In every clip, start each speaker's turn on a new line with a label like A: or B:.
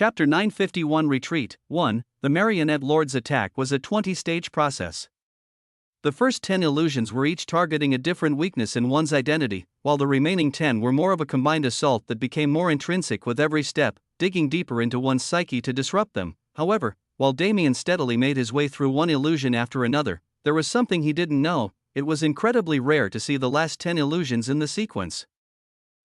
A: Chapter 951 Retreat 1. The Marionette Lord's attack was a 20-stage process. The first 10 illusions were each targeting a different weakness in one's identity, while the remaining 10 were more of a combined assault that became more intrinsic with every step, digging deeper into one's psyche to disrupt them. However, while Damien steadily made his way through one illusion after another, there was something he didn't know: it was incredibly rare to see the last 10 illusions in the sequence.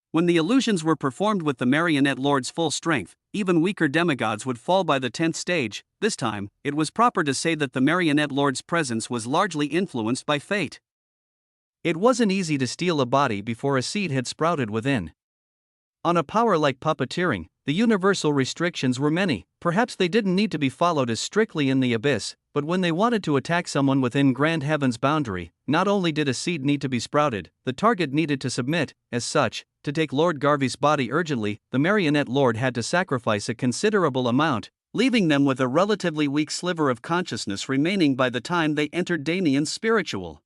A: When the illusions were performed with the Marionette Lord's full strength, even weaker demigods would fall by the 10th stage. This time, it was proper to say that the Marionette Lord's presence was largely influenced by fate. It wasn't easy to steal a body before a seed had sprouted within. On a power like puppeteering, the universal restrictions were many. Perhaps they didn't need to be followed as strictly in the abyss, but when they wanted to attack someone within Grand Heaven's boundary, not only did a seed need to be sprouted, the target needed to submit. As such, to take Lord Garvey's body urgently, the Marionette Lord had to sacrifice a considerable amount, leaving them with a relatively weak sliver of consciousness remaining by the time they entered Damien's spiritual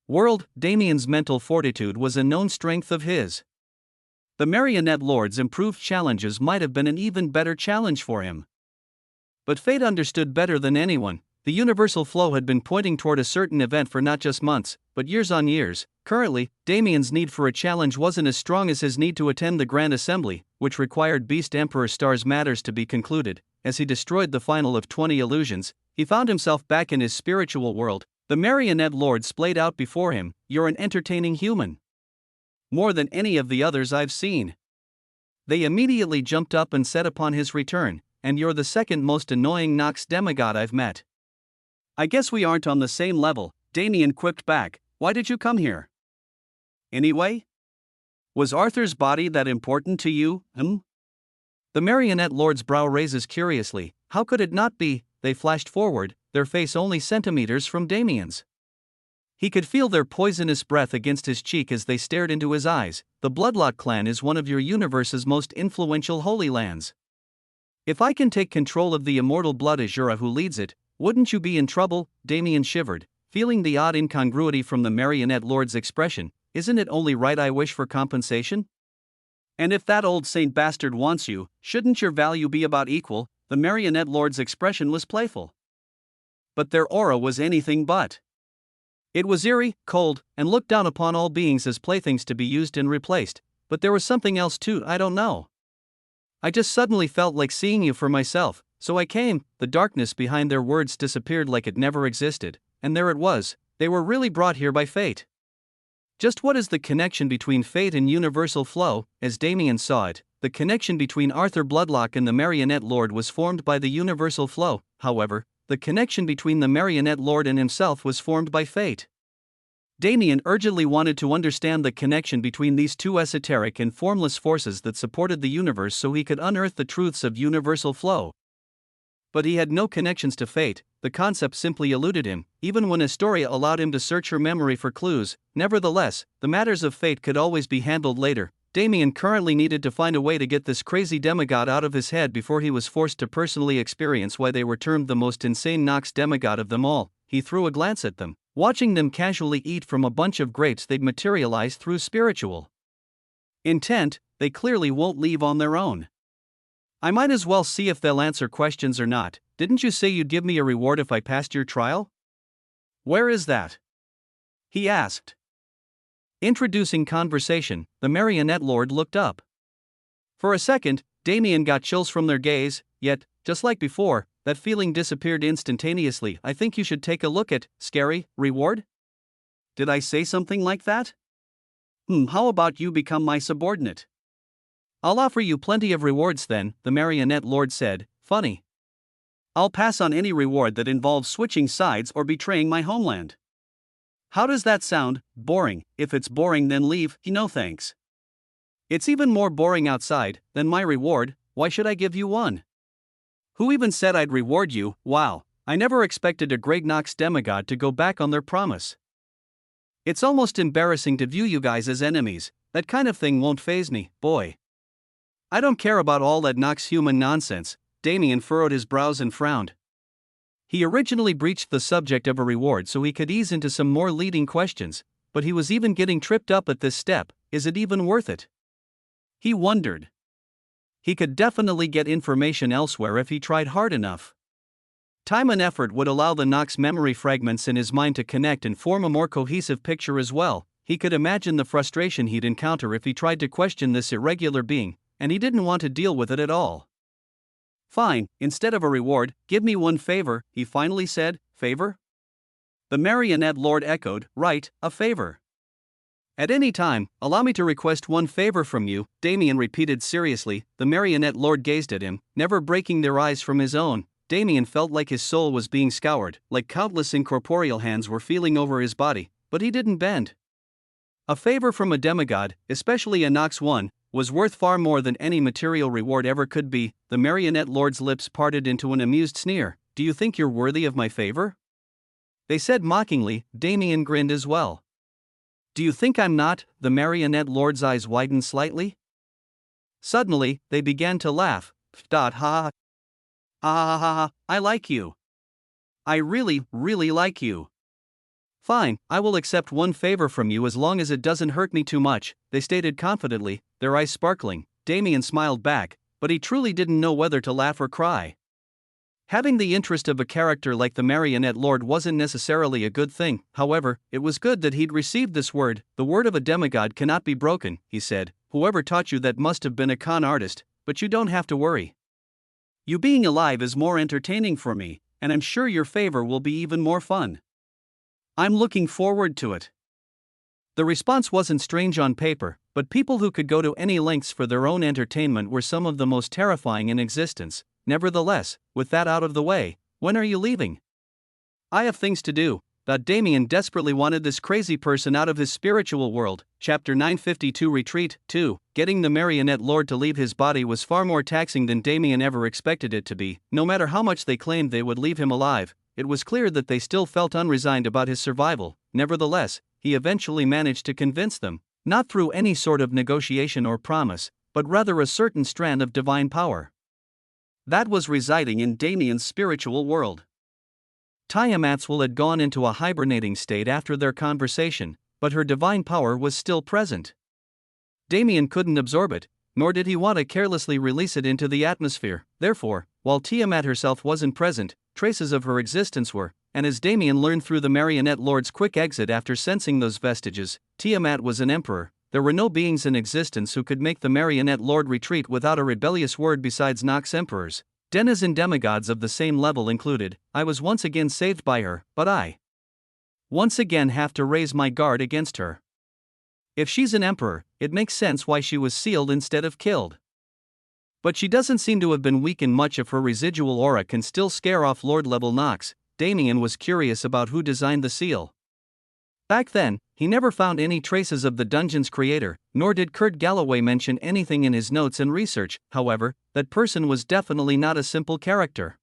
A: world. Damien's mental fortitude was a known strength of his. The Marionette Lord's improved challenges might have been an even better challenge for him. But fate understood better than anyone. The universal flow had been pointing toward a certain event for not just months, but years on years. Currently, Damien's need for a challenge wasn't as strong as his need to attend the Grand Assembly, which required Beast Emperor Star's matters to be concluded. As he destroyed the final of 20 illusions, he found himself back in his spiritual world. The Marionette Lord splayed out before him, "You're an entertaining human. More than any of the others I've seen." They immediately jumped up and set upon his return, "And you're the second most annoying Nox demigod I've met." "I guess we aren't on the same level," Damien quipped back. "Why did you come here? Anyway? Was Arthur's body that important to you, The Marionette Lord's brow raises curiously. How could it not be? They flashed forward, their face only centimeters from Damien's. He could feel their poisonous breath against his cheek as they stared into his eyes. "The Bloodlock clan is one of your universe's most influential holy lands. If I can take control of the immortal blood Azura who leads it, wouldn't you be in trouble?" Damien shivered, feeling the odd incongruity from the Marionette Lord's expression. "Isn't it only right I wish for compensation? And if that old saint bastard wants you, shouldn't your value be about equal?" The Marionette Lord's expression was playful. But their aura was anything but. It was eerie, cold, and looked down upon all beings as playthings to be used and replaced. But there was something else too. "I don't know. I just suddenly felt like seeing you for myself, so I came." The darkness behind their words disappeared like it never existed, and there it was. They were really brought here by fate. Just what is the connection between fate and universal flow? As Damien saw it, the connection between Arthur Bloodlock and the Marionette Lord was formed by the universal flow. However, the connection between the Marionette Lord and himself was formed by fate. Damien urgently wanted to understand the connection between these two esoteric and formless forces that supported the universe so he could unearth the truths of universal flow. But he had no connections to fate. The concept simply eluded him, even when Astoria allowed him to search her memory for clues. Nevertheless, the matters of fate could always be handled later. Damien currently needed to find a way to get this crazy demigod out of his head before he was forced to personally experience why they were termed the most insane Nox demigod of them all. He threw a glance at them, watching them casually eat from a bunch of grapes they'd materialized through spiritual intent. They clearly won't leave on their own. I might as well see if they'll answer questions or not. "Didn't you say you'd give me a reward if I passed your trial? Where is that?" he asked. Introducing conversation, the Marionette Lord looked up. For a second, Damien got chills from their gaze, yet, just like before, that feeling disappeared instantaneously. "I think you should take a look at scary reward? Did I say something like that? How about you become my subordinate? I'll offer you plenty of rewards then," the Marionette Lord said. "Funny. I'll pass on any reward that involves switching sides or betraying my homeland. How does that sound? Boring? If it's boring, then leave. No thanks. It's even more boring outside than my reward. Why should I give you one? Who even said I'd reward you? Wow, I never expected a great Nox demigod to go back on their promise. It's almost embarrassing to view you guys as enemies. That kind of thing won't faze me, boy. I don't care about all that Nox human nonsense." Damien furrowed his brows and frowned. He originally breached the subject of a reward so he could ease into some more leading questions, but he was even getting tripped up at this step. Is it even worth it? He wondered. He could definitely get information elsewhere if he tried hard enough. Time and effort would allow the Nox memory fragments in his mind to connect and form a more cohesive picture as well. He could imagine the frustration he'd encounter if he tried to question this irregular being, and he didn't want to deal with it at all. Fine, instead of a reward, give me one favor, he finally said. Favor? The marionette lord echoed. Right, a favor. At any time, allow me to request one favor from you, Damien repeated seriously. The marionette lord gazed at him, never breaking their eyes from his own. Damien felt like his soul was being scoured, like countless incorporeal hands were feeling over his body, but he didn't bend. A favor from a demigod, especially a Nox one, was worth far more than any material reward ever could be. The marionette lord's lips parted into an amused sneer. Do you think you're worthy of my favor? They said mockingly. Damien grinned as well. Do you think I'm not? The marionette lord's eyes widened slightly. Suddenly, they began to laugh. Ha ha ha, I like you. I really, really like you. Fine, I will accept one favor from you as long as it doesn't hurt me too much, they stated confidently, their eyes sparkling. Damien smiled back, but he truly didn't know whether to laugh or cry. Having the interest of a character like the marionette lord wasn't necessarily a good thing. However, it was good that he'd received this word. The word of a demigod cannot be broken, he said. Whoever taught you that must have been a con artist, but you don't have to worry. You being alive is more entertaining for me, and I'm sure your favor will be even more fun. I'm looking forward to it. The response wasn't strange on paper, but people who could go to any lengths for their own entertainment were some of the most terrifying in existence. Nevertheless, with that out of the way, when are you leaving? I have things to do. Damien desperately wanted this crazy person out of his spiritual world. Chapter 952 Retreat 2. Getting the marionette lord to leave his body was far more taxing than Damien ever expected it to be. No matter how much they claimed they would leave him alive, it was clear that they still felt unresigned about his survival. Nevertheless, he eventually managed to convince them, not through any sort of negotiation or promise, but rather a certain strand of divine power that was residing in Damien's spiritual world. Tiamat's had gone into a hibernating state after their conversation, but her divine power was still present. Damien couldn't absorb it, nor did he want to carelessly release it into the atmosphere. Therefore, while Tiamat herself wasn't present, traces of her existence were, and as Damien learned through the marionette lord's quick exit after sensing those vestiges, Tiamat was an emperor. There were no beings in existence who could make the marionette lord retreat without a rebellious word besides Nox emperors, denizen demigods of the same level included. I was once again saved by her, but I once again have to raise my guard against her. If she's an emperor, it makes sense why she was sealed instead of killed. But she doesn't seem to have been weakened much if her residual aura can still scare off lord-level Nox. Damien was curious about who designed the seal. Back then, he never found any traces of the dungeon's creator, nor did Kurt Galloway mention anything in his notes and research. However, that person was definitely not a simple character.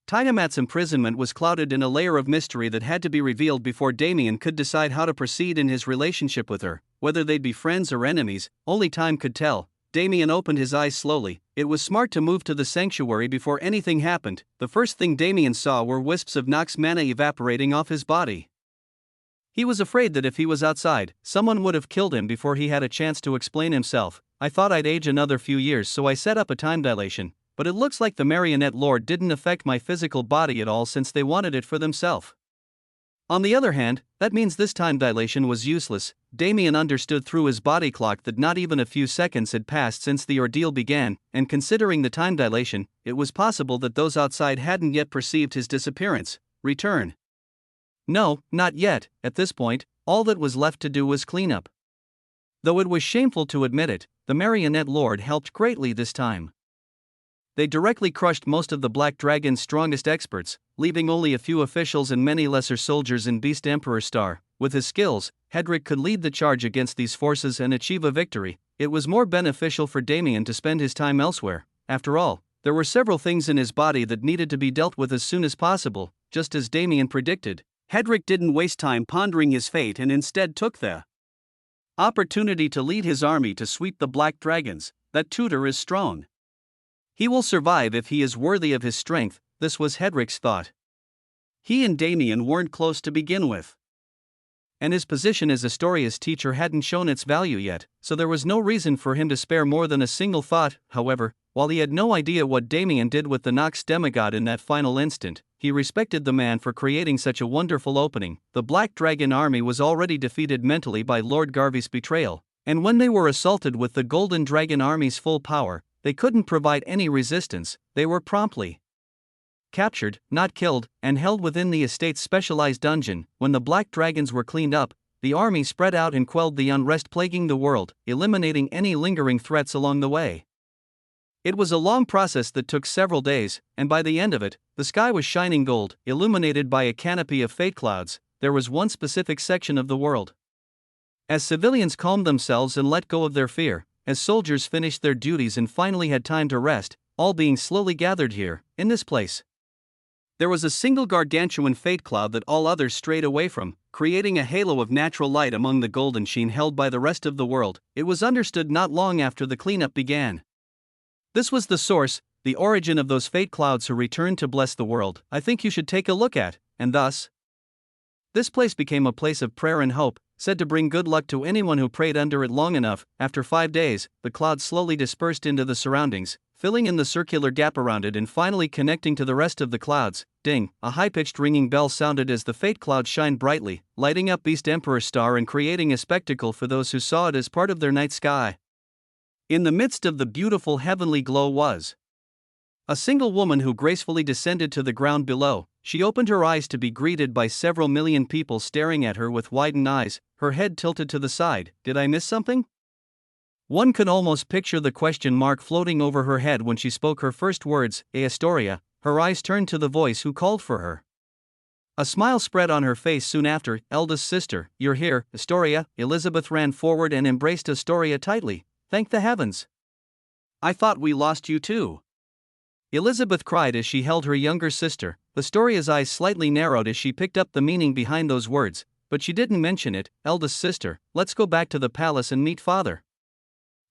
A: Tiamat's imprisonment was clouded in a layer of mystery that had to be revealed before Damien could decide how to proceed in his relationship with her. Whether they'd be friends or enemies, only time could tell. Damien opened his eyes slowly. It was smart to move to the sanctuary before anything happened. The first thing Damien saw were wisps of Nox mana evaporating off his body. He was afraid that if he was outside, someone would have killed him before he had a chance to explain himself. I thought I'd age another few years, so I set up a time dilation, but it looks like the marionette lord didn't affect my physical body at all since they wanted it for themselves. On the other hand, that means this time dilation was useless. Damien understood through his body clock that not even a few seconds had passed since the ordeal began, and considering the time dilation, it was possible that those outside hadn't yet perceived his disappearance. Return. No, not yet. At this point, all that was left to do was clean up. Though it was shameful to admit it, the marionette lord helped greatly this time. They directly crushed most of the Black Dragon's strongest experts, leaving only a few officials and many lesser soldiers in Beast Emperor Star. With his skills, Hedrick could lead the charge against these forces and achieve a victory. It was more beneficial for Damien to spend his time elsewhere. After all, there were several things in his body that needed to be dealt with as soon as possible, just as Damien predicted. Hedrick didn't waste time pondering his fate and instead took the opportunity to lead his army to sweep the Black Dragons. That tutor is strong. He will survive if he is worthy of his strength, this was Hedrick's thought. He and Damien weren't close to begin with. and his position as Astoria's teacher hadn't shown its value yet, so there was no reason for him to spare more than a single thought. However, while he had no idea what Damien did with the Nox demigod in that final instant, he respected the man for creating such a wonderful opening. The Black Dragon army was already defeated mentally by Lord Garvey's betrayal, and when they were assaulted with the Golden Dragon army's full power, they couldn't provide any resistance. They were promptly captured, not killed, and held within the estate's specialized dungeon. When the Black Dragons were cleaned up, the army spread out and quelled the unrest plaguing the world, eliminating any lingering threats along the way. It was a long process that took several days, and by the end of it, the sky was shining gold, illuminated by a canopy of fate clouds. There was one specific section of the world. As civilians calmed themselves and let go of their fear, as soldiers finished their duties and finally had time to rest, all being slowly gathered here, in this place. There was a single gargantuan fate cloud that all others strayed away from, creating a halo of natural light among the golden sheen held by the rest of the world. It was understood not long after the cleanup began. This was the source, the origin of those fate clouds who returned to bless the world. I think you should take a look at, and thus, this place became a place of prayer and hope, said to bring good luck to anyone who prayed under it long enough. After 5 days, the cloud slowly dispersed into the surroundings, filling in the circular gap around it and finally connecting to the rest of the clouds. Ding! A high-pitched ringing bell sounded as the fate cloud shined brightly, lighting up Beast Emperor's star and creating a spectacle for those who saw it as part of their night sky. In the midst of the beautiful heavenly glow was a single woman who gracefully descended to the ground below. She opened her eyes to be greeted by several million people staring at her with widened eyes, her head tilted to the side. Did I miss something? One could almost picture the question mark floating over her head when she spoke her first words, Astoria. Her eyes turned to the voice who called for her. A smile spread on her face soon after. Eldest sister, you're here, Astoria. Elizabeth ran forward and embraced Astoria tightly. Thank the heavens. I thought we lost you too. Elizabeth cried as she held her younger sister. Astoria's eyes slightly narrowed as she picked up the meaning behind those words, but she didn't mention it. Eldest sister, let's go back to the palace and meet father.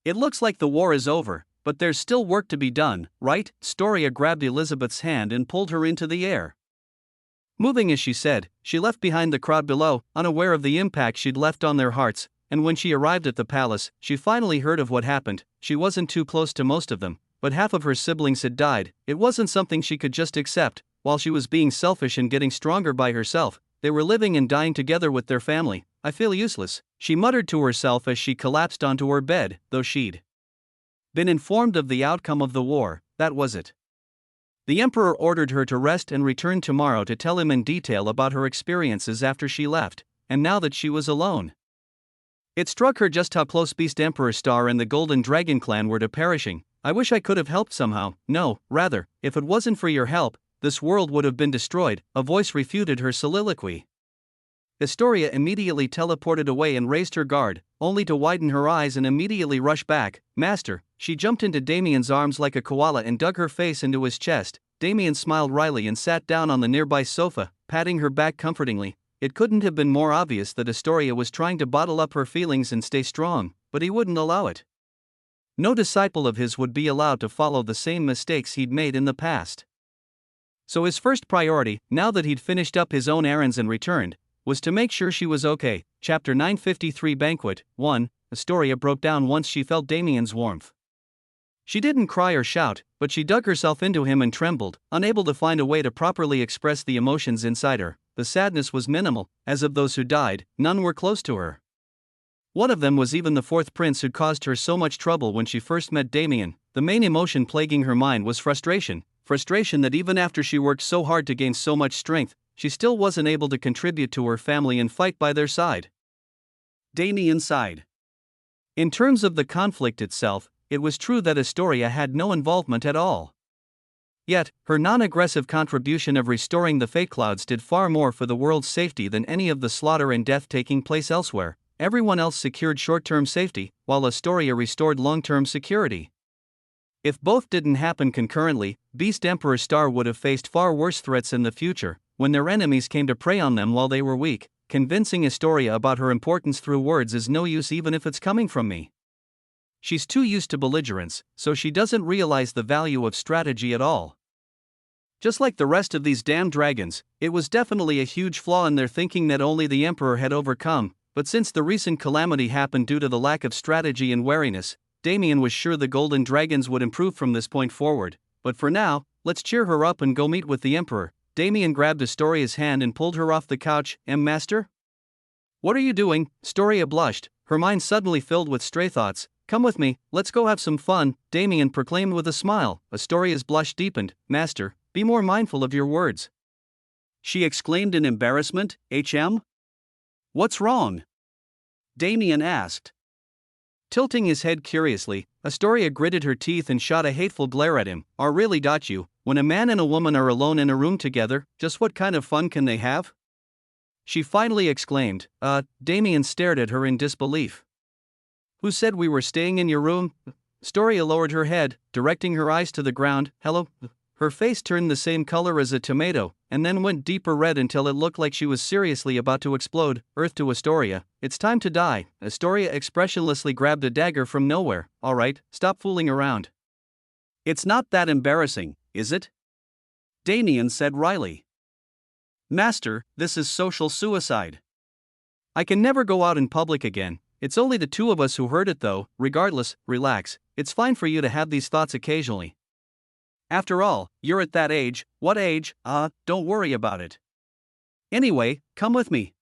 A: It looks like the war is over, but there's still work to be done, right? Astoria grabbed Elizabeth's hand and pulled her into the air. Moving as she said, she left behind the crowd below, unaware of the impact she'd left on their hearts, and when she arrived at the palace, she finally heard of what happened. She wasn't too close to most of them, but half of her siblings had died. It wasn't something she could just accept. While she was being selfish and getting stronger by herself, they were living and dying together with their family. I feel useless, she muttered to herself as she collapsed onto her bed. Though she'd been informed of the outcome of the war, that was it. The Emperor ordered her to rest and return tomorrow to tell him in detail about her experiences after she left, and now that she was alone. It struck her just how close Beast Emperor Star and the Golden Dragon clan were to perishing. I wish I could have helped somehow. No, rather, if it wasn't for your help, this world would have been destroyed. A voice refuted her soliloquy. Astoria immediately teleported away and raised her guard, only to widen her eyes and immediately rush back. Master, she jumped into Damien's arms like a koala and dug her face into his chest. Damien smiled wryly and sat down on the nearby sofa, patting her back comfortingly. It couldn't have been more obvious that Astoria was trying to bottle up her feelings and stay strong, but he wouldn't allow it. No disciple of his would be allowed to follow the same mistakes he'd made in the past. So his first priority, now that he'd finished up his own errands and returned, was to make sure she was okay. Chapter 953 Banquet 1. Astoria broke down once she felt Damien's warmth. She didn't cry or shout, but she dug herself into him and trembled, unable to find a way to properly express the emotions inside her. The sadness was minimal, as of those who died, none were close to her. One of them was even the fourth prince who caused her so much trouble when she first met Damien. The main emotion plaguing her mind was frustration that even after she worked so hard to gain so much strength, she still wasn't able to contribute to her family and fight by their side. Damien sighed. In terms of the conflict itself, it was true that Astoria had no involvement at all. Yet, her non-aggressive contribution of restoring the fate clouds did far more for the world's safety than any of the slaughter and death taking place elsewhere. Everyone else secured short-term safety, while Astoria restored long-term security. If both didn't happen concurrently, Beast Emperor Star would have faced far worse threats in the future, when their enemies came to prey on them while they were weak. Convincing Astoria about her importance through words is no use even if it's coming from me. She's too used to belligerence, so she doesn't realize the value of strategy at all. Just like the rest of these damn dragons, it was definitely a huge flaw in their thinking that only the Emperor had overcome, but since the recent calamity happened due to the lack of strategy and wariness, Damien was sure the golden dragons would improve from this point forward. But for now, let's cheer her up and go meet with the Emperor. Damien grabbed Astoria's hand and pulled her off the couch. Master? What are you doing? Astoria blushed, her mind suddenly filled with stray thoughts. Come with me, let's go have some fun, Damien proclaimed with a smile. Astoria's blush deepened. Master, be more mindful of your words, she exclaimed in embarrassment. What's wrong? Damien asked. Tilting his head curiously, Astoria gritted her teeth and shot a hateful glare at him. Really, you, when a man and a woman are alone in a room together, just what kind of fun can they have? She finally exclaimed. Damien stared at her in disbelief. Who said we were staying in your room? Astoria lowered her head, directing her eyes to the ground. Hello? Her face turned the same color as a tomato, and then went deeper red until it looked like she was seriously about to explode. Earth to Astoria. It's time to die. Astoria expressionlessly grabbed a dagger from nowhere. Alright, stop fooling around. It's not that embarrassing, is it? Damien said wryly. Master, this is social suicide. I can never go out in public again. It's only the two of us who heard it though. Regardless, relax. It's fine for you to have these thoughts occasionally. After all, you're at that age. What age? Don't worry about it. Anyway, come with me.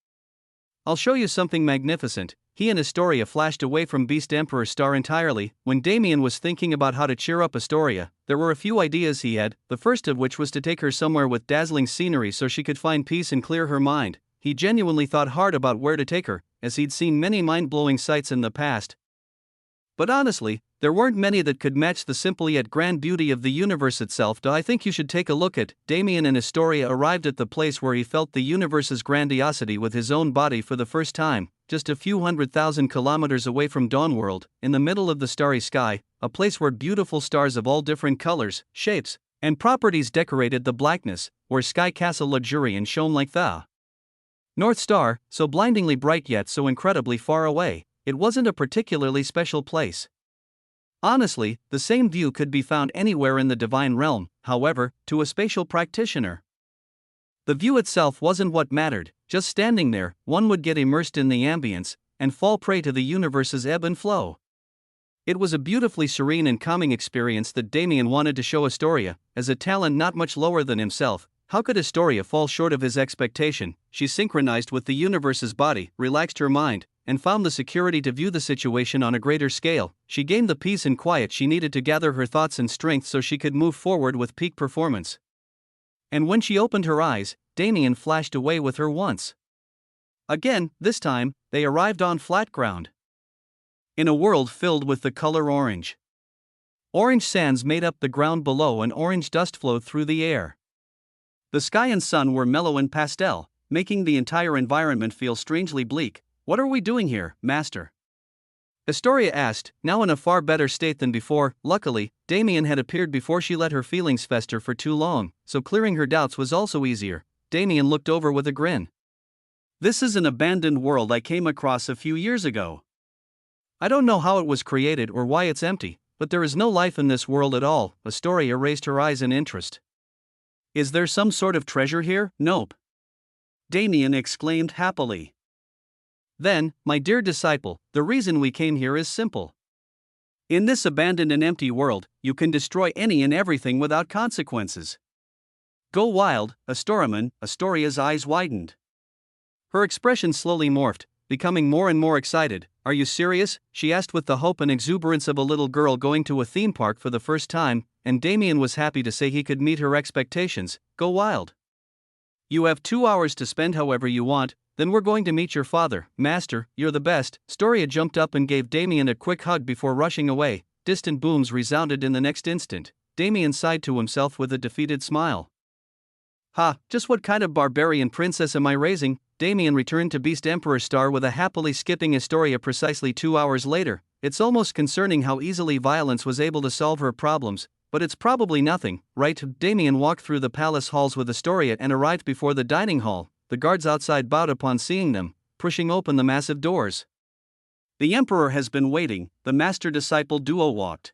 A: I'll show you something magnificent. He and Astoria flashed away from Beast Emperor Star entirely. When Damien was thinking about how to cheer up Astoria, there were a few ideas he had, the first of which was to take her somewhere with dazzling scenery so she could find peace and clear her mind. He genuinely thought hard about where to take her, as he'd seen many mind-blowing sights in the past. But honestly, there weren't many that could match the simple yet grand beauty of the universe itself. I think you should take a look at. Damien and Astoria arrived at the place where he felt the universe's grandiosity with his own body for the first time, just a few 100,000 kilometers away from Dawnworld, in the middle of the starry sky, a place where beautiful stars of all different colors, shapes, and properties decorated the blackness, where Sky Castle Luxurian shone like the North Star, so blindingly bright yet so incredibly far away. It wasn't a particularly special place. Honestly, the same view could be found anywhere in the divine realm, however, to a spatial practitioner. The view itself wasn't what mattered, just standing there, one would get immersed in the ambience, and fall prey to the universe's ebb and flow. It was a beautifully serene and calming experience that Damien wanted to show Astoria, as a talent not much lower than himself. How could Astoria fall short of his expectation? She synchronized with the universe's body, relaxed her mind, and found the security to view the situation on a greater scale. She gained the peace and quiet she needed to gather her thoughts and strength so she could move forward with peak performance. And when she opened her eyes, Damien flashed away with her once again. This time, they arrived on flat ground. In a world filled with the color orange. Orange sands made up the ground below and orange dust flowed through the air. The sky and sun were mellow and pastel, making the entire environment feel strangely bleak. What are we doing here, Master? Astoria asked, now in a far better state than before. Luckily, Damien had appeared before she let her feelings fester for too long, so clearing her doubts was also easier. Damien looked over with a grin. This is an abandoned world I came across a few years ago. I don't know how it was created or why it's empty, but there is no life in this world at all. Astoria raised her eyes in interest. Is there some sort of treasure here? Nope. Damien exclaimed happily. Then, my dear disciple, the reason we came here is simple. In this abandoned and empty world, you can destroy any and everything without consequences. Go wild, Astoriaman. Astoria's eyes widened. Her expression slowly morphed, becoming more and more excited. Are you serious? She asked with the hope and exuberance of a little girl going to a theme park for the first time, and Damien was happy to say he could meet her expectations. Go wild. You have 2 hours to spend however you want, then we're going to meet your father. Master, you're the best. Astoria jumped up and gave Damien a quick hug before rushing away. Distant booms resounded in the next instant. Damien sighed to himself with a defeated smile. Just what kind of barbarian princess am I raising? Damien returned to Beast Emperor Star with a happily skipping Astoria precisely 2 hours later. It's almost concerning how easily violence was able to solve her problems, but it's probably nothing, right? Damien walked through the palace halls with Astoria and arrived before the dining hall. The guards outside bowed upon seeing them, pushing open the massive doors. The Emperor has been waiting. The master-disciple duo walked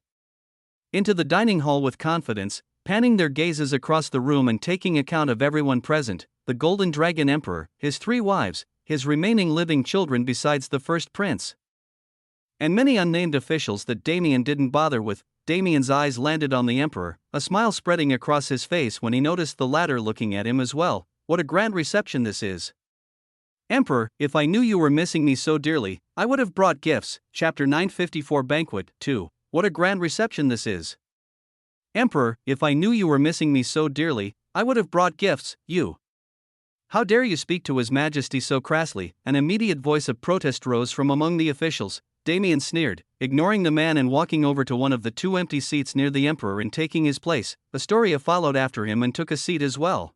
A: into the dining hall with confidence. Panning their gazes across the room and taking account of everyone present, the Golden Dragon Emperor, his 3 wives, his remaining living children besides the first prince, and many unnamed officials that Damien didn't bother with. Damien's eyes landed on the Emperor, a smile spreading across his face when he noticed the latter looking at him as well. What a grand reception this is. Emperor, if I knew you were missing me so dearly, I would have brought gifts. Chapter 954 Banquet 2. What a grand reception this is. Emperor, if I knew you were missing me so dearly, I would have brought gifts. You. How dare you speak to His Majesty so crassly? An immediate voice of protest rose from among the officials. Damien sneered, ignoring the man and walking over to one of the 2 empty seats near the Emperor and taking his place. Astoria followed after him and took a seat as well.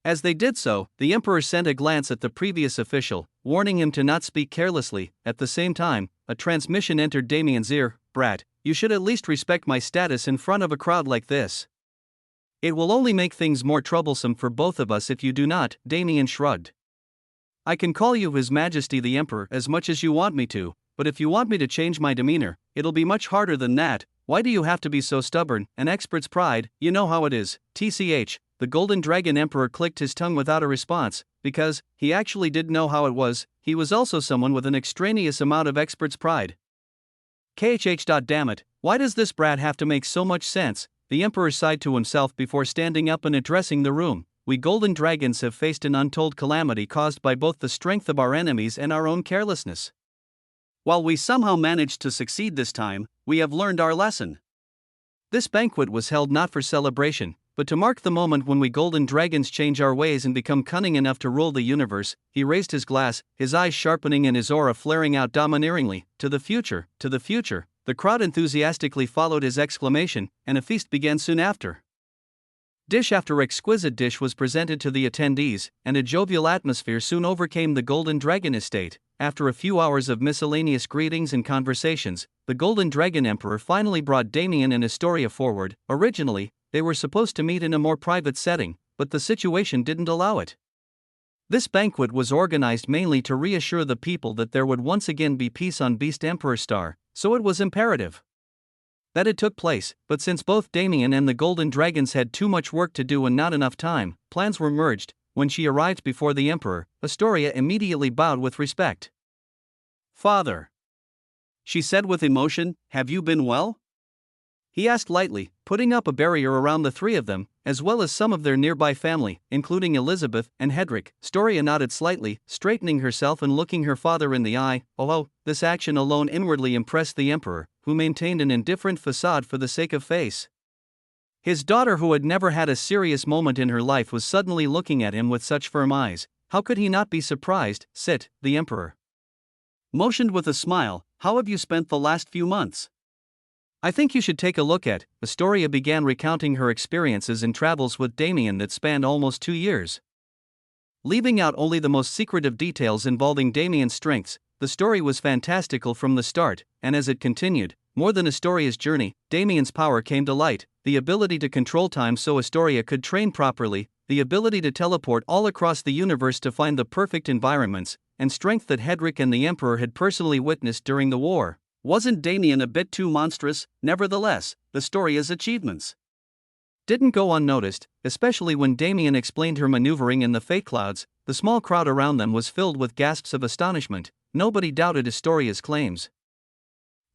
A: As they did so, the Emperor sent a glance at the previous official, warning him to not speak carelessly. At the same time, a transmission entered Damien's ear. Brat, you should at least respect my status in front of a crowd like this. It will only make things more troublesome for both of us if you do not. Damien shrugged. I can call you His Majesty the Emperor as much as you want me to, but if you want me to change my demeanor, it'll be much harder than that. Why do you have to be so stubborn? An expert's pride, you know how it is. TCH, the Golden Dragon Emperor clicked his tongue without a response, because he actually did know how it was. He was also someone with an extraneous amount of expert's pride. KHH. Damn it, why does this brat have to make so much sense? The Emperor sighed to himself before standing up and addressing the room. We Golden Dragons have faced an untold calamity caused by both the strength of our enemies and our own carelessness. While we somehow managed to succeed this time, we have learned our lesson. This banquet was held not for celebration, but to mark the moment when we Golden Dragons change our ways and become cunning enough to rule the universe. He raised his glass, his eyes sharpening and his aura flaring out domineeringly. To the future, to the future. The crowd enthusiastically followed his exclamation, and a feast began soon after. Dish after exquisite dish was presented to the attendees, and a jovial atmosphere soon overcame the Golden Dragon estate. After a few hours of miscellaneous greetings and conversations, the Golden Dragon Emperor finally brought Damien and Astoria forward. Originally, they were supposed to meet in a more private setting, but the situation didn't allow it. This banquet was organized mainly to reassure the people that there would once again be peace on Beast Emperor Star, so it was imperative that it took place. But since both Damien and the Golden Dragons had too much work to do and not enough time, plans were merged. When she arrived before the Emperor, Astoria immediately bowed with respect. Father, she said with emotion, have you been well? He asked lightly, putting up a barrier around the 3 of them, as well as some of their nearby family, including Elizabeth and Hedrick. Astoria nodded slightly, straightening herself and looking her father in the eye. Although, this action alone inwardly impressed the Emperor, who maintained an indifferent facade for the sake of face. His daughter, who had never had a serious moment in her life, was suddenly looking at him with such firm eyes. How could he not be surprised? Sit, the Emperor motioned with a smile. How have you spent the last few months? I think you should take a look at. Astoria began recounting her experiences and travels with Damien that spanned almost 2 years. Leaving out only the most secretive details involving Damien's strengths, the story was fantastical from the start, and as it continued, more than Astoria's journey, Damien's power came to light. The ability to control time so Astoria could train properly, the ability to teleport all across the universe to find the perfect environments, and strength that Hedrick and the Emperor had personally witnessed during the war. Wasn't Damien a bit too monstrous? Nevertheless, Astoria's achievements didn't go unnoticed, especially when Damien explained her maneuvering in the fate clouds. The small crowd around them was filled with gasps of astonishment. Nobody doubted Astoria's claims.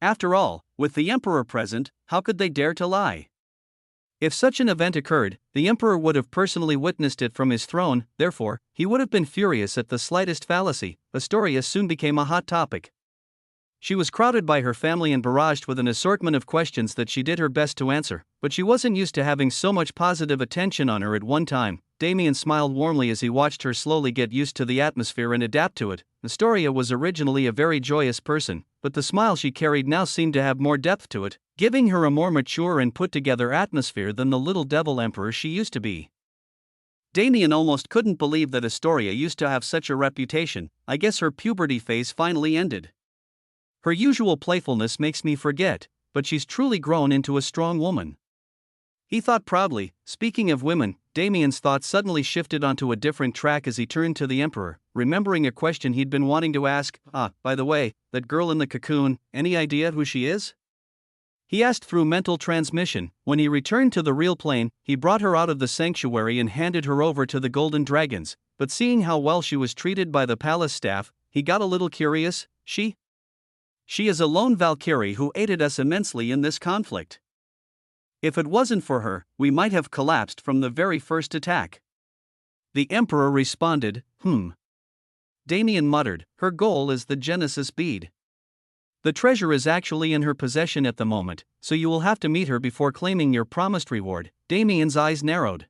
A: After all, with the Emperor present, how could they dare to lie? If such an event occurred, the Emperor would have personally witnessed it from his throne. Therefore, he would have been furious at the slightest fallacy. Astoria soon became a hot topic. She was crowded by her family and barraged with an assortment of questions that she did her best to answer, but she wasn't used to having so much positive attention on her at one time. Damien smiled warmly as he watched her slowly get used to the atmosphere and adapt to it. Astoria was originally a very joyous person, but the smile she carried now seemed to have more depth to it, giving her a more mature and put-together atmosphere than the little devil emperor she used to be. Damien almost couldn't believe that Astoria used to have such a reputation. I guess her puberty phase finally ended. Her usual playfulness makes me forget, but she's truly grown into a strong woman. He thought proudly. Speaking of women, Damien's thoughts suddenly shifted onto a different track as he turned to the Emperor, remembering a question he'd been wanting to ask. By the way, that girl in the cocoon, any idea who she is? He asked through mental transmission. When he returned to the real plane, he brought her out of the sanctuary and handed her over to the golden dragons, but seeing how well she was treated by the palace staff, he got a little curious. She is a lone Valkyrie who aided us immensely in this conflict. If it wasn't for her, we might have collapsed from the very first attack. The Emperor responded, Damien muttered, her goal is the Genesis bead. The treasure is actually in her possession at the moment, so you will have to meet her before claiming your promised reward. Damien's eyes narrowed.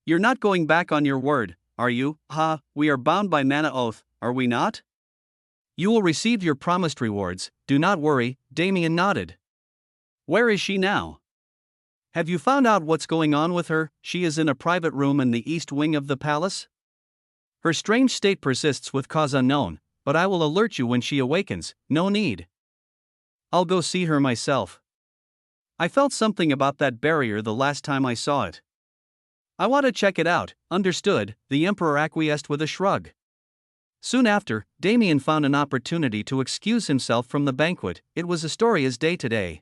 A: You're not going back on your word, are you? We are bound by mana oath, are we not? You will receive your promised rewards, do not worry. Damien nodded. Where is she now? Have you found out what's going on with her? She is in a private room in the east wing of the palace. Her strange state persists with cause unknown, but I will alert you when she awakens. No need. I'll go see her myself. I felt something about that barrier the last time I saw it. I want to check it out. Understood, the Emperor acquiesced with a shrug. Soon after, Damien found an opportunity to excuse himself from the banquet. It was Astoria's day today.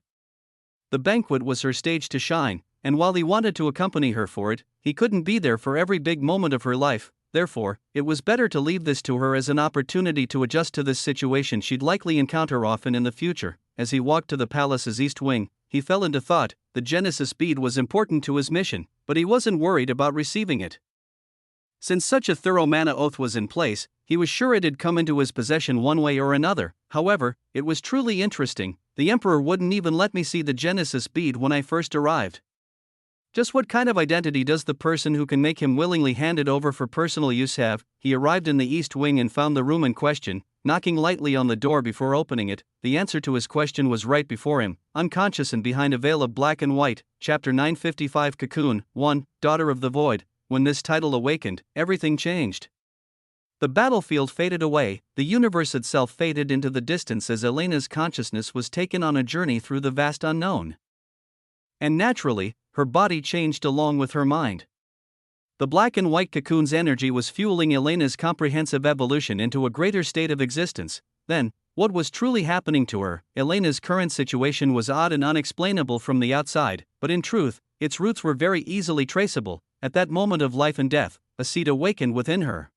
A: The banquet was her stage to shine, and while he wanted to accompany her for it, he couldn't be there for every big moment of her life. Therefore, it was better to leave this to her as an opportunity to adjust to this situation she'd likely encounter often in the future. As he walked to the palace's east wing, he fell into thought. The Genesis bead was important to his mission, but he wasn't worried about receiving it. Since such a thorough mana oath was in place, he was sure it had come into his possession one way or another. However, it was truly interesting. The Emperor wouldn't even let me see the Genesis bead when I first arrived. Just what kind of identity does the person who can make him willingly hand it over for personal use have? He arrived in the east wing and found the room in question, knocking lightly on the door before opening it. The answer to his question was right before him, unconscious and behind a veil of black and white. Chapter 955 Cocoon 1, Daughter of the Void. When this title awakened, everything changed. The battlefield faded away, the universe itself faded into the distance as Elena's consciousness was taken on a journey through the vast unknown. And naturally, her body changed along with her mind. The black and white cocoon's energy was fueling Elena's comprehensive evolution into a greater state of existence. Then, what was truly happening to her? Elena's current situation was odd and unexplainable from the outside, but in truth, its roots were very easily traceable. At that moment of life and death, a seed awakened within her.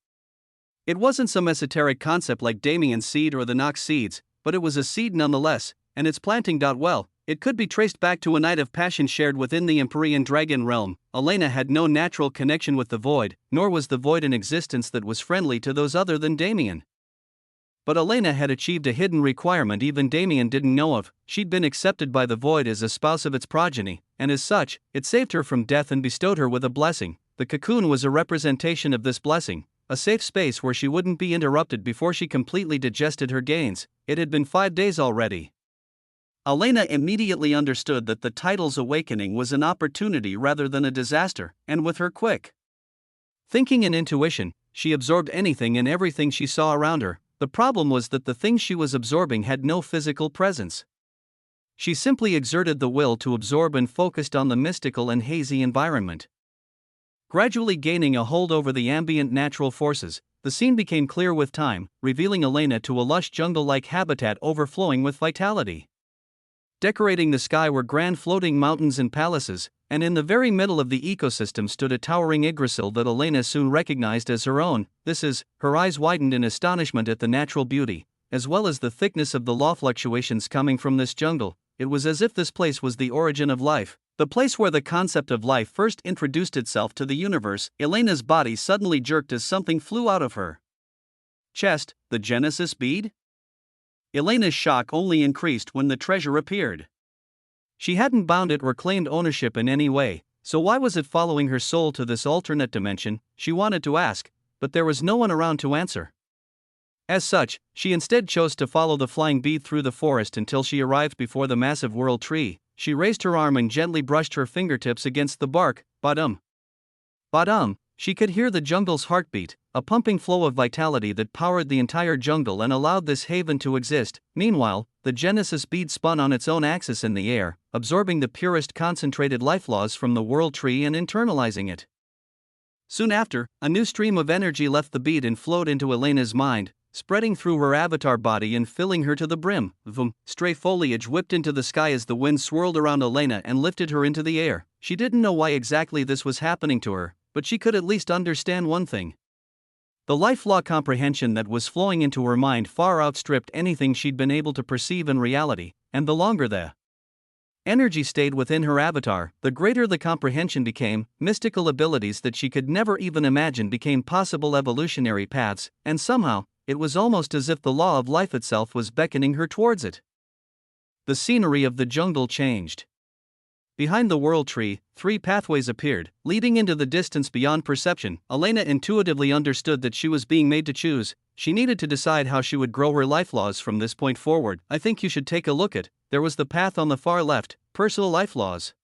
A: It wasn't some esoteric concept like Damien's seed or the Nox seeds, but it was a seed nonetheless, and its planting well. It could be traced back to a night of passion shared within the Empyrean dragon realm. Elena had no natural connection with the void, nor was the void an existence that was friendly to those other than Damien. But Elena had achieved a hidden requirement even Damien didn't know of. She'd been accepted by the void as a spouse of its progeny, and as such, it saved her from death and bestowed her with a blessing. The cocoon was a representation of this blessing, a safe space where she wouldn't be interrupted before she completely digested her gains. It had been 5 days already. Elena immediately understood that the title's awakening was an opportunity rather than a disaster, and with her quick thinking and intuition, she absorbed anything and everything she saw around her. The problem was that the things she was absorbing had no physical presence. She simply exerted the will to absorb and focused on the mystical and hazy environment. Gradually gaining a hold over the ambient natural forces, the scene became clear with time, revealing Elena to a lush jungle-like habitat overflowing with vitality. Decorating the sky were grand floating mountains and palaces, and in the very middle of the ecosystem stood a towering Yggdrasil that Elena soon recognized as her own. Her eyes widened in astonishment at the natural beauty, as well as the thickness of the law fluctuations coming from this jungle. It was as if this place was the origin of life, the place where the concept of life first introduced itself to the universe. Elena's body suddenly jerked as something flew out of her chest. The Genesis bead? Elena's shock only increased when the treasure appeared. She hadn't bound it or claimed ownership in any way, so why was it following her soul to this alternate dimension? She wanted to ask, but there was no one around to answer. As such, she instead chose to follow the flying bead through the forest until she arrived before the massive world tree. She raised her arm and gently brushed her fingertips against the bark. Badum. Badum. She could hear the jungle's heartbeat, a pumping flow of vitality that powered the entire jungle and allowed this haven to exist. Meanwhile, the Genesis bead spun on its own axis in the air, absorbing the purest concentrated life laws from the world tree and internalizing it. Soon after, a new stream of energy left the bead and flowed into Elena's mind. spreading through her avatar body and filling her to the brim. Vroom. Stray foliage whipped into the sky as the wind swirled around Elena and lifted her into the air. She didn't know why exactly this was happening to her, but she could at least understand one thing. The life law comprehension that was flowing into her mind far outstripped anything she'd been able to perceive in reality, and the longer the energy stayed within her avatar, the greater the comprehension became. Mystical abilities that she could never even imagine became possible evolutionary paths, and somehow, it was almost as if the law of life itself was beckoning her towards it. The scenery of the jungle changed. Behind the world tree, 3 pathways appeared, leading into the distance beyond perception. Elena intuitively understood that she was being made to choose. She needed to decide how she would grow her life laws from this point forward. I think you should take a look at. There was the path on the far left, personal life laws.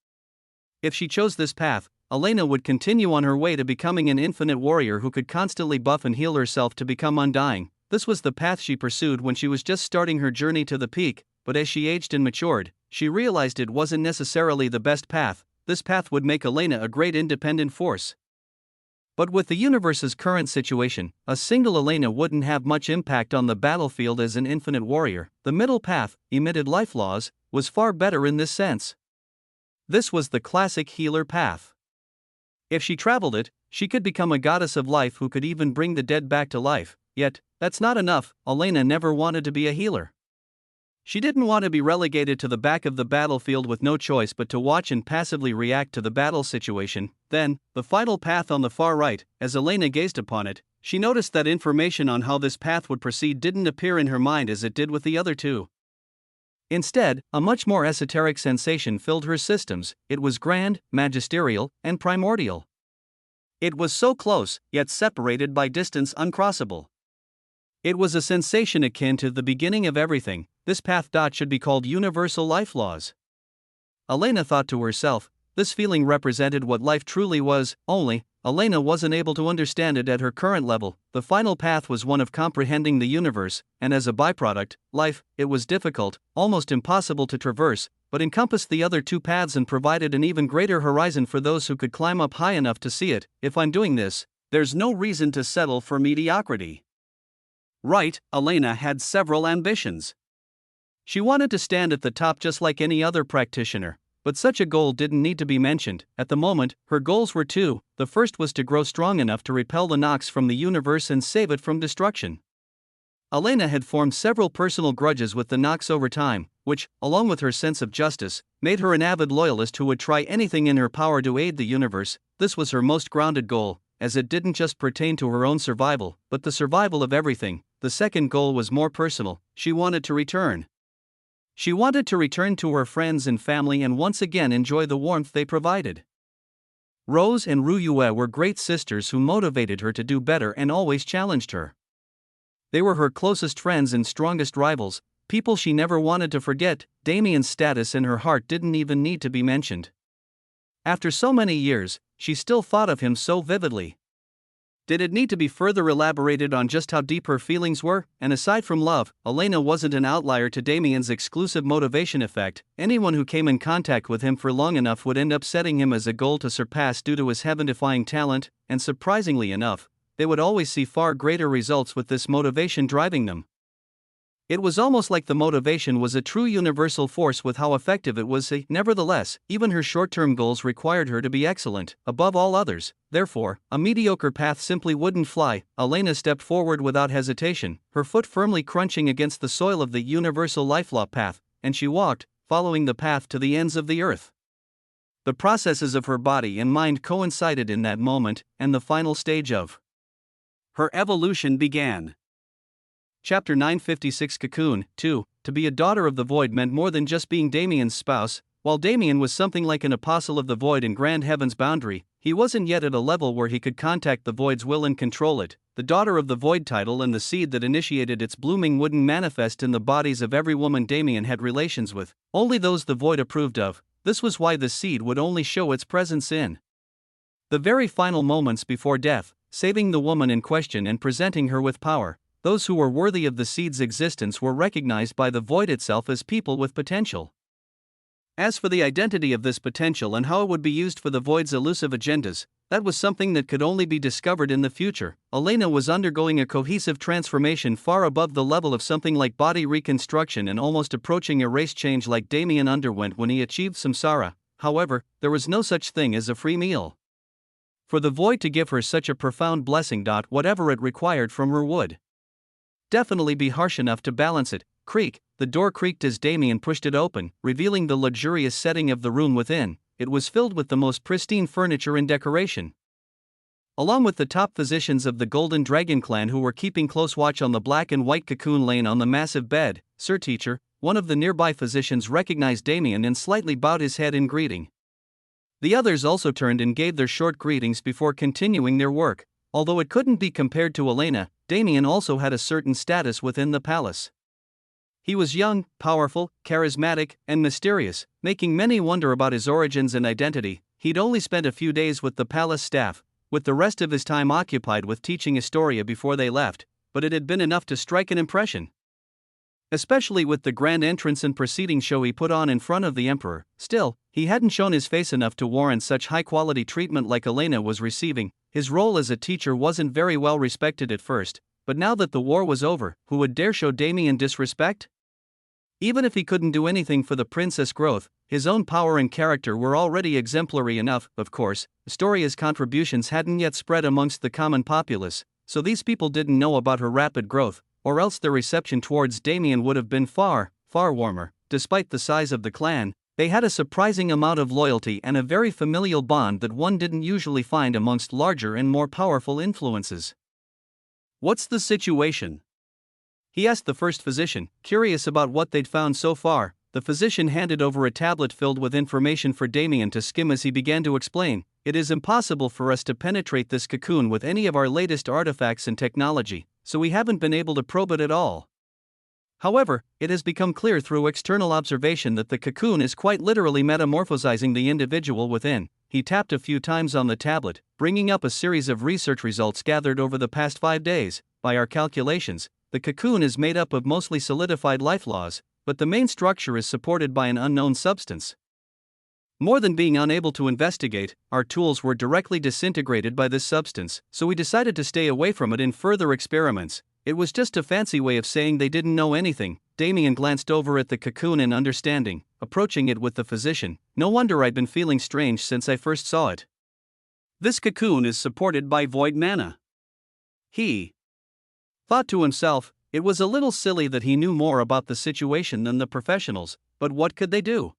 A: If she chose this path, Elena would continue on her way to becoming an infinite warrior who could constantly buff and heal herself to become undying. This was the path she pursued when she was just starting her journey to the peak, but as she aged and matured, she realized it wasn't necessarily the best path. This path would make Elena a great independent force. But with the universe's current situation, a single Elena wouldn't have much impact on the battlefield as an infinite warrior. The middle path, emitted life laws, was far better in this sense. This was the classic healer path. If she traveled it, she could become a goddess of life who could even bring the dead back to life. Yet, that's not enough. Elena never wanted to be a healer. She didn't want to be relegated to the back of the battlefield with no choice but to watch and passively react to the battle situation. Then, the final path on the far right, as Elena gazed upon it, she noticed that information on how this path would proceed didn't appear in her mind as it did with the other 2. Instead, a much more esoteric sensation filled her systems. It was grand, magisterial, and primordial. It was so close, yet separated by distance uncrossable. It was a sensation akin to the beginning of everything. This path should be called universal life laws. Elena thought to herself, this feeling represented what life truly was, only, Elena wasn't able to understand it at her current level. The final path was one of comprehending the universe, and as a byproduct, life. It was difficult, almost impossible to traverse, but encompassed the other 2 paths and provided an even greater horizon for those who could climb up high enough to see it. If I'm doing this, there's no reason to settle for mediocrity. Right, Elena had several ambitions. She wanted to stand at the top just like any other practitioner, but such a goal didn't need to be mentioned. At the moment, her goals were 2. The first was to grow strong enough to repel the Nox from the universe and save it from destruction. Elena had formed several personal grudges with the Nox over time, which, along with her sense of justice, made her an avid loyalist who would try anything in her power to aid the universe. This was her most grounded goal, as it didn't just pertain to her own survival, but the survival of everything. The second goal was more personal. She wanted to return. She wanted to return to her friends and family and once again enjoy the warmth they provided. Rose and Ruyue were great sisters who motivated her to do better and always challenged her. They were her closest friends and strongest rivals, people she never wanted to forget. Damien's status in her heart didn't even need to be mentioned. After so many years, she still thought of him so vividly. Did it need to be further elaborated on just how deep her feelings were? And aside from love, Elena wasn't an outlier to Damien's exclusive motivation effect. Anyone who came in contact with him for long enough would end up setting him as a goal to surpass due to his heaven-defying talent, and surprisingly enough, they would always see far greater results with this motivation driving them. It was almost like the motivation was a true universal force with how effective it was. Nevertheless, even her short-term goals required her to be excellent, above all others. Therefore, a mediocre path simply wouldn't fly. Elena stepped forward without hesitation, her foot firmly crunching against the soil of the universal life law path, and she walked, following the path to the ends of the earth. The processes of her body and mind coincided in that moment, and the final stage of her evolution began. Chapter 956 Cocoon 2. To be a daughter of the Void meant more than just being Damien's spouse. While Damien was something like an apostle of the Void in Grand Heaven's boundary, he wasn't yet at a level where he could contact the Void's will and control it. The daughter of the Void title and the seed that initiated its blooming wouldn't manifest in the bodies of every woman Damien had relations with, only those the Void approved of. This was why the seed would only show its presence in the very final moments before death, saving the woman in question and presenting her with power. Those who were worthy of the seed's existence were recognized by the Void itself as people with potential. As for the identity of this potential and how it would be used for the Void's elusive agendas, That was something that could only be discovered in the future. Elena was undergoing a cohesive transformation far above the level of something like body reconstruction and almost approaching a race change like Damien underwent when he achieved samsara. However, there was no such thing as a free meal. For the void to give her such a profound blessing, whatever it required from her would definitely be harsh enough to balance it. Creak, the door creaked as Damien pushed it open, revealing the luxurious setting of the room within. It was filled with the most pristine furniture and decoration. Along with the top physicians of the Golden Dragon clan who were keeping close watch on the black and white cocoon laying on the massive bed, "Sir Teacher," one of the nearby physicians recognized Damien and slightly bowed his head in greeting. The others also turned and gave their short greetings before continuing their work. Although it couldn't be compared to Elena, Damien also had a certain status within the palace. He was young, powerful, charismatic, and mysterious, making many wonder about his origins and identity. He'd only spent a few days with the palace staff, with the rest of his time occupied with teaching Astoria before they left, but it had been enough to strike an impression. Especially with the grand entrance and preceding show he put on in front of the emperor. Still, he hadn't shown his face enough to warrant such high-quality treatment like Elena was receiving. His role as a teacher wasn't very well respected at first, but now that the war was over, who would dare show Damien disrespect? Even if he couldn't do anything for the princess' growth, his own power and character were already exemplary enough. Of course, Astoria's contributions hadn't yet spread amongst the common populace, so these people didn't know about her rapid growth, or else their reception towards Damien would have been far, far warmer. Despite the size of the clan, they had a surprising amount of loyalty and a very familial bond that one didn't usually find amongst larger and more powerful influences. "What's the situation?" he asked the first physician, curious about what they'd found so far. The physician handed over a tablet filled with information for Damien to skim as he began to explain. "It is impossible for us to penetrate this cocoon with any of our latest artifacts and technology, so we haven't been able to probe it at all. However, it has become clear through external observation that the cocoon is quite literally metamorphosizing the individual within." He tapped a few times on the tablet, bringing up a series of research results gathered over the past 5 days. "By our calculations, the cocoon is made up of mostly solidified life laws, but the main structure is supported by an unknown substance. More than being unable to investigate, our tools were directly disintegrated by this substance, so we decided to stay away from it in further experiments. It was just a fancy way of saying they didn't know anything." Damien glanced over at the cocoon in understanding, approaching it with the physician. "No wonder I'd been feeling strange since I first saw it. This cocoon is supported by void mana." He thought to himself. It was a little silly that he knew more about the situation than the professionals, but what could they do?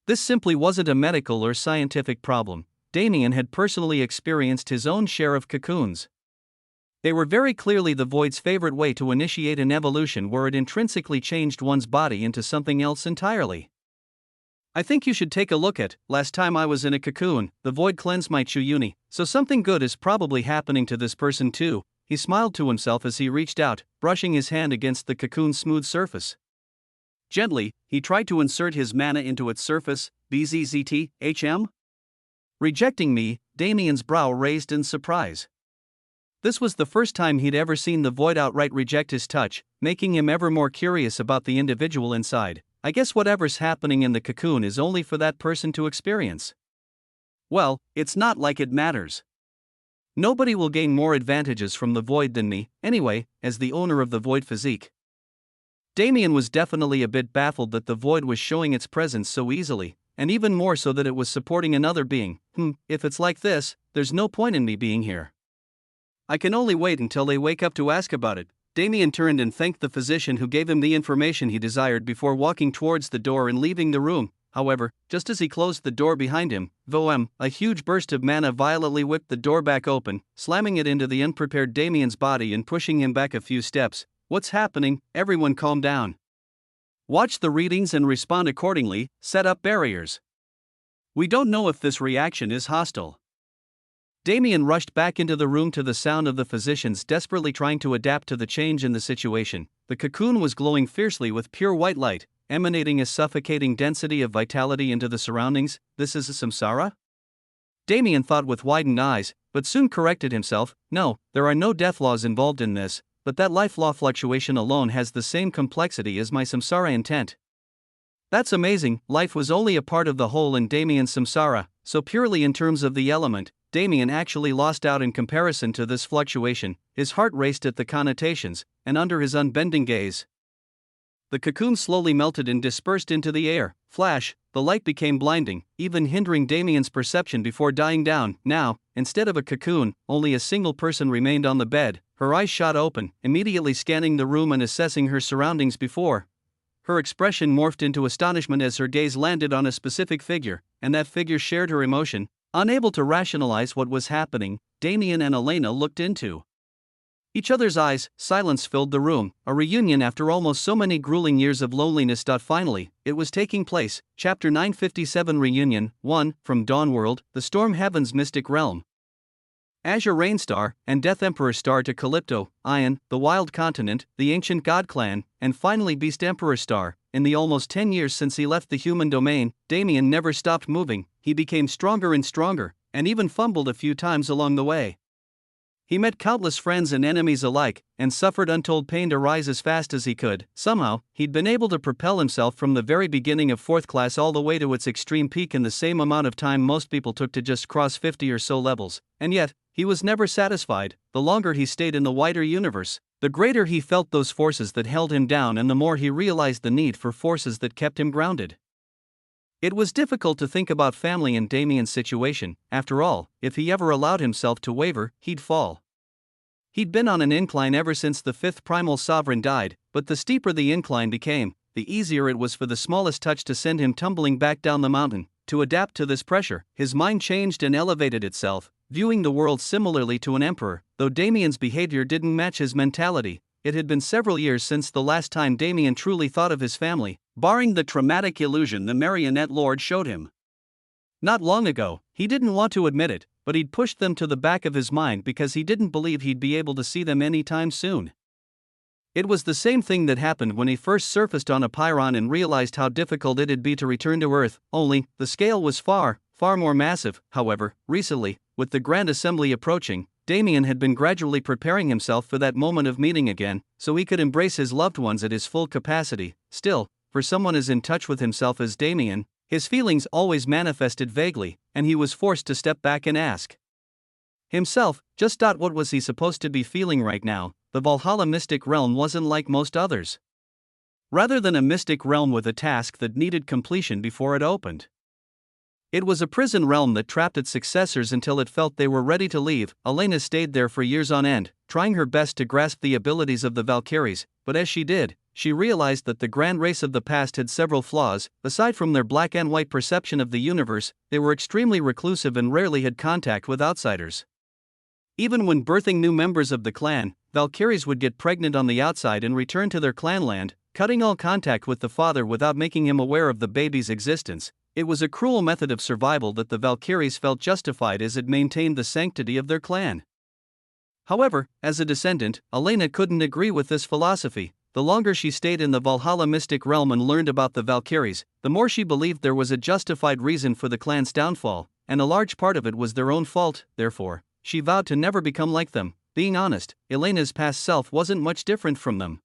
A: This simply wasn't a medical or scientific problem. Damien had personally experienced his own share of cocoons. They were very clearly the void's favorite way to initiate an evolution where it intrinsically changed one's body into something else entirely. "I think you should take a look at, last time I was in a cocoon, the void cleansed my Chuyuni, so something good is probably happening to this person too." He smiled to himself as he reached out, brushing his hand against the cocoon's smooth surface. Gently, he tried to insert his mana into its surface. "Bzzzt, HM? Rejecting me?" Damien's brow raised in surprise. This was the first time he'd ever seen the void outright reject his touch, making him ever more curious about the individual inside. "I guess whatever's happening in the cocoon is only for that person to experience." "Well, it's not like it matters. Nobody will gain more advantages from the void than me, anyway, as the owner of the void physique." Damien was definitely a bit baffled that the void was showing its presence so easily, and even more so that it was supporting another being. If it's like this, there's no point in me being here. I can only wait until they wake up to ask about it." Damien turned and thanked the physician who gave him the information he desired before walking towards the door and leaving the room. However, just as he closed the door behind him, a huge burst of mana violently whipped the door back open, slamming it into the unprepared Damien's body and pushing him back a few steps. "What's happening? Everyone calm down. Watch the readings and respond accordingly, set up barriers. We don't know if this reaction is hostile." Damien rushed back into the room to the sound of the physicians desperately trying to adapt to the change in the situation. The cocoon was glowing fiercely with pure white light, emanating a suffocating density of vitality into the surroundings. "This is a samsara?" Damien thought with widened eyes, but soon corrected himself. "No, there are no death laws involved in this, but that life law fluctuation alone has the same complexity as my samsara intent." "That's amazing." Life was only a part of the whole in Damien's samsara, so purely in terms of the element, Damien actually lost out in comparison to this fluctuation. His heart raced at the connotations, and under his unbending gaze, the cocoon slowly melted and dispersed into the air. Flash, the light became blinding, even hindering Damien's perception before dying down. Now, instead of a cocoon, only a single person remained on the bed. Her eyes shot open, immediately scanning the room and assessing her surroundings before. Her expression morphed into astonishment as her gaze landed on a specific figure, and that figure shared her emotion. Unable to rationalize what was happening, Damien and Elena looked into each other's eyes. Silence filled the room, a reunion after almost so many grueling years of loneliness. Finally, it was taking place. Chapter 957 Reunion 1 From Dawnworld, the Storm Heaven's Mystic Realm. Azure Rainstar and Death Emperor Star to Calypto, Ion, the Wild Continent, the Ancient God Clan, and finally Beast Emperor Star. In the almost 10 years since he left the human domain, Damien never stopped moving. He became stronger and stronger, and even fumbled a few times along the way. He met countless friends and enemies alike, and suffered untold pain to rise as fast as he could. Somehow, he'd been able to propel himself from the very beginning of 4th class all the way to its extreme peak in the same amount of time most people took to just cross 50 or so levels. And yet, he was never satisfied. The longer he stayed in the wider universe, the greater he felt those forces that held him down, and the more he realized the need for forces that kept him grounded. It was difficult to think about family in Damien's situation. After all, if he ever allowed himself to waver, he'd fall. He'd been on an incline ever since the 5th primal sovereign died, but the steeper the incline became, the easier it was for the smallest touch to send him tumbling back down the mountain. To adapt to this pressure, his mind changed and elevated itself, viewing the world similarly to an emperor. Though Damien's behavior didn't match his mentality, it had been several years since the last time Damien truly thought of his family, barring the traumatic illusion the marionette lord showed him. Not long ago, he didn't want to admit it, but he'd pushed them to the back of his mind because he didn't believe he'd be able to see them anytime soon. It was the same thing that happened when he first surfaced on a Pyron and realized how difficult it'd be to return to Earth, only, the scale was far more massive. However, recently, with the Grand Assembly approaching, Damien had been gradually preparing himself for that moment of meeting again, so he could embrace his loved ones at his full capacity. Still, for someone as in touch with himself as Damien, his feelings always manifested vaguely, and he was forced to step back and ask himself, just what was he supposed to be feeling right now? The Valhalla mystic realm wasn't like most others. Rather than a mystic realm with a task that needed completion before it opened, it was a prison realm that trapped its successors until it felt they were ready to leave. Elena stayed there for years on end, trying her best to grasp the abilities of the Valkyries, but as she did, she realized that the grand race of the past had several flaws. Aside from their black and white perception of the universe, they were extremely reclusive and rarely had contact with outsiders. Even when birthing new members of the clan, Valkyries would get pregnant on the outside and return to their clanland, cutting all contact with the father without making him aware of the baby's existence. It was a cruel method of survival that the Valkyries felt justified as it maintained the sanctity of their clan. However, as a descendant, Elena couldn't agree with this philosophy. The longer she stayed in the Valhalla mystic realm and learned about the Valkyries, the more she believed there was a justified reason for the clan's downfall, and a large part of it was their own fault. Therefore, she vowed to never become like them. Being honest, Elena's past self wasn't much different from them.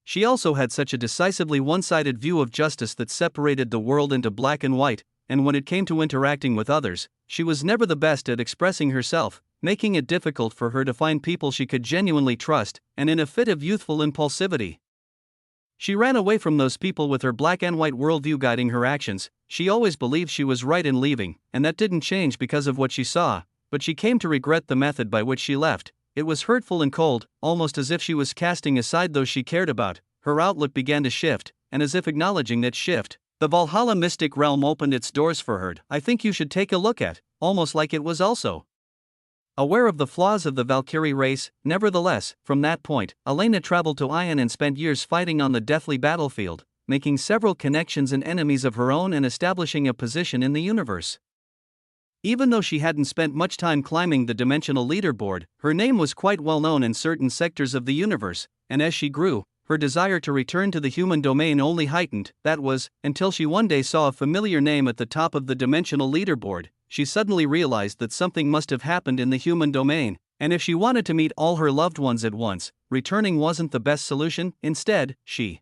A: She also had such a decisively one-sided view of justice that separated the world into black and white, and when it came to interacting with others, she was never the best at expressing herself, making it difficult for her to find people she could genuinely trust, and in a fit of youthful impulsivity, she ran away from those people with her black and white worldview guiding her actions. She always believed she was right in leaving, and that didn't change because of what she saw, but she came to regret the method by which she left. It was hurtful and cold, almost as if she was casting aside those she cared about. Her outlook began to shift, and as if acknowledging that shift, the Valhalla mystic realm opened its doors for her. I think you should take a look at, almost like it was also aware of the flaws of the Valkyrie race. Nevertheless, from that point, Elena traveled to Ion and spent years fighting on the deathly battlefield, making several connections and enemies of her own and establishing a position in the universe. Even though she hadn't spent much time climbing the dimensional leaderboard, her name was quite well known in certain sectors of the universe, and as she grew, her desire to return to the human domain only heightened. That was, until she one day saw a familiar name at the top of the dimensional leaderboard. She suddenly realized that something must have happened in the human domain, and if she wanted to meet all her loved ones at once, returning wasn't the best solution. Instead, she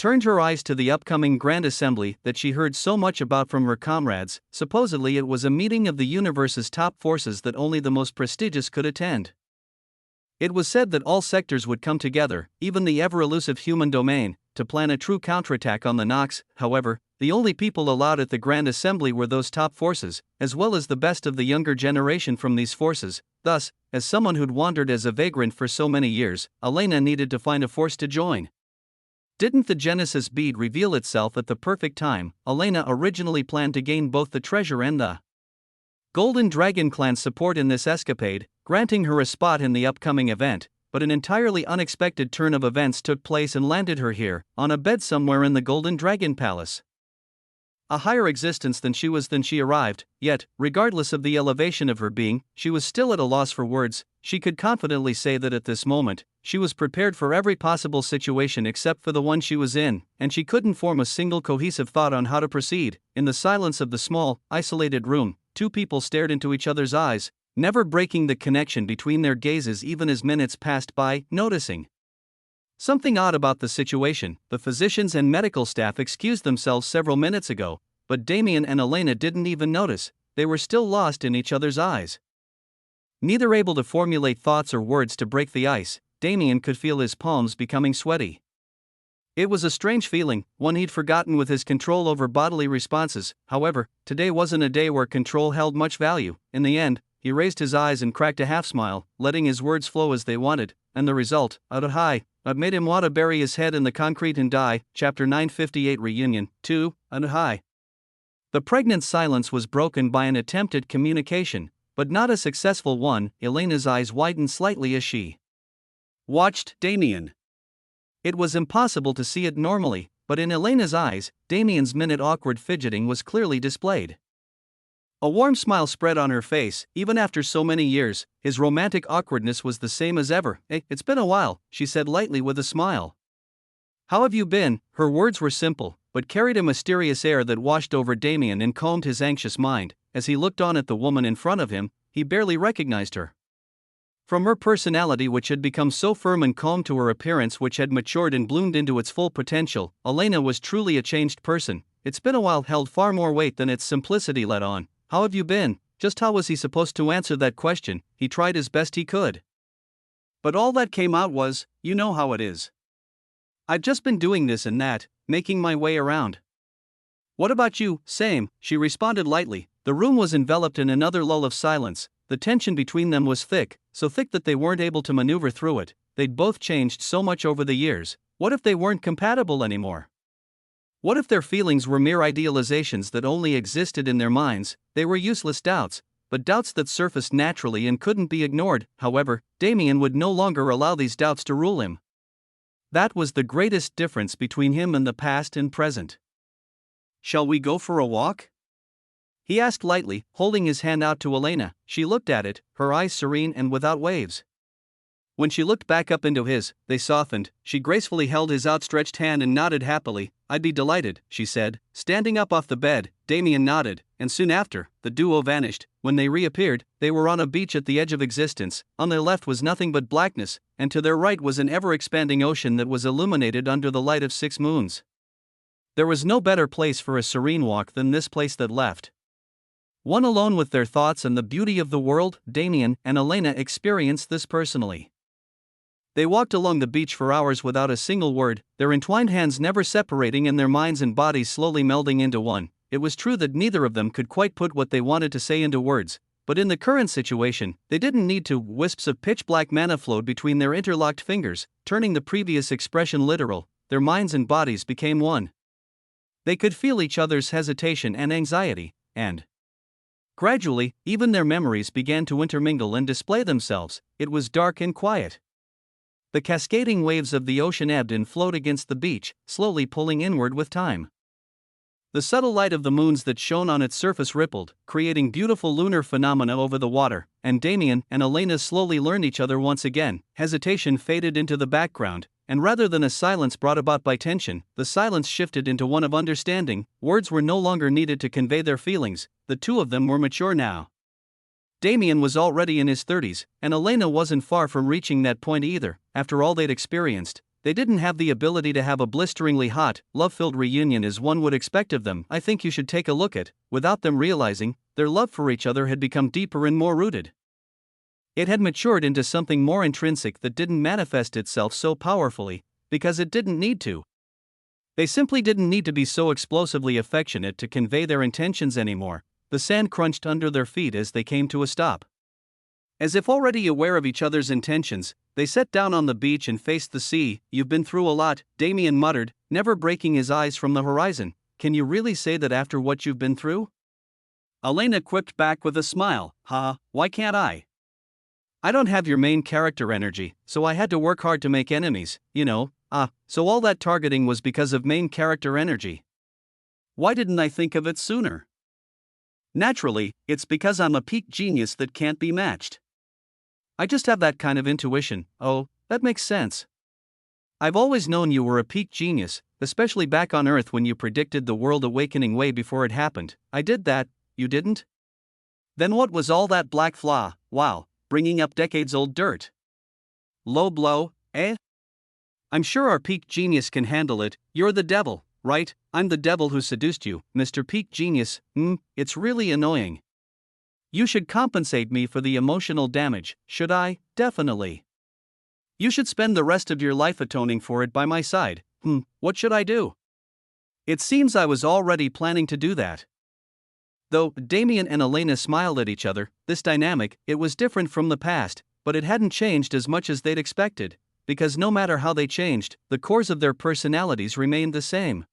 A: turned her eyes to the upcoming grand assembly that she heard so much about from her comrades. Supposedly it was a meeting of the universe's top forces that only the most prestigious could attend. It was said that all sectors would come together, even the ever-elusive human domain, to plan a true counterattack on the Nox. However, the only people allowed at the Grand Assembly were those top forces, as well as the best of the younger generation from these forces. Thus, as someone who'd wandered as a vagrant for so many years, Elena needed to find a force to join. Didn't the Genesis bead reveal itself at the perfect time? Elena originally planned to gain both the treasure and the Golden Dragon clan's support in this escapade, granting her a spot in the upcoming event, but an entirely unexpected turn of events took place and landed her here, on a bed somewhere in the Golden Dragon Palace. A higher existence than she arrived, yet, regardless of the elevation of her being, she was still at a loss for words. She could confidently say that at this moment, she was prepared for every possible situation except for the one she was in, and she couldn't form a single cohesive thought on how to proceed. In the silence of the small, isolated room, two people stared into each other's eyes, never breaking the connection between their gazes even as minutes passed by, noticing something odd about the situation. The physicians and medical staff excused themselves several minutes ago, but Damien and Elena didn't even notice. They were still lost in each other's eyes. Neither able to formulate thoughts or words to break the ice, Damien could feel his palms becoming sweaty. It was a strange feeling, one he'd forgotten with his control over bodily responses. However, today wasn't a day where control held much value. In the end, he raised his eyes and cracked a half-smile, letting his words flow as they wanted, and the result, it made him want to bury his head in the concrete and die. Chapter 958 Reunion 2, high. The pregnant silence was broken by an attempted communication, but not a successful one. Elena's eyes widened slightly as she watched Damien. It was impossible to see it normally, but in Elena's eyes, Damien's awkward fidgeting was clearly displayed. A warm smile spread on her face. Even after so many years, his romantic awkwardness was the same as ever. "Hey, it's been a while," she said lightly with a smile. "How have you been?" Her words were simple, but carried a mysterious air that washed over Damien and calmed his anxious mind. As he looked on at the woman in front of him, he barely recognized her. From her personality, which had become so firm and calm, to her appearance, which had matured and bloomed into its full potential, Elena was truly a changed person. "It's been a while" held far more weight than its simplicity let on. How have you been? Just how was he supposed to answer that question? He tried as best he could, but all that came out was, "You know how it is. I've just been doing this and that, making my way around." "What about you?" "Same," she responded lightly. The room was enveloped in another lull of silence. The tension between them was thick, so thick that they weren't able to maneuver through it. They'd both changed so much over the years. What if they weren't compatible anymore? What if their feelings were mere idealizations that only existed in their minds? They were useless doubts, but doubts that surfaced naturally and couldn't be ignored. However, Damien would no longer allow these doubts to rule him. That was the greatest difference between him and the past and present. "Shall we go for a walk?" he asked lightly, holding his hand out to Elena. She looked at it, her eyes serene and without waves. When she looked back up into his, they softened. She gracefully held his outstretched hand and nodded happily. "I'd be delighted," she said, standing up off the bed. Damien nodded, and soon after, the duo vanished. When they reappeared, they were on a beach at the edge of existence. On their left was nothing but blackness, and to their right was an ever-expanding ocean that was illuminated under the light of 6 moons. There was no better place for a serene walk than this place that left one alone with their thoughts and the beauty of the world. Damien and Elena experienced this personally. They walked along the beach for hours without a single word, their entwined hands never separating and their minds and bodies slowly melding into one. It was true that neither of them could quite put what they wanted to say into words, but in the current situation, they didn't need to. Wisps of pitch-black mana flowed between their interlocked fingers, turning the previous expression literal. Their minds and bodies became one. They could feel each other's hesitation and anxiety, and gradually, even their memories began to intermingle and display themselves. It was dark and quiet. The cascading waves of the ocean ebbed and flowed against the beach, slowly pulling inward with time. The subtle light of the moons that shone on its surface rippled, creating beautiful lunar phenomena over the water, and Damien and Elena slowly learned each other once again. Hesitation faded into the background, and rather than a silence brought about by tension, the silence shifted into one of understanding. Words were no longer needed to convey their feelings. The two of them were mature now. Damien was already in his 30s, and Elena wasn't far from reaching that point either. After all they'd experienced, they didn't have the ability to have a blisteringly hot, love-filled reunion as one would expect of them. I think you should take a look at, without them realizing, their love for each other had become deeper and more rooted. It had matured into something more intrinsic that didn't manifest itself so powerfully, because it didn't need to. They simply didn't need to be so explosively affectionate to convey their intentions anymore. The sand crunched under their feet as they came to a stop. As if already aware of each other's intentions, they sat down on the beach and faced the sea. "You've been through a lot," Damien muttered, never breaking his eyes from the horizon. "Can you really say that after what you've been through?" Elena quipped back with a smile. Why can't I? I don't have your main character energy, so I had to work hard to make enemies, you know." So all that targeting was because of main character energy. Why didn't I think of it sooner? Naturally, it's because I'm a peak genius that can't be matched. I just have that kind of intuition. Oh, that makes sense. I've always known you were a peak genius, especially back on Earth when you predicted the world awakening way before it happened. I did that, you didn't? Then what was all that black flaw? Wow, bringing up decades-old dirt. Low blow, eh? I'm sure our peak genius can handle it. You're the devil, right? I'm the devil who seduced you, Mr. Peak Genius. It's really annoying. You should compensate me for the emotional damage, should I? Definitely. You should spend the rest of your life atoning for it by my side. What should I do? It seems I was already planning to do that. Though Damien and Elena smiled at each other, this dynamic, it was different from the past, but it hadn't changed as much as they'd expected, because no matter how they changed, the cores of their personalities remained the same.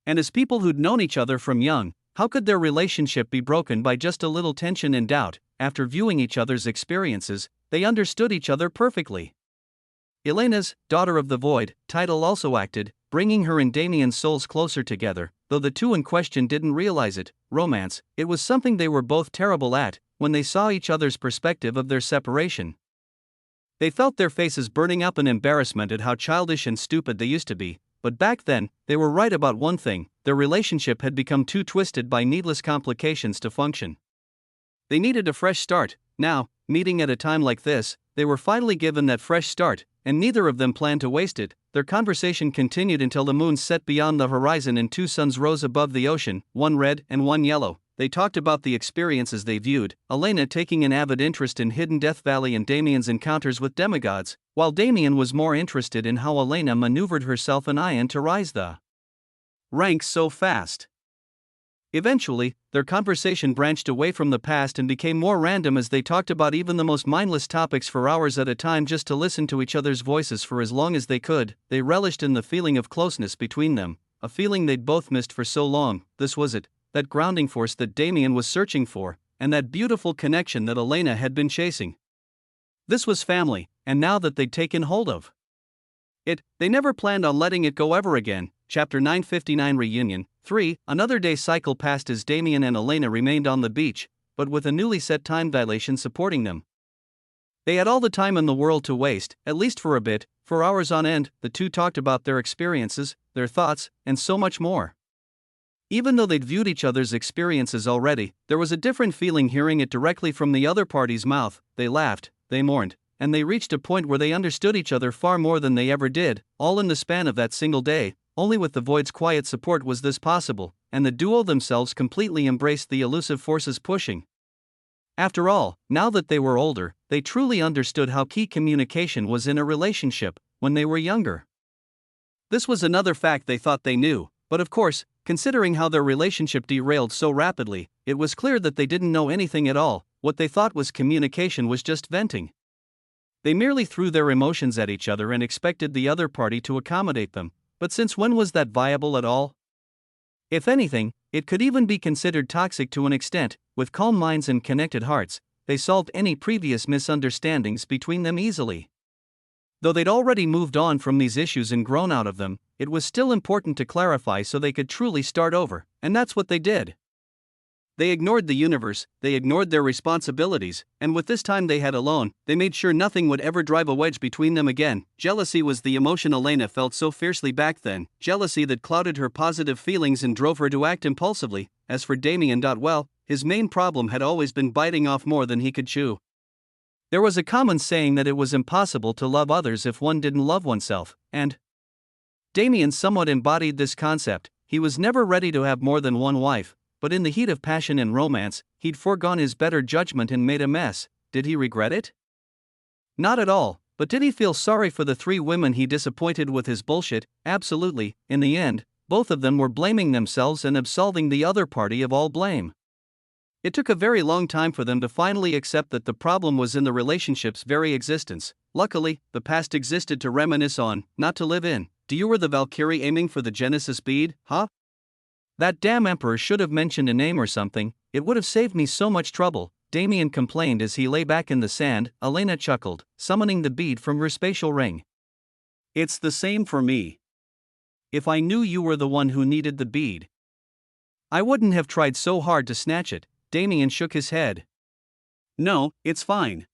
A: And as people who'd known each other from young, how could their relationship be broken by just a little tension and doubt? After viewing each other's experiences, they understood each other perfectly. Elena's Daughter of the Void title also acted, bringing her and Damien's souls closer together, though the two in question didn't realize it. Romance, it was something they were both terrible at, when they saw each other's perspective of their separation. They felt their faces burning up in embarrassment at how childish and stupid they used to be, but back then, they were right about one thing: their relationship had become too twisted by needless complications to function. They needed a fresh start. Now, meeting at a time like this, they were finally given that fresh start, and neither of them planned to waste it. Their conversation continued until the moon set beyond the horizon and two suns rose above the ocean, one red and one yellow. They talked about the experiences they viewed, Elena taking an avid interest in Hidden Death Valley and Damien's encounters with demigods, while Damien was more interested in how Elena maneuvered herself and Ian to rise the ranks so fast. Eventually, their conversation branched away from the past and became more random as they talked about even the most mindless topics for hours at a time just to listen to each other's voices for as long as they could. They relished in the feeling of closeness between them, a feeling they'd both missed for so long. This was it, that grounding force that Damien was searching for, and that beautiful connection that Elena had been chasing. This was family, and now that they'd taken hold of it, they never planned on letting it go ever again. Chapter 959 Reunion 3. Another day cycle passed as Damien and Elena remained on the beach, but with a newly set time dilation supporting them. They had all the time in the world to waste, at least for a bit. For hours on end, the two talked about their experiences, their thoughts, and so much more. Even though they'd viewed each other's experiences already, there was a different feeling hearing it directly from the other party's mouth. They laughed, they mourned, and they reached a point where they understood each other far more than they ever did, all in the span of that single day. Only with the Void's quiet support was this possible, and the duo themselves completely embraced the elusive forces pushing. After all, now that they were older, they truly understood how key communication was in a relationship. When they were younger, this was another fact they thought they knew, but of course, considering how their relationship derailed so rapidly, it was clear that they didn't know anything at all. What they thought was communication was just venting. They merely threw their emotions at each other and expected the other party to accommodate them. But since when was that viable at all? If anything, it could even be considered toxic to an extent. With calm minds and connected hearts, they solved any previous misunderstandings between them easily. Though they'd already moved on from these issues and grown out of them, it was still important to clarify so they could truly start over, and that's what they did. They ignored the universe, they ignored their responsibilities, and with this time they had alone, they made sure nothing would ever drive a wedge between them again. Jealousy was the emotion Elena felt so fiercely back then, jealousy that clouded her positive feelings and drove her to act impulsively. As for Damien, well, his main problem had always been biting off more than he could chew. There was a common saying that it was impossible to love others if one didn't love oneself, and Damien somewhat embodied this concept. He was never ready to have more than one wife, but in the heat of passion and romance, he'd foregone his better judgment and made a mess. Did he regret it? Not at all, but did he feel sorry for the 3 women he disappointed with his bullshit? Absolutely. In the end, both of them were blaming themselves and absolving the other party of all blame. It took a very long time for them to finally accept that the problem was in the relationship's very existence. Luckily, the past existed to reminisce on, not to live in. You were the Valkyrie aiming for the Genesis bead, huh? That damn emperor should have mentioned a name or something, it would have saved me so much trouble, Damien complained as he lay back in the sand. Elena chuckled, summoning the bead from her spatial ring. It's the same for me. If I knew you were the one who needed the bead, I wouldn't have tried so hard to snatch it. Damien shook his head. No, it's fine.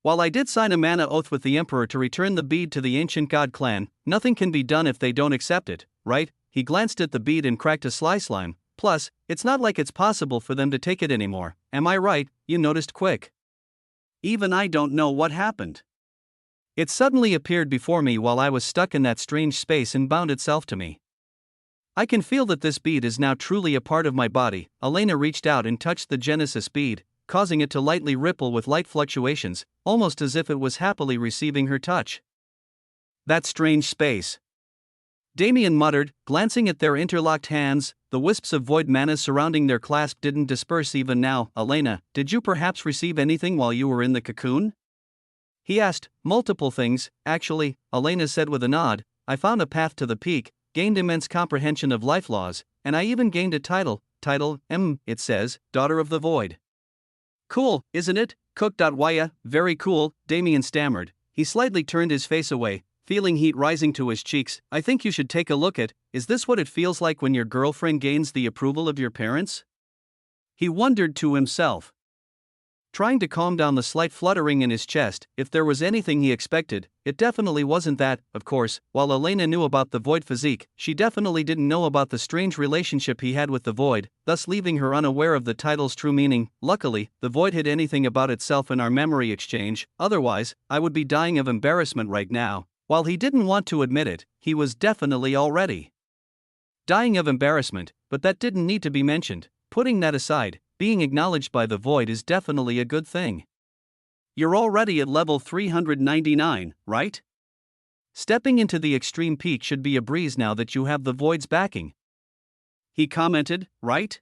A: While I did sign a mana oath with the Emperor to return the bead to the ancient god clan, nothing can be done if they don't accept it, right? He glanced at the bead and cracked a sly slime. Plus, it's not like it's possible for them to take it anymore. Am I right? You noticed quick. Even I don't know what happened. It suddenly appeared before me while I was stuck in that strange space and bound itself to me. I can feel that this bead is now truly a part of my body. Elena reached out and touched the Genesis bead, causing it to lightly ripple with light fluctuations, almost as if it was happily receiving her touch. That strange space. Damien muttered, glancing at their interlocked hands. The wisps of void mana surrounding their clasp didn't disperse even now. Elena, did you perhaps receive anything while you were in the cocoon? He asked. Multiple things, actually, Elena said with a nod. I found a path to the peak, gained immense comprehension of life laws, and I even gained a title, it says, Daughter of the Void. Cool, isn't it? Cook.ya, very cool, Damien stammered. He slightly turned his face away, feeling heat rising to his cheeks. I think you should take a look at, is this what it feels like when your girlfriend gains the approval of your parents? He wondered to himself. Trying to calm down the slight fluttering in his chest, if there was anything he expected, it definitely wasn't that. Of course, while Elena knew about the Void physique, she definitely didn't know about the strange relationship he had with the Void, thus leaving her unaware of the title's true meaning. Luckily, the Void hid anything about itself in our memory exchange, otherwise, I would be dying of embarrassment right now. While he didn't want to admit it, he was definitely already dying of embarrassment, but that didn't need to be mentioned. Putting that aside, being acknowledged by the Void is definitely a good thing. You're already at level 399, right? Stepping into the extreme peak should be a breeze now that you have the Void's backing. He commented, right?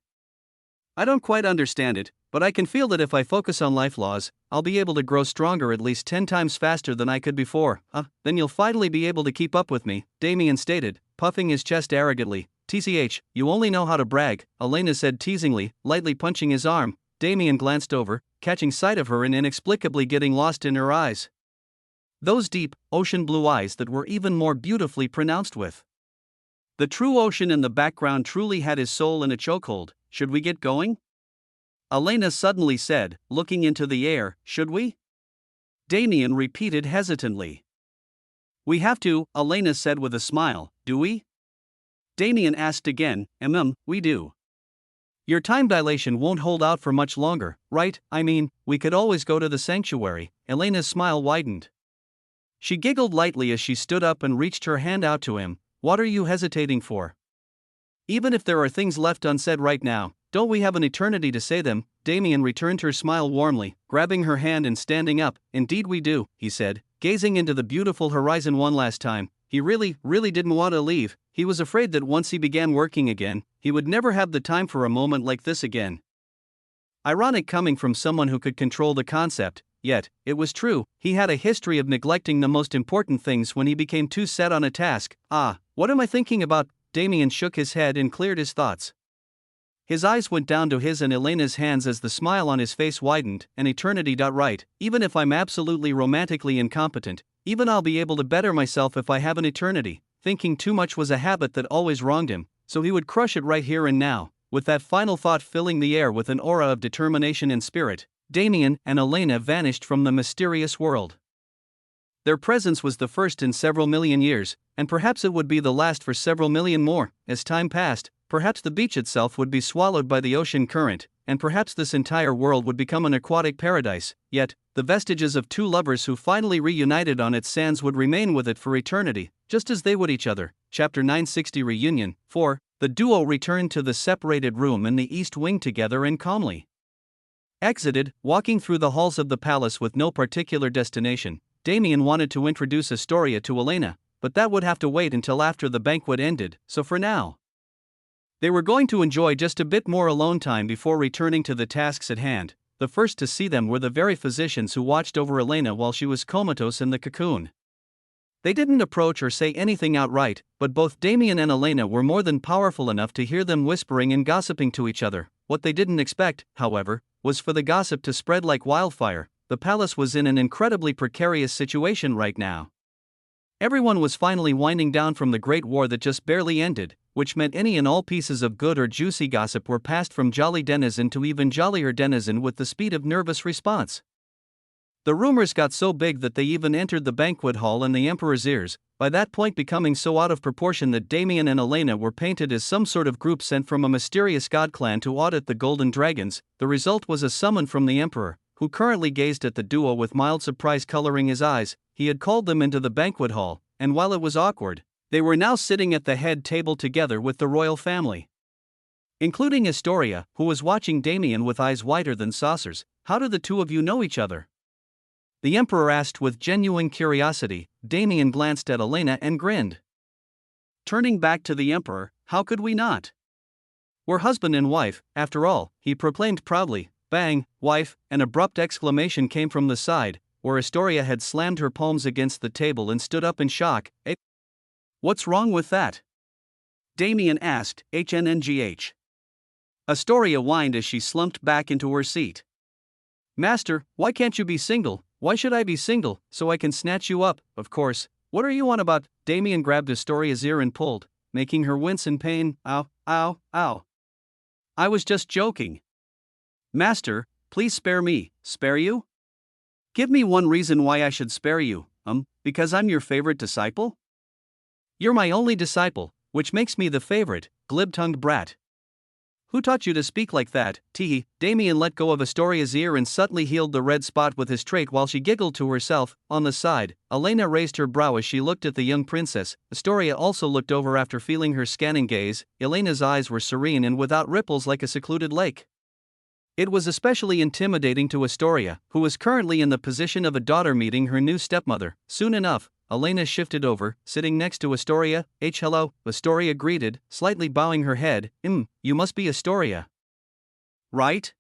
A: I don't quite understand it, but I can feel that if I focus on life laws, I'll be able to grow stronger at least 10 times faster than I could before. Then you'll finally be able to keep up with me, Damien stated, puffing his chest arrogantly. TCH, you only know how to brag, Elena said teasingly, lightly punching his arm. Damien glanced over, catching sight of her and inexplicably getting lost in her eyes. Those deep, ocean blue eyes that were even more beautifully pronounced with the true ocean in the background truly had his soul in a chokehold. Should we get going? Elena suddenly said, looking into the air. Should we? Damien repeated hesitantly. We have to, Elena said with a smile. Do we? Damien asked again. We do. Your time dilation won't hold out for much longer, right? I mean, we could always go to the sanctuary. Elena's smile widened. She giggled lightly as she stood up and reached her hand out to him. What are you hesitating for? Even if there are things left unsaid right now, don't we have an eternity to say them? Damien returned her smile warmly, grabbing her hand and standing up. Indeed we do, he said, gazing into the beautiful horizon one last time. He really didn't want to leave. He was afraid that once he began working again, he would never have the time for a moment like this again. Ironic coming from someone who could control the concept, yet, it was true, he had a history of neglecting the most important things when he became too set on a task. What am I thinking about? Damien shook his head and cleared his thoughts. His eyes went down to his and Elena's hands as the smile on his face widened. An eternity. Right, even if I'm absolutely romantically incompetent, even I'll be able to better myself if I have an eternity. Thinking too much was a habit that always wronged him, so he would crush it right here and now. With that final thought filling the air with an aura of determination and spirit, Damien and Elena vanished from the mysterious world. Their presence was the first in several million years, and perhaps it would be the last for several million more. As time passed, perhaps the beach itself would be swallowed by the ocean current. and perhaps this entire world would become an aquatic paradise, yet, the vestiges of two lovers who finally reunited on its sands would remain with it for eternity, just as they would each other. Chapter 960 Reunion 4. The duo returned to the separated room in the east wing together and calmly exited, walking through the halls of the palace with no particular destination. Damien wanted to introduce Astoria to Elena, but that would have to wait until after the banquet ended, so for now, they were going to enjoy just a bit more alone time before returning to the tasks at hand. The first to see them were the very physicians who watched over Elena while she was comatose in the cocoon. They didn't approach or say anything outright, but both Damien and Elena were more than powerful enough to hear them whispering and gossiping to each other. What they didn't expect, however, was for the gossip to spread like wildfire. The palace was in an incredibly precarious situation right now. Everyone was finally winding down from the great war that just barely ended, which meant any and all pieces of good or juicy gossip were passed from jolly denizen to even jollier denizen with the speed of nervous response. The rumors got so big that they even entered the banquet hall in the emperor's ears, by that point becoming so out of proportion that Damien and Elena were painted as some sort of group sent from a mysterious god clan to audit the golden dragons. The result was a summon from the emperor, who currently gazed at the duo with mild surprise coloring his eyes. He had called them into the banquet hall, and while it was awkward, they were now sitting at the head table together with the royal family, including Astoria, who was watching Damien with eyes whiter than saucers. "How do the two of you know each other?" the emperor asked with genuine curiosity. Damien glanced at Elena and grinned. Turning back to the emperor, "How could we not? We're husband and wife, after all," he proclaimed proudly. Bang, wife, an abrupt exclamation came from the side, where Astoria had slammed her palms against the table and stood up in shock. "What's wrong with that?" Damien asked, HNNGH. Astoria whined as she slumped back into her seat. "Master, why can't you be single? Why should I be single, so I can snatch you up, of course? What are you on about?" Damien grabbed Astoria's ear and pulled, making her wince in pain. "Ow, ow, ow. I was just joking. Master, please spare me." "Spare you? Give me one reason why I should spare you." Because I'm your favorite disciple?" "You're my only disciple, which makes me the favorite, glib-tongued brat. Who taught you to speak like that?" Teehee. Damien let go of Astoria's ear and subtly healed the red spot with his trait while she giggled to herself. On the side, Elena raised her brow as she looked at the young princess. Astoria also looked over after feeling her scanning gaze. Elena's eyes were serene and without ripples like a secluded lake. It was especially intimidating to Astoria, who was currently in the position of a daughter meeting her new stepmother. Soon enough, Elena shifted over, sitting next to Astoria. "Hello," Astoria greeted, slightly bowing her head. You must be Astoria, right?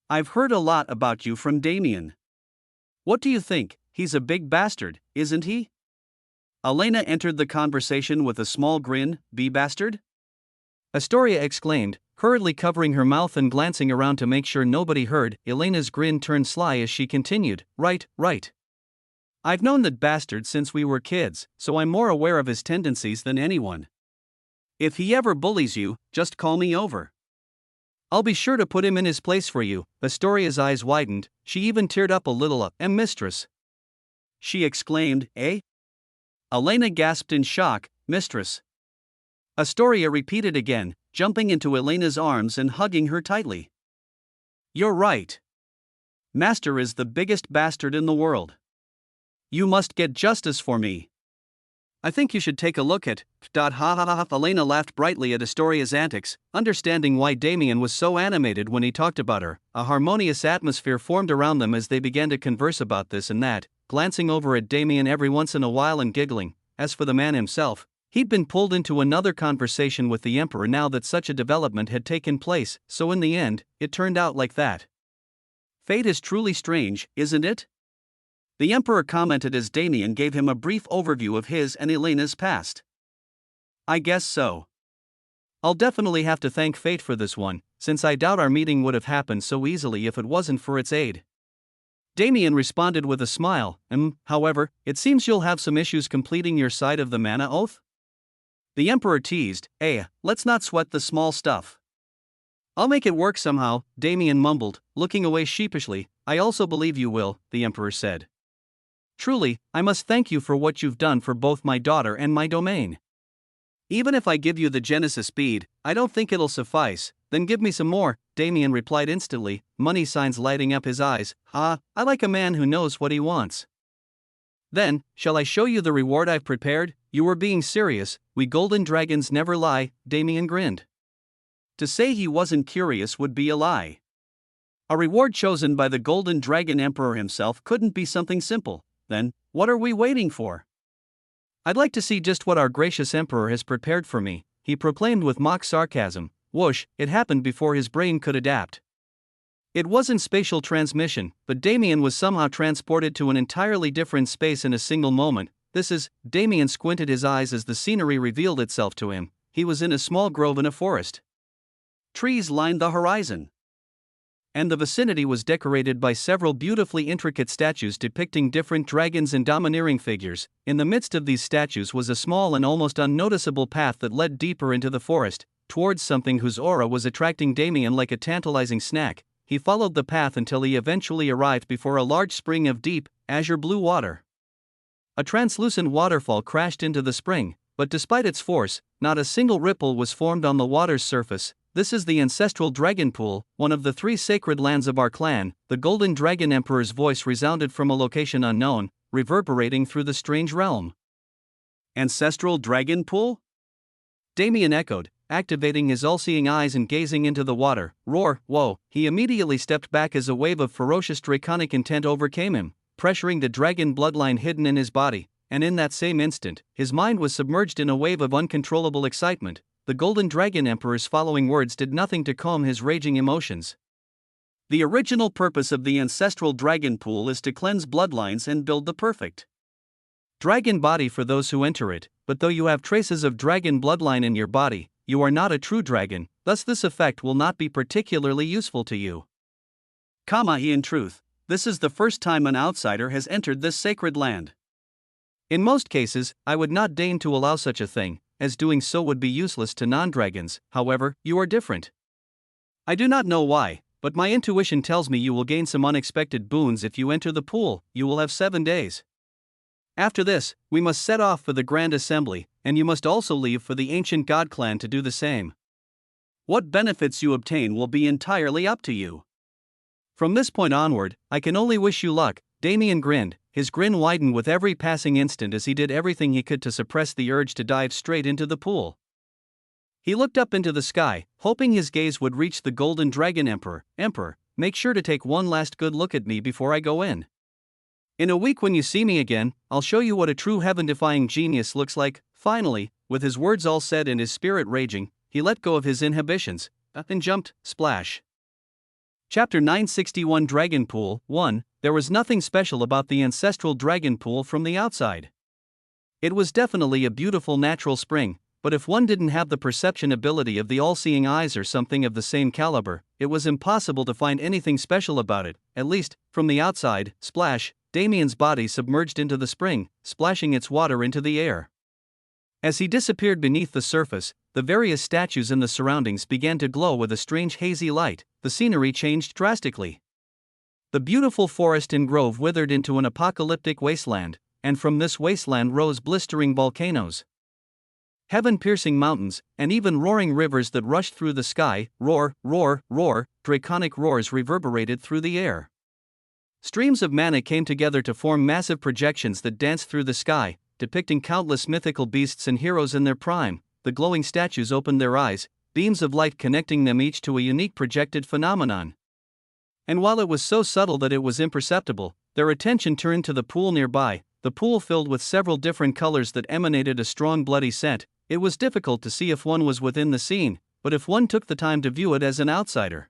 A: I've heard a lot about you from Damien. What do you think? He's a big bastard, isn't he?" Elena entered the conversation with a small grin. "Be bastard?" Astoria exclaimed, hurriedly covering her mouth and glancing around to make sure nobody heard. Elena's grin turned sly as she continued. Right. I've known that bastard since we were kids, so I'm more aware of his tendencies than anyone. If he ever bullies you, just call me over. I'll be sure to put him in his place for you." Astoria's eyes widened, she even teared up a little. Mistress?" she exclaimed. "Eh?" Elena gasped in shock. "Mistress." Astoria repeated again, jumping into Elena's arms and hugging her tightly. "You're right. Master is the biggest bastard in the world. You must get justice for me. I think you should take a look at." Elena laughed brightly at Astoria's antics, understanding why Damien was so animated when he talked about her. A harmonious atmosphere formed around them as they began to converse about this and that, glancing over at Damien every once in a while and giggling. As for the man himself, he'd been pulled into another conversation with the emperor now that such a development had taken place, so in the end, it turned out like that. Fate is truly strange, isn't it? The emperor commented as Damien gave him a brief overview of his and Elena's past. "I guess so. I'll definitely have to thank fate for this one, since I doubt our meeting would have happened so easily if it wasn't for its aid." Damien responded with a smile. However, it seems you'll have some issues completing your side of the mana oath?" The emperor teased. Let's not sweat the small stuff. I'll make it work somehow," Damien mumbled, looking away sheepishly. "I also believe you will," the emperor said. "Truly, I must thank you for what you've done for both my daughter and my domain. Even if I give you the Genesis speed, I don't think it'll suffice." "Then give me some more," Damien replied instantly, money signs lighting up his eyes. Ah, I like a man who knows what he wants. Then, shall I show you the reward I've prepared? You were being serious, we golden dragons never lie, Damien grinned. To say he wasn't curious would be a lie. A reward chosen by the Golden Dragon Emperor himself couldn't be something simple. Then, what are we waiting for? I'd like to see just what our gracious Emperor has prepared for me, he proclaimed with mock sarcasm. Whoosh, it happened before his brain could adapt. It wasn't spatial transmission, but Damien was somehow transported to an entirely different space in a single moment. Damien squinted his eyes as the scenery revealed itself to him. He was in a small grove in a forest. Trees lined the horizon, and the vicinity was decorated by several beautifully intricate statues depicting different dragons and domineering figures. In the midst of these statues was a small and almost unnoticeable path that led deeper into the forest, towards something whose aura was attracting Damien like a tantalizing snack. He followed the path until he eventually arrived before a large spring of deep, azure blue water. A translucent waterfall crashed into the spring, but despite its force, not a single ripple was formed on the water's surface. This is the ancestral dragon pool, one of the 3 sacred lands of our clan. The Golden Dragon Emperor's voice resounded from a location unknown, reverberating through the strange realm. Ancestral dragon pool? Damien echoed, activating his all-seeing eyes and gazing into the water. Roar, whoa, he immediately stepped back as a wave of ferocious draconic intent overcame him, pressuring the dragon bloodline hidden in his body, and in that same instant, his mind was submerged in a wave of uncontrollable excitement. The Golden Dragon Emperor's following words did nothing to calm his raging emotions. The original purpose of the ancestral dragon pool is to cleanse bloodlines and build the perfect dragon body for those who enter it, but though you have traces of dragon bloodline in your body, you are not a true dragon, thus this effect will not be particularly useful to you. In truth, this is the first time an outsider has entered this sacred land. In most cases, I would not deign to allow such a thing, as doing so would be useless to non-dragons. However, you are different. I do not know why, but my intuition tells me you will gain some unexpected boons if you enter the pool. You will have 7 days. After this, we must set off for the Grand Assembly, and you must also leave for the ancient god clan to do the same. What benefits you obtain will be entirely up to you. From this point onward, I can only wish you luck. Damien grinned, his grin widened with every passing instant as he did everything he could to suppress the urge to dive straight into the pool. He looked up into the sky, hoping his gaze would reach the Golden Dragon Emperor. Emperor, make sure to take one last good look at me before I go in. In a week when you see me again, I'll show you what a true heaven-defying genius looks like. Finally, with his words all said and his spirit raging, he let go of his inhibitions, and jumped, splash. Chapter 961 Dragon Pool 1. There was nothing special about the ancestral dragon pool from the outside. It was definitely a beautiful natural spring, but if one didn't have the perception ability of the all-seeing eyes or something of the same caliber, it was impossible to find anything special about it, at least, from the outside. Splash, Damien's body submerged into the spring, splashing its water into the air. As he disappeared beneath the surface, the various statues in the surroundings began to glow with a strange hazy light. The scenery changed drastically. The beautiful forest and grove withered into an apocalyptic wasteland, and from this wasteland rose blistering volcanoes, heaven-piercing mountains, and even roaring rivers that rushed through the sky. Roar, roar, roar, draconic roars reverberated through the air. Streams of mana came together to form massive projections that danced through the sky, depicting countless mythical beasts and heroes in their prime. The glowing statues opened their eyes, beams of light connecting them each to a unique projected phenomenon. And while it was so subtle that it was imperceptible, their attention turned to the pool nearby. The pool filled with several different colors that emanated a strong bloody scent. It was difficult to see if one was within the scene, but if one took the time to view it as an outsider,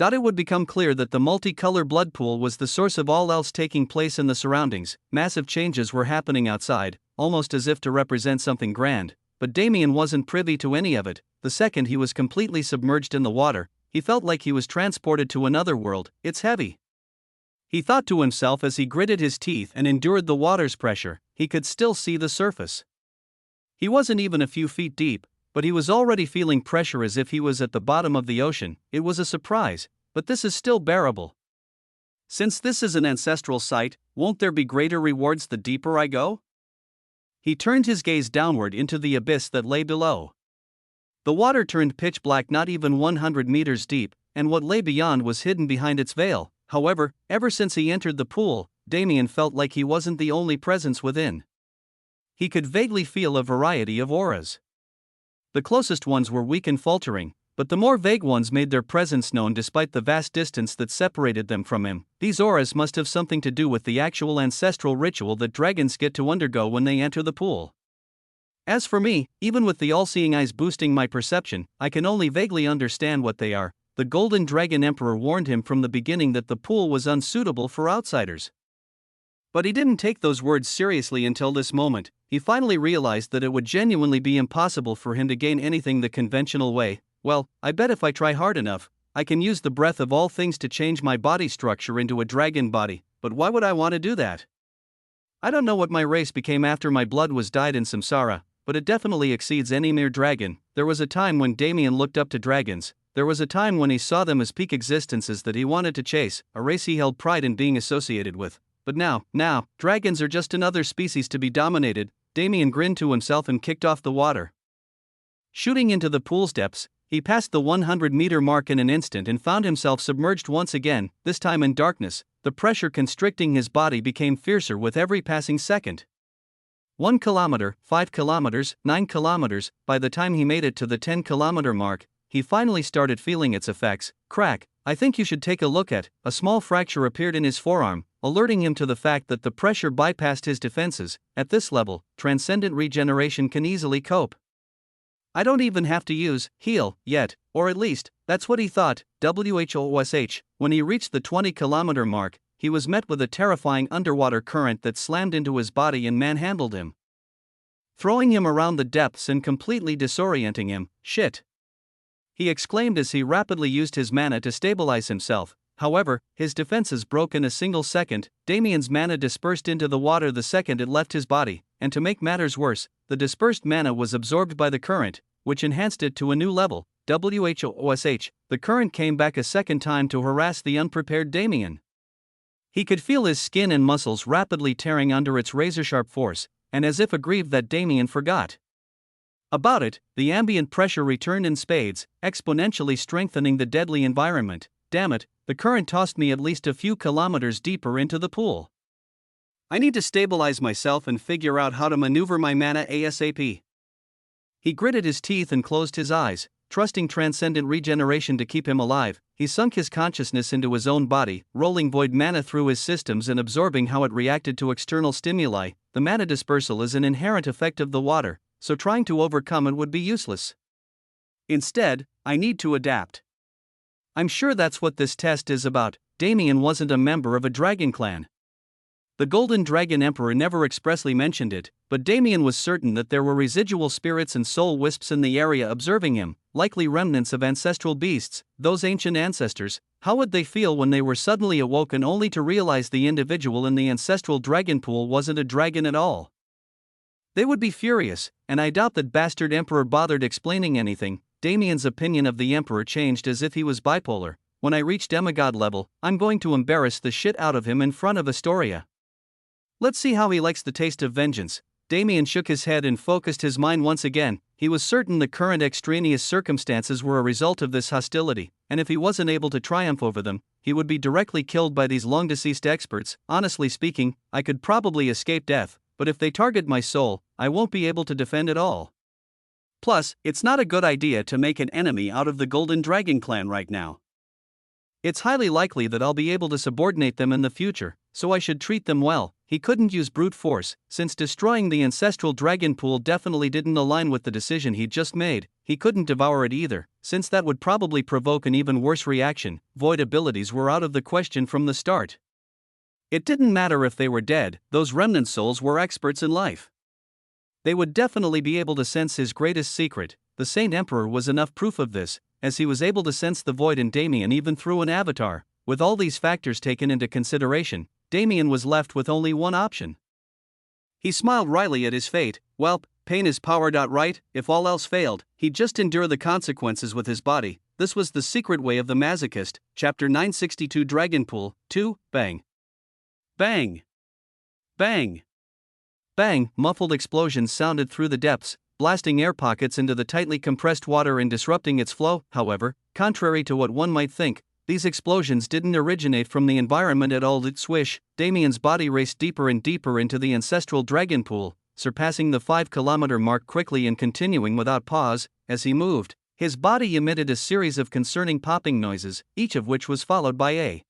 A: it would become clear that the multicolor blood pool was the source of all else taking place in the surroundings. Massive changes were happening outside, almost as if to represent something grand, but Damien wasn't privy to any of it. The second he was completely submerged in the water, he felt like he was transported to another world. It's heavy, he thought to himself as he gritted his teeth and endured the water's pressure. He could still see the surface. He wasn't even a few feet deep, but he was already feeling pressure as if he was at the bottom of the ocean. It was a surprise, but this is still bearable. Since this is an ancestral site, won't there be greater rewards the deeper I go? He turned his gaze downward into the abyss that lay below. The water turned pitch black not even 100 meters deep, and what lay beyond was hidden behind its veil. However, ever since he entered the pool, Damien felt like he wasn't the only presence within. He could vaguely feel a variety of auras. The closest ones were weak and faltering, but the more vague ones made their presence known despite the vast distance that separated them from him. These auras must have something to do with the actual ancestral ritual that dragons get to undergo when they enter the pool. As for me, even with the all-seeing eyes boosting my perception, I can only vaguely understand what they are. The Golden Dragon Emperor warned him from the beginning that the pool was unsuitable for outsiders. But he didn't take those words seriously until this moment. He finally realized that it would genuinely be impossible for him to gain anything the conventional way. Well, I bet if I try hard enough, I can use the breath of all things to change my body structure into a dragon body, but why would I want to do that? I don't know what my race became after my blood was dyed in samsara, but it definitely exceeds any mere dragon. There was a time when Damien looked up to dragons. There was a time when he saw them as peak existences that he wanted to chase, a race he held pride in being associated with. But now, dragons are just another species to be dominated. Damien grinned to himself and kicked off the water. Shooting into the pool's depths, he passed the 100-meter mark in an instant and found himself submerged once again, this time in darkness. The pressure constricting his body became fiercer with every passing second. 1 kilometer, 5 kilometers, 9 kilometers, by the time he made it to the 10-kilometer mark, he finally started feeling its effects. Crack, I think you should take a look at. A small fracture appeared in his forearm, alerting him to the fact that the pressure bypassed his defenses. At this level, transcendent regeneration can easily cope. I don't even have to use heal yet, or at least, that's what he thought. WHOSH. When he reached the 20-kilometer mark, he was met with a terrifying underwater current that slammed into his body and manhandled him, throwing him around the depths and completely disorienting him. Shit! He exclaimed as he rapidly used his mana to stabilize himself. However, his defenses broke in a single second. Damien's mana dispersed into the water the second it left his body, and to make matters worse, the dispersed mana was absorbed by the current, which enhanced it to a new level. WHOSH. The current came back a second time to harass the unprepared Damien. He could feel his skin and muscles rapidly tearing under its razor-sharp force, and as if aggrieved that Damien forgot about it, the ambient pressure returned in spades, exponentially strengthening the deadly environment. Damn it, the current tossed me at least a few kilometers deeper into the pool. I need to stabilize myself and figure out how to maneuver my mana ASAP. He gritted his teeth and closed his eyes, trusting transcendent regeneration to keep him alive. He sunk his consciousness into his own body, rolling void mana through his systems and absorbing how it reacted to external stimuli. The mana dispersal is an inherent effect of the water, so trying to overcome it would be useless. Instead, I need to adapt. I'm sure that's what this test is about. Damien wasn't a member of a dragon clan. The Golden Dragon Emperor never expressly mentioned it, but Damien was certain that there were residual spirits and soul wisps in the area observing him, likely remnants of ancestral beasts. Those ancient ancestors, how would they feel when they were suddenly awoken only to realize the individual in the ancestral dragon pool wasn't a dragon at all? They would be furious, and I doubt that bastard emperor bothered explaining anything. Damien's opinion of the emperor changed as if he was bipolar. When I reach demigod level, I'm going to embarrass the shit out of him in front of Astoria. Let's see how he likes the taste of vengeance. Damien shook his head and focused his mind once again. He was certain the current extraneous circumstances were a result of this hostility, and if he wasn't able to triumph over them, he would be directly killed by these long-deceased experts. Honestly speaking, I could probably escape death, but if they target my soul, I won't be able to defend at all. Plus, it's not a good idea to make an enemy out of the Golden Dragon clan right now. It's highly likely that I'll be able to subordinate them in the future, so I should treat them well. He couldn't use brute force, since destroying the ancestral dragon pool definitely didn't align with the decision he'd just made. He couldn't devour it either, since that would probably provoke an even worse reaction. Void abilities were out of the question from the start. It didn't matter if they were dead, those remnant souls were experts in life. They would definitely be able to sense his greatest secret. The Saint Emperor was enough proof of this, as he was able to sense the void in Damien even through an avatar. With all these factors taken into consideration, Damien was left with only one option. He smiled wryly at his fate. Welp, pain is power. Right, if all else failed, he'd just endure the consequences with his body. This was the secret way of the masochist. Chapter 962 Dragonpool 2, Bang. Bang. Bang. Bang, muffled explosions sounded through the depths. blasting air pockets into the tightly compressed water and disrupting its flow. However, contrary to what one might think, these explosions didn't originate from the environment at all. Swish, Damien's body raced deeper and deeper into the ancestral dragon pool, surpassing the 5-kilometer mark quickly and continuing without pause. As he moved, his body emitted a series of concerning popping noises, each of which was followed by a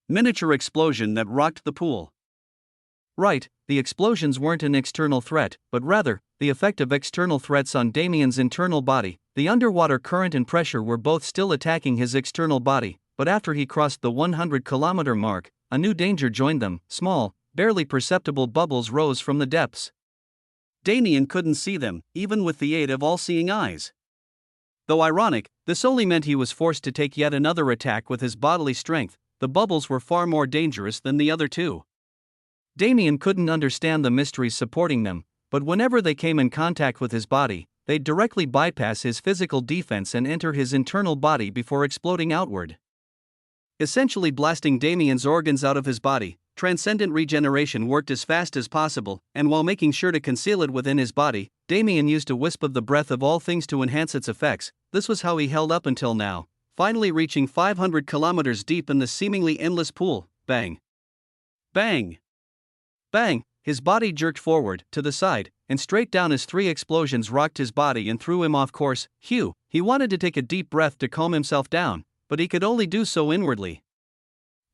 A: miniature explosion that rocked the pool. Right, the explosions weren't an external threat, but rather, the effect of external threats on Damien's internal body. The underwater current and pressure were both still attacking his external body, but after he crossed the 100-kilometer mark, a new danger joined them. Small, barely perceptible bubbles rose from the depths. Damien couldn't see them, even with the aid of all-seeing eyes. Though ironic, this only meant he was forced to take yet another attack with his bodily strength. The bubbles were far more dangerous than the other two. Damien couldn't understand the mysteries supporting them, but whenever they came in contact with his body, they'd directly bypass his physical defense and enter his internal body before exploding outward, essentially blasting Damien's organs out of his body. Transcendent regeneration worked as fast as possible, and while making sure to conceal it within his body, Damien used a wisp of the breath of all things to enhance its effects. This was how he held up until now, finally reaching 500 kilometers deep in the seemingly endless pool. Bang! Bang! Bang! His body jerked forward, to the side, and straight down as 3 explosions rocked his body and threw him off course. He wanted to take a deep breath to calm himself down, but he could only do so inwardly.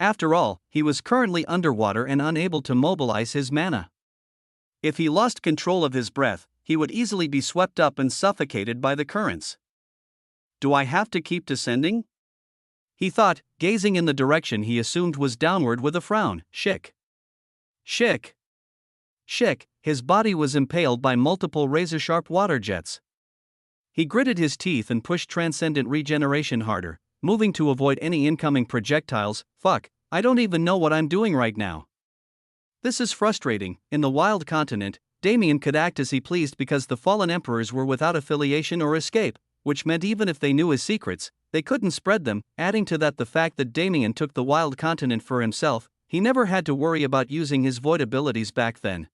A: After all, he was currently underwater and unable to mobilize his mana. If he lost control of his breath, he would easily be swept up and suffocated by the currents. Do I have to keep descending? He thought, gazing in the direction he assumed was downward with a frown. Shick. Shick. Shick, his body was impaled by multiple razor-sharp water jets. He gritted his teeth and pushed transcendent regeneration harder, moving to avoid any incoming projectiles. Fuck, I don't even know what I'm doing right now. This is frustrating. In the wild continent, Damien could act as he pleased because the fallen emperors were without affiliation or escape, which meant even if they knew his secrets, they couldn't spread them. Adding to that the fact that Damien took the wild continent for himself, he never had to worry about using his void abilities back then.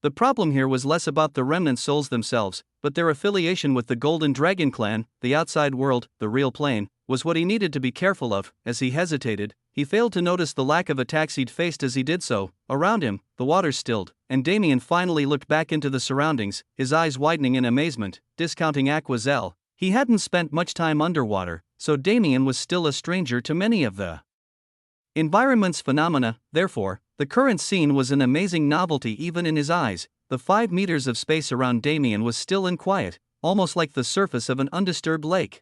A: The problem here was less about the remnant souls themselves, but their affiliation with the Golden Dragon clan. The outside world, the real plane, was what he needed to be careful of. As he hesitated, he failed to notice the lack of attacks he'd faced as he did so. Around him, the water stilled, and Damien finally looked back into the surroundings, his eyes widening in amazement. Discounting Aquazel, he hadn't spent much time underwater, so Damien was still a stranger to many of the environment's phenomena. Therefore, the current scene was an amazing novelty even in his eyes. The 5 meters of space around Damien was still and quiet, almost like the surface of an undisturbed lake.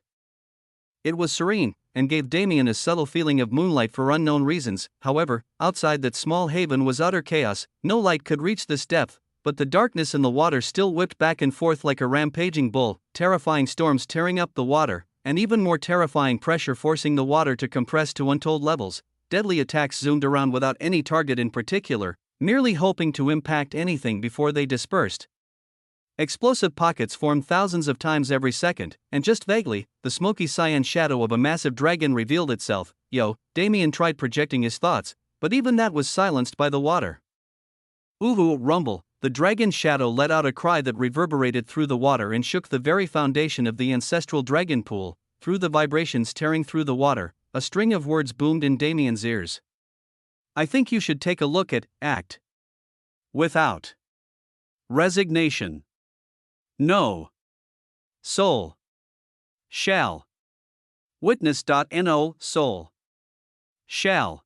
A: It was serene, and gave Damien a subtle feeling of moonlight for unknown reasons. However, outside that small haven was utter chaos. No light could reach this depth, but the darkness in the water still whipped back and forth like a rampaging bull, terrifying storms tearing up the water, and even more terrifying pressure forcing the water to compress to untold levels. Deadly attacks zoomed around without any target in particular, merely hoping to impact anything before they dispersed. Explosive pockets formed thousands of times every second, and just vaguely, the smoky cyan shadow of a massive dragon revealed itself. Damien tried projecting his thoughts, but even that was silenced by the water. Uhu rumble, the dragon's shadow let out a cry that reverberated through the water and shook the very foundation of the ancestral dragon pool. Through the vibrations tearing through the water, a string of words boomed in Damien's ears. I think you should take a look at, act. Without resignation. No. Soul. Shall. Witness.no, soul. Shall.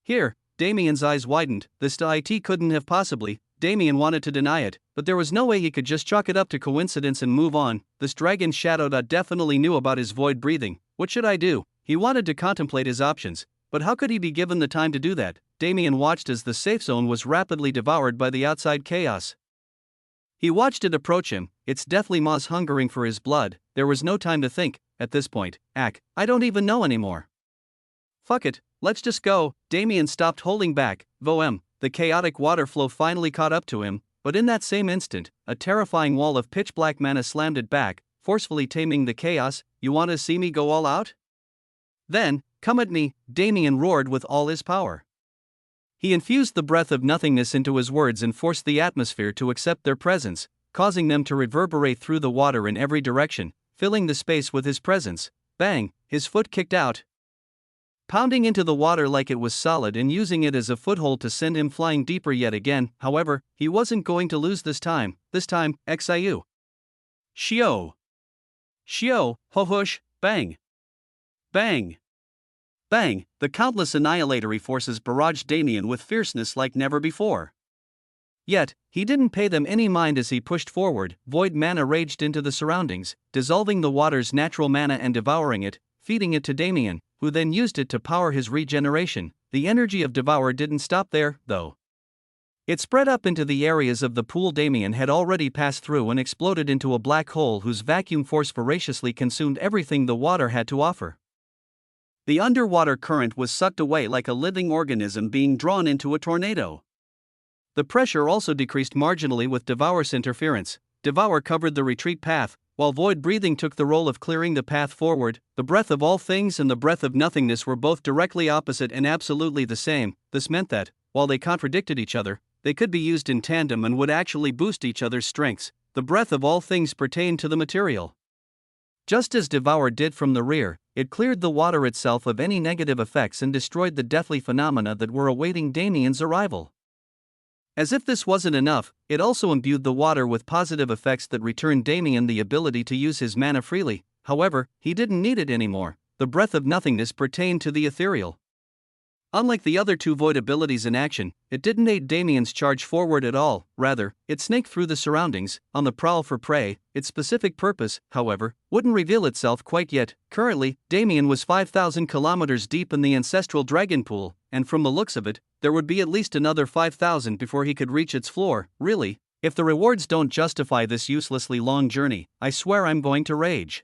A: Here, Damien's eyes widened. This it couldn't have possibly. Damien wanted to deny it, but there was no way he could just chalk it up to coincidence and move on. This dragon shadow definitely knew about his void breathing. What should I do? He wanted to contemplate his options, but how could he be given the time to do that? Damien watched as the safe zone was rapidly devoured by the outside chaos. He watched it approach him, its deathly maws hungering for his blood. There was no time to think. At this point, I don't even know anymore. Fuck it, let's just go. Damien stopped holding back. The chaotic water flow finally caught up to him, but in that same instant, a terrifying wall of pitch-black mana slammed it back, forcefully taming the chaos. You want to see me go all out? Then, come at me, Damien roared with all his power. He infused the breath of nothingness into his words and forced the atmosphere to accept their presence. causing them to reverberate through the water in every direction, filling the space with his presence. Bang! His foot kicked out, pounding into the water like it was solid and using it as a foothold to send him flying deeper yet again. However, he wasn't going to lose this time, Xiu. Shio! Shio, ho-hush, bang! Bang! Bang! The countless annihilatory forces barraged Damien with fierceness like never before. Yet, he didn't pay them any mind as he pushed forward. Void mana raged into the surroundings, dissolving the water's natural mana and devouring it, feeding it to Damien, who then used it to power his regeneration. The energy of Devour didn't stop there, though. It spread up into the areas of the pool Damien had already passed through and exploded into a black hole whose vacuum force voraciously consumed everything the water had to offer. The underwater current was sucked away like a living organism being drawn into a tornado. The pressure also decreased marginally with Devour's interference. Devour covered the retreat path, while Void Breathing took the role of clearing the path forward. The breath of all things and the breath of nothingness were both directly opposite and absolutely the same. This meant that, while they contradicted each other, they could be used in tandem and would actually boost each other's strengths. The breath of all things pertained to the material. Just as Devour did from the rear, it cleared the water itself of any negative effects and destroyed the deathly phenomena that were awaiting Damien's arrival. As if this wasn't enough, it also imbued the water with positive effects that returned Damien the ability to use his mana freely. However, he didn't need it anymore. The breath of nothingness pertained to the ethereal. Unlike the other two void abilities in action, it didn't aid Damien's charge forward at all. Rather, it snaked through the surroundings, on the prowl for prey. Its specific purpose, however, wouldn't reveal itself quite yet. Currently, Damien was 5,000 kilometers deep in the ancestral dragon pool, and from the looks of it, there would be at least another 5,000 before he could reach its floor. Really, if the rewards don't justify this uselessly long journey, I swear I'm going to rage.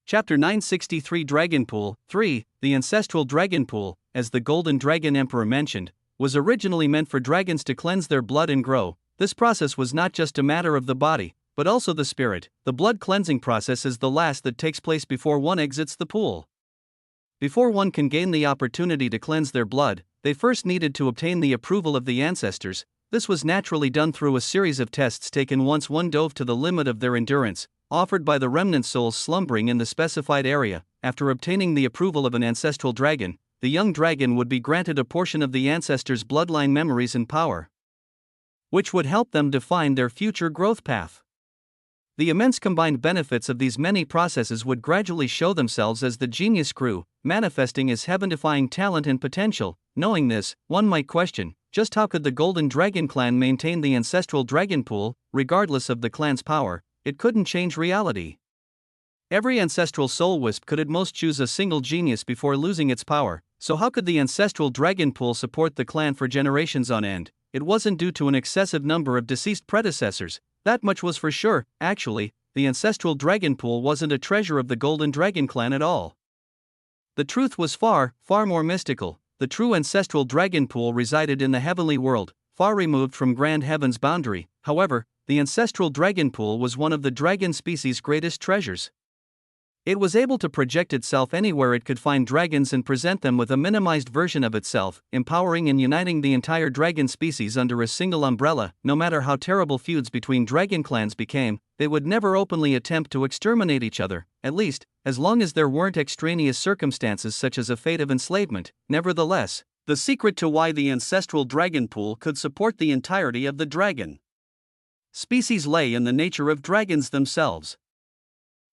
A: Chapter 963 Dragon Pool 3. The Ancestral Dragon Pool, as the Golden Dragon Emperor mentioned, was originally meant for dragons to cleanse their blood and grow. This process was not just a matter of the body, but also the spirit. The blood cleansing process is the last that takes place before one exits the pool. Before one can gain the opportunity to cleanse their blood, they first needed to obtain the approval of the ancestors. This was naturally done through a series of tests taken once one dove to the limit of their endurance, offered by the remnant souls slumbering in the specified area. After obtaining the approval of an ancestral dragon, the young dragon would be granted a portion of the ancestors' bloodline memories and power, which would help them define their future growth path. The immense combined benefits of these many processes would gradually show themselves as the genius grew, manifesting as heaven-defying talent and potential. Knowing this, one might question, just how could the Golden Dragon clan maintain the ancestral dragon pool? Regardless of the clan's power, it couldn't change reality. Every ancestral soul wisp could at most choose a single genius before losing its power, so how could the ancestral dragon pool support the clan for generations on end? It wasn't due to an excessive number of deceased predecessors. That much was for sure. Actually, the ancestral dragon pool wasn't a treasure of the Golden Dragon clan at all. The truth was far, far more mystical. The true ancestral dragon pool resided in the heavenly world, far removed from grand heaven's boundary. However, the ancestral dragon pool was one of the dragon species' greatest treasures. It was able to project itself anywhere it could find dragons and present them with a minimized version of itself, empowering and uniting the entire dragon species under a single umbrella. No matter how terrible feuds between dragon clans became, they would never openly attempt to exterminate each other, at least, as long as there weren't extraneous circumstances such as a fate of enslavement. Nevertheless, the secret to why the ancestral dragon pool could support the entirety of the dragon species lay in the nature of dragons themselves.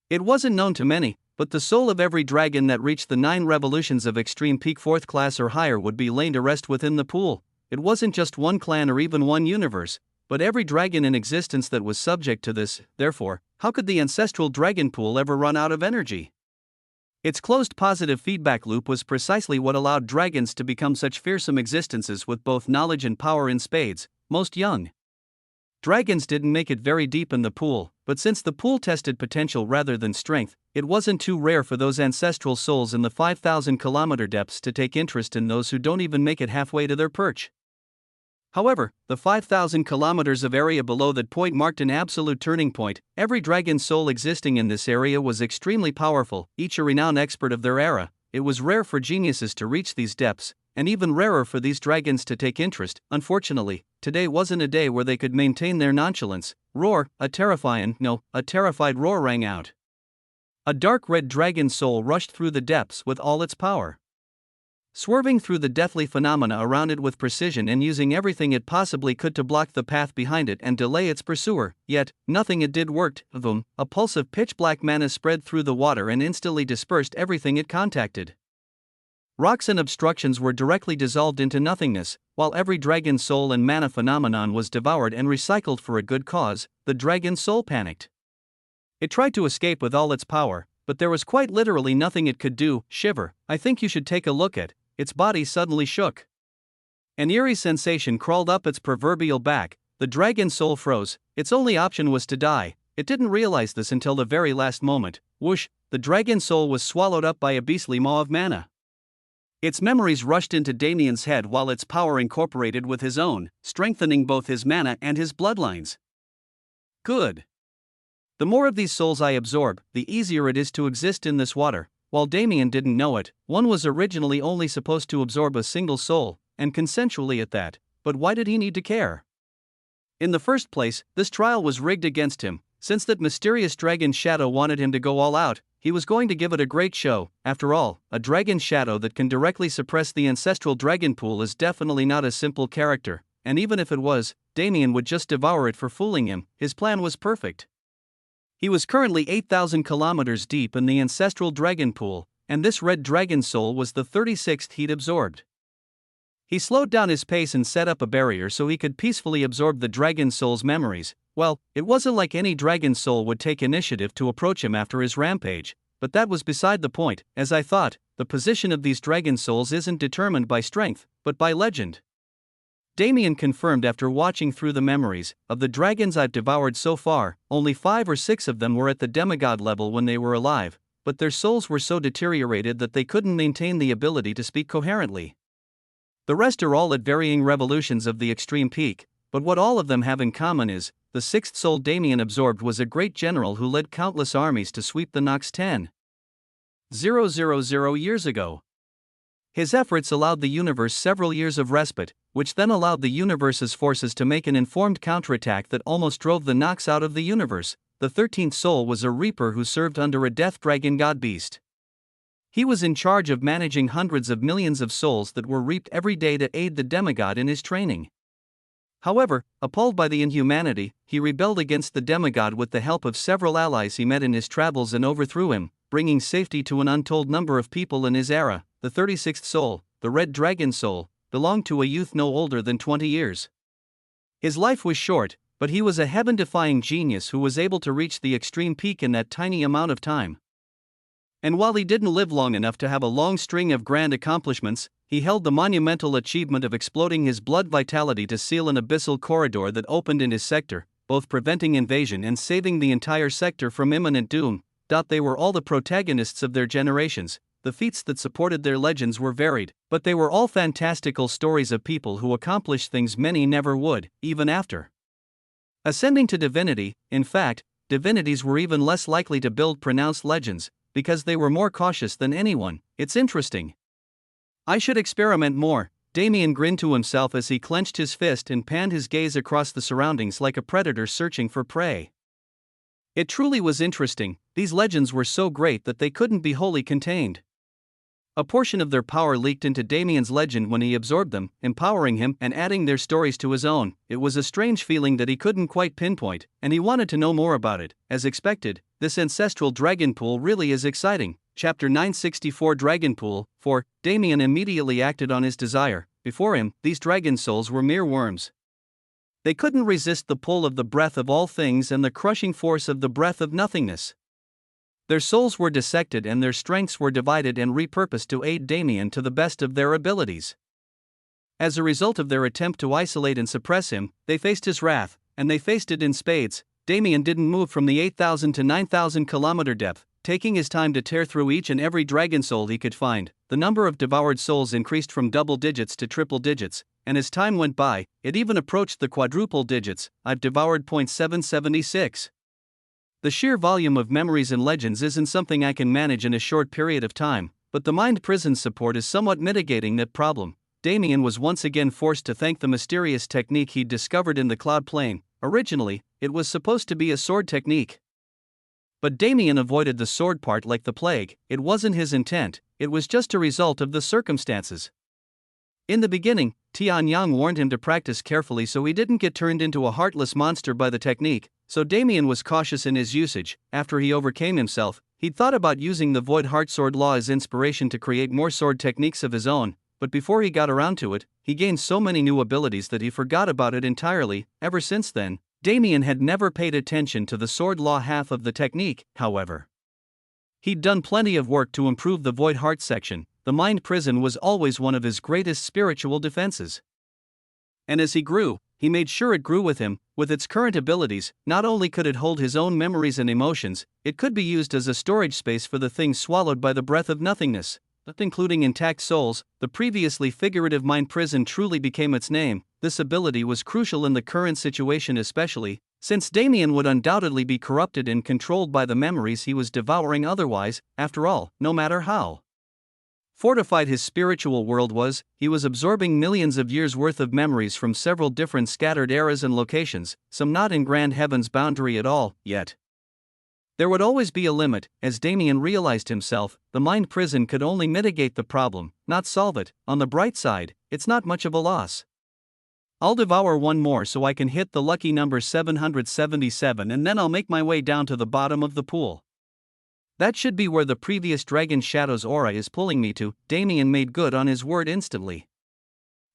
A: It wasn't known to many, but the soul of every dragon that reached the 9 revolutions of extreme peak 4th class or higher would be laid to rest within the pool. It wasn't just one clan or even one universe, but every dragon in existence that was subject to this. Therefore, how could the ancestral dragon pool ever run out of energy? Its closed positive feedback loop was precisely what allowed dragons to become such fearsome existences with both knowledge and power in spades. Most young dragons didn't make it very deep in the pool, but since the pool tested potential rather than strength, it wasn't too rare for those ancestral souls in the 5,000 kilometer depths to take interest in those who don't even make it halfway to their perch. However, the 5,000 kilometers of area below that point marked an absolute turning point. Every dragon soul existing in this area was extremely powerful, each a renowned expert of their era. It was rare for geniuses to reach these depths, and even rarer for these dragons to take interest. Unfortunately, today wasn't a day where they could maintain their nonchalance. Roar, a terrified roar rang out. A dark red dragon soul rushed through the depths with all its power. Swerving through the deathly phenomena around it with precision and using everything it possibly could to block the path behind it and delay its pursuer, yet, nothing it did worked. Boom, a pulse of pitch-black mana spread through the water and instantly dispersed everything it contacted. Rocks and obstructions were directly dissolved into nothingness, while every dragon soul and mana phenomenon was devoured and recycled for a good cause. The dragon soul panicked. It tried to escape with all its power, but there was quite literally nothing it could do. Shiver, I think you should take a look at. Its body suddenly shook. An eerie sensation crawled up its proverbial back. The dragon soul froze. Its only option was to die. It didn't realize this until the very last moment. Whoosh, the dragon soul was swallowed up by a beastly maw of mana. Its memories rushed into Damien's head while its power incorporated with his own, strengthening both his mana and his bloodlines. Good. The more of these souls I absorb, the easier it is to exist in this water. While Damien didn't know it, one was originally only supposed to absorb a single soul, and consensually at that, but why did he need to care? In the first place, this trial was rigged against him. Since that mysterious dragon shadow wanted him to go all out, he was going to give it a great show. After all, a dragon shadow that can directly suppress the ancestral dragon pool is definitely not a simple character, and even if it was, Damien would just devour it for fooling him. His plan was perfect. He was currently 8,000 kilometers deep in the ancestral dragon pool, and this red dragon soul was the 36th he'd absorbed. He slowed down his pace and set up a barrier so he could peacefully absorb the dragon soul's memories. Well, it wasn't like any dragon soul would take initiative to approach him after his rampage, but that was beside the point. As I thought, the position of these dragon souls isn't determined by strength, but by legend. Damien confirmed after watching through the memories. Of the dragons I've devoured so far, only 5 or 6 of them were at the demigod level when they were alive, but their souls were so deteriorated that they couldn't maintain the ability to speak coherently. The rest are all at varying revolutions of the extreme peak, but what all of them have in common is, the 6th soul Damien absorbed was a great general who led countless armies to sweep the Nox 10,000 years ago. His efforts allowed the universe several years of respite, which then allowed the universe's forces to make an informed counterattack that almost drove the Nox out of the universe. The 13th soul was a reaper who served under a death dragon god beast. He was in charge of managing hundreds of millions of souls that were reaped every day to aid the demigod in his training. However, appalled by the inhumanity, he rebelled against the demigod with the help of several allies he met in his travels and overthrew him, bringing safety to an untold number of people in his era. The 36th soul, the red dragon soul, belonged to a youth no older than 20 years. His life was short, but he was a heaven-defying genius who was able to reach the extreme peak in that tiny amount of time. And while he didn't live long enough to have a long string of grand accomplishments, he held the monumental achievement of exploding his blood vitality to seal an abyssal corridor that opened in his sector, both preventing invasion and saving the entire sector from imminent doom. They were all the protagonists of their generations. The feats that supported their legends were varied, but they were all fantastical stories of people who accomplished things many never would, even after ascending to divinity. In fact, divinities were even less likely to build pronounced legends, because they were more cautious than anyone. It's interesting. I should experiment more. Damien grinned to himself as he clenched his fist and panned his gaze across the surroundings like a predator searching for prey. It truly was interesting. These legends were so great that they couldn't be wholly contained. A portion of their power leaked into Damien's legend when he absorbed them, empowering him and adding their stories to his own. It was a strange feeling that he couldn't quite pinpoint, and he wanted to know more about it. As expected, this ancestral dragon pool really is exciting. Chapter 964 Dragon Pool. 4. Damien immediately acted on his desire. Before him, these dragon souls were mere worms. They couldn't resist the pull of the breath of all things and the crushing force of the breath of nothingness. Their souls were dissected and their strengths were divided and repurposed to aid Damien to the best of their abilities. As a result of their attempt to isolate and suppress him, they faced his wrath, and they faced it in spades. Damien didn't move from the 8,000 to 9,000 kilometer depth, taking his time to tear through each and every dragon soul he could find. The number of devoured souls increased from double digits to triple digits, and as time went by, it even approached the quadruple digits. I've devoured 0.776. The sheer volume of memories and legends isn't something I can manage in a short period of time, but the Mind Prison support is somewhat mitigating that problem. Damien was once again forced to thank the mysterious technique he'd discovered in the cloud plane. Originally, it was supposed to be a sword technique. But Damien avoided the sword part like the plague. It wasn't his intent, it was just a result of the circumstances. In the beginning, Tianyang warned him to practice carefully so he didn't get turned into a heartless monster by the technique, so Damien was cautious in his usage. After he overcame himself, he'd thought about using the Void Heart Sword Law as inspiration to create more sword techniques of his own, but before he got around to it, he gained so many new abilities that he forgot about it entirely. Ever since then, Damien had never paid attention to the sword law half of the technique, however. He'd done plenty of work to improve the Void Heart section. The mind prison was always one of his greatest spiritual defenses. And as he grew, he made sure it grew with him. With its current abilities, not only could it hold his own memories and emotions, it could be used as a storage space for the things swallowed by the breath of nothingness, including intact souls. The previously figurative mind prison truly became its name. This ability was crucial in the current situation, especially since Damien would undoubtedly be corrupted and controlled by the memories he was devouring otherwise. After all, no matter how fortified his spiritual world was, he was absorbing millions of years' worth of memories from several different scattered eras and locations, some not in Grand Heaven's boundary at all, yet. There would always be a limit. As Damien realized himself, the mind prison could only mitigate the problem, not solve it. On the bright side, it's not much of a loss. I'll devour one more so I can hit the lucky number 777 and then I'll make my way down to the bottom of the pool. That should be where the previous Dragon Shadow's aura is pulling me to. Damien made good on his word instantly.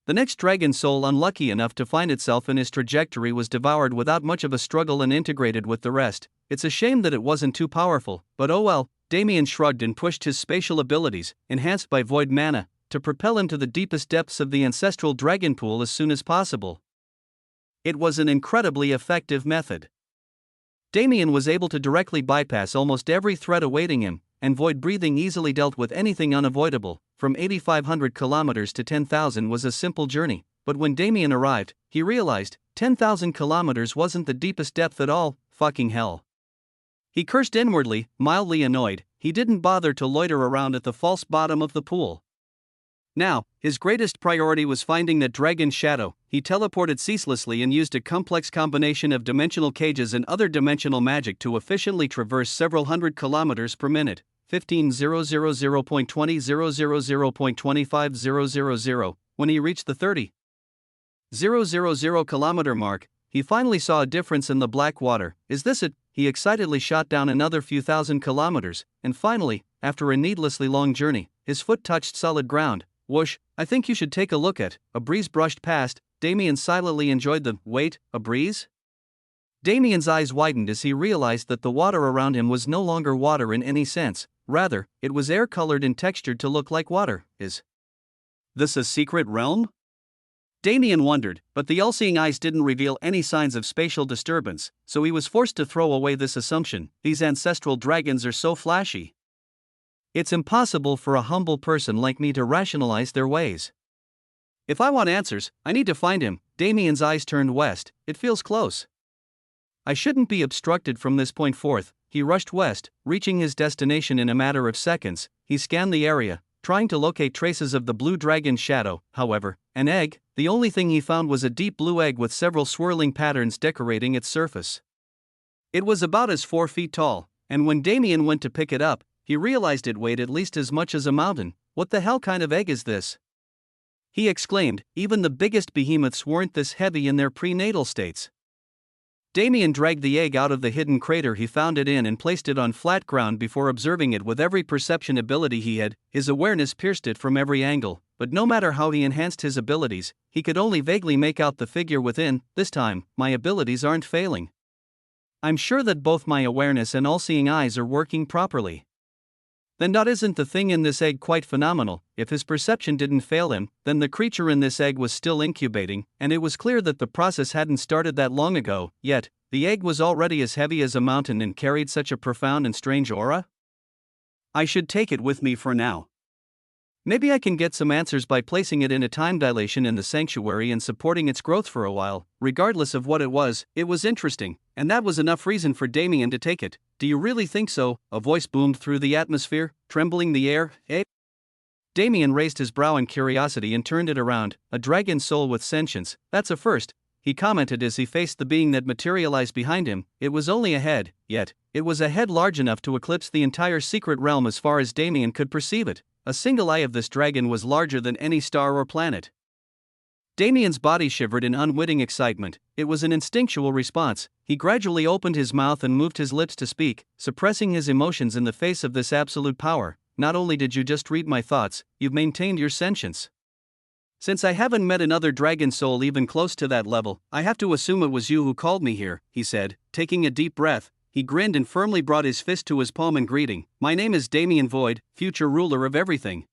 A: The next dragon soul unlucky enough to find itself in his trajectory was devoured without much of a struggle and integrated with the rest. It's a shame that it wasn't too powerful, but oh well. Damien shrugged and pushed his spatial abilities, enhanced by void mana, to propel him to the deepest depths of the ancestral dragon pool as soon as possible. It was an incredibly effective method. Damien was able to directly bypass almost every threat awaiting him, and void breathing easily dealt with anything unavoidable. From 8,500 kilometers to 10,000 was a simple journey, but when Damien arrived, he realized 10,000 kilometers wasn't the deepest depth at all. Fucking hell. He cursed inwardly, mildly annoyed. He didn't bother to loiter around at the false bottom of the pool. Now, his greatest priority was finding that dragon shadow. He teleported ceaselessly and used a complex combination of dimensional cages and other dimensional magic to efficiently traverse several hundred kilometers per minute. 15,000.20,000.25,000. When he reached the 30,000 kilometer mark, he finally saw a difference in the black water. Is this it? He excitedly shot down another few thousand kilometers, and finally, after a needlessly long journey, his foot touched solid ground. Whoosh, I think you should take a look at. A breeze brushed past. Damien silently enjoyed the. Wait, a breeze? Damien's eyes widened as he realized that the water around him was no longer water in any sense. Rather, it was air colored and textured to look like water. Is this a secret realm? Damien wondered, but the all-seeing eyes didn't reveal any signs of spatial disturbance, so he was forced to throw away this assumption. These ancestral dragons are so flashy. It's impossible for a humble person like me to rationalize their ways. If I want answers, I need to find him. Damien's eyes turned west. It feels close. I shouldn't be obstructed from this point forth. He rushed west, reaching his destination in a matter of seconds. He scanned the area, trying to locate traces of the blue dragon shadow. However, an egg. The only thing he found was a deep blue egg with several swirling patterns decorating its surface. It was about as 4 feet tall, and when Damien went to pick it up, he realized it weighed at least as much as a mountain. What the hell kind of egg is this? He exclaimed. Even the biggest behemoths weren't this heavy in their prenatal states. Damien dragged the egg out of the hidden crater he found it in and placed it on flat ground before observing it with every perception ability he had. His awareness pierced it from every angle, but no matter how he enhanced his abilities, he could only vaguely make out the figure within. This time, my abilities aren't failing. I'm sure that both my awareness and all-seeing eyes are working properly. Then isn't the thing in this egg quite phenomenal? If his perception didn't fail him, then the creature in this egg was still incubating, and it was clear that the process hadn't started that long ago. Yet, the egg was already as heavy as a mountain and carried such a profound and strange aura? I should take it with me for now. Maybe I can get some answers by placing it in a time dilation in the sanctuary and supporting its growth for a while. Regardless of what it was interesting, and that was enough reason for Damien to take it. Do you really think so? A voice boomed through the atmosphere, trembling the air. Damien raised his brow in curiosity and turned it around. A dragon soul with sentience, that's a first, he commented as he faced the being that materialized behind him. It was only a head, yet it was a head large enough to eclipse the entire secret realm as far as Damien could perceive it. A single eye of this dragon was larger than any star or planet. Damien's body shivered in unwitting excitement. It was an instinctual response. He gradually opened his mouth and moved his lips to speak, suppressing his emotions in the face of this absolute power. Not only did you just read my thoughts, you've maintained your sentience. Since I haven't met another dragon soul even close to that level, I have to assume it was you who called me here, he said. Taking a deep breath, he grinned and firmly brought his fist to his palm in greeting. My name is Damien Void, future ruler of everything.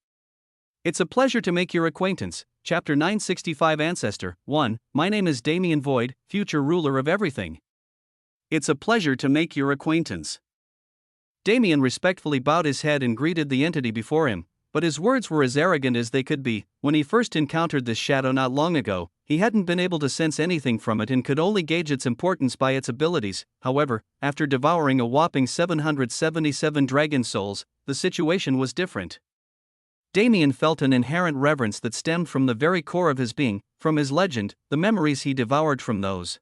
A: It's a pleasure to make your acquaintance. Chapter 965 Ancestor 1. My name is Damien Void, future ruler of everything. It's a pleasure to make your acquaintance. Damien respectfully bowed his head and greeted the entity before him, but his words were as arrogant as they could be. When he first encountered this shadow not long ago, he hadn't been able to sense anything from it and could only gauge its importance by its abilities. However, after devouring a whopping 777 dragon souls, the situation was different. Damien felt an inherent reverence that stemmed from the very core of his being, from his legend, the memories he devoured from those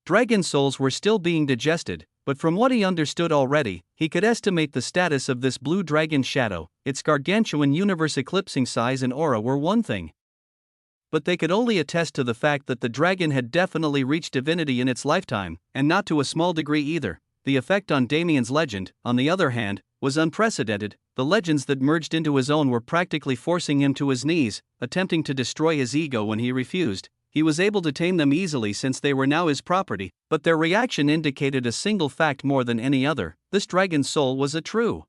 A: dragon souls were still being digested, but from what he understood already, he could estimate the status of this blue dragon shadow. Its gargantuan universe-eclipsing size and aura were one thing, but they could only attest to the fact that the dragon had definitely reached divinity in its lifetime, and not to a small degree either. The effect on Damien's legend, on the other hand, was unprecedented. The legends that merged into his own were practically forcing him to his knees, attempting to destroy his ego when he refused. He was able to tame them easily since they were now his property, but their reaction indicated a single fact more than any other: this dragon's soul was a true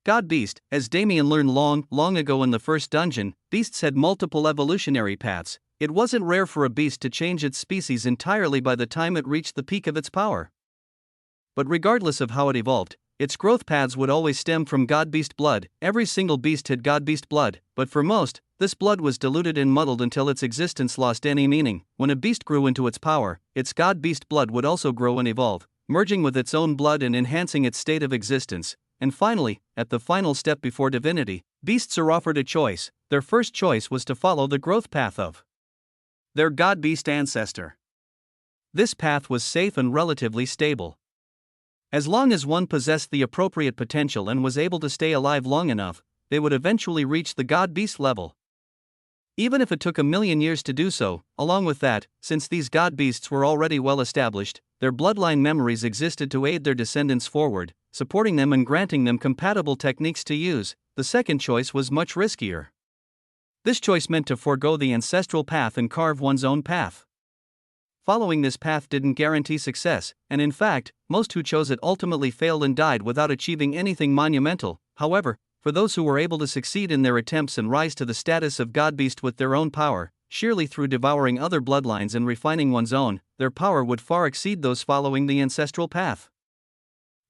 A: god beast. As Damien learned long ago in the first dungeon, beasts had multiple evolutionary paths. It wasn't rare for a beast to change its species entirely by the time it reached the peak of its power. But regardless of how it evolved, its growth paths would always stem from god-beast blood. Every single beast had god-beast blood, but for most, this blood was diluted and muddled until its existence lost any meaning. When a beast grew into its power, its god-beast blood would also grow and evolve, merging with its own blood and enhancing its state of existence. And finally, at the final step before divinity, beasts are offered a choice. Their first choice was to follow the growth path of their god-beast ancestor. This path was safe and relatively stable. As long as one possessed the appropriate potential and was able to stay alive long enough, they would eventually reach the god-beast level. Even if it took 1,000,000 years to do so. Along with that, since these god-beasts were already well established, their bloodline memories existed to aid their descendants forward, supporting them and granting them compatible techniques to use. The second choice was much riskier. This choice meant to forego the ancestral path and carve one's own path. Following this path didn't guarantee success, and in fact, most who chose it ultimately failed and died without achieving anything monumental. However, for those who were able to succeed in their attempts and rise to the status of godbeast with their own power, sheerly through devouring other bloodlines and refining one's own, their power would far exceed those following the ancestral path.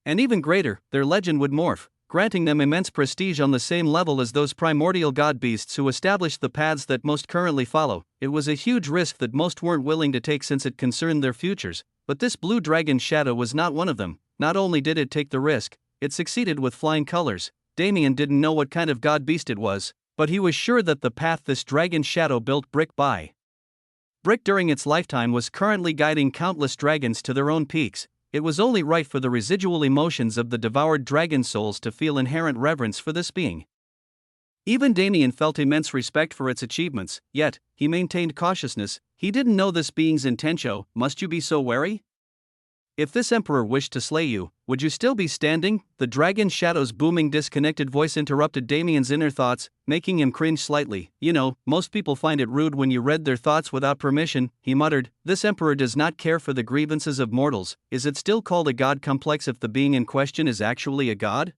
A: And even greater, their legend would morph, granting them immense prestige on the same level as those primordial god beasts who established the paths that most currently follow. It was a huge risk that most weren't willing to take since it concerned their futures, but this blue dragon shadow was not one of them. Not only did it take the risk, it succeeded with flying colors. Damien didn't know what kind of god beast it was, but he was sure that the path this dragon shadow built brick by brick during its lifetime was currently guiding countless dragons to their own peaks. It was only right for the residual emotions of the devoured dragon souls to feel inherent reverence for this being. Even Damien felt immense respect for its achievements, yet, he maintained cautiousness. He didn't know this being's intention. Must you be so wary? If this emperor wished to slay you, would you still be standing? The dragon shadow's booming disconnected voice interrupted Damien's inner thoughts, making him cringe slightly. You know, most people find it rude when you read their thoughts without permission, he muttered. This emperor does not care for the grievances of mortals. Is it still called a god complex if the being in question is actually a god?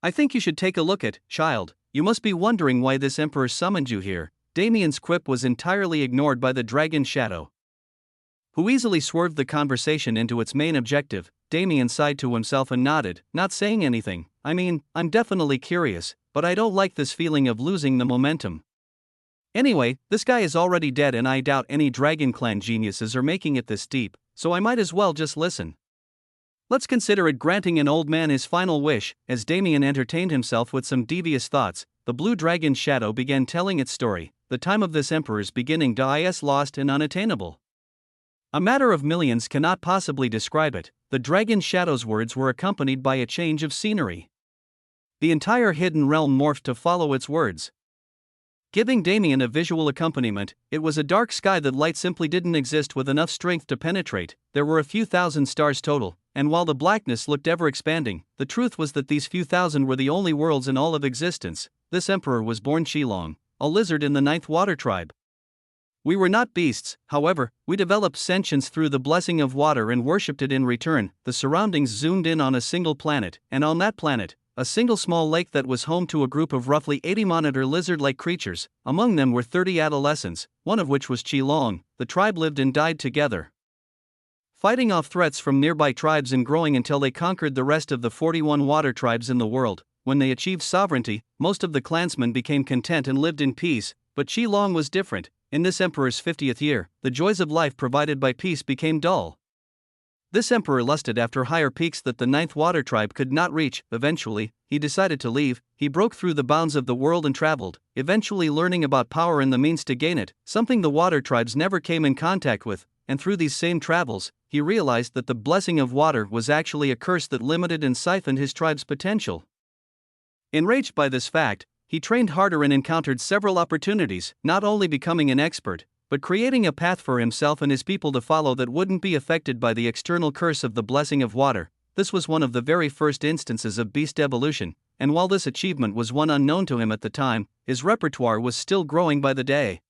A: I think you should take a look at, child. You must be wondering why this emperor summoned you here. Damien's quip was entirely ignored by the dragon shadow, who easily swerved the conversation into its main objective. Damien sighed to himself and nodded, not saying anything. I mean, I'm definitely curious, but I don't like this feeling of losing the momentum. Anyway, this guy is already dead and I doubt any Dragon Clan geniuses are making it this deep, so I might as well just listen. Let's consider it granting an old man his final wish. As Damien entertained himself with some devious thoughts, the blue dragon's shadow began telling its story. The time of this emperor's beginning is lost and unattainable. A matter of millions cannot possibly describe it. The dragon's shadow's words were accompanied by a change of scenery. The entire hidden realm morphed to follow its words, giving Damien a visual accompaniment. It was a dark sky that light simply didn't exist with enough strength to penetrate. There were a few thousand stars total, and while the blackness looked ever expanding, the truth was that these few thousand were the only worlds in all of existence. This emperor was born Qilong, a lizard in the 9th water tribe. We were not beasts, however, we developed sentience through the blessing of water and worshipped it in return. The surroundings zoomed in on a single planet, and on that planet, a single small lake that was home to a group of roughly 80 monitor lizard-like creatures. Among them were 30 adolescents, one of which was Qilong. The tribe lived and died together, fighting off threats from nearby tribes and growing until they conquered the rest of the 41 water tribes in the world. When they achieved sovereignty, most of the clansmen became content and lived in peace, but Qilong was different. In this emperor's 50th year, the joys of life provided by peace became dull. This emperor lusted after higher peaks that the 9th water tribe could not reach. Eventually, he decided to leave. He broke through the bounds of the world and traveled, eventually learning about power and the means to gain it, something the water tribes never came in contact with. And through these same travels, he realized that the blessing of water was actually a curse that limited and siphoned his tribe's potential. Enraged by this fact, he trained harder and encountered several opportunities, not only becoming an expert, but creating a path for himself and his people to follow that wouldn't be affected by the external curse of the blessing of water. This was one of the very first instances of beast evolution, and while this achievement was one unknown to him at the time, his repertoire was still growing by the day.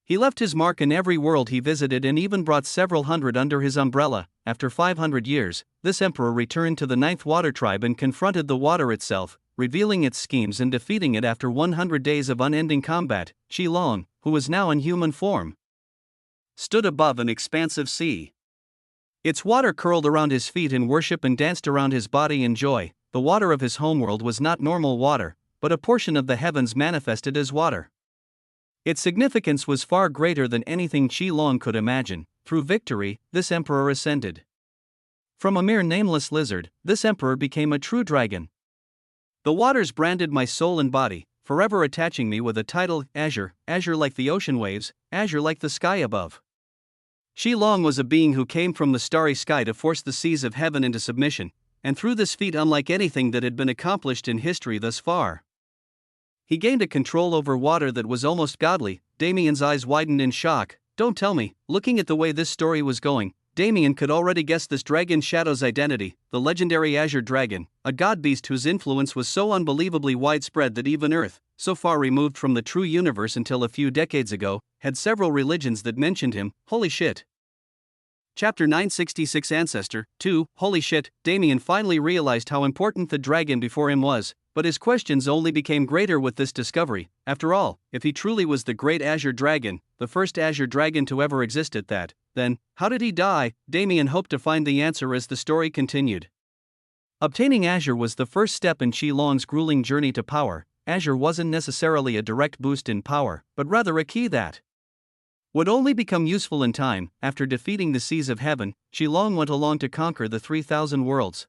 A: He left his mark in every world he visited and even brought several hundred under his umbrella. After 500 years, this emperor returned to the 9th water tribe and confronted the water itself, revealing its schemes and defeating it after 100 days of unending combat. Qilong, who was now in human form, stood above an expansive sea. Its water curled around his feet in worship and danced around his body in joy. The water of his homeworld was not normal water, but a portion of the heavens manifested as water. Its significance was far greater than anything Qilong could imagine. Through victory, this emperor ascended. From a mere nameless lizard, this emperor became a true dragon. The waters branded my soul and body, forever attaching me with a title: Azure, azure like the ocean waves, azure like the sky above. Qilong was a being who came from the starry sky to force the seas of heaven into submission, and through this feat unlike anything that had been accomplished in history thus far, he gained a control over water that was almost godly. Damien's eyes widened in shock. Don't tell me. Looking at the way this story was going, Damien could already guess this dragon shadow's identity, the legendary Azure Dragon, a god beast whose influence was so unbelievably widespread that even Earth, so far removed from the true universe until a few decades ago, had several religions that mentioned him. Holy shit. Chapter 966 Ancestor 2. Holy shit. Damien finally realized how important the dragon before him was, but his questions only became greater with this discovery. After all, if he truly was the great Azure Dragon, the first Azure Dragon to ever exist at that, then, how did he die? Damien hoped to find the answer as the story continued. Obtaining Azure was the first step in Qilong's grueling journey to power. Azure wasn't necessarily a direct boost in power, but rather a key that would only become useful in time. After defeating the seas of heaven, Qilong went along to conquer the 3,000 worlds.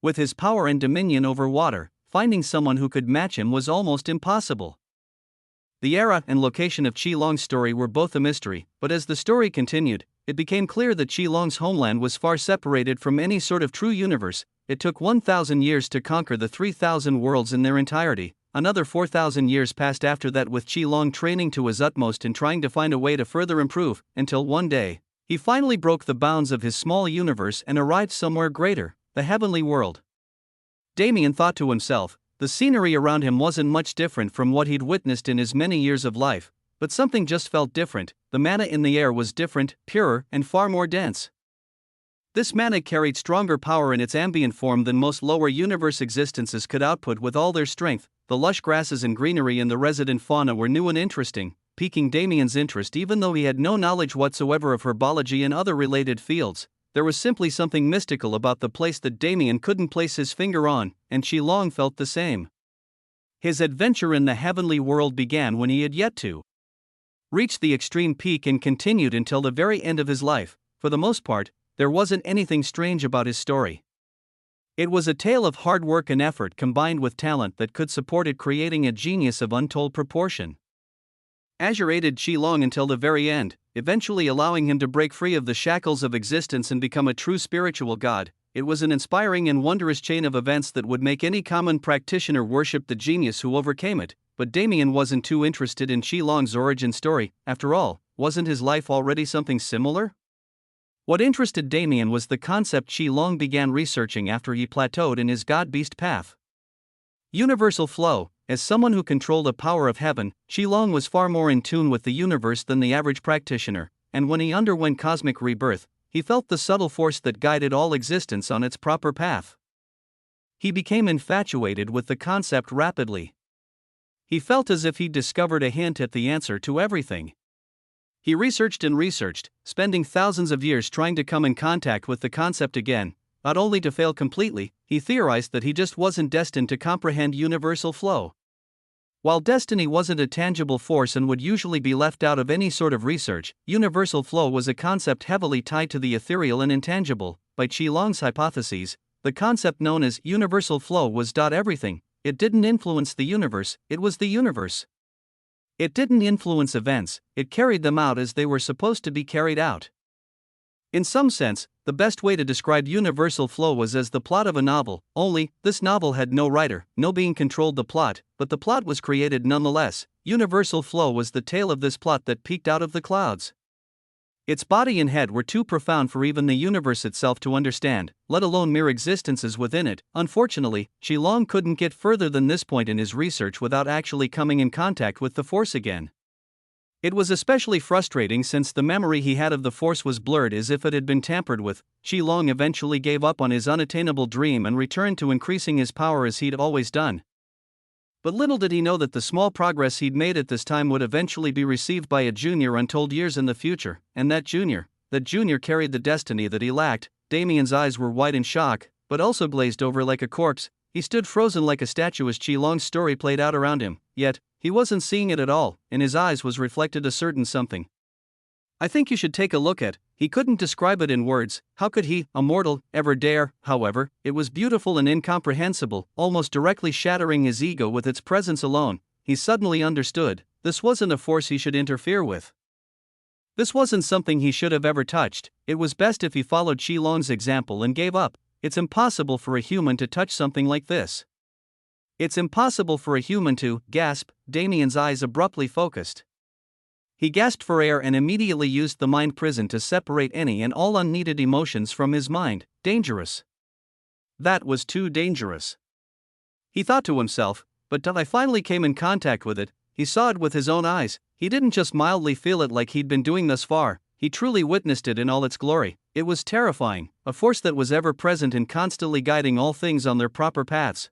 A: With his power and dominion over water, finding someone who could match him was almost impossible. The era and location of Qilong's story were both a mystery, but as the story continued, it became clear that Qilong's homeland was far separated from any sort of true universe. It took 1,000 years to conquer the 3,000 worlds in their entirety. Another 4,000 years passed after that, with Qilong training to his utmost and trying to find a way to further improve, until one day, he finally broke the bounds of his small universe and arrived somewhere greater, the heavenly world. Damien thought to himself, the scenery around him wasn't much different from what he'd witnessed in his many years of life, but something just felt different. The mana in the air was different, purer, and far more dense. This mana carried stronger power in its ambient form than most lower universe existences could output with all their strength. The lush grasses and greenery in the resident fauna were new and interesting, piquing Damien's interest even though he had no knowledge whatsoever of herbology and other related fields. There was simply something mystical about the place that Damien couldn't place his finger on, and Qilong felt the same. His adventure in the heavenly world began when he had yet to reach the extreme peak and continued until the very end of his life. For the most part, there wasn't anything strange about his story. It was a tale of hard work and effort combined with talent that could support it, creating a genius of untold proportion. Azure aided Qi until the very end, eventually allowing him to break free of the shackles of existence and become a true spiritual god. It was an inspiring and wondrous chain of events that would make any common practitioner worship the genius who overcame it. But Damien wasn't too interested in Qi origin story. After all, wasn't his life already something similar? What interested Damien was the concept Qi began researching after he plateaued in his god-beast path. Universal flow. As someone who controlled the power of heaven, Qi was far more in tune with the universe than the average practitioner, and when he underwent cosmic rebirth, he felt the subtle force that guided all existence on its proper path. He became infatuated with the concept rapidly. He felt as if he'd discovered a hint at the answer to everything. He researched and researched, spending thousands of years trying to come in contact with the concept again, not only to fail completely. He theorized that he just wasn't destined to comprehend universal flow. While destiny wasn't a tangible force and would usually be left out of any sort of research, universal flow was a concept heavily tied to the ethereal and intangible. By Qi hypotheses, the concept known as universal flow was everything. It didn't influence the universe, it was the universe. It didn't influence events, it carried them out as they were supposed to be carried out. In some sense, the best way to describe universal flow was as the plot of a novel, only, this novel had no writer, no being controlled the plot, but the plot was created nonetheless. Universal flow was the tale of this plot that peeked out of the clouds. Its body and head were too profound for even the universe itself to understand, let alone mere existences within it. Unfortunately, Qi couldn't get further than this point in his research without actually coming in contact with the force again. It was especially frustrating since the memory he had of the force was blurred as if it had been tampered with. Qi eventually gave up on his unattainable dream and returned to increasing his power as he'd always done. But little did he know that the small progress he'd made at this time would eventually be received by a junior untold years in the future, and that junior carried the destiny that he lacked. Damien's eyes were wide in shock, but also glazed over like a corpse. He stood frozen like a statue as Qi story played out around him, yet he wasn't seeing it at all. In his eyes was reflected a certain something. I think you should take a look at. He couldn't describe it in words. How could he, a mortal, ever dare? However, it was beautiful and incomprehensible, almost directly shattering his ego with its presence alone. He suddenly understood. This wasn't a force he should interfere with. This wasn't something he should have ever touched. It was best if he followed Qi example and gave up. It's impossible for a human to touch something like this. It's impossible for a human to gasp. Damien's eyes abruptly focused. He gasped for air and immediately used the mind prison to separate any and all unneeded emotions from his mind. Dangerous. That was too dangerous. He thought to himself, but till I finally came in contact with it, he saw it with his own eyes. He didn't just mildly feel it like he'd been doing thus far, he truly witnessed it in all its glory. It was terrifying, a force that was ever present and constantly guiding all things on their proper paths.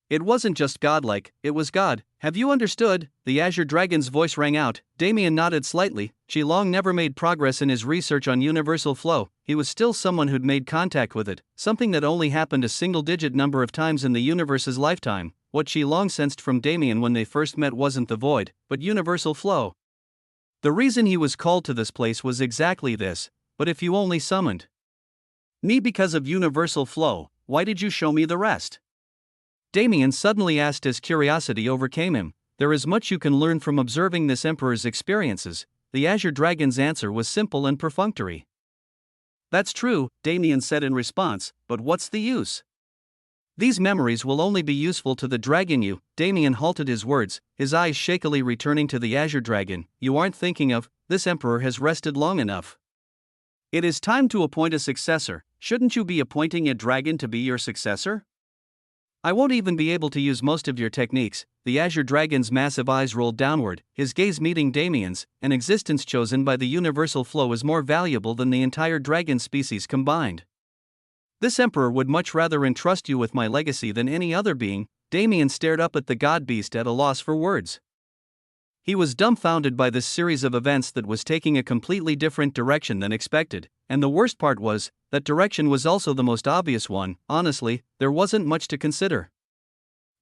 A: It wasn't just godlike, it was God. Have you understood? The Azure Dragon's voice rang out. Damien nodded slightly. Qi never made progress in his research on universal flow. He was still someone who'd made contact with it, something that only happened a single-digit number of times in the universe's lifetime. What Qi sensed from Damien when they first met wasn't the void, but universal flow. The reason he was called to this place was exactly this. But if you only summoned me because of universal flow, why did you show me the rest? Damien suddenly asked as curiosity overcame him. There is much you can learn from observing this emperor's experiences. The Azure Dragon's answer was simple and perfunctory. That's true, Damien said in response, but what's the use? These memories will only be useful to the dragon you. Damien halted his words, his eyes shakily returning to the Azure Dragon. You aren't thinking of, this emperor has rested long enough. It is time to appoint a successor. Shouldn't you be appointing a dragon to be your successor? I won't even be able to use most of your techniques. The Azure Dragon's massive eyes rolled downward, his gaze meeting Damien's. An existence chosen by the universal flow is more valuable than the entire dragon species combined. This emperor would much rather entrust you with my legacy than any other being. Damien stared up at the god beast at a loss for words. He was dumbfounded by this series of events that was taking a completely different direction than expected, and the worst part was, that direction was also the most obvious one. Honestly, there wasn't much to consider.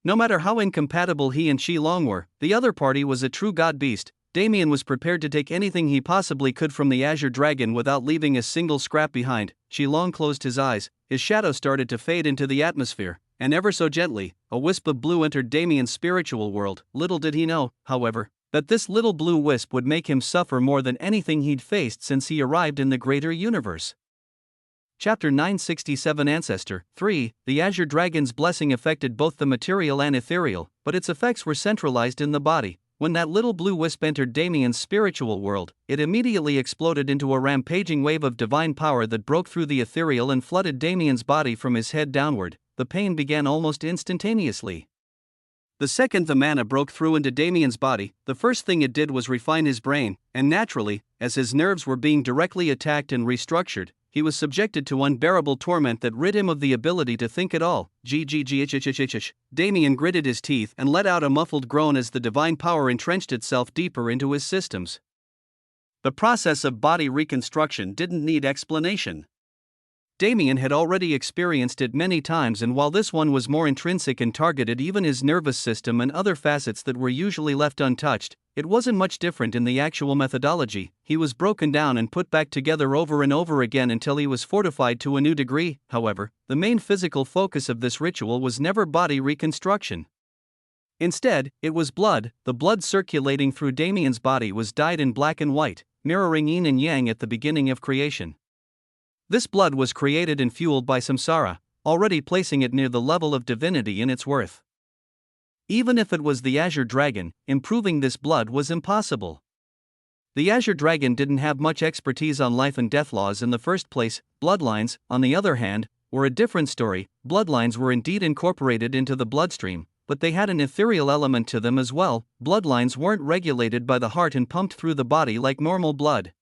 A: No matter how incompatible he and Qi were, the other party was a true god beast. Damien was prepared to take anything he possibly could from the Azure Dragon without leaving a single scrap behind. Long closed his eyes, his shadow started to fade into the atmosphere, and ever so gently, a wisp of blue entered Damien's spiritual world. Little did he know, however, that this little blue wisp would make him suffer more than anything he'd faced since he arrived in the greater universe. Chapter 967 Ancestor 3. The Azure Dragon's blessing affected both the material and ethereal, but its effects were centralized in the body. When that little blue wisp entered Damien's spiritual world, it immediately exploded into a rampaging wave of divine power that broke through the ethereal and flooded Damien's body from his head downward. The pain began almost instantaneously. The second the mana broke through into Damien's body, the first thing it did was refine his brain, and naturally, as his nerves were being directly attacked and restructured, he was subjected to unbearable torment that rid him of the ability to think at all. Damien gritted his teeth and let out a muffled groan as the divine power entrenched itself deeper into his systems. The process of body reconstruction didn't need explanation. Damien had already experienced it many times, and while this one was more intrinsic and targeted even his nervous system and other facets that were usually left untouched, it wasn't much different in the actual methodology. He was broken down and put back together over and over again until he was fortified to a new degree. However, the main physical focus of this ritual was never body reconstruction. Instead, it was blood. The blood circulating through Damien's body was dyed in black and white, mirroring yin and yang at the beginning of creation. This blood was created and fueled by samsara, already placing it near the level of divinity in its worth. Even if it was the Azure Dragon, improving this blood was impossible. The Azure Dragon didn't have much expertise on life and death laws in the first place. Bloodlines, on the other hand, were a different story. Bloodlines were indeed incorporated into the bloodstream, but they had an ethereal element to them as well. Bloodlines weren't regulated by the heart and pumped through the body like normal blood.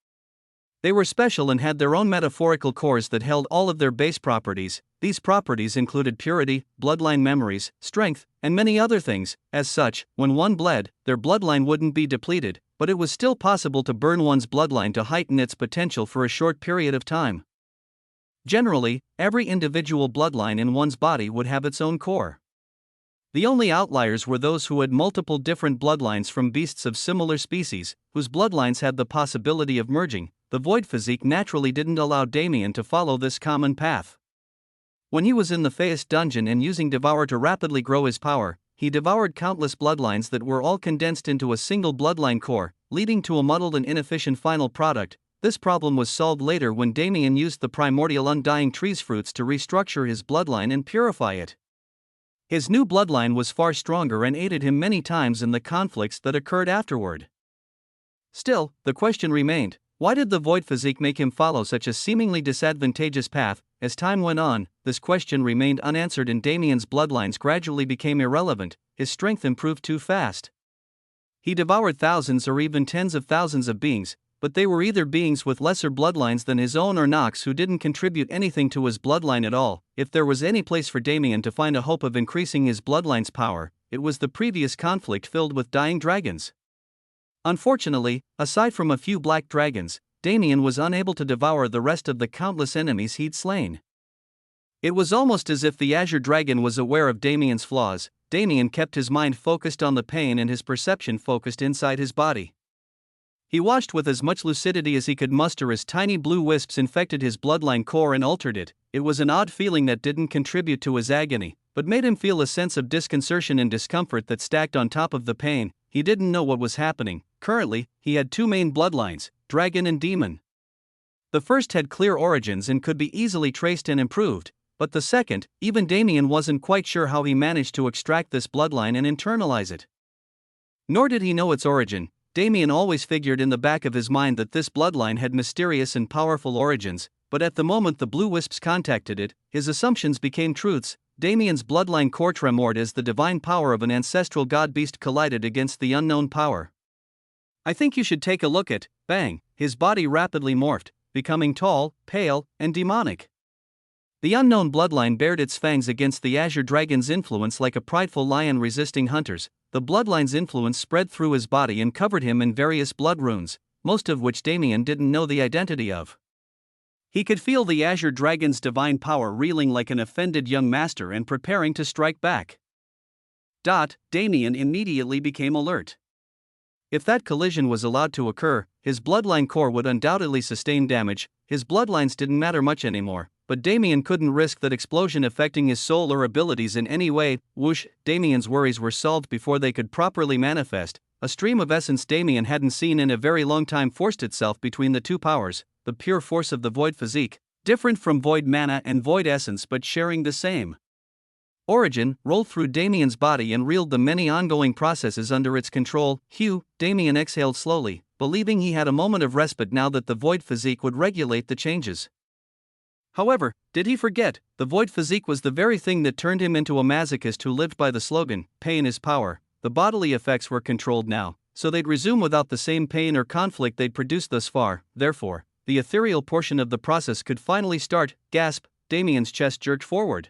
A: They were special and had their own metaphorical cores that held all of their base properties. These properties included purity, bloodline memories, strength, and many other things. As such, when one bled, their bloodline wouldn't be depleted, but it was still possible to burn one's bloodline to heighten its potential for a short period of time. Generally, every individual bloodline in one's body would have its own core. The only outliers were those who had multiple different bloodlines from beasts of similar species, whose bloodlines had the possibility of merging. The void physique naturally didn't allow Damien to follow this common path. When he was in the Feist dungeon and using Devour to rapidly grow his power, he devoured countless bloodlines that were all condensed into a single bloodline core, leading to a muddled and inefficient final product. This problem was solved later when Damien used the primordial undying tree's fruits to restructure his bloodline and purify it. His new bloodline was far stronger and aided him many times in the conflicts that occurred afterward. Still, the question remained. Why did the void physique make him follow such a seemingly disadvantageous path? As time went on, this question remained unanswered and Damien's bloodlines gradually became irrelevant. His strength improved too fast. He devoured thousands or even tens of thousands of beings, but they were either beings with lesser bloodlines than his own or Nox who didn't contribute anything to his bloodline at all. If there was any place for Damien to find a hope of increasing his bloodline's power, it was the previous conflict filled with dying dragons. Unfortunately, aside from a few black dragons, Damien was unable to devour the rest of the countless enemies he'd slain. It was almost as if the Azure Dragon was aware of Damien's flaws. Damien kept his mind focused on the pain and his perception focused inside his body. He watched with as much lucidity as he could muster as tiny blue wisps infected his bloodline core and altered it. It was an odd feeling that didn't contribute to his agony, but made him feel a sense of disconcertion and discomfort that stacked on top of the pain. He didn't know what was happening. Currently, he had two main bloodlines, dragon and demon. The first had clear origins and could be easily traced and improved, but the second, even Damien wasn't quite sure how he managed to extract this bloodline and internalize it. Nor did he know its origin. Damien always figured in the back of his mind that this bloodline had mysterious and powerful origins, but at the moment the blue wisps contacted it, his assumptions became truths. Damien's bloodline core tremored as the divine power of an ancestral god-beast collided against the unknown power. "I think you should take a look at," bang, his body rapidly morphed, becoming tall, pale, and demonic. The unknown bloodline bared its fangs against the Azure Dragon's influence like a prideful lion resisting hunters. The bloodline's influence spread through his body and covered him in various blood runes, most of which Damien didn't know the identity of. He could feel the Azure Dragon's divine power reeling like an offended young master and preparing to strike back. Damien immediately became alert. If that collision was allowed to occur, his bloodline core would undoubtedly sustain damage. His bloodlines didn't matter much anymore, but Damien couldn't risk that explosion affecting his soul or abilities in any way. Whoosh, Damien's worries were solved before they could properly manifest. A stream of essence Damien hadn't seen in a very long time forced itself between the two powers, the pure force of the void physique, different from void mana and void essence but sharing the same origin, rolled through Damien's body and reeled the many ongoing processes under its control. Damien exhaled slowly, believing he had a moment of respite now that the void physique would regulate the changes. However, did he forget, the void physique was the very thing that turned him into a masochist who lived by the slogan, pain is power. The bodily effects were controlled now, so they'd resume without the same pain or conflict they'd produced thus far. Therefore, the ethereal portion of the process could finally start. Gasp, Damien's chest jerked forward.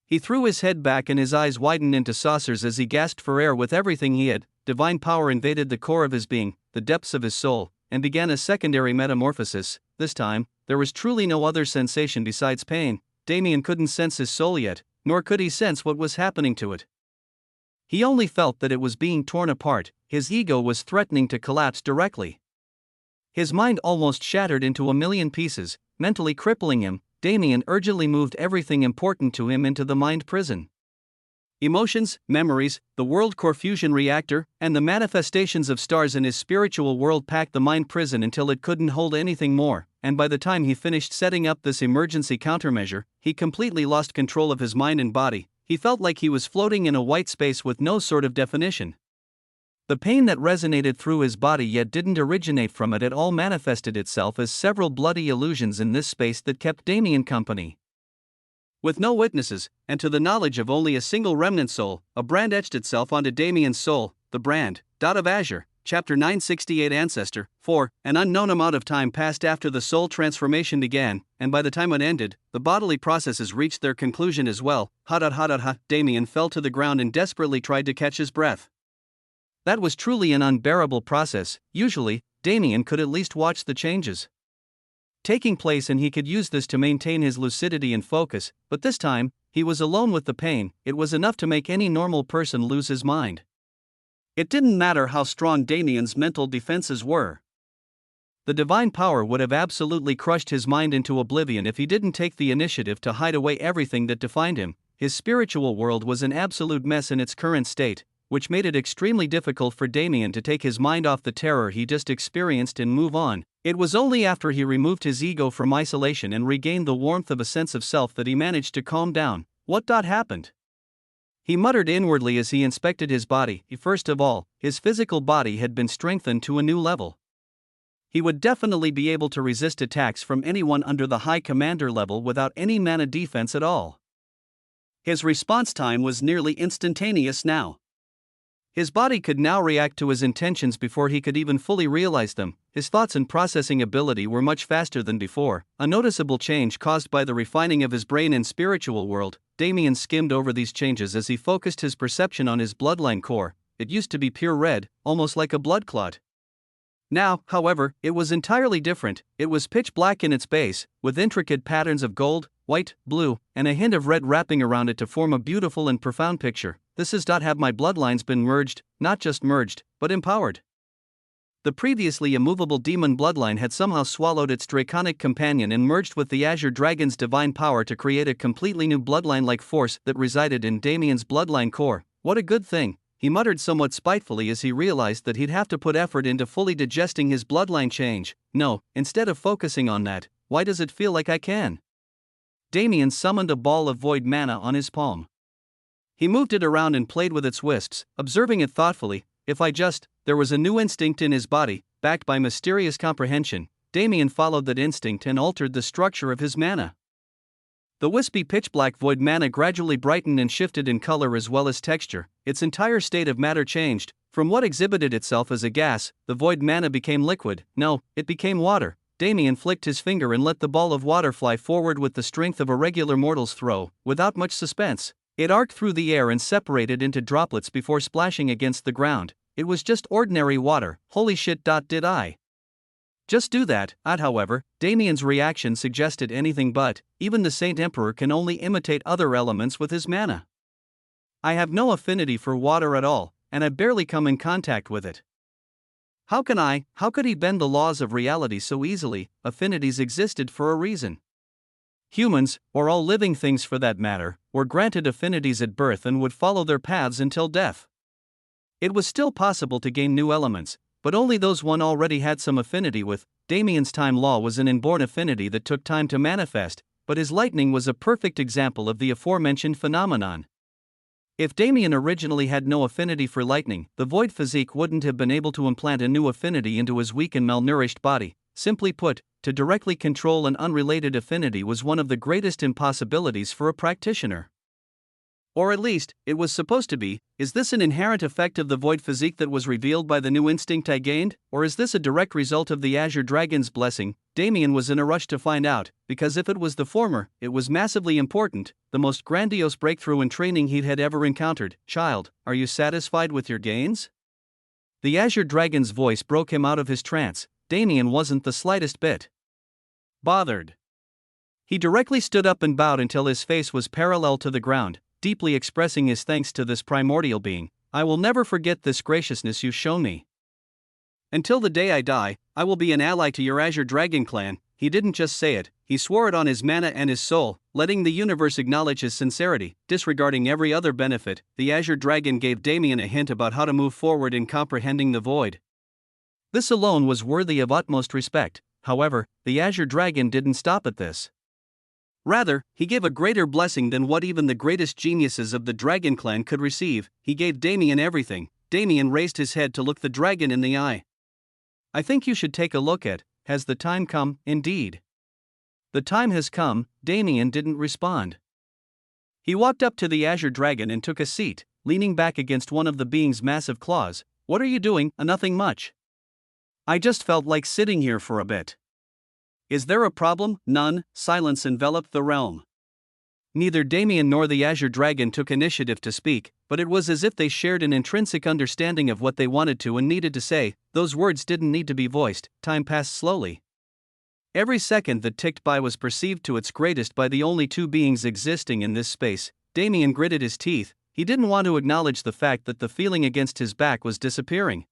A: He threw his head back and his eyes widened into saucers as he gasped for air. With everything he had, divine power invaded the core of his being, the depths of his soul, and began a secondary metamorphosis. This time, there was truly no other sensation besides pain. Damien couldn't sense his soul yet, nor could he sense what was happening to it. He only felt that it was being torn apart. His ego was threatening to collapse directly. His mind almost shattered into a million pieces, mentally crippling him. Damien urgently moved everything important to him into the mind prison. Emotions, memories, the world core fusion reactor, and the manifestations of stars in his spiritual world packed the mind prison until it couldn't hold anything more, and by the time he finished setting up this emergency countermeasure, he completely lost control of his mind and body. He felt like he was floating in a white space with no sort of definition. The pain that resonated through his body yet didn't originate from it at all manifested itself as several bloody illusions in this space that kept Damien company. With no witnesses, and to the knowledge of only a single remnant soul, a brand etched itself onto Damien's soul, the brand, Dot of Azure, Chapter 968 Ancestor. 4. An unknown amount of time passed after the soul transformation began, and by the time it ended, the bodily processes reached their conclusion as well. Damien fell to the ground and desperately tried to catch his breath. That was truly an unbearable process. Usually, Damien could at least watch the changes taking place and he could use this to maintain his lucidity and focus, but this time, he was alone with the pain. It was enough to make any normal person lose his mind. It didn't matter how strong Damien's mental defenses were. The divine power would have absolutely crushed his mind into oblivion if he didn't take the initiative to hide away everything that defined him. His spiritual world was an absolute mess in its current state, which made it extremely difficult for Damien to take his mind off the terror he just experienced and move on. It was only after he removed his ego from isolation and regained the warmth of a sense of self that he managed to calm down. What happened? He muttered inwardly as he inspected his body. First of all, his physical body had been strengthened to a new level. He would definitely be able to resist attacks from anyone under the high commander level without any mana defense at all. His response time was nearly instantaneous now. His body could now react to his intentions before he could even fully realize them. His thoughts and processing ability were much faster than before, a noticeable change caused by the refining of his brain and spiritual world. Damien skimmed over these changes as he focused his perception on his bloodline core. It used to be pure red, almost like a blood clot. Now, however, it was entirely different. It was pitch black in its base, with intricate patterns of gold, white, blue, and a hint of red wrapping around it to form a beautiful and profound picture. This is have my bloodlines been merged, not just merged, but empowered. The previously immovable demon bloodline had somehow swallowed its draconic companion and merged with the Azure Dragon's divine power to create a completely new bloodline-like force that resided in Damien's bloodline core. What a good thing, he muttered somewhat spitefully as he realized that he'd have to put effort into fully digesting his bloodline change. No, instead of focusing on that, why does it feel like I can? Damien summoned a ball of void mana on his palm. He moved it around and played with its wisps, observing it thoughtfully. There was a new instinct in his body, backed by mysterious comprehension. Damien followed that instinct and altered the structure of his mana. The wispy pitch-black void mana gradually brightened and shifted in color as well as texture. Its entire state of matter changed. From what exhibited itself as a gas, the void mana became liquid. No, it became water. Damien flicked his finger and let the ball of water fly forward with the strength of a regular mortal's throw, without much suspense. It arced through the air and separated into droplets before splashing against the ground. It was just ordinary water. Holy shit! Did I just do that? However, Damien's reaction suggested anything but. Even the Saint Emperor can only imitate other elements with his mana. I have no affinity for water at all, and I barely come in contact with it. How could he bend the laws of reality so easily? Affinities existed for a reason. Humans, or all living things for that matter, were granted affinities at birth and would follow their paths until death. It was still possible to gain new elements, but only those one already had some affinity with. Damien's time law was an inborn affinity that took time to manifest, but his lightning was a perfect example of the aforementioned phenomenon. If Damien originally had no affinity for lightning, the void physique wouldn't have been able to implant a new affinity into his weak and malnourished body. Simply put, to directly control an unrelated affinity was one of the greatest impossibilities for a practitioner. Or at least, it was supposed to be. Is this an inherent effect of the void physique that was revealed by the new instinct I gained, or is this a direct result of the Azure Dragon's blessing? Damien was in a rush to find out, because if it was the former, it was massively important, the most grandiose breakthrough in training he had ever encountered. Child, are you satisfied with your gains? The Azure Dragon's voice broke him out of his trance. Damien wasn't the slightest bit bothered. He directly stood up and bowed until his face was parallel to the ground, deeply expressing his thanks to this primordial being. I will never forget this graciousness you've shown me. Until the day I die, I will be an ally to your Azure Dragon clan. He didn't just say it, he swore it on his mana and his soul, letting the universe acknowledge his sincerity. Disregarding every other benefit, the Azure Dragon gave Damien a hint about how to move forward in comprehending the void. This alone was worthy of utmost respect. However, the Azure Dragon didn't stop at this. Rather, he gave a greater blessing than what even the greatest geniuses of the Dragon Clan could receive. He gave Damien everything. Damien raised his head to look the dragon in the eye. I think you should take a look at, has the time come? Indeed. The time has come. Damien didn't respond. He walked up to the Azure Dragon and took a seat, leaning back against one of the being's massive claws. What are you doing? Nothing much. I just felt like sitting here for a bit. Is there a problem? None. Silence enveloped the realm. Neither Damien nor the Azure Dragon took initiative to speak, but it was as if they shared an intrinsic understanding of what they wanted to and needed to say. Those words didn't need to be voiced. Time passed slowly. Every second that ticked by was perceived to its greatest by the only two beings existing in this space. Damien gritted his teeth. He didn't want to acknowledge the fact that the feeling against his back was disappearing.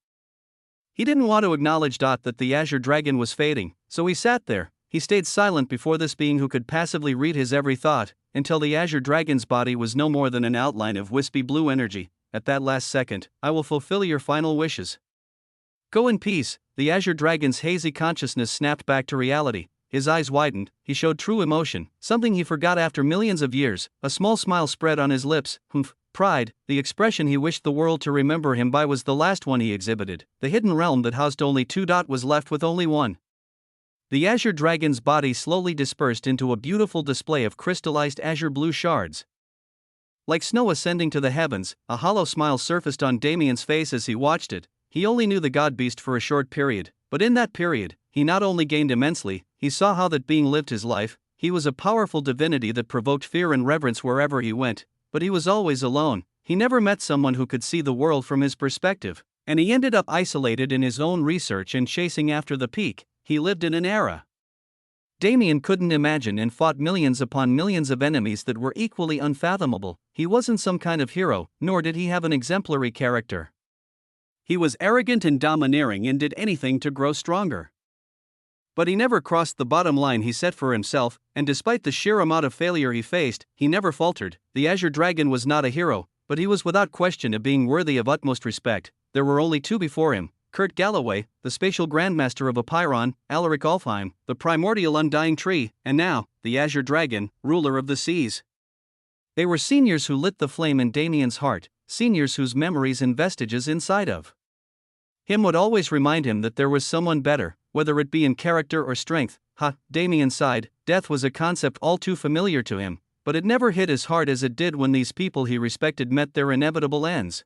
A: He didn't want to acknowledge that the Azure Dragon was fading, so he sat there. He stayed silent before this being who could passively read his every thought, until the Azure Dragon's body was no more than an outline of wispy blue energy. At that last second, I will fulfill your final wishes. Go in peace. The Azure Dragon's hazy consciousness snapped back to reality. His eyes widened, he showed true emotion, something he forgot after millions of years. A small smile spread on his lips. Pride, the expression he wished the world to remember him by, was the last one he exhibited. The hidden realm that housed only two was left with only one. The Azure Dragon's body slowly dispersed into a beautiful display of crystallized azure blue shards. Like snow ascending to the heavens, a hollow smile surfaced on Damien's face as he watched it. He only knew the god beast for a short period, but in that period, he not only gained immensely, he saw how that being lived his life. He was a powerful divinity that provoked fear and reverence wherever he went. But he was always alone. He never met someone who could see the world from his perspective, and he ended up isolated in his own research and chasing after the peak. He lived in an era Damien couldn't imagine and fought millions upon millions of enemies that were equally unfathomable. He wasn't some kind of hero, nor did he have an exemplary character. He was arrogant and domineering and did anything to grow stronger. But he never crossed the bottom line he set for himself, and despite the sheer amount of failure he faced, he never faltered. The Azure Dragon was not a hero, but he was without question a being worthy of utmost respect. There were only two before him: Kurt Galloway, the spatial grandmaster of Apiron; Alaric Alfheim, the primordial undying tree; and now, the Azure Dragon, ruler of the seas. They were seniors who lit the flame in Damien's heart, seniors whose memories and vestiges inside of him would always remind him that there was someone better, whether it be in character or strength. Damien sighed. Death was a concept all too familiar to him, but it never hit as hard as it did when these people he respected met their inevitable ends.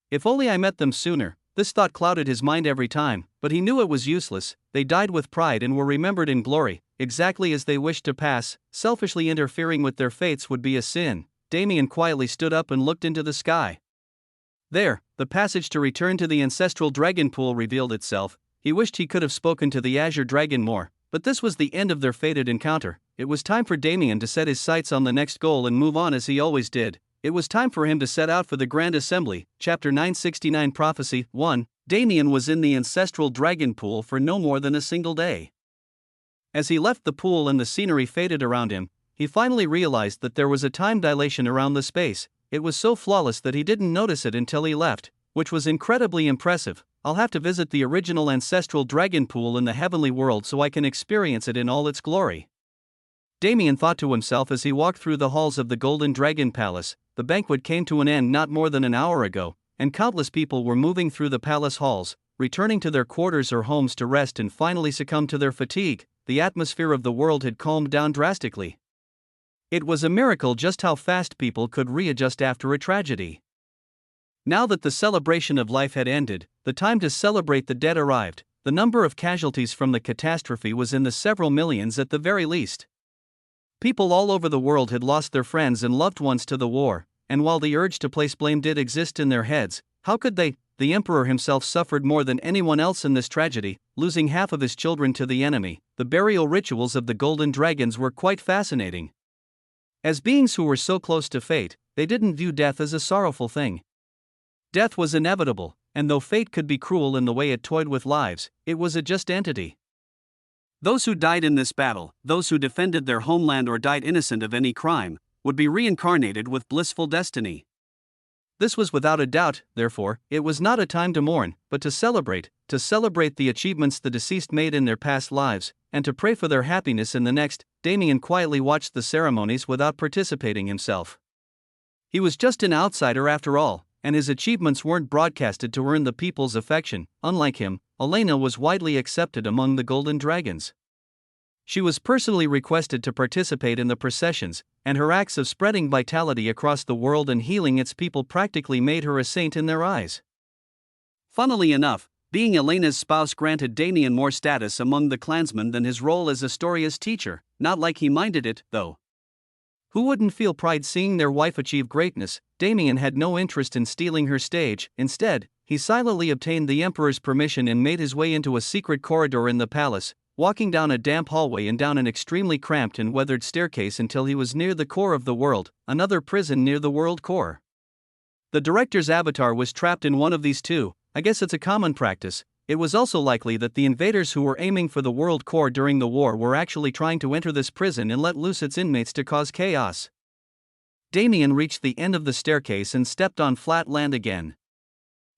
A: If only I met them sooner. This thought clouded his mind every time, but he knew it was useless. They died with pride and were remembered in glory, exactly as they wished to pass. Selfishly interfering with their fates would be a sin. Damien quietly stood up and looked into the sky. There, the passage to return to the ancestral dragon pool revealed itself. He wished he could have spoken to the Azure Dragon more, but this was the end of their fated encounter. It was time for Damien to set his sights on the next goal and move on as he always did. It was time for him to set out for the Grand Assembly. Chapter 969 Prophecy 1. Damien was in the ancestral dragon pool for no more than a single day. As he left the pool and the scenery faded around him, he finally realized that there was a time dilation around the space. It was so flawless that he didn't notice it until he left, which was incredibly impressive. I'll have to visit the original ancestral dragon pool in the heavenly world so I can experience it in all its glory. Damien thought to himself as he walked through the halls of the Golden Dragon Palace. The banquet came to an end not more than an hour ago, and countless people were moving through the palace halls, returning to their quarters or homes to rest and finally succumb to their fatigue. The atmosphere of the world had calmed down drastically. It was a miracle just how fast people could readjust after a tragedy. Now that the celebration of life had ended, the time to celebrate the dead arrived. The number of casualties from the catastrophe was in the several millions at the very least. People all over the world had lost their friends and loved ones to the war, and while the urge to place blame did exist in their heads, how could they? The emperor himself suffered more than anyone else in this tragedy, losing half of his children to the enemy. The burial rituals of the golden dragons were quite fascinating. As beings who were so close to fate, they didn't view death as a sorrowful thing. Death was inevitable, and though fate could be cruel in the way it toyed with lives, it was a just entity. Those who died in this battle, those who defended their homeland or died innocent of any crime, would be reincarnated with blissful destiny. This was without a doubt, therefore, it was not a time to mourn, but to celebrate the achievements the deceased made in their past lives, and to pray for their happiness in the next. Damien quietly watched the ceremonies without participating himself. He was just an outsider after all, and his achievements weren't broadcasted to earn the people's affection. Unlike him, Elena was widely accepted among the Golden Dragons. She was personally requested to participate in the processions, and her acts of spreading vitality across the world and healing its people practically made her a saint in their eyes. Funnily enough, being Elena's spouse granted Damien more status among the clansmen than his role as Astoria's teacher. Not like he minded it, though. Who wouldn't feel pride seeing their wife achieve greatness? Damien had no interest in stealing her stage. Instead, he silently obtained the emperor's permission and made his way into a secret corridor in the palace, walking down a damp hallway and down an extremely cramped and weathered staircase until he was near the core of the world, another prison near the world core. The director's avatar was trapped in one of these too. I guess it's a common practice. It was also likely that the invaders who were aiming for the world core during the war were actually trying to enter this prison and let loose its inmates to cause chaos. Damien reached the end of the staircase and stepped on flat land again.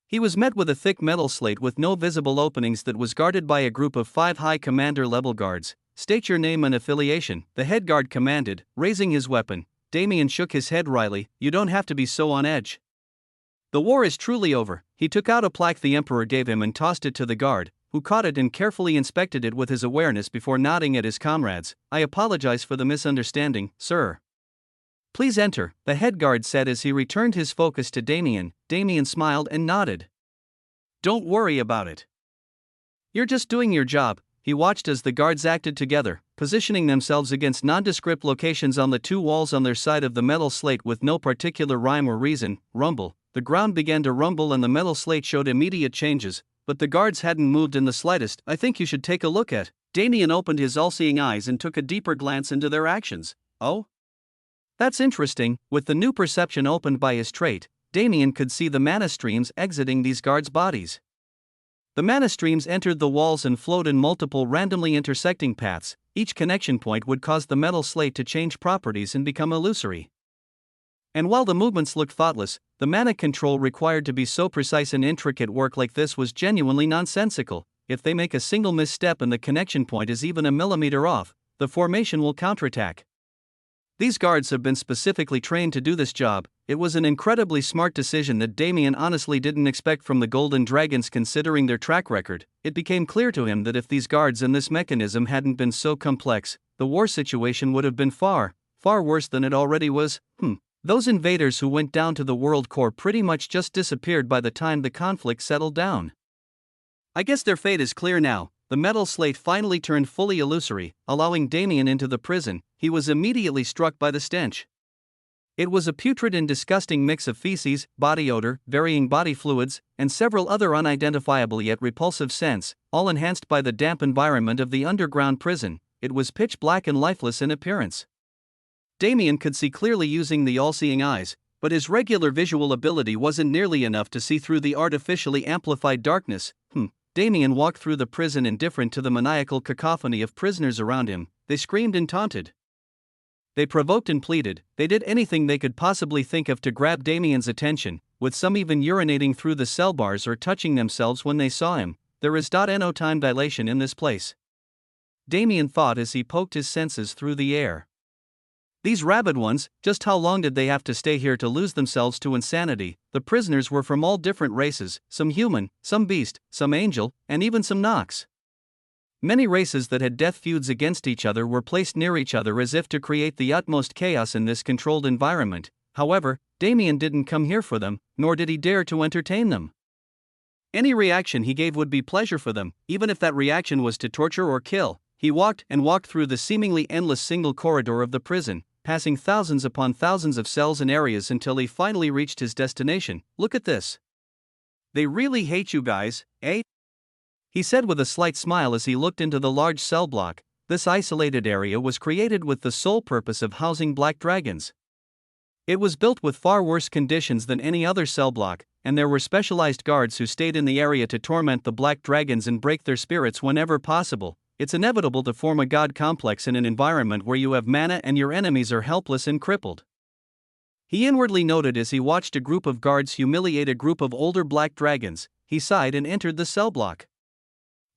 A: He was met with a thick metal slate with no visible openings that was guarded by a group of 5 high commander-level guards. "State your name and affiliation," the head guard commanded, raising his weapon. Damien shook his head wryly. "You don't have to be so on edge. The war is truly over." He took out a plaque the emperor gave him and tossed it to the guard, who caught it and carefully inspected it with his awareness before nodding at his comrades. "I apologize for the misunderstanding, sir." "Please enter," the head guard said as he returned his focus to Damien. Damien smiled and nodded. "Don't worry about it. You're just doing your job." He watched as the guards acted together, positioning themselves against nondescript locations on the 2 walls on their side of the metal slate with no particular rhyme or reason. Rumble. The ground began to rumble and the metal slate showed immediate changes, but the guards hadn't moved in the slightest. "I think you should take a look at." Damien opened his all-seeing eyes and took a deeper glance into their actions. "Oh? That's interesting." With the new perception opened by his trait, Damien could see the mana streams exiting these guards' bodies. The mana streams entered the walls and flowed in multiple randomly intersecting paths. Each connection point would cause the metal slate to change properties and become illusory. And while the movements looked thoughtless, the mana control required to be so precise and intricate work like this was genuinely nonsensical. If they make a single misstep and the connection point is even a millimeter off, the formation will counterattack. These guards have been specifically trained to do this job. It was an incredibly smart decision that Damien honestly didn't expect from the Golden Dragons considering their track record. It became clear to him that if these guards and this mechanism hadn't been so complex, the war situation would have been far worse than it already was. Those invaders who went down to the world core pretty much just disappeared by the time the conflict settled down. I guess their fate is clear now. The metal slate finally turned fully illusory, allowing Damien into the prison. He was immediately struck by the stench. It was a putrid and disgusting mix of feces, body odor, varying body fluids, and several other unidentifiable yet repulsive scents, all enhanced by the damp environment of the underground prison. It was pitch black and lifeless in appearance. Damien could see clearly using the all-seeing eyes. But his regular visual ability wasn't nearly enough to see through the artificially amplified darkness. Damien walked through the prison indifferent to the maniacal cacophony of prisoners around him. They screamed and taunted. They provoked and pleaded. They did anything they could possibly think of to grab Damien's attention, with some even urinating through the cell bars or touching themselves when they saw him. There is no time dilation in this place, Damien thought as he poked his senses through the air. These rabid ones, just how long did they have to stay here to lose themselves to insanity? The prisoners were from all different races, some human, some beast, some angel, and even some Nox. Many races that had death feuds against each other were placed near each other as if to create the utmost chaos in this controlled environment. However, Damien didn't come here for them, nor did he dare to entertain them. Any reaction he gave would be pleasure for them, even if that reaction was to torture or kill. He walked and walked through the seemingly endless single corridor of the prison, passing thousands upon thousands of cells and areas until he finally reached his destination. Look at this. They really hate you guys, eh? He said with a slight smile as he looked into the large cell block. This isolated area was created with the sole purpose of housing black dragons. It was built with far worse conditions than any other cell block, and there were specialized guards who stayed in the area to torment the black dragons and break their spirits whenever possible. It's inevitable to form a god complex in an environment where you have mana and your enemies are helpless and crippled. He inwardly noted as he watched a group of guards humiliate a group of older black dragons. He sighed and entered the cell block.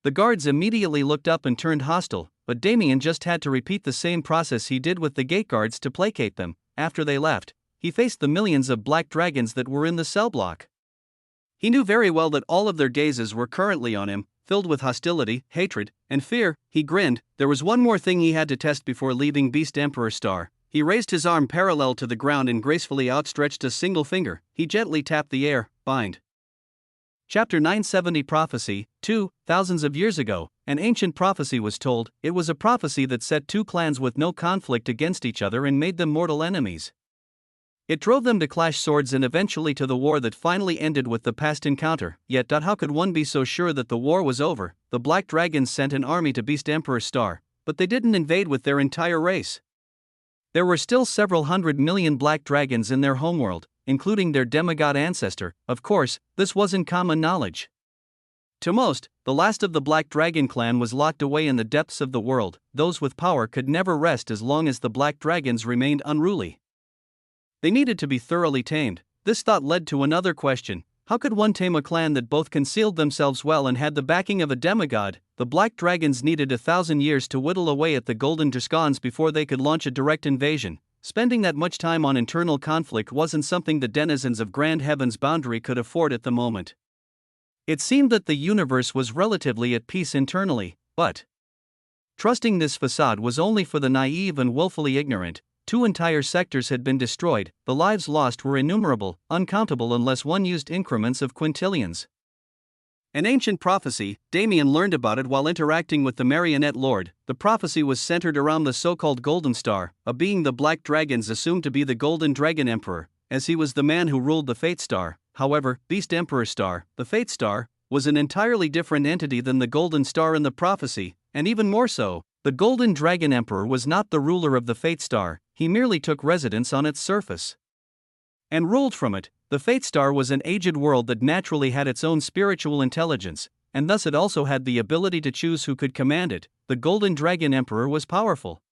A: The guards immediately looked up and turned hostile, but Damien just had to repeat the same process he did with the gate guards to placate them. After they left, he faced the millions of black dragons that were in the cell block. He knew very well that all of their gazes were currently on him, filled with hostility, hatred, and fear. He grinned. There was one more thing he had to test before leaving Beast Emperor Star. He raised his arm parallel to the ground and gracefully outstretched a single finger. He gently tapped the air. Bind. Chapter 970 Prophecy. 2. Thousands of years ago, an ancient prophecy was told. It was a prophecy that set two clans with no conflict against each other and made them mortal enemies. It drove them to clash swords and eventually to the war that finally ended with the past encounter. Yet how could one be so sure that the war was over? The Black Dragons sent an army to Beast Emperor Star, but they didn't invade with their entire race. There were still several 100 million black dragons in their homeworld, including their demigod ancestor. Of course, this wasn't common knowledge. To most, the last of the Black Dragon clan was locked away in the depths of the world. Those with power could never rest as long as the Black Dragons remained unruly. They needed to be thoroughly tamed. This thought led to another question. How could one tame a clan that both concealed themselves well and had the backing of a demigod? The Black Dragons needed 1,000 years to whittle away at the Golden Dragons before they could launch a direct invasion. Spending that much time on internal conflict wasn't something the denizens of Grand Heaven's boundary could afford at the moment. It seemed that the universe was relatively at peace internally, but trusting this facade was only for the naive and willfully ignorant. 2 entire sectors had been destroyed. The lives lost were innumerable, uncountable unless one used increments of quintillions. An ancient prophecy. Damien learned about it while interacting with the Marionette Lord. The prophecy was centered around the so-called Golden Star, a being the Black Dragons assumed to be the Golden Dragon Emperor, as he was the man who ruled the Fate Star. However, Beast Emperor Star, the Fate Star, was an entirely different entity than the Golden Star in the prophecy, and even more so, the Golden Dragon Emperor was not the ruler of the Fate Star. He merely took residence on its surface and ruled from it. The Fate Star was an aged world that naturally had its own spiritual intelligence, and thus it also had the ability to choose who could command it. The Golden Dragon Emperor was powerful,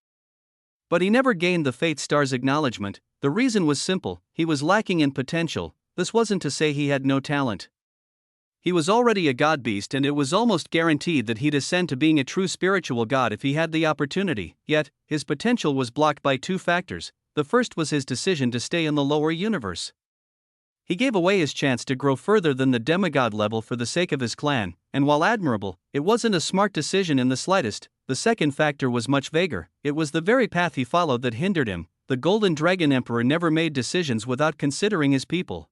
A: but he never gained the Fate Star's acknowledgement. The reason was simple: he was lacking in potential. This wasn't to say he had no talent. He was already a god beast, and it was almost guaranteed that he'd ascend to being a true spiritual god if he had the opportunity. Yet, his potential was blocked by 2 factors. The first was his decision to stay in the lower universe. He gave away his chance to grow further than the demigod level for the sake of his clan, and while admirable, it wasn't a smart decision in the slightest. The second factor was much vaguer. It was the very path he followed that hindered him. The Golden Dragon Emperor never made decisions without considering his people.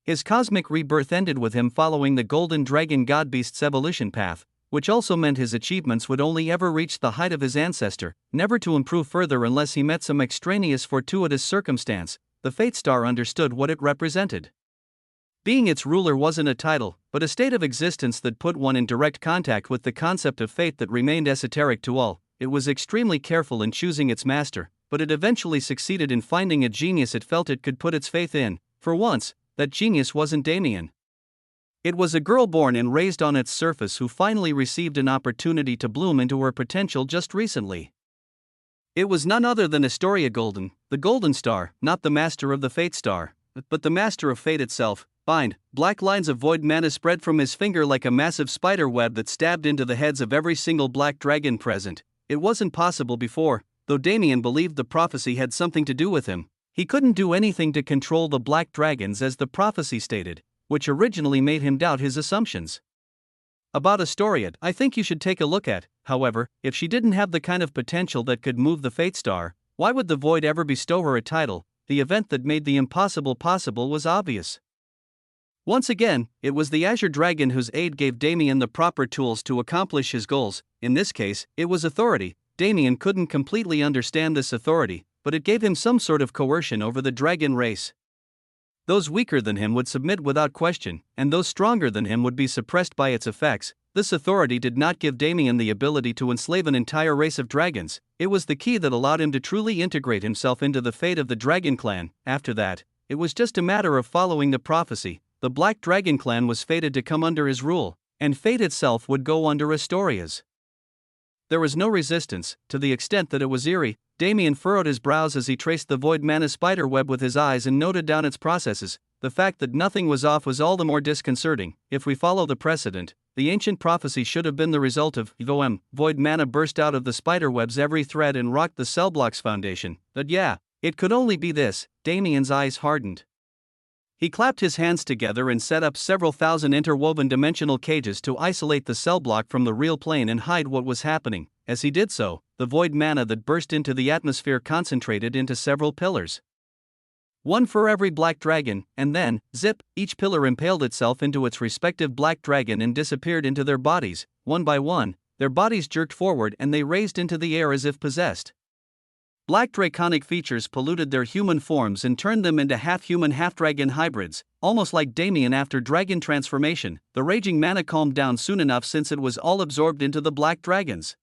A: His cosmic rebirth ended with him following the Golden Dragon God-Beast's evolution path, which also meant his achievements would only ever reach the height of his ancestor, never to improve further unless he met some extraneous fortuitous circumstance. The Fate Star understood what it represented. Being its ruler wasn't a title, but a state of existence that put one in direct contact with the concept of fate that remained esoteric to all. It was extremely careful in choosing its master, but it eventually succeeded in finding a genius it felt it could put its faith in. For once, that genius wasn't Damien. It was a girl born and raised on its surface who finally received an opportunity to bloom into her potential just recently. It was none other than Astoria Golden, the Golden Star, not the master of the Fate Star, but the master of fate itself. Black lines of void mana spread from his finger like a massive spider web that stabbed into the heads of every single black dragon present. It wasn't possible before, though Damien believed the prophecy had something to do with him. He couldn't do anything to control the black dragons as the prophecy stated, which originally made him doubt his assumptions. About Astoria, I think you should take a look at. However, if she didn't have the kind of potential that could move the Fate Star, why would the Void ever bestow her a title? The event that made the impossible possible was obvious. Once again, it was the Azure Dragon whose aid gave Damien the proper tools to accomplish his goals. In this case, it was authority. Damien couldn't completely understand this authority, but it gave him some sort of coercion over the dragon race. Those weaker than him would submit without question, and those stronger than him would be suppressed by its effects. This authority did not give Damien the ability to enslave an entire race of dragons. It was the key that allowed him to truly integrate himself into the fate of the Dragon Clan. After that, it was just a matter of following the prophecy. The Black Dragon Clan was fated to come under his rule, and fate itself would go under Astoria's. There was no resistance, to the extent that it was eerie. Damien furrowed his brows as he traced the void mana spider web with his eyes and noted down its processes. The fact that nothing was off was all the more disconcerting. If we follow the precedent, the ancient prophecy should have been the result of void mana burst out of the spider web's every thread and rocked the cell block's foundation. But yeah, it could only be this. Damien's eyes hardened. He clapped his hands together and set up several thousand interwoven dimensional cages to isolate the cell block from the real plane and hide what was happening. As he did so, the void mana that burst into the atmosphere concentrated into several pillars. One for every black dragon, and then, zip, each pillar impaled itself into its respective black dragon and disappeared into their bodies. One by one, their bodies jerked forward and they raised into the air as if possessed. Black draconic features polluted their human forms and turned them into half-human half-dragon hybrids, almost like Damien after dragon transformation. The raging mana calmed down soon enough since it was all absorbed into the black dragons.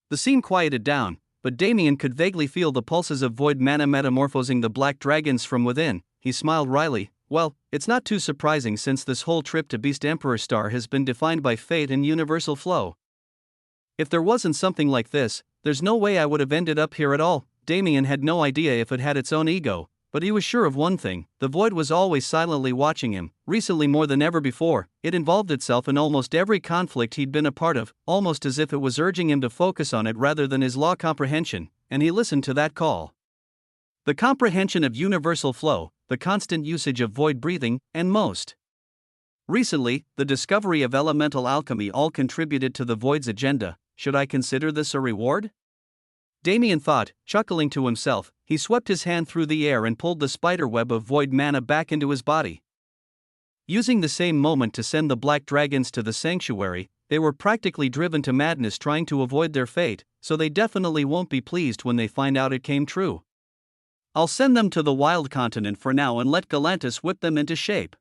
A: The scene quieted down, but Damien could vaguely feel the pulses of void mana metamorphosing the black dragons from within. He smiled wryly. Well, it's not too surprising since this whole trip to Beast Emperor Star has been defined by fate and universal flow. If there wasn't something like this, there's no way I would have ended up here at all. Damien had no idea if it had its own ego, but he was sure of one thing: the void was always silently watching him. Recently more than ever before, it involved itself in almost every conflict he'd been a part of, almost as if it was urging him to focus on it rather than his law comprehension, and he listened to that call. The comprehension of universal flow, the constant usage of void breathing, and most recently, the discovery of elemental alchemy all contributed to the void's agenda. Should I consider this a reward? Damien thought, chuckling to himself. He swept his hand through the air and pulled the spiderweb of void mana back into his body. Using the same moment to send the black dragons to the sanctuary, they were practically driven to madness trying to avoid their fate, so they definitely won't be pleased when they find out it came true. I'll send them to the wild continent for now and let Galantis whip them into shape.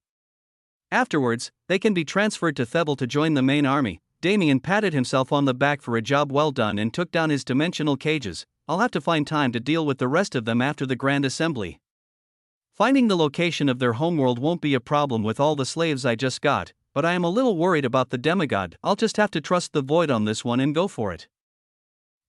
A: Afterwards, they can be transferred to Thebel to join the main army. Damien patted himself on the back for a job well done and took down his dimensional cages. I'll have to find time to deal with the rest of them after the Grand Assembly. Finding the location of their homeworld won't be a problem with all the slaves I just got, but I am a little worried about the demigod. I'll just have to trust the void on this one and go for it.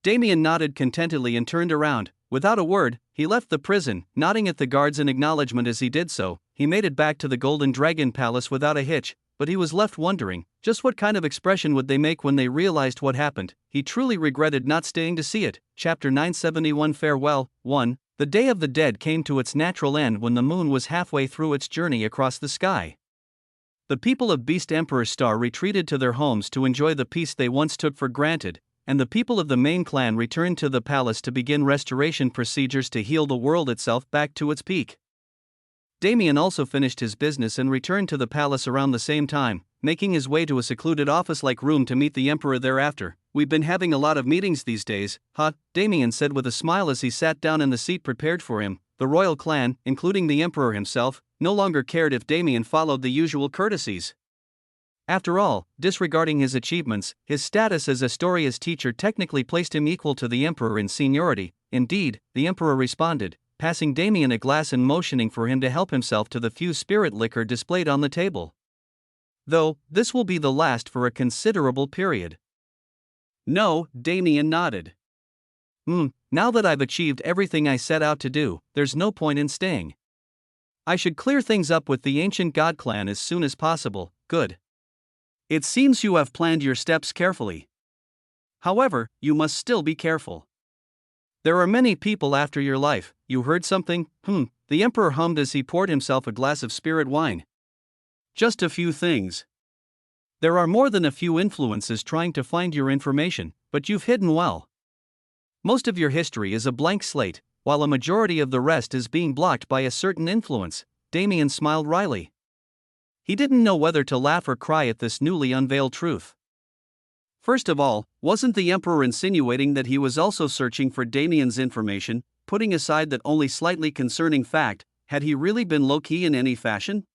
A: Damien nodded contentedly and turned around. Without a word, he left the prison, nodding at the guards in acknowledgement as he did so. He made it back to the Golden Dragon Palace without a hitch, but he was left wondering, just what kind of expression would they make when they realized what happened. He truly regretted not staying to see it. Chapter 971 Farewell. 1. The Day of the Dead came to its natural end when the moon was halfway through its journey across the sky. The people of Beast Emperor Star retreated to their homes to enjoy the peace they once took for granted, and the people of the main clan returned to the palace to begin restoration procedures to heal the world itself back to its peak. Damien also finished his business and returned to the palace around the same time, making his way to a secluded office-like room to meet the Emperor thereafter. We've been having a lot of meetings these days, huh? Damien said with a smile as he sat down in the seat prepared for him. The royal clan, including the Emperor himself, no longer cared if Damien followed the usual courtesies. After all, disregarding his achievements, his status as Astoria's teacher technically placed him equal to the Emperor in seniority. indeed, the emperor responded, passing Damien a glass and motioning for him to help himself to the few spirit liquor displayed on the table. Though, this will be the last for a considerable period. No, Damien nodded. Now that I've achieved everything I set out to do, there's no point in staying. I should clear things up with the ancient god clan as soon as possible. Good. It seems you have planned your steps carefully. However, you must still be careful. There are many people after your life. You heard something? The emperor hummed as he poured himself a glass of spirit wine. Just a few things. There are more than a few influences trying to find your information, but you've hidden well. Most of your history is a blank slate, while a majority of the rest is being blocked by a certain influence. Damien smiled wryly. He didn't know whether to laugh or cry at this newly unveiled truth. First of all, wasn't the emperor insinuating that he was also searching for Damien's information, putting aside that only slightly concerning fact? Had he really been low-key in any fashion?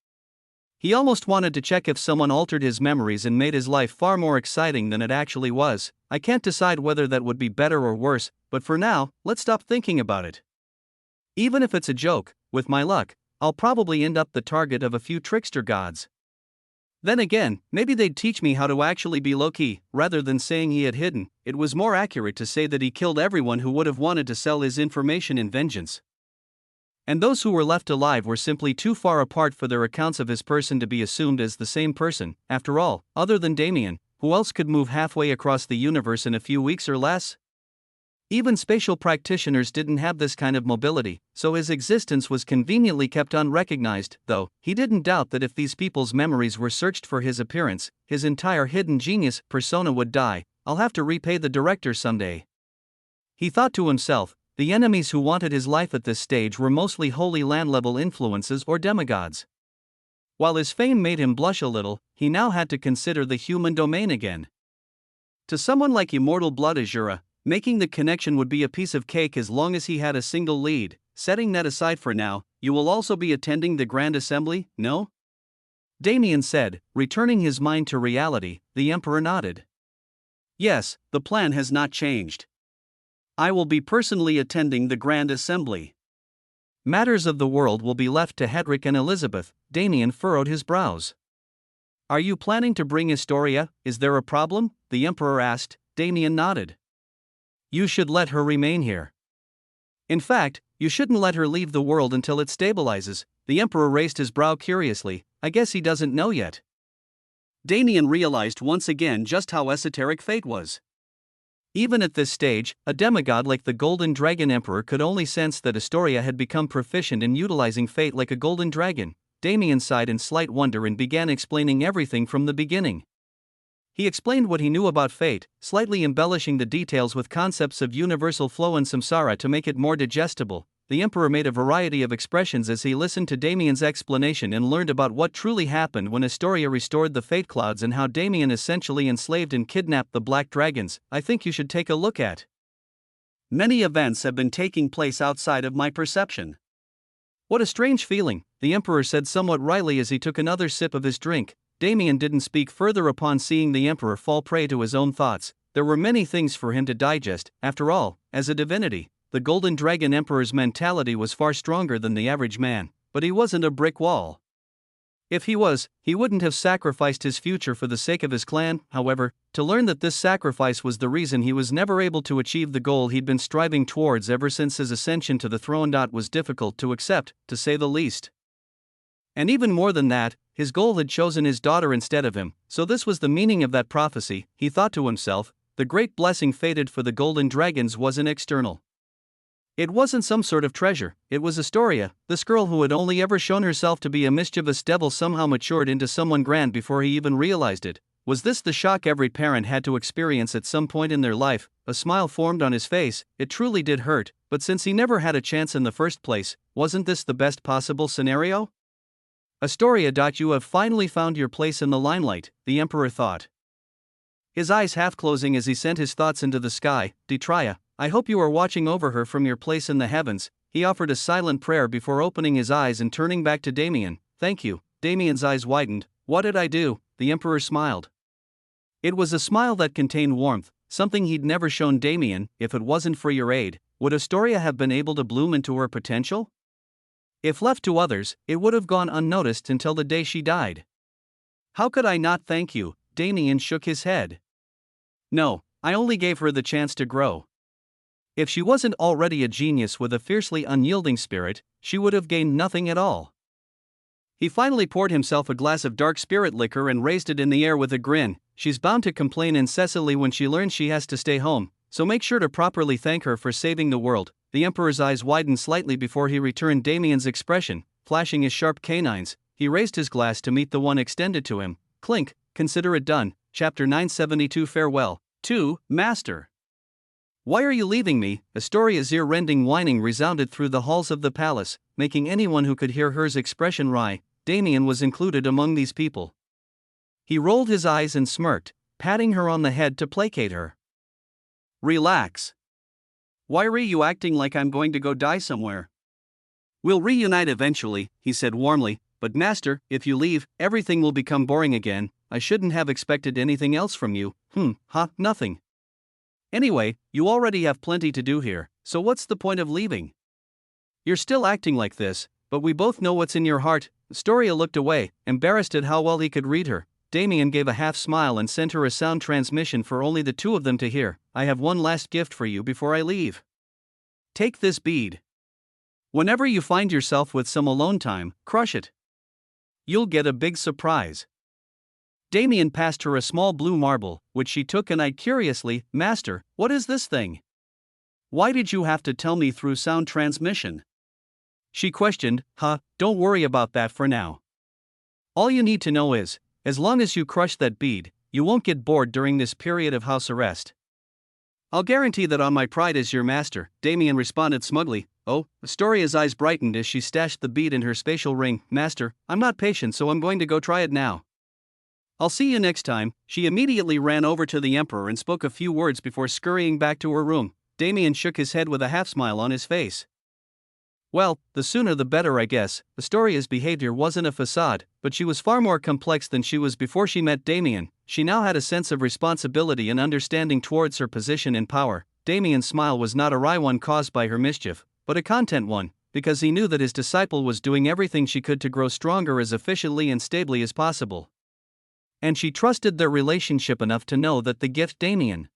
A: He almost wanted to check if someone altered his memories and made his life far more exciting than it actually was. I can't decide whether that would be better or worse, but for now, let's stop thinking about it. Even if it's a joke, with my luck, I'll probably end up the target of a few trickster gods. Then again, maybe they'd teach me how to actually be low-key. Rather than saying he had hidden, it was more accurate to say that he killed everyone who would have wanted to sell his information in vengeance. And those who were left alive were simply too far apart for their accounts of his person to be assumed as the same person. After all, other than Damien, who else could move halfway across the universe in a few weeks or less? Even spatial practitioners didn't have this kind of mobility, so his existence was conveniently kept unrecognized, though he didn't doubt that if these people's memories were searched for his appearance, his entire hidden genius persona would die. I'll have to repay the director someday. He thought to himself, the enemies who wanted his life at this stage were mostly Holy Land-level influences or demigods. While his fame made him blush a little, he now had to consider the human domain again. To someone like Immortal Blood Azura, making the connection would be a piece of cake as long as he had a single lead. Setting that aside for now, you will also be attending the Grand Assembly, no? Damien said, returning his mind to reality. The Emperor nodded. Yes, the plan has not changed. I will be personally attending the Grand Assembly. Matters of the world will be left to Hedrick and Elizabeth. Damien furrowed his brows. Are you planning to bring Historia? Is there a problem? The Emperor asked. Damien nodded. You should let her remain here. In fact, you shouldn't let her leave the world until it stabilizes. The Emperor raised his brow curiously. I guess he doesn't know yet. Damien realized once again just how esoteric fate was. Even at this stage, a demigod like the Golden Dragon Emperor could only sense that Historia had become proficient in utilizing fate like a golden dragon. Damien sighed in slight wonder and began explaining everything from the beginning. He explained what he knew about fate, slightly embellishing the details with concepts of universal flow and samsara to make it more digestible. The Emperor made a variety of expressions as he listened to Damien's explanation and learned about what truly happened when Historia restored the fate clouds and how Damien essentially enslaved and kidnapped the black dragons. I think you should take a look at. Many events have been taking place outside of my perception. What a strange feeling, the Emperor said somewhat wryly as he took another sip of his drink. Damien didn't speak further upon seeing the Emperor fall prey to his own thoughts. There were many things for him to digest. After all, as a divinity, the Golden Dragon Emperor's mentality was far stronger than the average man, but he wasn't a brick wall. If he was, he wouldn't have sacrificed his future for the sake of his clan. However, to learn that this sacrifice was the reason he was never able to achieve the goal he'd been striving towards ever since his ascension to the throne was difficult to accept, to say the least. And even more than that, his goal had chosen his daughter instead of him, so this was the meaning of that prophecy. He thought to himself, the great blessing fated for the Golden Dragons wasn't external. It wasn't some sort of treasure, it was Historia, this girl who had only ever shown herself to be a mischievous devil somehow matured into someone grand before he even realized it. Was this the shock every parent had to experience at some point in their life? A smile formed on his face. It truly did hurt, but since he never had a chance in the first place, wasn't this the best possible scenario? Historia. You have finally found your place in the limelight, the Emperor thought. His eyes half closing as he sent his thoughts into the sky. Detria, I hope you are watching over her from your place in the heavens. He offered a silent prayer before opening his eyes and turning back to Damien. Thank you. Damien's eyes widened. What did I do? The Emperor smiled. It was a smile that contained warmth, something he'd never shown Damien. If it wasn't for your aid, would Astoria have been able to bloom into her potential? If left to others, it would have gone unnoticed until the day she died. How could I not thank you? Damien shook his head. No, I only gave her the chance to grow. If she wasn't already a genius with a fiercely unyielding spirit, she would have gained nothing at all. He finally poured himself a glass of dark spirit liquor and raised it in the air with a grin. She's bound to complain incessantly when she learns she has to stay home, so make sure to properly thank her for saving the world. The Emperor's eyes widened slightly before he returned Damien's expression, flashing his sharp canines. He raised his glass to meet the one extended to him. Clink, consider it done. Chapter 972 Farewell. 2. Master. Why are you leaving me? Astoria's ear-rending whining resounded through the halls of the palace, making anyone who could hear her's expression wry. Damien was included among these people. He rolled his eyes and smirked, patting her on the head to placate her. Relax. Why are you acting like I'm going to go die somewhere? We'll reunite eventually, he said warmly, but master, if you leave, everything will become boring again. I shouldn't have expected anything else from you. Nothing. Anyway, you already have plenty to do here, so what's the point of leaving? You're still acting like this, but we both know what's in your heart. Astoria looked away, embarrassed at how well he could read her. Damien gave a half smile and sent her a sound transmission for only the two of them to hear. I have one last gift for you before I leave. Take this bead. Whenever you find yourself with some alone time, crush it. You'll get a big surprise. Damien passed her a small blue marble, which she took and eyed curiously. Master, what is this thing? Why did you have to tell me through sound transmission? She questioned. Don't worry about that for now. All you need to know is, as long as you crush that bead, you won't get bored during this period of house arrest. I'll guarantee that on my pride as your master, Damien responded smugly. Oh, Astoria's eyes brightened as she stashed the bead in her spatial ring. Master, I'm not patient, so I'm going to go try it now. I'll see you next time. She immediately ran over to the Emperor and spoke a few words before scurrying back to her room. Damien shook his head with a half smile on his face. Well, the sooner the better, I guess. Astoria's behavior wasn't a facade, but she was far more complex than she was before she met Damien. She now had a sense of responsibility and understanding towards her position and power. Damien's smile was not a wry one caused by her mischief, but a content one, because he knew that his disciple was doing everything she could to grow stronger as efficiently and stably as possible. And she trusted their relationship enough to know that the gift Damien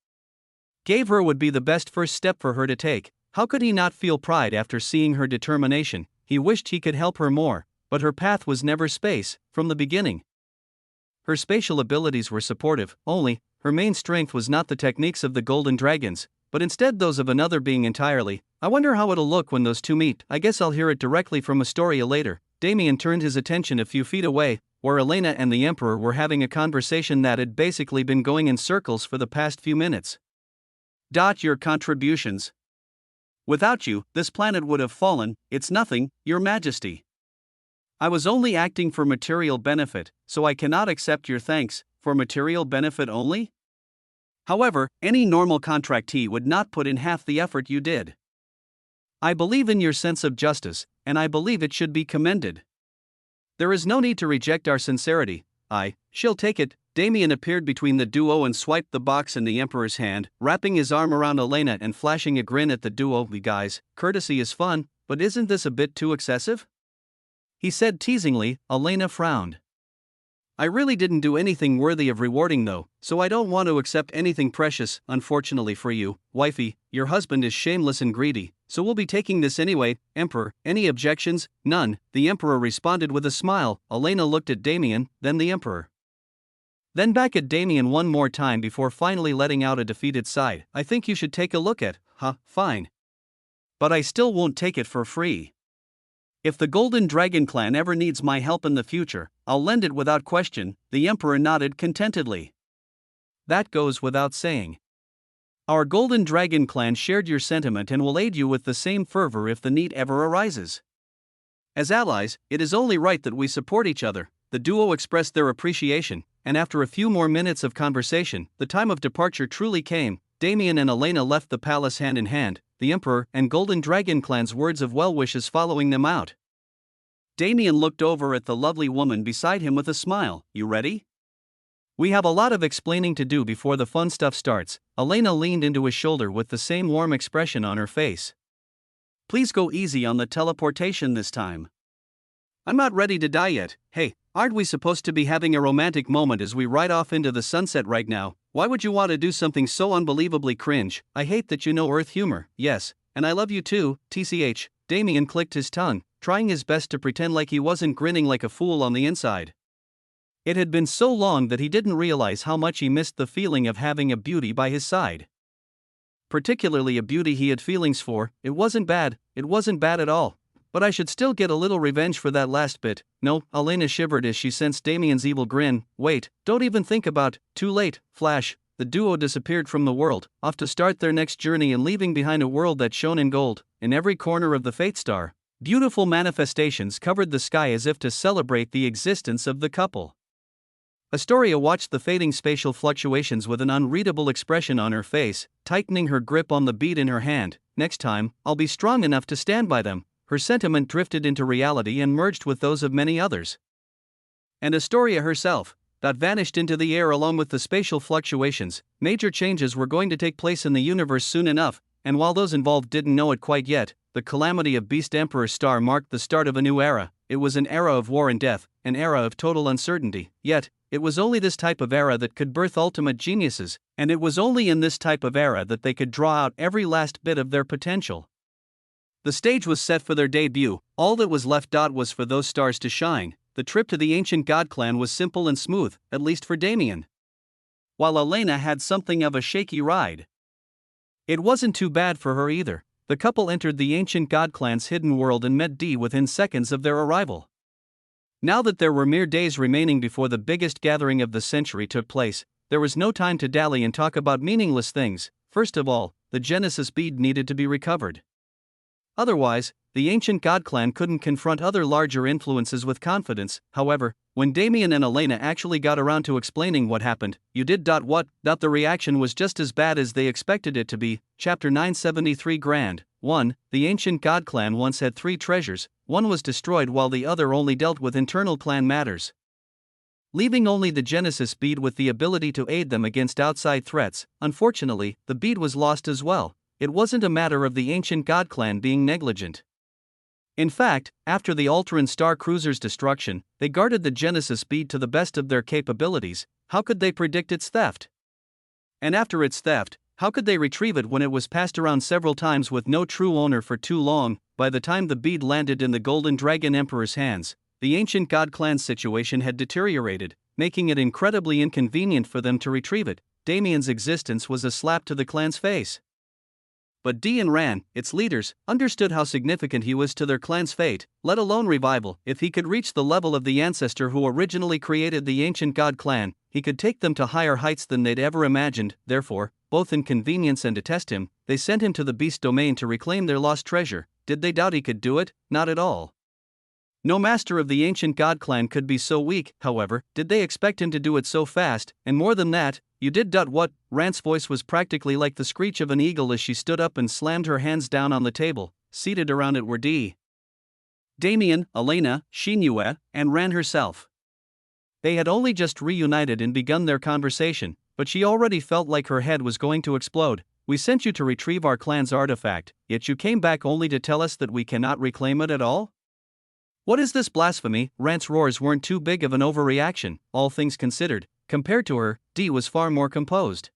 A: gave her would be the best first step for her to take. How could he not feel pride after seeing her determination? He wished he could help her more, but her path was never space, from the beginning. Her spatial abilities were supportive, only, her main strength was not the techniques of the golden dragons, but instead those of another being entirely. I wonder how it'll look when those two meet. I guess I'll hear it directly from Astoria later. Damien turned his attention a few feet away, where Elena and the Emperor were having a conversation that had basically been going in circles for the past few minutes. Your contributions. Without you, this planet would have fallen. It's nothing, Your Majesty. I was only acting for material benefit, so I cannot accept your thanks. For material benefit only? However, any normal contractee would not put in half the effort you did. I believe in your sense of justice, and I believe it should be commended. There is no need to reject our sincerity. She'll take it. Damien appeared between the duo and swiped the box in the Emperor's hand, wrapping his arm around Elena and flashing a grin at the duo. Guys, courtesy is fun, but isn't this a bit too excessive? He said teasingly. Elena frowned. I really didn't do anything worthy of rewarding though, so I don't want to accept anything precious. Unfortunately for you, wifey, your husband is shameless and greedy, so we'll be taking this anyway. Emperor, any objections? None, the Emperor responded with a smile. Elena looked at Damien, then the Emperor. Then back at Damien one more time before finally letting out a defeated sigh. I think you should take a look at. Fine. But I still won't take it for free. If the Golden Dragon clan ever needs my help in the future, I'll lend it without question. The Emperor nodded contentedly. That goes without saying. Our Golden Dragon clan shared your sentiment and will aid you with the same fervor if the need ever arises. As allies, it is only right that we support each other. The duo expressed their appreciation, and after a few more minutes of conversation, the time of departure truly came. Damien and Elena left the palace hand in hand, the Emperor and Golden Dragon clan's words of well wishes following them out. Damien looked over at the lovely woman beside him with a smile. You ready? We have a lot of explaining to do before the fun stuff starts. Elena leaned into his shoulder with the same warm expression on her face. Please go easy on the teleportation this time. I'm not ready to die yet. Hey, aren't we supposed to be having a romantic moment as we ride off into the sunset right now? Why would you want to do something so unbelievably cringe? I hate that you know Earth humor. Yes, and I love you too, TCH. Damien clicked his tongue, trying his best to pretend like he wasn't grinning like a fool on the inside. It had been so long that he didn't realize how much he missed the feeling of having a beauty by his side. Particularly a beauty he had feelings for. It wasn't bad at all. But I should still get a little revenge for that last bit. No, Elena shivered as she sensed Damien's evil grin. Wait, don't even think about. Too late. Flash. The duo disappeared from the world, off to start their next journey and leaving behind a world that shone in gold. In every corner of the Fate Star, beautiful manifestations covered the sky as if to celebrate the existence of the couple. Astoria watched the fading spatial fluctuations with an unreadable expression on her face, tightening her grip on the bead in her hand. Next time, I'll be strong enough to stand by them. Her sentiment drifted into reality and merged with those of many others. And Astoria herself, that vanished into the air along with the spatial fluctuations. Major changes were going to take place in the universe soon enough, and while those involved didn't know it quite yet, the calamity of Beast Emperor's star marked the start of a new era. It was an era of war and death, an era of total uncertainty. Yet, it was only this type of era that could birth ultimate geniuses, and it was only in this type of era that they could draw out every last bit of their potential. The stage was set for their debut. All that was left was for those stars to shine. The trip to the ancient god clan was simple and smooth, at least for Damien. While Elena had something of a shaky ride. It wasn't too bad for her either. The couple entered the ancient god clan's hidden world and met Dee within seconds of their arrival. Now that there were mere days remaining before the biggest gathering of the century took place, there was no time to dally and talk about meaningless things. First of all, the Genesis bead needed to be recovered. Otherwise, the ancient god clan couldn't confront other larger influences with confidence. However, when Damien and Elena actually got around to explaining what happened, you did what? The reaction was just as bad as they expected it to be. Chapter 973 Grand 1. The ancient god clan once had 3 treasures, one was destroyed while the other only dealt with internal clan matters, leaving only the Genesis bead with the ability to aid them against outside threats. Unfortunately, the bead was lost as well. It wasn't a matter of the ancient god clan being negligent. In fact, after the Alteran Star Cruiser's destruction, they guarded the Genesis bead to the best of their capabilities. How could they predict its theft? And after its theft, how could they retrieve it when it was passed around several times with no true owner for too long? By the time the bead landed in the Golden Dragon Emperor's hands, the ancient god clan's situation had deteriorated, making it incredibly inconvenient for them to retrieve it. Damien's existence was a slap to the clan's face. But Dee and Ran, its leaders, understood how significant he was to their clan's fate, let alone revival. If he could reach the level of the ancestor who originally created the ancient god clan, he could take them to higher heights than they'd ever imagined. Therefore, both in convenience and to test him, they sent him to the beast domain to reclaim their lost treasure. Did they doubt he could do it? Not at all. No master of the ancient god clan could be so weak. However, did they expect him to do it so fast? And more than that, you did what? Rant's voice was practically like the screech of an eagle as she stood up and slammed her hands down on the table. Seated around it were Damien, Elena, Shinue, and Ran herself. They had only just reunited and begun their conversation, but she already felt like her head was going to explode. We sent you to retrieve our clan's artifact, yet you came back only to tell us that we cannot reclaim it at all? What is this blasphemy? Rant's roars weren't too big of an overreaction, all things considered. Compared to her, Dee was far more composed.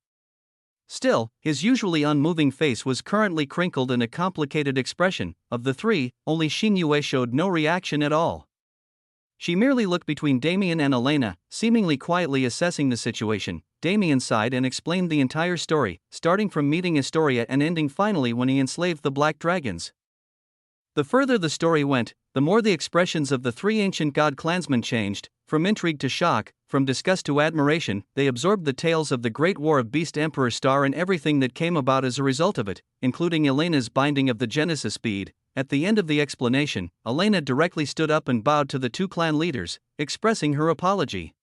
A: Still, his usually unmoving face was currently crinkled in a complicated expression. Of the 3, only Shinue showed no reaction at all. She merely looked between Damien and Elena, seemingly quietly assessing the situation. Damien sighed and explained the entire story, starting from meeting Astoria and ending finally when he enslaved the Black Dragons. The further the story went, the more the expressions of the 3 ancient god clansmen changed. From intrigue to shock, from disgust to admiration, they absorbed the tales of the Great War of Beast Emperor Star and everything that came about as a result of it, including Elena's binding of the Genesis bead. At the end of the explanation, Elena directly stood up and bowed to the 2 clan leaders, expressing her apology.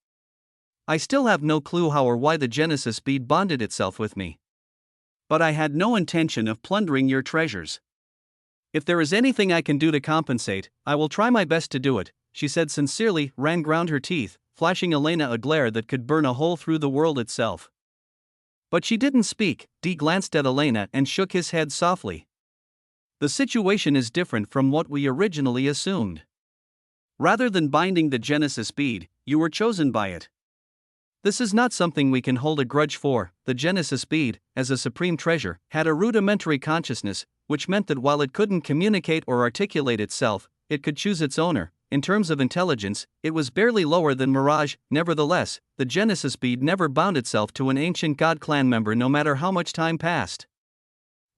A: I still have no clue how or why the Genesis bead bonded itself with me. But I had no intention of plundering your treasures. If there is anything I can do to compensate, I will try my best to do it, she said sincerely. Ran ground her teeth. flashing Elena a glare that could burn a hole through the world itself. But she didn't speak. D glanced at Elena and shook his head softly. The situation is different from what we originally assumed. Rather than binding the Genesis bead, you were chosen by it. This is not something we can hold a grudge for. The Genesis bead, as a supreme treasure, had a rudimentary consciousness, which meant that while it couldn't communicate or articulate itself, it could choose its owner. In terms of intelligence, it was barely lower than Mirage. Nevertheless, the Genesis bead never bound itself to an ancient god clan member no matter how much time passed.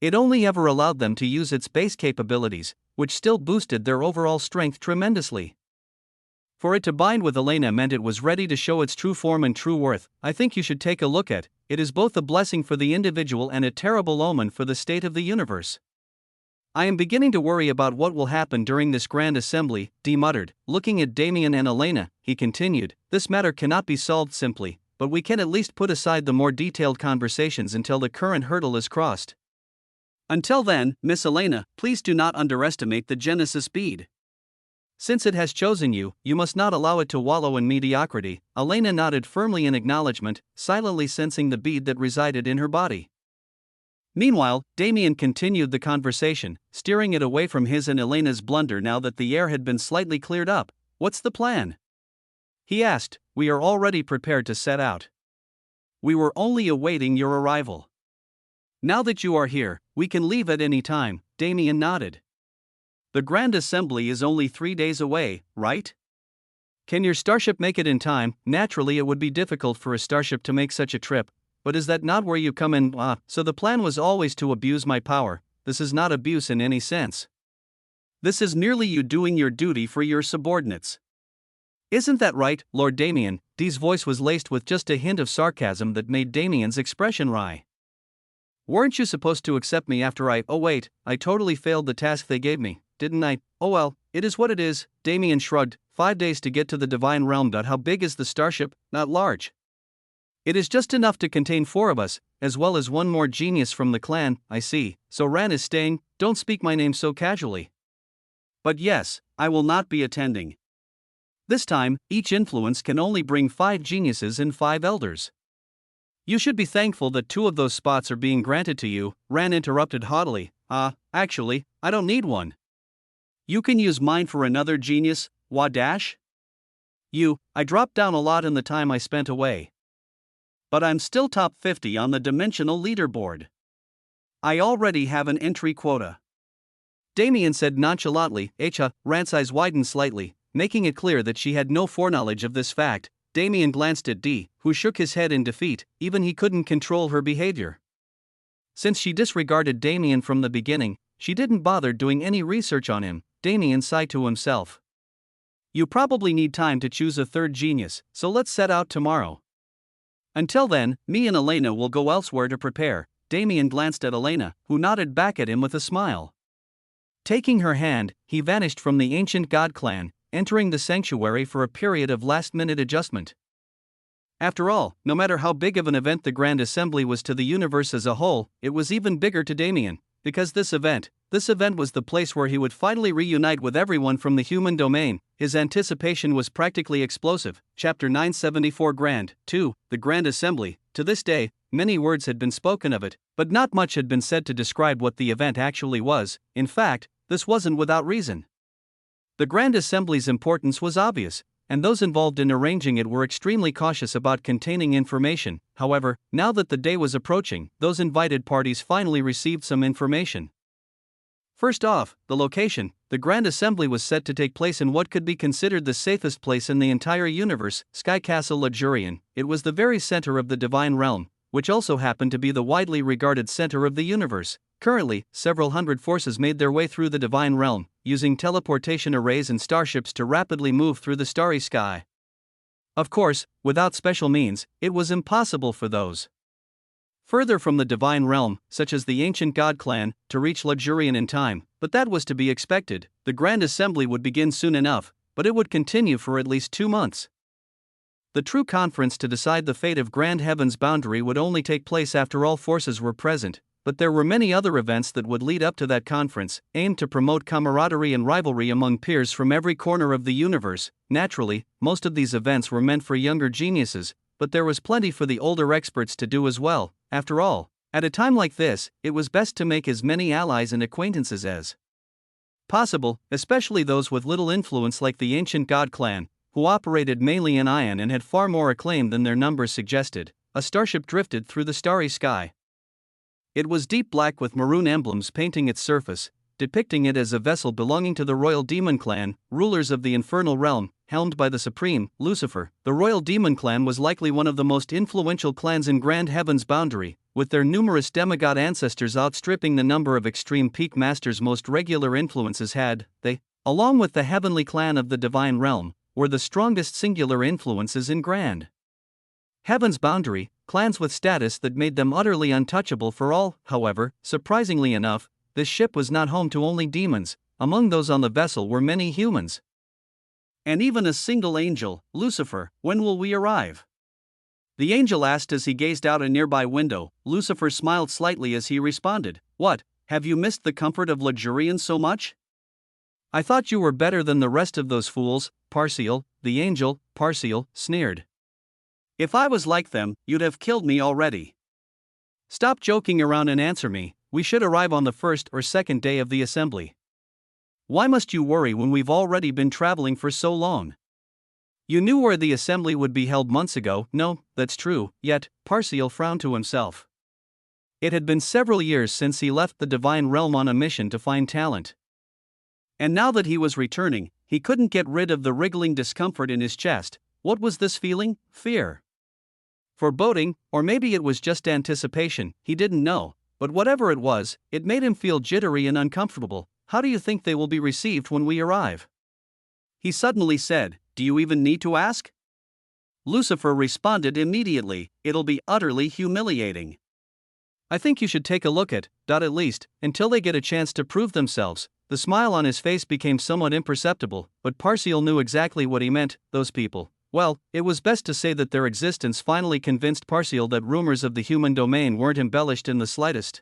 A: It only ever allowed them to use its base capabilities, which still boosted their overall strength tremendously. For it to bind with Elena meant it was ready to show its true form and true worth. I think you should take a look at. It is both a blessing for the individual and a terrible omen for the state of the universe. I am beginning to worry about what will happen during this grand assembly, D muttered. Looking at Damien and Elena, he continued, this matter cannot be solved simply, but we can at least put aside the more detailed conversations until the current hurdle is crossed. Until then, Miss Elena, please do not underestimate the Genesis bead. Since it has chosen you, you must not allow it to wallow in mediocrity. Elena nodded firmly in acknowledgement, silently sensing the bead that resided in her body. Meanwhile, Damien continued the conversation, steering it away from his and Elena's blunder now that the air had been slightly cleared up. What's the plan? He asked. We are already prepared to set out. We were only awaiting your arrival. Now that you are here, we can leave at any time. Damien nodded. The Grand Assembly is only 3 days away, right? Can your starship make it in time? Naturally, it would be difficult for a starship to make such a trip. But is that not where you come in? So the plan was always to abuse my power. This is not abuse in any sense. This is merely you doing your duty for your subordinates. Isn't that right, Lord Damien? Dee's voice was laced with just a hint of sarcasm that made Damien's expression wry. Weren't you supposed to accept me after I totally failed the task they gave me, didn't I? Oh well, it is what it is. Damien shrugged. 5 days to get to the Divine Realm. How big is the starship? Not large. It is just enough to contain 4 of us, as well as 1 more genius from the clan. I see. So Ran is staying. Don't speak my name so casually. But yes, I will not be attending. This time, each influence can only bring 5 geniuses and 5 elders. You should be thankful that 2 of those spots are being granted to you, Ran interrupted haughtily. Actually, I don't need one. You can use mine for another genius, Wadash? I dropped down a lot in the time I spent away. But I'm still top 50 on the dimensional leaderboard. I already have an entry quota. Damien said nonchalantly. Ran's eyes widened slightly, making it clear that she had no foreknowledge of this fact. Damien glanced at D, who shook his head in defeat. Even he couldn't control her behavior. Since she disregarded Damien from the beginning, she didn't bother doing any research on him. Damien sighed to himself. You probably need time to choose a 3rd genius, so let's set out tomorrow. Until then, me and Elena will go elsewhere to prepare. Damien glanced at Elena, who nodded back at him with a smile. Taking her hand, he vanished from the ancient god clan, entering the sanctuary for a period of last-minute adjustment. After all, no matter how big of an event the Grand Assembly was to the universe as a whole, it was even bigger to Damien, because this event was the place where he would finally reunite with everyone from the human domain. His anticipation was practically explosive. Chapter 974 Grand 2, the Grand Assembly. To this day, many words had been spoken of it, but not much had been said to describe what the event actually was. In fact, this wasn't without reason. The Grand Assembly's importance was obvious, and those involved in arranging it were extremely cautious about containing information. However, now that the day was approaching, those invited parties finally received some information. First off, the location. The Grand Assembly was set to take place in what could be considered the safest place in the entire universe, Sky Castle Legurian. It was the very center of the Divine Realm, which also happened to be the widely regarded center of the universe. Currently, several hundred forces made their way through the Divine Realm, using teleportation arrays and starships to rapidly move through the starry sky. Of course, without special means, it was impossible for those further from the Divine Realm, such as the ancient god clan, to reach Legurian in time, but that was to be expected. The Grand Assembly would begin soon enough, but it would continue for at least 2 months. The true conference to decide the fate of Grand Heaven's boundary would only take place after all forces were present. but there were many other events that would lead up to that conference, aimed to promote camaraderie and rivalry among peers from every corner of the universe. Naturally, most of these events were meant for younger geniuses, but there was plenty for the older experts to do as well. After all, at a time like this, it was best to make as many allies and acquaintances as possible, especially those with little influence like the ancient god clan, who operated mainly in ion and had far more acclaim than their numbers suggested. A starship drifted through the starry sky. It was deep black with maroon emblems painting its surface, depicting it as a vessel belonging to the royal demon clan, rulers of the infernal realm, helmed by the supreme, Lucifer. The royal demon clan was likely one of the most influential clans in Grand Heaven's boundary, with their numerous demigod ancestors outstripping the number of extreme peak masters most regular influences had. They, along with the heavenly clan of the divine realm, were the strongest singular influences in Grand Heaven's boundary, clans with status that made them utterly untouchable for all. However, surprisingly enough, this ship was not home to only demons. Among those on the vessel were many humans, and even a single angel, Lucifer. When will we arrive? The angel asked as he gazed out a nearby window. Lucifer smiled slightly as he responded, "What, have you missed the comfort of luxuriance so much? I thought you were better than the rest of those fools." Parcial, the angel, Parcial, sneered. "If I was like them, you'd have killed me already. Stop joking around and answer me. We should arrive on the first or second day of the assembly. Why must you worry when we've already been traveling for so long? You knew where the assembly would be held months ago." "No, that's true, yet," Parcial frowned to himself. It had been several years since he left the divine realm on a mission to find talent. And now that he was returning, he couldn't get rid of the wriggling discomfort in his chest. What was this feeling? Fear? Foreboding? Or maybe it was just anticipation, he didn't know. But whatever it was, it made him feel jittery and uncomfortable. "How do you think they will be received when we arrive?" he suddenly said. "Do you even need to ask?" Lucifer responded immediately, "It'll be utterly humiliating. I think you should take a look at least, until they get a chance to prove themselves." The smile on his face became somewhat imperceptible, but Parcial knew exactly what he meant. Those people. Well, it was best to say that their existence finally convinced Parcial that rumors of the human domain weren't embellished in the slightest.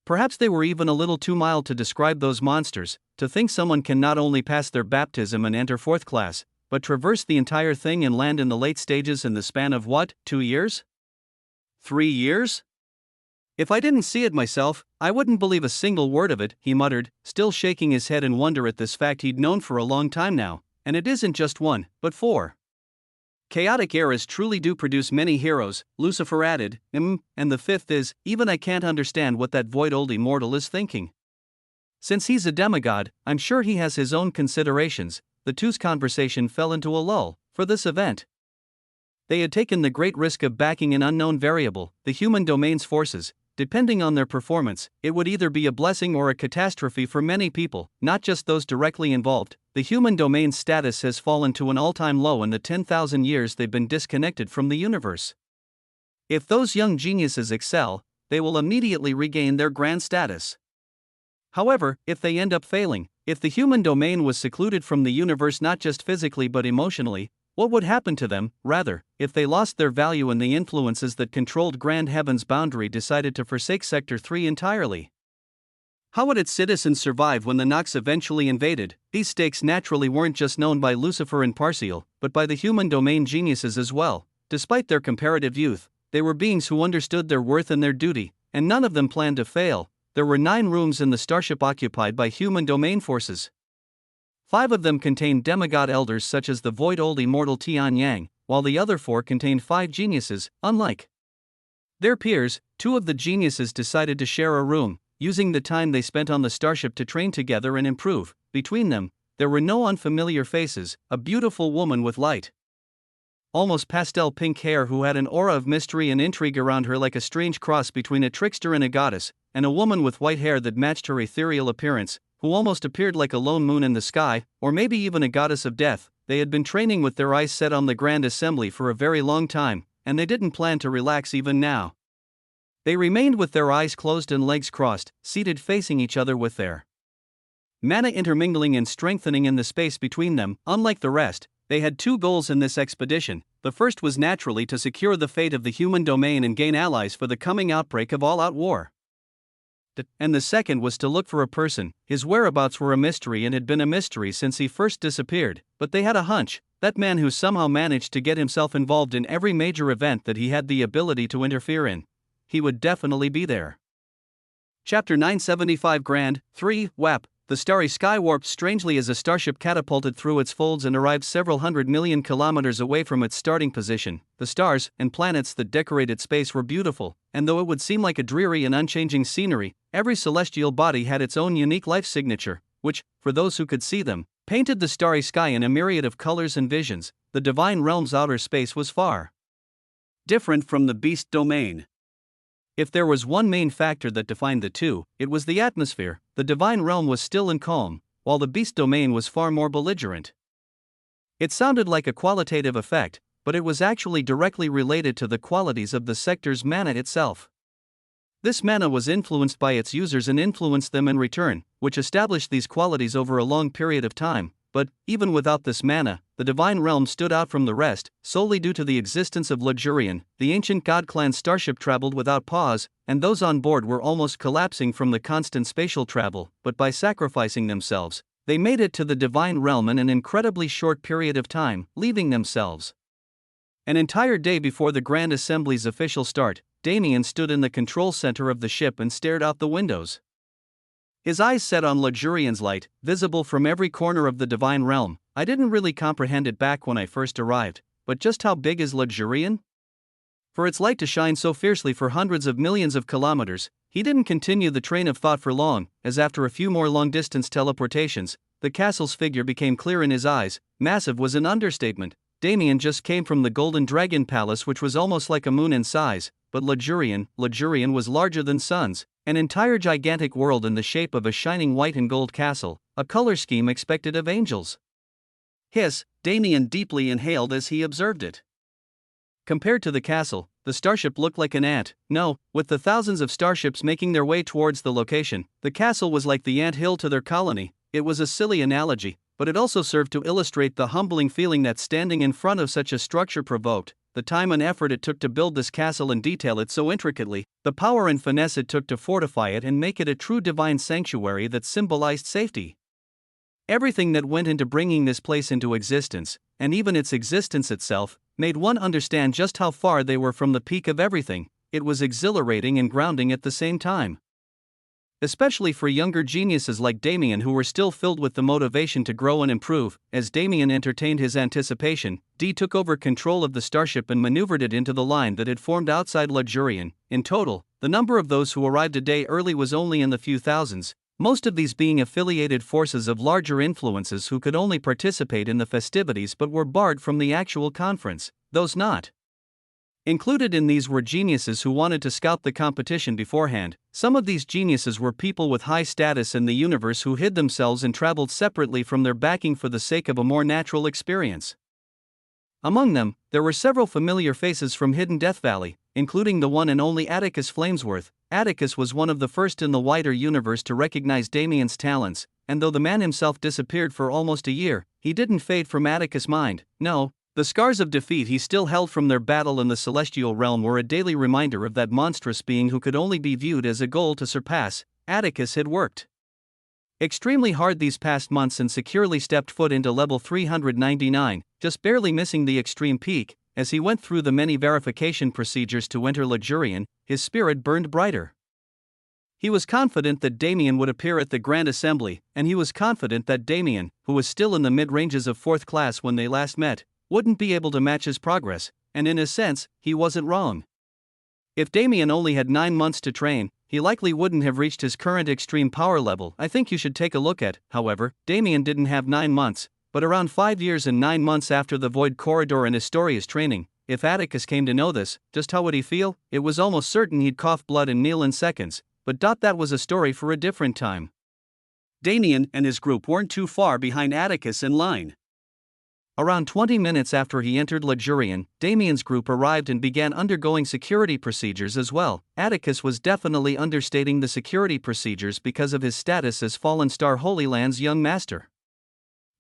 A: Perhaps they were even a little too mild to describe those monsters. To think someone can not only pass their baptism and enter fourth class, but traverse the entire thing and land in the late stages in the span of what, 2 years? 3 years? "If I didn't see it myself, I wouldn't believe a single word of it," he muttered, still shaking his head in wonder at this fact he'd known for a long time now. "And it isn't just 1, but 4. Chaotic eras truly do produce many heroes," Lucifer added, and the 5th is, even I can't understand what that void old immortal is thinking. Since he's a demigod, I'm sure he has his own considerations." The two's conversation fell into a lull. For this event, they had taken the great risk of backing an unknown variable, the human domain's forces. Depending on their performance, it would either be a blessing or a catastrophe for many people, not just those directly involved. The human domain's status has fallen to an all-time low in the 10,000 years they've been disconnected from the universe. If those young geniuses excel, they will immediately regain their grand status. However, if they end up failing, if the human domain was secluded from the universe not just physically but emotionally, what would happen to them? Rather, if they lost their value and the influences that controlled Grand Heaven's boundary decided to forsake Sector 3 entirely? How would its citizens survive when the Nox eventually invaded? These stakes naturally weren't just known by Lucifer and Parcial, but by the human domain geniuses as well. Despite their comparative youth, they were beings who understood their worth and their duty, and none of them planned to fail. There were 9 rooms in the starship occupied by human domain forces. 5 of them contained demigod elders such as the void old immortal Tian Yang, while the other 4 contained 5 geniuses. Unlike their peers, 2 of the geniuses decided to share a room, using the time they spent on the starship to train together and improve. Between them, there were no unfamiliar faces. A beautiful woman with light, almost pastel pink hair who had an aura of mystery and intrigue around her like a strange cross between a trickster and a goddess, and a woman with white hair that matched her ethereal appearance, who almost appeared like a lone moon in the sky, or maybe even a goddess of death. They had been training with their eyes set on the Grand Assembly for a very long time, and they didn't plan to relax even now. They remained with their eyes closed and legs crossed, seated facing each other with their mana intermingling and strengthening in the space between them. Unlike the rest, they had 2 goals in this expedition. The first was naturally to secure the fate of the human domain and gain allies for the coming outbreak of all-out war. and the second was to look for a person. His whereabouts were a mystery and had been a mystery since he first disappeared, but they had a hunch. That man who somehow managed to get himself involved in every major event that he had the ability to interfere in. He would definitely be there. Chapter 975 Grand 3 WAP. The starry sky warped strangely as a starship catapulted through its folds and arrived several 100 million kilometers away from its starting position. The stars and planets that decorated space were beautiful, and though it would seem like a dreary and unchanging scenery, every celestial body had its own unique life signature, which, for those who could see them, painted the starry sky in a myriad of colors and visions. The divine realm's outer space was far different from the beast domain. If there was one main factor that defined the two, it was the atmosphere. The divine realm was still and calm, while the beast domain was far more belligerent. It sounded like a qualitative effect, but it was actually directly related to the qualities of the sector's mana itself. This mana was influenced by its users and influenced them in return, which established these qualities over a long period of time. But, even without this mana, the divine realm stood out from the rest, solely due to the existence of Lugurian. The ancient god clan starship traveled without pause, and those on board were almost collapsing from the constant spatial travel, but by sacrificing themselves, they made it to the divine realm in an incredibly short period of time, leaving themselves an entire day before the Grand Assembly's official start. Damien stood in the control center of the ship and stared out the windows. His eyes set on Lugurian's light, visible from every corner of the divine realm. I didn't really comprehend it back when I first arrived, but just how big is Lugurian? For its light to shine so fiercely for hundreds of millions of kilometers, he didn't continue the train of thought for long, as after a few more long-distance teleportations, the castle's figure became clear in his eyes. Massive was an understatement. Damien just came from the Golden Dragon Palace, which was almost like a moon in size, but Lugurian was larger than suns. An entire gigantic world in the shape of a shining white and gold castle, a color scheme expected of angels. Hiss, Damien deeply inhaled as he observed it. Compared to the castle, the starship looked like an ant. No, with the thousands of starships making their way towards the location, the castle was like the ant hill to their colony. It was a silly analogy, but it also served to illustrate the humbling feeling that standing in front of such a structure provoked. The time and effort it took to build this castle and detail it so intricately, the power and finesse it took to fortify it and make it a true divine sanctuary that symbolized safety. Everything that went into bringing this place into existence, and even its existence itself, made one understand just how far they were from the peak of everything. It was exhilarating and grounding at the same time. Especially for younger geniuses like Damien, who were still filled with the motivation to grow and improve. As Damien entertained his anticipation, D took over control of the starship and maneuvered it into the line that had formed outside Lugurian. In total, the number of those who arrived a day early was only in the few thousands, most of these being affiliated forces of larger influences who could only participate in the festivities but were barred from the actual conference. Those not included in these were geniuses who wanted to scout the competition beforehand. Some of these geniuses were people with high status in the universe who hid themselves and traveled separately from their backing for the sake of a more natural experience. Among them, there were several familiar faces from Hidden Death Valley, including the one and only Atticus Flamesworth. Atticus was one of the first in the wider universe to recognize Damien's talents, and though the man himself disappeared for almost a year, he didn't fade from Atticus' mind. No, the scars of defeat he still held from their battle in the celestial realm were a daily reminder of that monstrous being who could only be viewed as a goal to surpass. Atticus had worked extremely hard these past months and securely stepped foot into level 399, just barely missing the extreme peak. As he went through the many verification procedures to enter Lugurian, his spirit burned brighter. He was confident that Damien would appear at the Grand Assembly, and he was confident that Damien, who was still in the mid-ranges of 4th class when they last met, wouldn't be able to match his progress, and in a sense, he wasn't wrong. If Damien only had 9 months to train, he likely wouldn't have reached his current extreme power level. I think you should take a look at, however, Damien didn't have 9 months, but around 5 years and 9 months after the Void Corridor and Historia's training. If Atticus came to know this, just how would he feel? It was almost certain he'd cough blood and kneel in seconds, but that was a story for a different time. Damien and his group weren't too far behind Atticus in line. Around 20 minutes after he entered Lugurian, Damien's group arrived and began undergoing security procedures as well. Atticus was definitely understating the security procedures because of his status as Fallen Star Holy Land's young master.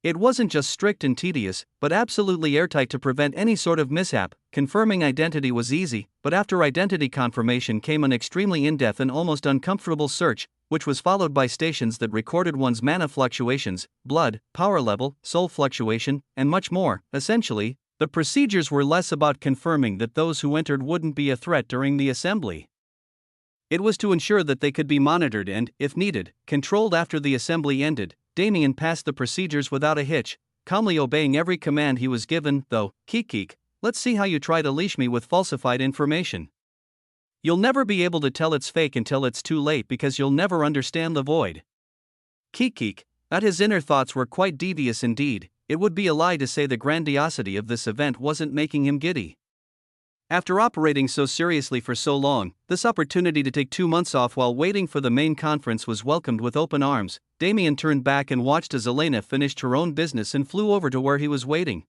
A: It wasn't just strict and tedious, but absolutely airtight to prevent any sort of mishap. Confirming identity was easy, but after identity confirmation came an extremely in-depth and almost uncomfortable search, which was followed by stations that recorded one's mana fluctuations, blood, power level, soul fluctuation, and much more. Essentially, the procedures were less about confirming that those who entered wouldn't be a threat during the assembly. It was to ensure that they could be monitored and, if needed, controlled after the assembly ended. Damien passed the procedures without a hitch, calmly obeying every command he was given, though. Keek, let's see how you try to leash me with falsified information. You'll never be able to tell it's fake until it's too late because you'll never understand the void. Keek, that his inner thoughts were quite devious indeed. It would be a lie to say the grandiosity of this event wasn't making him giddy. After operating so seriously for so long, this opportunity to take 2 months off while waiting for the main conference was welcomed with open arms. Damien turned back and watched as Elena finished her own business and flew over to where he was waiting.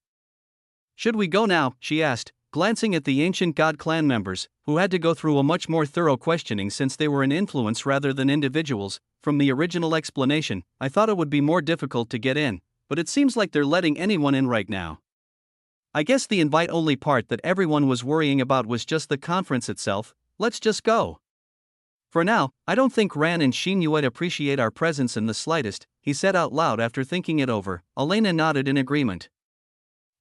A: Should we go now? She asked, glancing at the ancient god clan members, who had to go through a much more thorough questioning since they were an influence rather than individuals. From the original explanation, I thought it would be more difficult to get in, but it seems like they're letting anyone in right now. I guess the invite-only part that everyone was worrying about was just the conference itself. Let's just go. For now, I don't think Ran and Xinyue appreciate our presence in the slightest, he said out loud after thinking it over. Elena nodded in agreement.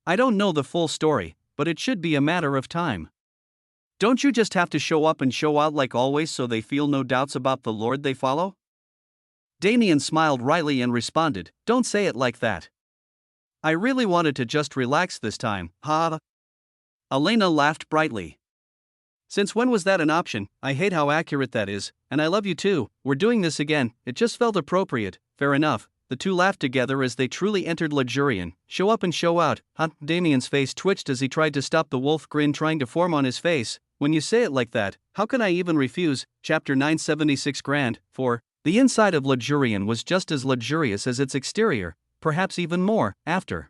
A: I don't know the full story, but it should be a matter of time. Don't you just have to show up and show out like always so they feel no doubts about the Lord they follow? Damien smiled wryly and responded, don't say it like that. I really wanted to just relax this time, ha. Elena laughed brightly. Since when was that an option? I hate how accurate that is, and I love you too. We're doing this again, it just felt appropriate. Fair enough. The two laughed together as they truly entered Luxurian. Show up and show out, huh? Damien's face twitched as he tried to stop the wolf grin trying to form on his face. When you say it like that, how can I even refuse? Chapter 976 Grand, 4. The inside of Luxurian was just as luxurious as its exterior, perhaps even more. After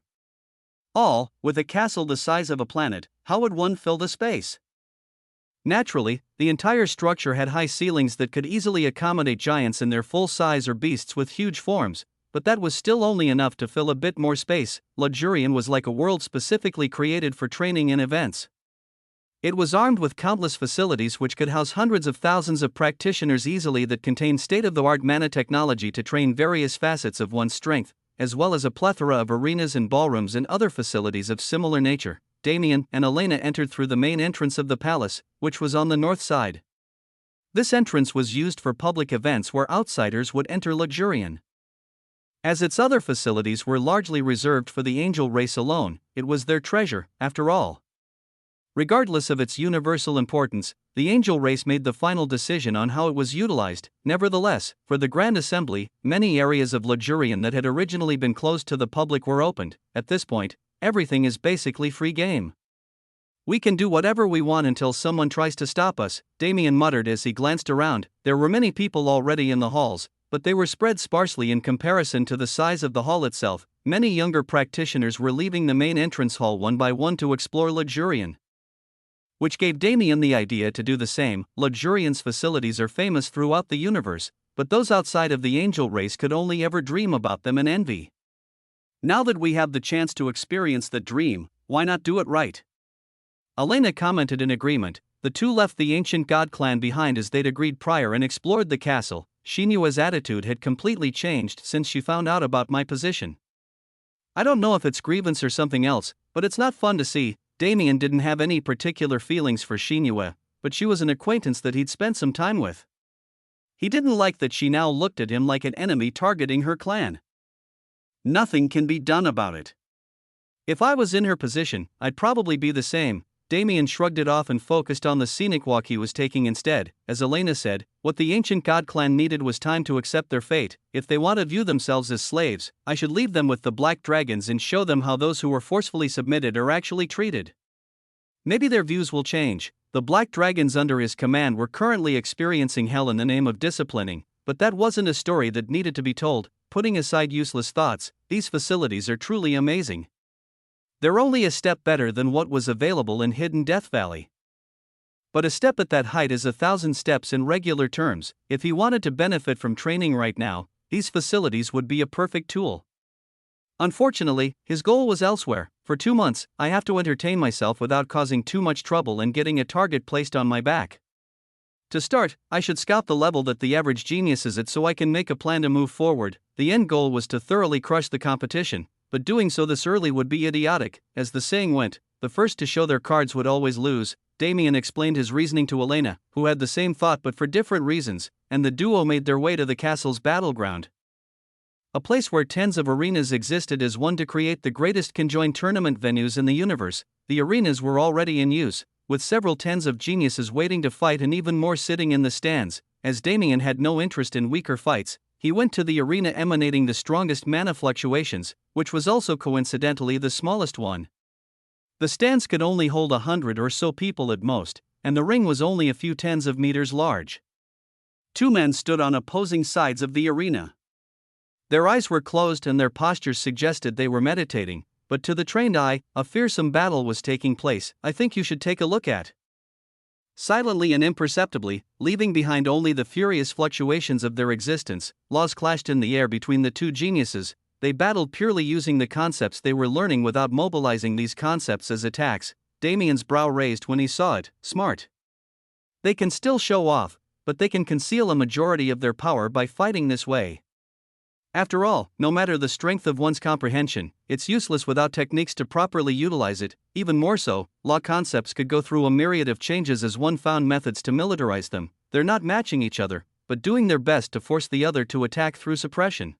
A: all, with a castle the size of a planet, how would one fill the space? Naturally, the entire structure had high ceilings that could easily accommodate giants in their full size or beasts with huge forms, but that was still only enough to fill a bit more space. Luxurian was like a world specifically created for training and events. It was armed with countless facilities which could house hundreds of thousands of practitioners easily that contained state-of-the-art mana technology to train various facets of one's strength, as well as a plethora of arenas and ballrooms and other facilities of similar nature. Damien and Elena entered through the main entrance of the palace, which was on the north side. This entrance was used for public events where outsiders would enter Luxurian. As its other facilities were largely reserved for the angel race alone, it was their treasure, after all. Regardless of its universal importance, the angel race made the final decision on how it was utilized. Nevertheless, for the Grand Assembly, many areas of Luxurian that had originally been closed to the public were opened. At this point, everything is basically free game. We can do whatever we want until someone tries to stop us, Damien muttered as he glanced around. There were many people already in the halls, but they were spread sparsely in comparison to the size of the hall itself. Many younger practitioners were leaving the main entrance hall one by one to explore Luxurian, which gave Damien the idea to do the same. Luxurian's facilities are famous throughout the universe, but those outside of the angel race could only ever dream about them and envy. Now that we have the chance to experience the dream, why not do it right? Elena commented in agreement. The two left the ancient god clan behind as they'd agreed prior and explored the castle. Xinyue's attitude had completely changed since she found out about my position. I don't know if it's grievance or something else, but it's not fun to see. Damien didn't have any particular feelings for Xinyue, but she was an acquaintance that he'd spent some time with. He didn't like that she now looked at him like an enemy targeting her clan. Nothing can be done about it. If I was in her position, I'd probably be the same. Damien shrugged it off and focused on the scenic walk he was taking instead. As Elena said, what the ancient god clan needed was time to accept their fate. If they want to view themselves as slaves, I should leave them with the black dragons and show them how those who were forcefully submitted are actually treated. Maybe their views will change. The black dragons under his command were currently experiencing hell in the name of disciplining, but that wasn't a story that needed to be told. Putting aside useless thoughts, these facilities are truly amazing. They're only a step better than what was available in Hidden Death Valley. But a step at that height is 1,000 steps in regular terms. If he wanted to benefit from training right now, these facilities would be a perfect tool. Unfortunately, his goal was elsewhere. For 2 months, I have to entertain myself without causing too much trouble and getting a target placed on my back. To start, I should scout the level that the average genius is at so I can make a plan to move forward. The end goal was to thoroughly crush the competition, but doing so this early would be idiotic. As the saying went, the first to show their cards would always lose. Damien explained his reasoning to Elena, who had the same thought but for different reasons, and the duo made their way to the castle's battleground. A place where tens of arenas existed as one to create the greatest conjoined tournament venues in the universe. The arenas were already in use, with several tens of geniuses waiting to fight and even more sitting in the stands. As Damien had no interest in weaker fights, he went to the arena emanating the strongest mana fluctuations, which was also coincidentally the smallest one. The stands could only hold 100 or so people at most, and the ring was only a few tens of meters large. 2 men stood on opposing sides of the arena. Their eyes were closed and their postures suggested they were meditating, but to the trained eye, a fearsome battle was taking place. I think you should take a look at. Silently and imperceptibly, leaving behind only the furious fluctuations of their existence, laws clashed in the air between the two geniuses. They battled purely using the concepts they were learning without mobilizing these concepts as attacks. Damien's brow raised when he saw it. Smart. They can still show off, but they can conceal a majority of their power by fighting this way. After all, no matter the strength of one's comprehension, it's useless without techniques to properly utilize it. Even more so, law concepts could go through a myriad of changes as one found methods to militarize them. They're not matching each other, but doing their best to force the other to attack through suppression.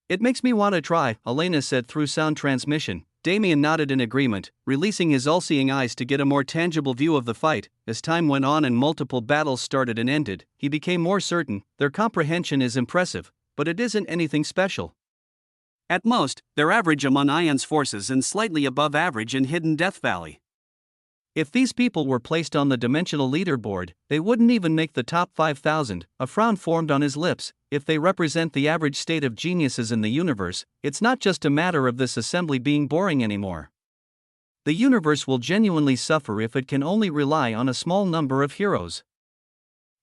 A: It makes me want to try, Elena said through sound transmission. Damien nodded in agreement, releasing his all-seeing eyes to get a more tangible view of the fight. As time went on and multiple battles started and ended, he became more certain. Their comprehension is impressive, but it isn't anything special. At most, they're average among Ion's forces and slightly above average in Hidden Death Valley. If these people were placed on the dimensional leaderboard, they wouldn't even make the top 5,000. A frown formed on his lips. If they represent the average state of geniuses in the universe, it's not just a matter of this assembly being boring anymore. The universe will genuinely suffer if it can only rely on a small number of heroes.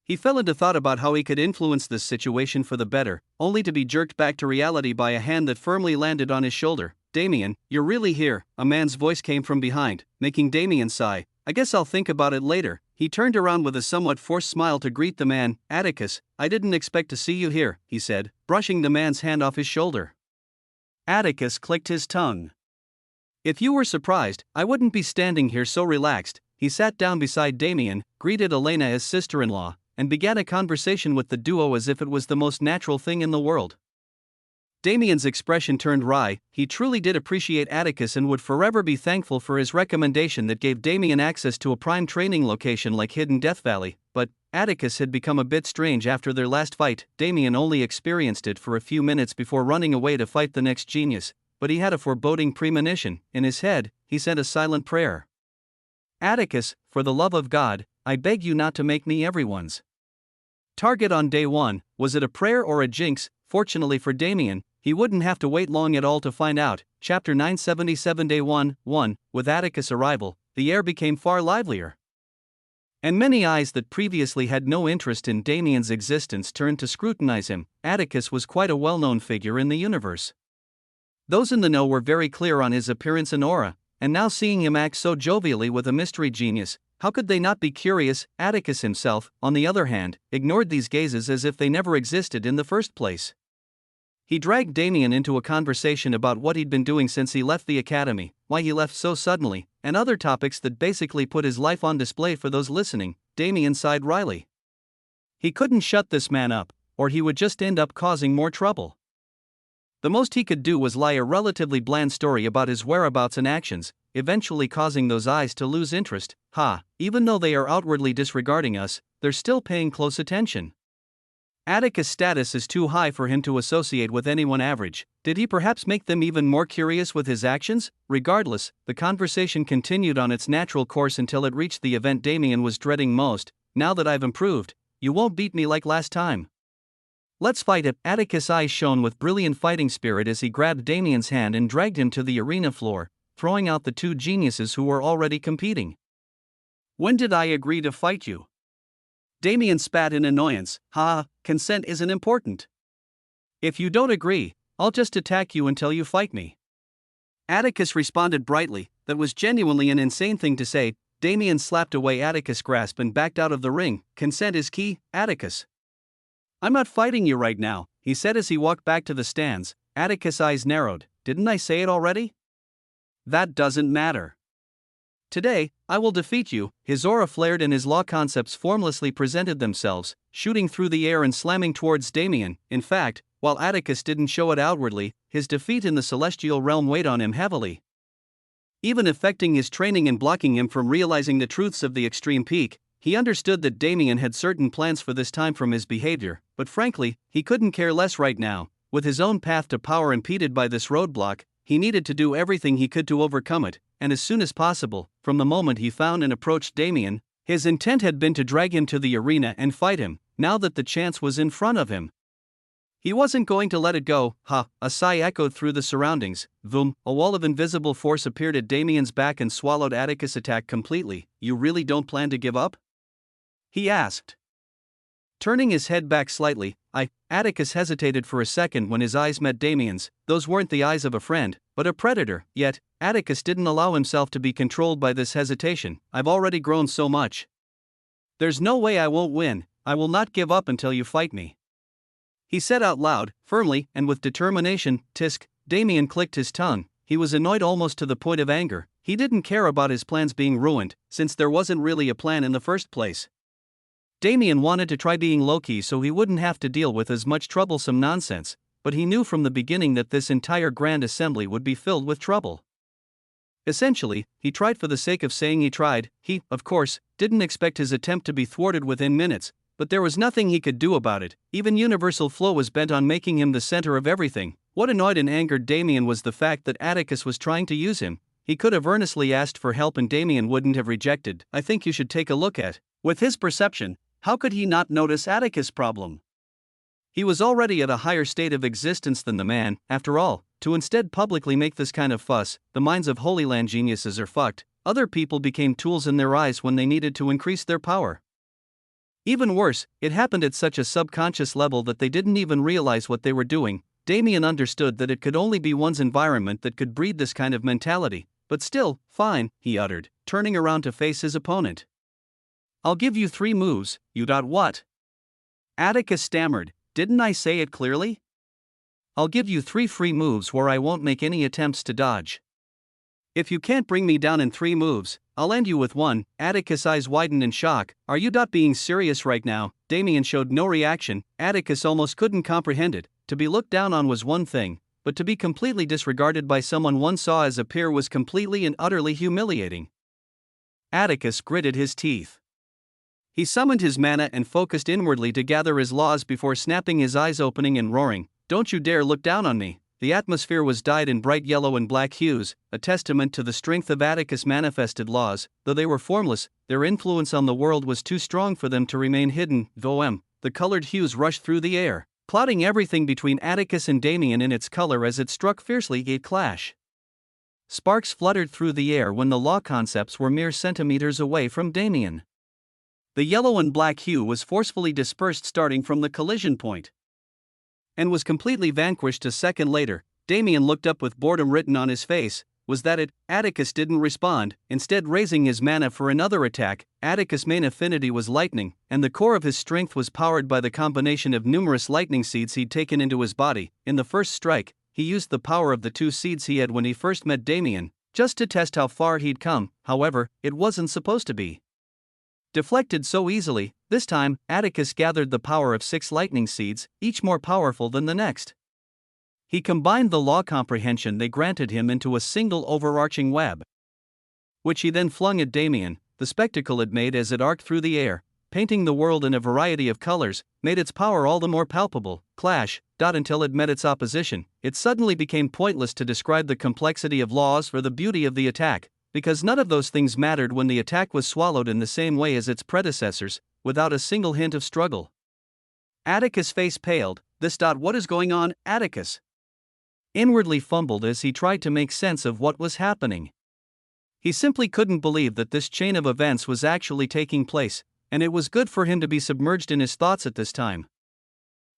A: He fell into thought about how he could influence this situation for the better, only to be jerked back to reality by a hand that firmly landed on his shoulder. Damien, you're really here, a man's voice came from behind, making Damien sigh. I guess I'll think about it later. He turned around with a somewhat forced smile to greet the man. Atticus, I didn't expect to see you here, he said, brushing the man's hand off his shoulder. Atticus clicked his tongue. If you were surprised, I wouldn't be standing here so relaxed. He sat down beside Damien, greeted Elena as sister-in-law, and began a conversation with the duo as if it was the most natural thing in the world. Damien's expression turned wry. He truly did appreciate Atticus and would forever be thankful for his recommendation that gave Damien access to a prime training location like Hidden Death Valley, but Atticus had become a bit strange after their last fight. Damien only experienced it for a few minutes before running away to fight the next genius, but he had a foreboding premonition. In his head, he said a silent prayer. Atticus, for the love of God, I beg you not to make me everyone's target on day one. Was it a prayer or a jinx? Fortunately for Damien, he wouldn't have to wait long at all to find out. Chapter 977 Day 1. With Atticus' arrival, the air became far livelier. And many eyes that previously had no interest in Damien's existence turned to scrutinize him. Atticus was quite a well-known figure in the universe. Those in the know were very clear on his appearance and aura, and now seeing him act so jovially with a mystery genius, how could they not be curious? Atticus himself, on the other hand, ignored these gazes as if they never existed in the first place. He dragged Damien into a conversation about what he'd been doing since he left the academy, why he left so suddenly, and other topics that basically put his life on display for those listening. Damien sighed wryly. He couldn't shut this man up, or he would just end up causing more trouble. The most he could do was lie a relatively bland story about his whereabouts and actions, eventually causing those eyes to lose interest. Even though they are outwardly disregarding us, they're still paying close attention. Atticus' status is too high for him to associate with anyone average. Did he perhaps make them even more curious with his actions? Regardless, the conversation continued on its natural course until it reached the event Damien was dreading most. Now that I've improved, you won't beat me like last time. Let's fight it. Atticus' eyes shone with brilliant fighting spirit as he grabbed Damien's hand and dragged him to the arena floor, throwing out the two geniuses who were already competing. When did I agree to fight you? Damien spat in annoyance. Consent isn't important. If you don't agree, I'll just attack you until you fight me." Atticus responded brightly. That was genuinely an insane thing to say. Damien slapped away Atticus' grasp and backed out of the ring. "Consent is key, Atticus. I'm not fighting you right now," he said as he walked back to the stands. Atticus' eyes narrowed. "Didn't I say it already?" "That doesn't matter. Today, I will defeat you." His aura flared and his law concepts formlessly presented themselves, shooting through the air and slamming towards Damien. In fact, while Atticus didn't show it outwardly, his defeat in the celestial realm weighed on him heavily, even affecting his training and blocking him from realizing the truths of the extreme peak. He understood that Damien had certain plans for this time from his behavior, but frankly, he couldn't care less right now. With his own path to power impeded by this roadblock, he needed to do everything he could to overcome it, and as soon as possible. From the moment he found and approached Damien, his intent had been to drag him to the arena and fight him. Now that the chance was in front of him, he wasn't going to let it go. Ha! A sigh echoed through the surroundings. Boom! A wall of invisible force appeared at Damien's back and swallowed Atticus' attack completely. "You really don't plan to give up?" he asked, turning his head back slightly. Atticus hesitated for a second when his eyes met Damien's. Those weren't the eyes of a friend, but a predator. Yet, Atticus didn't allow himself to be controlled by this hesitation. "I've already grown so much. There's no way I won't win. I will not give up until you fight me," he said out loud, firmly and with determination. Tisk! Damien clicked his tongue. He was annoyed almost to the point of anger. He didn't care about his plans being ruined, since there wasn't really a plan in the first place. Damien wanted to try being low-key so he wouldn't have to deal with as much troublesome nonsense, but he knew from the beginning that this entire grand assembly would be filled with trouble. Essentially, he tried for the sake of saying he tried. He, of course, didn't expect his attempt to be thwarted within minutes, but there was nothing he could do about it. Even universal flow was bent on making him the center of everything. What annoyed and angered Damien was the fact that Atticus was trying to use him. He could have earnestly asked for help and Damien wouldn't have rejected. "I think you should take a look at." With his perception, how could he not notice Atticus' problem? He was already at a higher state of existence than the man. After all, to instead publicly make this kind of fuss, the minds of Holy Land geniuses are fucked. Other people became tools in their eyes when they needed to increase their power. Even worse, it happened at such a subconscious level that they didn't even realize what they were doing. Damien understood that it could only be one's environment that could breed this kind of mentality. But still, fine, he uttered, turning around to face his opponent. "I'll give you 3 moves. You got what?" Atticus stammered. "Didn't I say it clearly? I'll give you 3 free moves where I won't make any attempts to dodge. If you can't bring me down in 3 moves, I'll end you with 1. Atticus' eyes widened in shock. "Are you not being serious right now?" Damien showed no reaction. Atticus almost couldn't comprehend it. To be looked down on was one thing, but to be completely disregarded by someone one saw as a peer was completely and utterly humiliating. Atticus gritted his teeth. He summoned his mana and focused inwardly to gather his laws before snapping his eyes opening and roaring. "Don't you dare look down on me." The atmosphere was dyed in bright yellow and black hues, a testament to the strength of Atticus' manifested laws. Though they were formless, their influence on the world was too strong for them to remain hidden. The colored hues rushed through the air, clouding everything between Atticus and Damien in its color as it struck fiercely. A clash. Sparks fluttered through the air when the law concepts were mere centimeters away from Damien. The yellow and black hue was forcefully dispersed starting from the collision point, and was completely vanquished a second later. Damien looked up with boredom written on his face. Was that it? Atticus didn't respond, instead raising his mana for another attack. Atticus' main affinity was lightning, and the core of his strength was powered by the combination of numerous lightning seeds he'd taken into his body. In the first strike, he used the power of the 2 seeds he had when he first met Damien, just to test how far he'd come. However, it wasn't supposed to be deflected so easily. This time, Atticus gathered the power of 6 lightning seeds, each more powerful than the next. He combined the law comprehension they granted him into a single overarching web, which he then flung at Damien. The spectacle it made as it arced through the air, painting the world in a variety of colors, made its power all the more palpable. Clash, until it met its opposition. It suddenly became pointless to describe the complexity of laws or the beauty of the attack, because none of those things mattered when the attack was swallowed in the same way as its predecessors, without a single hint of struggle. Atticus' face paled. What is going on? Atticus inwardly fumbled as he tried to make sense of what was happening. He simply couldn't believe that this chain of events was actually taking place, and it was good for him to be submerged in his thoughts at this time.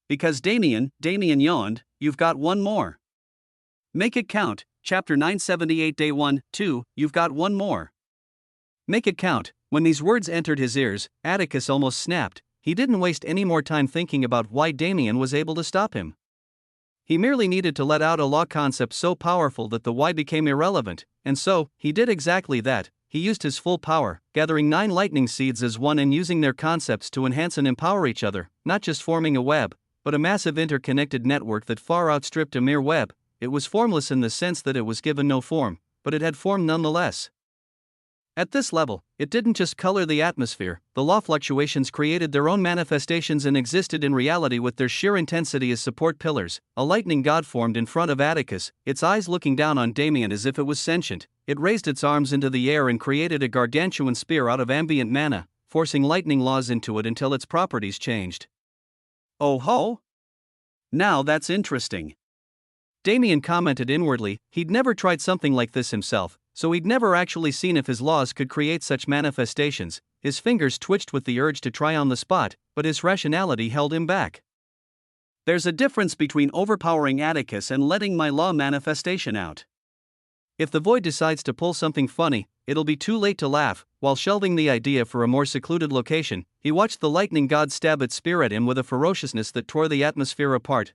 A: Because Damien yawned. you've got one more. Make it count, chapter 978 day 1, 2, you've got one more. Make it count. When these words entered his ears, Atticus almost snapped. He didn't waste any more time thinking about why Damien was able to stop him. He merely needed to let out a law concept so powerful that the why became irrelevant, and so, he did exactly that. He used his full power, gathering 9 lightning seeds as one and using their concepts to enhance and empower each other, not just forming a web, but a massive interconnected network that far outstripped a mere web. It was formless in the sense that it was given no form, but it had form nonetheless. At this level, it didn't just color the atmosphere, the law fluctuations created their own manifestations and existed in reality with their sheer intensity as support pillars. A lightning god formed in front of Atticus, its eyes looking down on Damien as if it was sentient. It raised its arms into the air and created a gargantuan spear out of ambient mana, forcing lightning laws into it until its properties changed. Oh ho! Now that's interesting. Damien commented inwardly. He'd never tried something like this himself, so he'd never actually seen if his laws could create such manifestations. His fingers twitched with the urge to try on the spot, but his rationality held him back. There's a difference between overpowering Atticus and letting my law manifestation out. If the void decides to pull something funny, it'll be too late to laugh. While shelving the idea for a more secluded location, he watched the lightning god stab its spear at him with a ferociousness that tore the atmosphere apart.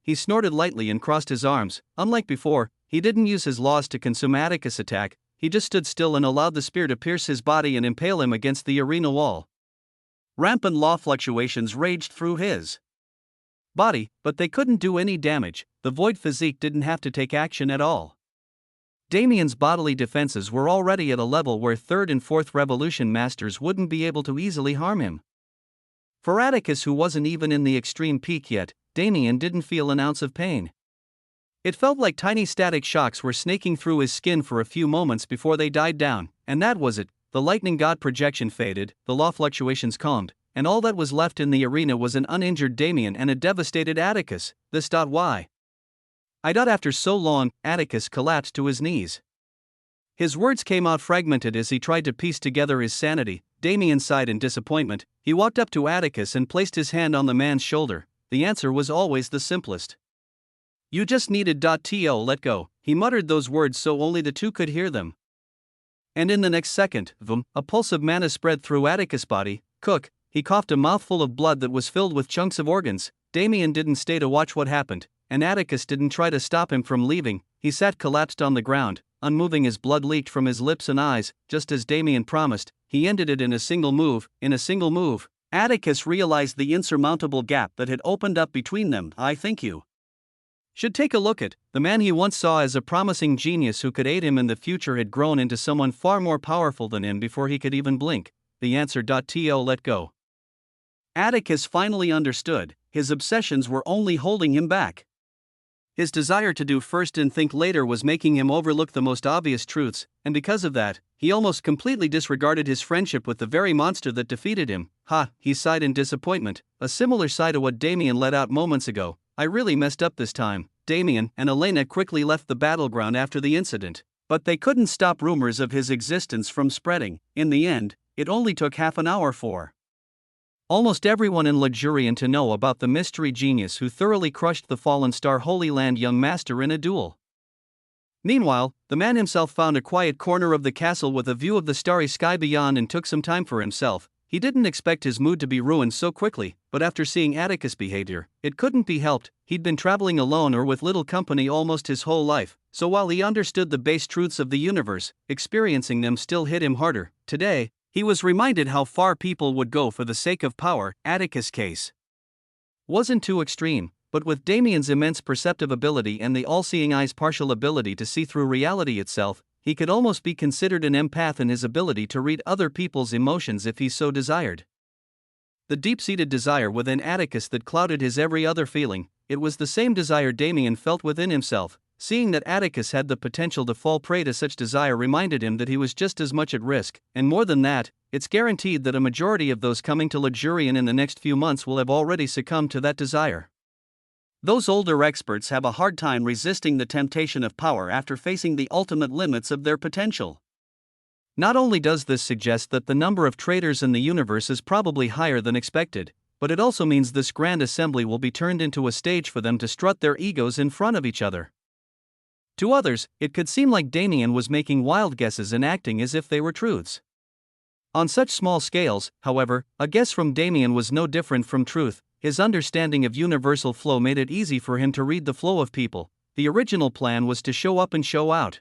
A: He snorted lightly and crossed his arms. Unlike before, he didn't use his laws to consume Atticus' attack. He just stood still and allowed the spear to pierce his body and impale him against the arena wall. Rampant law fluctuations raged through his body, but they couldn't do any damage. The void physique didn't have to take action at all. Damien's bodily defenses were already at a level where 3rd and 4th Revolution masters wouldn't be able to easily harm him. For Atticus, who wasn't even in the extreme peak yet, Damien didn't feel an ounce of pain. It felt like tiny static shocks were snaking through his skin for a few moments before they died down, and that was it. The lightning god projection faded, the law fluctuations calmed, and all that was left in the arena was an uninjured Damien and a devastated Atticus. Why? After so long, Atticus collapsed to his knees. His words came out fragmented as he tried to piece together his sanity. Damien sighed in disappointment. He walked up to Atticus and placed his hand on the man's shoulder. The answer was always the simplest. You just needed to let go. He muttered those words so only the two could hear them. And in the next second, a pulse of mana spread through Atticus' body. He coughed a mouthful of blood that was filled with chunks of organs. Damien didn't stay to watch what happened, and Atticus didn't try to stop him from leaving. He sat collapsed on the ground, unmoving as blood leaked from his lips and eyes. Just as Damien promised, he ended it in a single move. Atticus realized the insurmountable gap that had opened up between them. I think you should take a look at the man he once saw as a promising genius who could aid him in the future had grown into someone far more powerful than him before he could even blink. The answer let go. Atticus finally understood. His obsessions were only holding him back. His desire to do first and think later was making him overlook the most obvious truths, and because of that, he almost completely disregarded his friendship with the very monster that defeated him. He sighed in disappointment, a similar sigh to what Damien let out moments ago. I really messed up this time. Damien and Elena quickly left the battleground after the incident, but they couldn't stop rumors of his existence from spreading. In the end, it only took half an hour for almost everyone in Luxurion to know about the mystery genius who thoroughly crushed the fallen star Holy Land young master in a duel. Meanwhile, the man himself found a quiet corner of the castle with a view of the starry sky beyond and took some time for himself. He didn't expect his mood to be ruined so quickly, but after seeing Atticus' behavior, it couldn't be helped. He'd been traveling alone or with little company almost his whole life, so while he understood the base truths of the universe, experiencing them still hit him harder. Today, he was reminded how far people would go for the sake of power. Atticus' case wasn't too extreme, but with Damien's immense perceptive ability and the all-seeing eye's partial ability to see through reality itself, he could almost be considered an empath in his ability to read other people's emotions if he so desired. The deep-seated desire within Atticus that clouded his every other feeling, it was the same desire Damien felt within himself. Seeing that Atticus had the potential to fall prey to such desire reminded him that he was just as much at risk, and more than that, it's guaranteed that a majority of those coming to Luxurion in the next few months will have already succumbed to that desire. Those older experts have a hard time resisting the temptation of power after facing the ultimate limits of their potential. Not only does this suggest that the number of traitors in the universe is probably higher than expected, but it also means this grand assembly will be turned into a stage for them to strut their egos in front of each other. To others, it could seem like Damien was making wild guesses and acting as if they were truths. On such small scales, however, a guess from Damien was no different from truth. His understanding of universal flow made it easy for him to read the flow of people. The original plan was to show up and show out.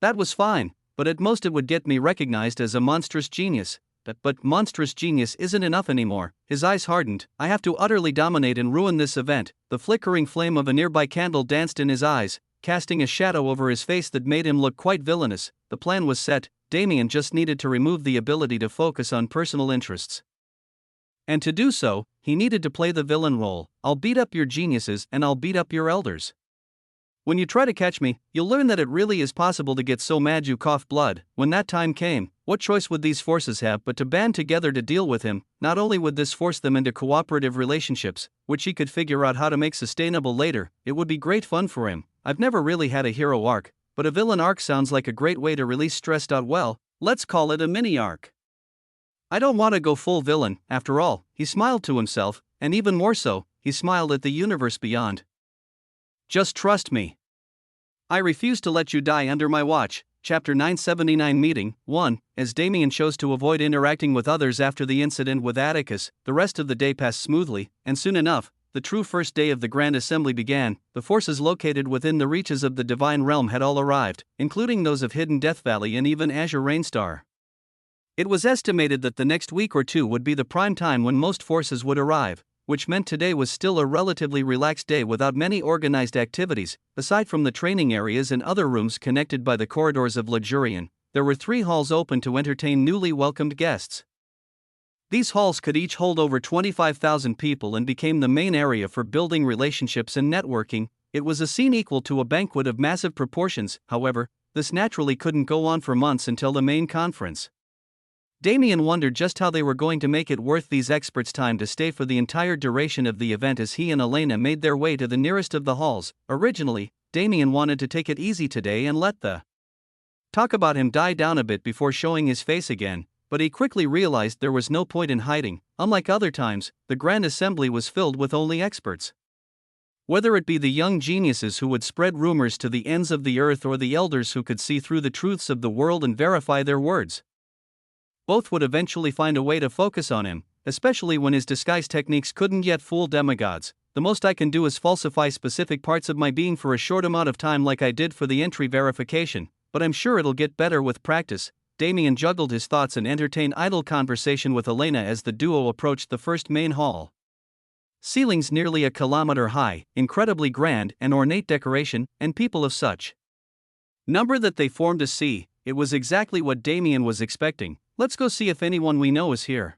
A: That was fine, but at most it would get me recognized as a monstrous genius. But monstrous genius isn't enough anymore. His eyes hardened. I have to utterly dominate and ruin this event. The flickering flame of a nearby candle danced in his eyes, casting a shadow over his face that made him look quite villainous. The plan was set. Damien just needed to remove the ability to focus on personal interests. And to do so, he needed to play the villain role. I'll beat up your geniuses and I'll beat up your elders. When you try to catch me, you'll learn that it really is possible to get so mad you cough blood. When that time came, what choice would these forces have but to band together to deal with him? Not only would this force them into cooperative relationships, which he could figure out how to make sustainable later, it would be great fun for him. I've never really had a hero arc, but a villain arc sounds like a great way to release stress. Well, let's call it a mini arc. I don't want to go full villain, after all. He smiled to himself, and even more so, he smiled at the universe beyond. Just trust me. I refuse to let you die under my watch. Chapter 979 Meeting 1. As Damien chose to avoid interacting with others after the incident with Atticus, the rest of the day passed smoothly, and soon enough, the true first day of the Grand Assembly began. The forces located within the reaches of the Divine Realm had all arrived, including those of Hidden Death Valley and even Azure Rainstar. It was estimated that the next week or two would be the prime time when most forces would arrive, which meant today was still a relatively relaxed day without many organized activities. Aside from the training areas and other rooms connected by the corridors of Luxurian, there were 3 halls open to entertain newly welcomed guests. These halls could each hold over 25,000 people and became the main area for building relationships and networking. It was a scene equal to a banquet of massive proportions. However, this naturally couldn't go on for months until the main conference. Damien wondered just how they were going to make it worth these experts' time to stay for the entire duration of the event as he and Elena made their way to the nearest of the halls. Originally, Damien wanted to take it easy today and let the talk about him die down a bit before showing his face again, but he quickly realized there was no point in hiding. Unlike other times, the Grand Assembly was filled with only experts. Whether it be the young geniuses who would spread rumors to the ends of the earth or the elders who could see through the truths of the world and verify their words, both would eventually find a way to focus on him, especially when his disguise techniques couldn't yet fool demigods. The most I can do is falsify specific parts of my being for a short amount of time like I did for the entry verification, but I'm sure it'll get better with practice. Damien juggled his thoughts and entertained idle conversation with Elena as the duo approached the first main hall. Ceilings nearly a kilometer high, incredibly grand and ornate decoration, and people of such number that they formed a sea. It was exactly what Damien was expecting. Let's go see if anyone we know is here.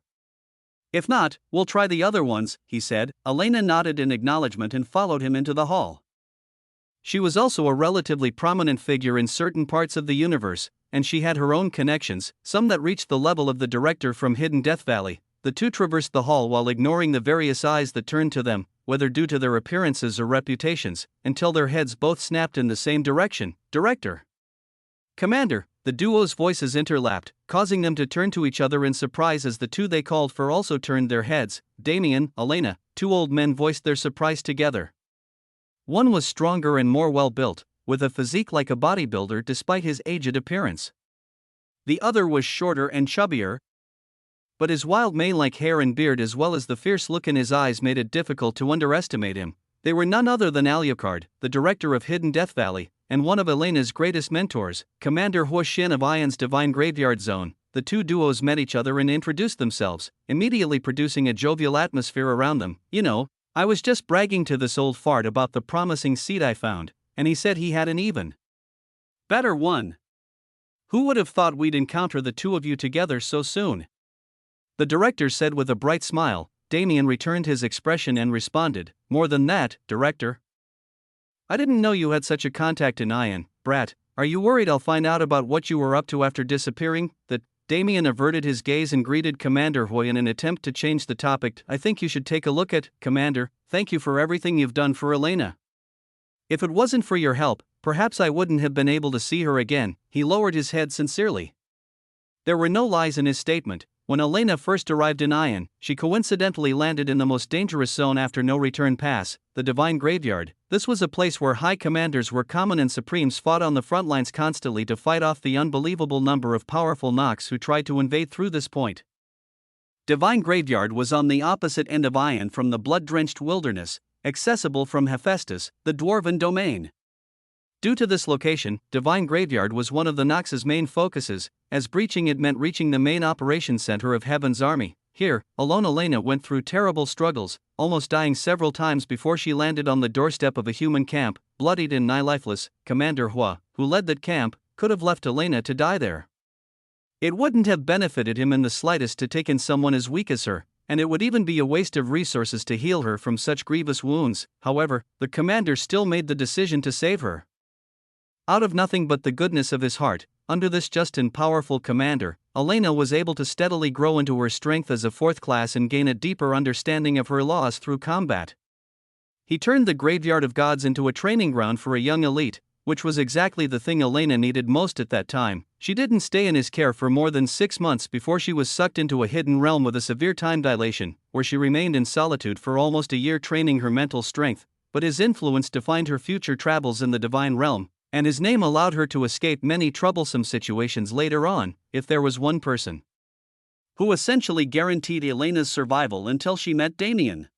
A: If not, we'll try the other ones, he said. Elena nodded in acknowledgement and followed him into the hall. She was also a relatively prominent figure in certain parts of the universe, and she had her own connections, some that reached the level of the director from Hidden Death Valley. The two traversed the hall while ignoring the various eyes that turned to them, whether due to their appearances or reputations, until their heads both snapped in the same direction. Director. Commander. The duo's voices interlapped, causing them to turn to each other in surprise as the two they called for also turned their heads. Damien, Elena, 2 old men voiced their surprise together. One was stronger and more well-built, with a physique like a bodybuilder despite his aged appearance. The other was shorter and chubbier, but his wild mane-like hair and beard as well as the fierce look in his eyes made it difficult to underestimate him. They were none other than Alucard, the director of Hidden Death Valley, and one of Elena's greatest mentors, Commander Huo Xin of Ion's Divine Graveyard Zone. The two duos met each other and introduced themselves, immediately producing a jovial atmosphere around them. You know, I was just bragging to this old fart about the promising seed I found, and he said he had an even better one. Who would have thought we'd encounter the two of you together so soon? The director said with a bright smile. Damien returned his expression and responded, more than that, Director. I didn't know you had such a contact in Ion, brat. Are you worried I'll find out about what you were up to after disappearing? That Damien averted his gaze and greeted Commander Hoy in an attempt to change the topic. I think you should take a look at, Commander. Thank you for everything you've done for Elena. If it wasn't for your help, perhaps I wouldn't have been able to see her again. He lowered his head sincerely. There were no lies in his statement. When Elena first arrived in Ion, she coincidentally landed in the most dangerous zone after no return pass, the Divine Graveyard. This was a place where high commanders were common and supremes fought on the front lines constantly to fight off the unbelievable number of powerful Nox who tried to invade through this point. Divine Graveyard was on the opposite end of Ion from the blood-drenched wilderness, accessible from Hephaestus, the dwarven domain. Due to this location, Divine Graveyard was one of the Nox's main focuses, as breaching it meant reaching the main operations center of Heaven's army. Here, alone Elena went through terrible struggles, almost dying several times before she landed on the doorstep of a human camp, bloodied and nigh lifeless. Commander Hua, who led that camp, could have left Elena to die there. It wouldn't have benefited him in the slightest to take in someone as weak as her, and it would even be a waste of resources to heal her from such grievous wounds. However, the commander still made the decision to save her. Out of nothing but the goodness of his heart, under this just and powerful commander, Elena was able to steadily grow into her strength as a fourth class and gain a deeper understanding of her laws through combat. He turned the Graveyard of Gods into a training ground for a young elite, which was exactly the thing Elena needed most at that time. She didn't stay in his care for more than 6 months before she was sucked into a hidden realm with a severe time dilation, where she remained in solitude for almost a year training her mental strength, but his influence defined her future travels in the divine realm, and his name allowed her to escape many troublesome situations later on. If there was one person who essentially guaranteed Elena's survival until she met Damien,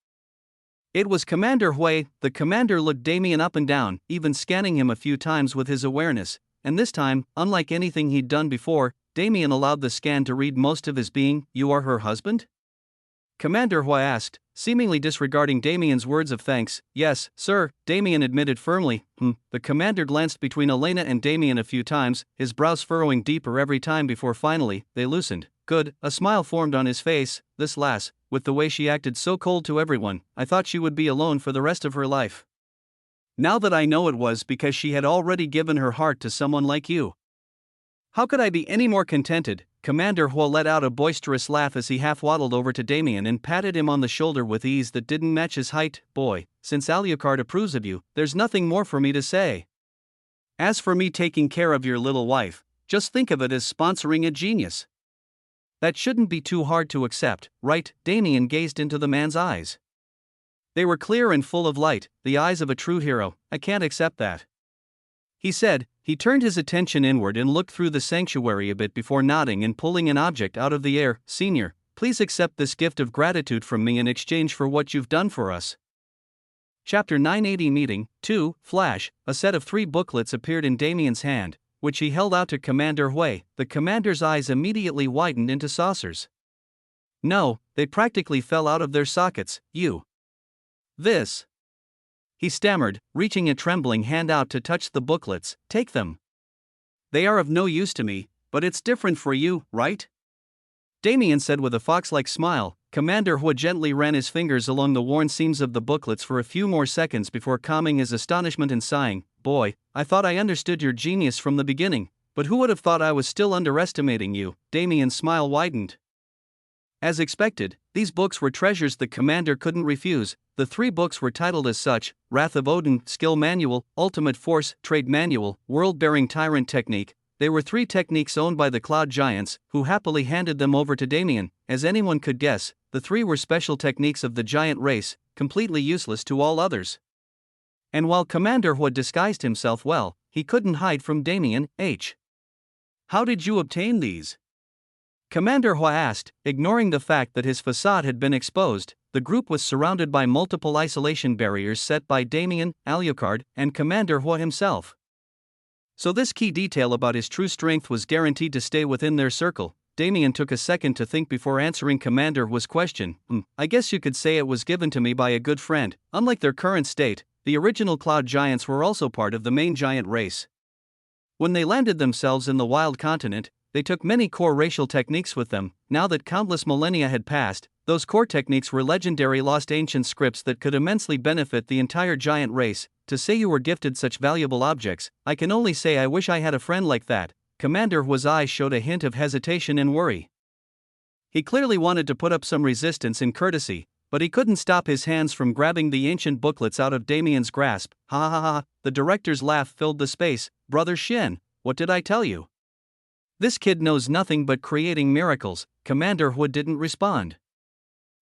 A: it was Commander Hui. The commander looked Damien up and down, even scanning him a few times with his awareness, and this time, unlike anything he'd done before, Damien allowed the scan to read most of his being. "You are her husband?" Commander Hui asked, seemingly disregarding Damien's words of thanks. "Yes, sir," Damien admitted firmly. The commander glanced between Elena and Damien a few times, his brows furrowing deeper every time before finally, they loosened. "Good," a smile formed on his face. "This lass, with the way she acted so cold to everyone, I thought she would be alone for the rest of her life. Now that I know it was because she had already given her heart to someone like you. How could I be any more contented?" Commander Hua let out a boisterous laugh as he half waddled over to Damien and patted him on the shoulder with ease that didn't match his height. "Boy, since Alucard approves of you, there's nothing more for me to say. As for me taking care of your little wife, just think of it as sponsoring a genius. That shouldn't be too hard to accept, right?" Damien gazed into the man's eyes. They were clear and full of light, the eyes of a true hero. "I can't accept that," he said. He turned his attention inward and looked through the sanctuary a bit before nodding and pulling an object out of the air. "Senior, please accept this gift of gratitude from me in exchange for what you've done for us." Chapter 980 Meeting 2 Flash. A set of 3 booklets appeared in Damien's hand, which he held out to Commander Hui. The commander's eyes immediately widened into saucers. "No, they practically fell out of their sockets. You. This," he stammered, reaching a trembling hand out to touch the booklets. "Take them. They are of no use to me, but it's different for you, right?" Damien said with a fox-like smile. Commander Hua gently ran his fingers along the worn seams of the booklets for a few more seconds before calming his astonishment and sighing. "Boy, I thought I understood your genius from the beginning, but who would have thought I was still underestimating you?" Damien's smile widened. As expected, these books were treasures the commander couldn't refuse. The 3 books were titled as such: Wrath of Odin, Skill Manual, Ultimate Force, Trade Manual, World-Bearing Tyrant Technique. They were 3 techniques owned by the Cloud Giants, who happily handed them over to Damien. As anyone could guess, the 3 were special techniques of the giant race, completely useless to all others. And while Commander Hua disguised himself well, he couldn't hide from Damien. "How did you obtain these?" Commander Hua asked, ignoring the fact that his facade had been exposed. The group was surrounded by multiple isolation barriers set by Damien, Alucard, and Commander Hua himself. So this key detail about his true strength was guaranteed to stay within their circle. Damien took a second to think before answering Commander Hua's question. "I guess you could say it was given to me by a good friend." Unlike their current state, the original Cloud Giants were also part of the main giant race. When they landed themselves in the wild continent, they took many core racial techniques with them. Now that countless millennia had passed, those core techniques were legendary lost ancient scripts that could immensely benefit the entire giant race. To say you were gifted such valuable objects, I can only say I wish I had a friend like that. Commander Hua's eyes showed a hint of hesitation and worry. He clearly wanted to put up some resistance and courtesy, but he couldn't stop his hands from grabbing the ancient booklets out of Damien's grasp. "Ha ha ha," the director's laugh filled the space. "Brother Shin, what did I tell you? This kid knows nothing but creating miracles. Commander Hood didn't respond.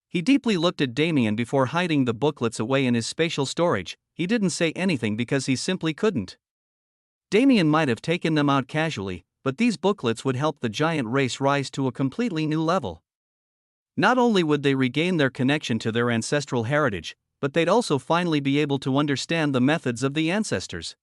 A: He deeply looked at Damien before hiding the booklets away in his spatial storage. He didn't say anything because he simply couldn't. Damien might have taken them out casually, but these booklets would help the giant race rise to a completely new level. Not only would they regain their connection to their ancestral heritage, but they'd also finally be able to understand the methods of the ancestors,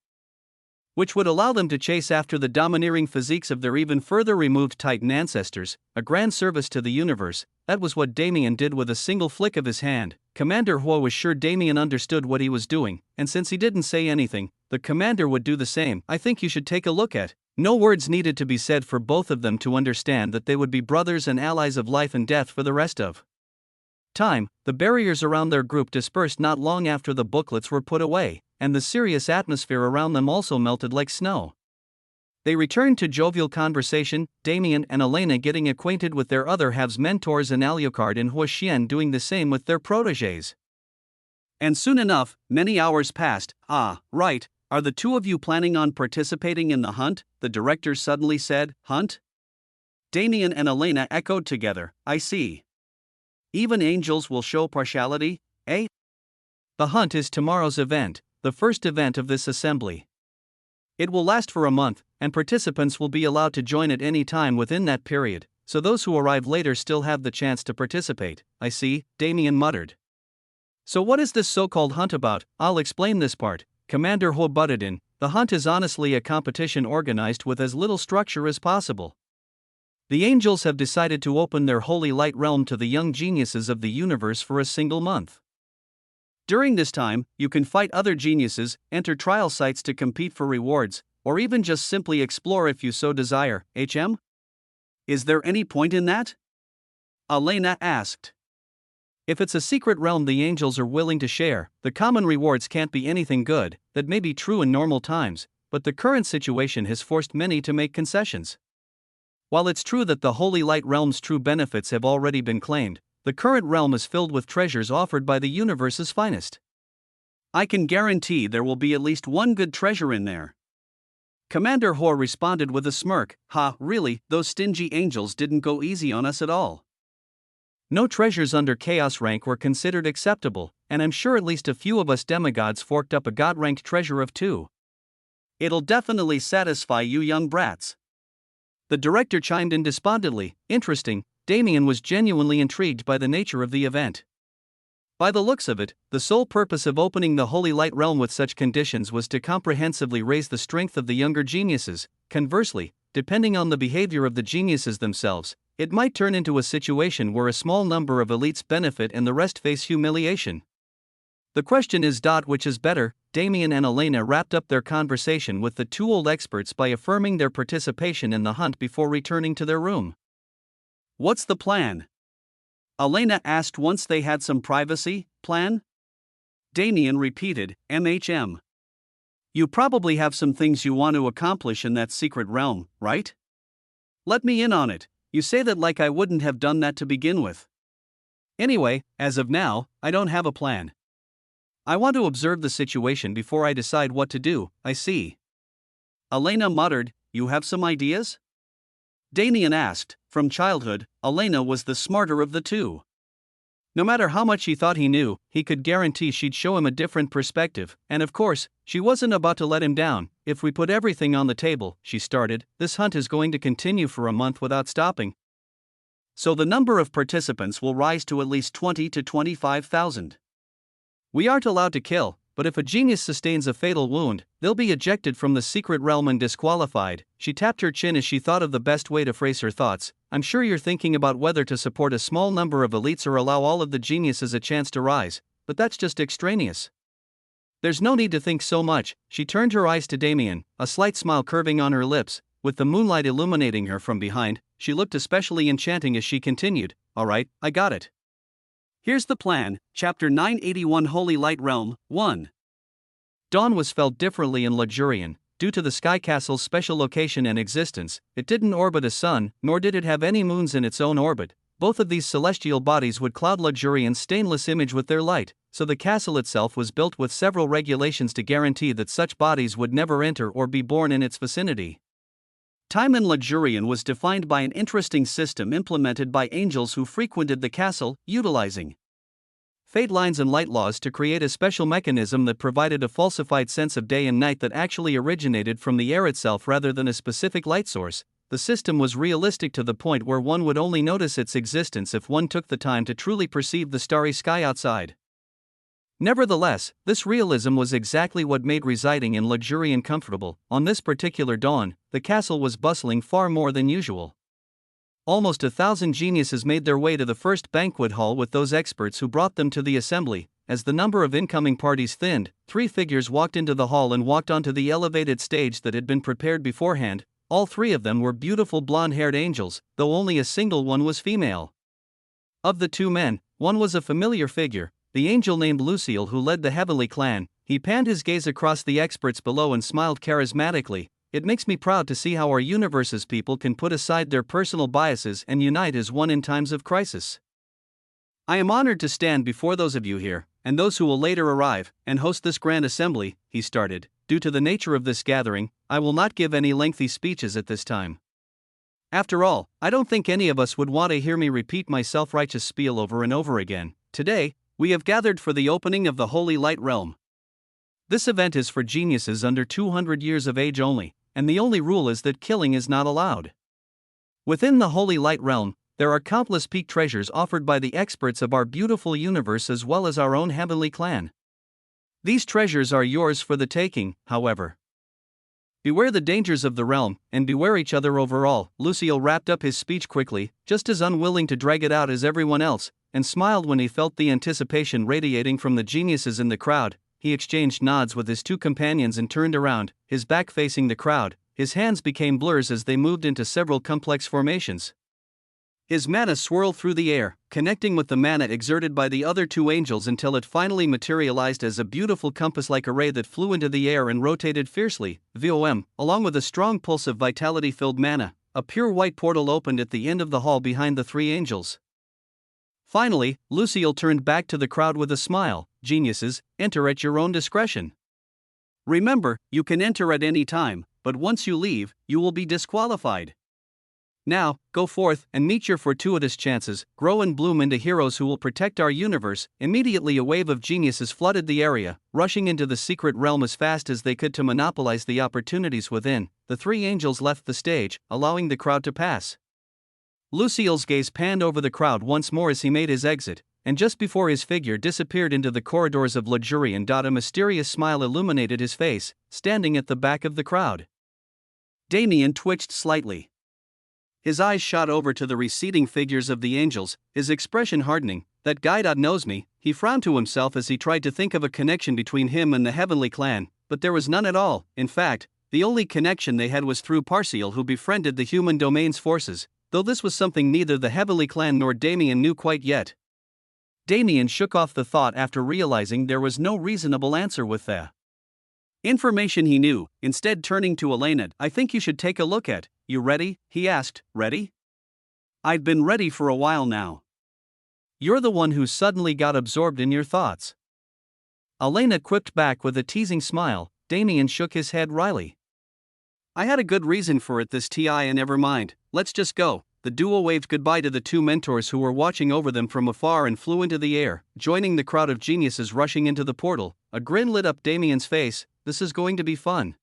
A: which would allow them to chase after the domineering physiques of their even further removed Titan ancestors, a grand service to the universe. That was what Damien did with a single flick of his hand. Commander Hua was sure Damien understood what he was doing, and since he didn't say anything, the commander would do the same. I think you should take a look at. No words needed to be said for both of them to understand that they would be brothers and allies of life and death for the rest of time. The barriers around their group dispersed not long after the booklets were put away, and the serious atmosphere around them also melted like snow. They returned to jovial conversation, Damien and Elena getting acquainted with their other halves' mentors and Alucard and Huoxian doing the same with their protégés. And soon enough, many hours passed. Ah, right, are the two of you planning on participating in the hunt? The director suddenly said. Hunt? Damien and Elena echoed together. I see. Even angels will show partiality, eh? The hunt is tomorrow's event, the first event of this assembly. It will last for a month, and participants will be allowed to join at any time within that period, so those who arrive later still have the chance to participate. I see, Damien muttered. So what is this so-called hunt about? I'll explain this part, Commander Ho butted in. The hunt is honestly a competition organized with as little structure as possible. The angels have decided to open their holy light realm to the young geniuses of the universe for a single month. During this time, you can fight other geniuses, enter trial sites to compete for rewards, or even just simply explore if you so desire. HM? Is there any point in that? Elena asked. If it's a secret realm the angels are willing to share, the common rewards can't be anything good. That may be true in normal times, but the current situation has forced many to make concessions. While it's true that the Holy Light Realm's true benefits have already been claimed, the current realm is filled with treasures offered by the universe's finest. I can guarantee there will be at least one good treasure in there. Commander Hor responded with a smirk. Ha, really, those stingy angels didn't go easy on us at all. No treasures under Chaos rank were considered acceptable, and I'm sure at least a few of us demigods forked up a god-ranked treasure of 2. It'll definitely satisfy you young brats. The director chimed in despondently. Interesting. Damien was genuinely intrigued by the nature of the event. By the looks of it, the sole purpose of opening the Holy Light Realm with such conditions was to comprehensively raise the strength of the younger geniuses. Conversely, depending on the behavior of the geniuses themselves, it might turn into a situation where a small number of elites benefit and the rest face humiliation. The question is, which is better? Damien and Elena wrapped up their conversation with the two old experts by affirming their participation in the hunt before returning to their room. What's the plan? Elena asked once they had some privacy. Plan? Damien repeated, MHM. You probably have some things you want to accomplish in that secret realm, right? Let me in on it. You say that like I wouldn't have done that to begin with. Anyway, as of now, I don't have a plan. I want to observe the situation before I decide what to do. I see. Elena muttered, You have some ideas? Damien asked. From childhood, Elena was the smarter of the two. No matter how much he thought he knew, he could guarantee she'd show him a different perspective, and of course, she wasn't about to let him down. If we put everything on the table, she started, this hunt is going to continue for a month without stopping. So the number of participants will rise to at least 20 to 25,000. We aren't allowed to kill, but if a genius sustains a fatal wound, they'll be ejected from the secret realm and disqualified. She tapped her chin as she thought of the best way to phrase her thoughts. I'm sure you're thinking about whether to support a small number of elites or allow all of the geniuses a chance to rise, but that's just extraneous. There's no need to think so much. She turned her eyes to Damien, a slight smile curving on her lips. With the moonlight illuminating her from behind, she looked especially enchanting as she continued, All right, I got it. Here's the plan. Chapter 981 Holy Light Realm, 1. Dawn was felt differently in Luxurian. Due to the Sky Castle's special location and existence, it didn't orbit a sun, nor did it have any moons in its own orbit. Both of these celestial bodies would cloud Luxurian's stainless image with their light, so the castle itself was built with several regulations to guarantee that such bodies would never enter or be born in its vicinity. Time in Luxurian was defined by an interesting system implemented by angels who frequented the castle, utilizing fate lines and light laws to create a special mechanism that provided a falsified sense of day and night that actually originated from the air itself rather than a specific light source. The system was realistic to the point where one would only notice its existence if one took the time to truly perceive the starry sky outside. Nevertheless, this realism was exactly what made residing in Luxurian comfortable. On this particular dawn, the castle was bustling far more than usual. Almost 1,000 geniuses made their way to the first banquet hall with those experts who brought them to the assembly. As the number of incoming parties thinned, 3 figures walked into the hall and walked onto the elevated stage that had been prepared beforehand. All 3 of them were beautiful blonde-haired angels, though only a single one was female. Of the 2 men, one was a familiar figure, the angel named Lucille who led the heavenly clan. He panned his gaze across the experts below and smiled charismatically. It makes me proud to see how our universe's people can put aside their personal biases and unite as one in times of crisis. I am honored to stand before those of you here, and those who will later arrive, and host this grand assembly, he started. Due to the nature of this gathering, I will not give any lengthy speeches at this time. After all, I don't think any of us would want to hear me repeat my self-righteous spiel over and over again. Today, we have gathered for the opening of the Holy Light Realm. This event is for geniuses under 200 years of age only, and the only rule is that killing is not allowed. Within the Holy Light Realm, there are countless peak treasures offered by the experts of our beautiful universe as well as our own heavenly clan. These treasures are yours for the taking, however. Beware the dangers of the realm, and beware each other overall. Lucille wrapped up his speech quickly, just as unwilling to drag it out as everyone else, and smiled when he felt the anticipation radiating from the geniuses in the crowd. He exchanged nods with his 2 companions and turned around, his back facing the crowd. His hands became blurs as they moved into several complex formations. His mana swirled through the air, connecting with the mana exerted by the other 2 angels until it finally materialized as a beautiful compass-like array that flew into the air and rotated fiercely. VOM, along with a strong pulse of vitality-filled mana, a pure white portal opened at the end of the hall behind the 3 angels. Finally, Lucille turned back to the crowd with a smile. Geniuses, enter at your own discretion. Remember, you can enter at any time, but once you leave, you will be disqualified. Now, go forth and meet your fortuitous chances, grow and bloom into heroes who will protect our universe. Immediately a wave of geniuses flooded the area, rushing into the secret realm as fast as they could to monopolize the opportunities within. The 3 angels left the stage, allowing the crowd to pass. Lucille's gaze panned over the crowd once more as he made his exit, and just before his figure disappeared into the corridors of Luxurian, a mysterious smile illuminated his face, standing at the back of the crowd. Damien twitched slightly. His eyes shot over to the receding figures of the angels, his expression hardening. That guy knows me. He frowned to himself as he tried to think of a connection between him and the heavenly clan, but there was none at all. In fact, the only connection they had was through Parcial, who befriended the human domain's forces, though this was something neither the heavenly clan nor Damien knew quite yet. Damien shook off the thought after realizing there was no reasonable answer with the information he knew, instead turning to Elena. I think you should take a look at. You ready? He asked. Ready? I've been ready for a while now. You're the one who suddenly got absorbed in your thoughts. Elena quipped back with a teasing smile. Damien shook his head wryly. I had a good reason for it this TI, and never mind, let's just go. The duo waved goodbye to the 2 mentors who were watching over them from afar and flew into the air, joining the crowd of geniuses rushing into the portal. A grin lit up Damien's face. This is going to be fun.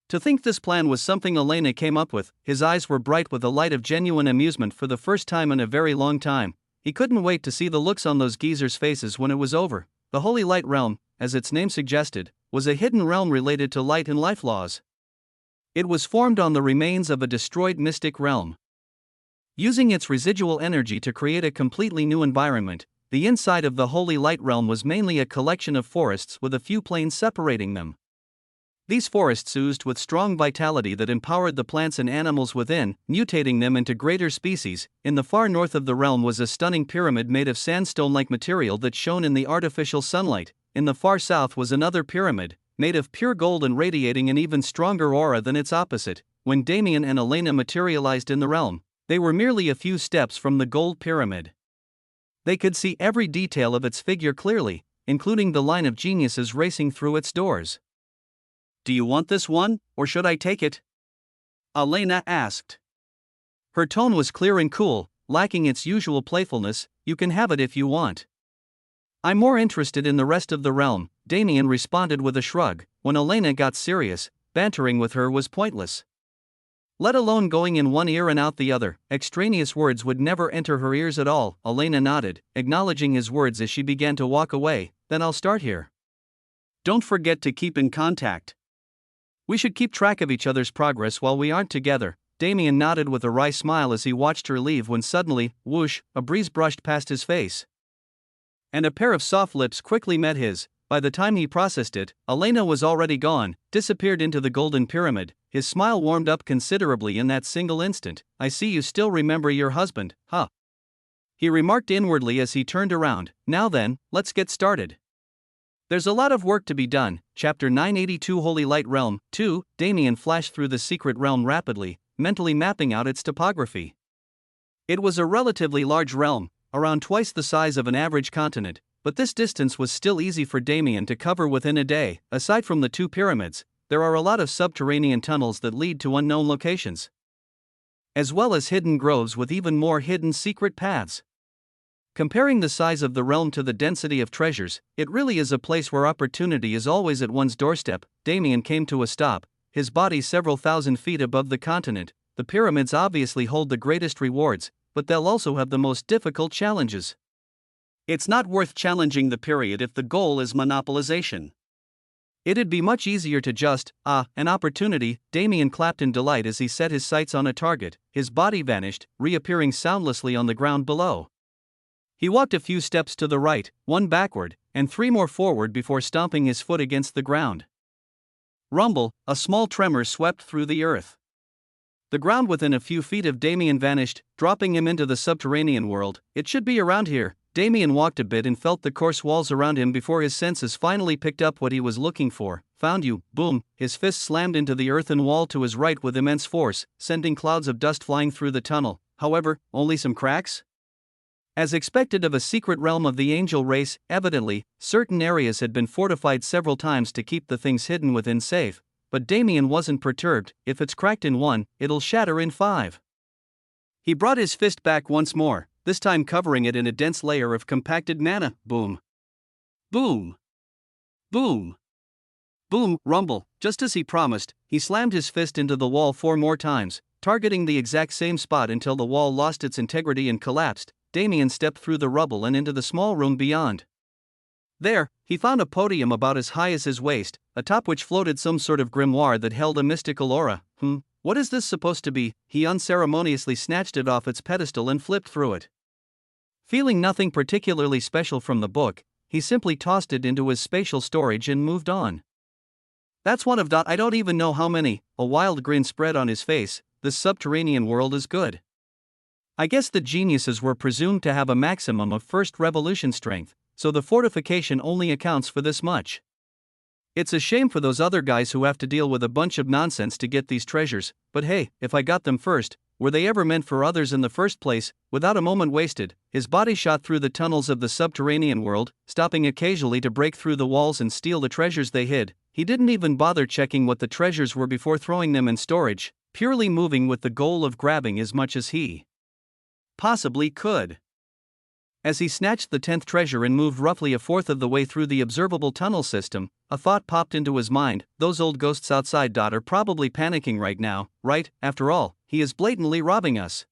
A: To think this plan was something Elena came up with. His eyes were bright with the light of genuine amusement for the first time in a very long time. He couldn't wait to see the looks on those geezers' faces when it was over. The Holy Light Realm, as its name suggested, was a hidden realm related to light and life laws. It was formed on the remains of a destroyed mystic realm. Using its residual energy to create a completely new environment, the inside of the Holy Light Realm was mainly a collection of forests with a few plains separating them. These forests oozed with strong vitality that empowered the plants and animals within, mutating them into greater species. In the far north of the realm was a stunning pyramid made of sandstone-like material that shone in the artificial sunlight. In the far south was another pyramid, made of pure gold and radiating an even stronger aura than its opposite. When Damien and Elena materialized in the realm, they were merely a few steps from the gold pyramid. They could see every detail of its figure clearly, including the line of geniuses racing through its doors. Do you want this one, or should I take it? Elena asked. Her tone was clear and cool, lacking its usual playfulness. You can have it if you want. I'm more interested in the rest of the realm, Damien responded with a shrug. When Elena got serious, bantering with her was pointless. Let alone going in one ear and out the other, extraneous words would never enter her ears at all. Elena nodded, acknowledging his words as she began to walk away. Then I'll start here. Don't forget to keep in contact. We should keep track of each other's progress while we aren't together. Damien nodded with a wry smile as he watched her leave when suddenly, whoosh, a breeze brushed past his face. And a pair of soft lips quickly met his. By the time he processed it, Elena was already gone, disappeared into the golden pyramid. His smile warmed up considerably in that single instant. I see you still remember your husband, huh? He remarked inwardly as he turned around. Now then, let's get started. There's a lot of work to be done. Chapter 982 Holy Light Realm 2. Damien flashed through the secret realm rapidly, mentally mapping out its topography. It was a relatively large realm, around twice the size of an average continent, but this distance was still easy for Damien to cover within a day. Aside from the two pyramids, there are a lot of subterranean tunnels that lead to unknown locations, as well as hidden groves with even more hidden secret paths. Comparing the size of the realm to the density of treasures, it really is a place where opportunity is always at one's doorstep. Damien came to a stop, his body several thousand feet above the continent. The pyramids obviously hold the greatest rewards, but they'll also have the most difficult challenges. It's not worth challenging the period if the goal is monopolization. It'd be much easier to just, an opportunity. Damien clapped in delight as he set his sights on a target. His body vanished, reappearing soundlessly on the ground below. He walked a few steps to the right, one backward, and three more forward before stomping his foot against the ground. Rumble, a small tremor swept through the earth. The ground within a few feet of Damien vanished, dropping him into the subterranean world. It should be around here. Damien walked a bit and felt the coarse walls around him before his senses finally picked up what he was looking for. Found you, boom! His fist slammed into the earthen wall to his right with immense force, sending clouds of dust flying through the tunnel. However, only some cracks? As expected of a secret realm of the angel race, evidently, certain areas had been fortified several times to keep the things hidden within safe, but Damien wasn't perturbed. If it's cracked in one, it'll shatter in 5. He brought his fist back once more, this time covering it in a dense layer of compacted mana. Boom. Boom. Boom. Boom. Rumble. Just as he promised, he slammed his fist into the wall 4 more times, targeting the exact same spot until the wall lost its integrity and collapsed. Damien stepped through the rubble and into the small room beyond. There, he found a podium about as high as his waist, atop which floated some sort of grimoire that held a mystical aura. What is this supposed to be? He unceremoniously snatched it off its pedestal and flipped through it. Feeling nothing particularly special from the book, he simply tossed it into his spatial storage and moved on. That's one of I don't even know how many. A wild grin spread on his face. This subterranean world is good. I guess the geniuses were presumed to have a maximum of first revolution strength, so the fortification only accounts for this much. It's a shame for those other guys who have to deal with a bunch of nonsense to get these treasures, but hey, if I got them first, were they ever meant for others in the first place? Without a moment wasted, his body shot through the tunnels of the subterranean world, stopping occasionally to break through the walls and steal the treasures they hid. He didn't even bother checking what the treasures were before throwing them in storage, purely moving with the goal of grabbing as much as he possibly could. As he snatched the 10th treasure and moved roughly a fourth of the way through the observable tunnel system, a thought popped into his mind. Those old ghosts outside are probably panicking right now, right? After all, he is blatantly robbing us.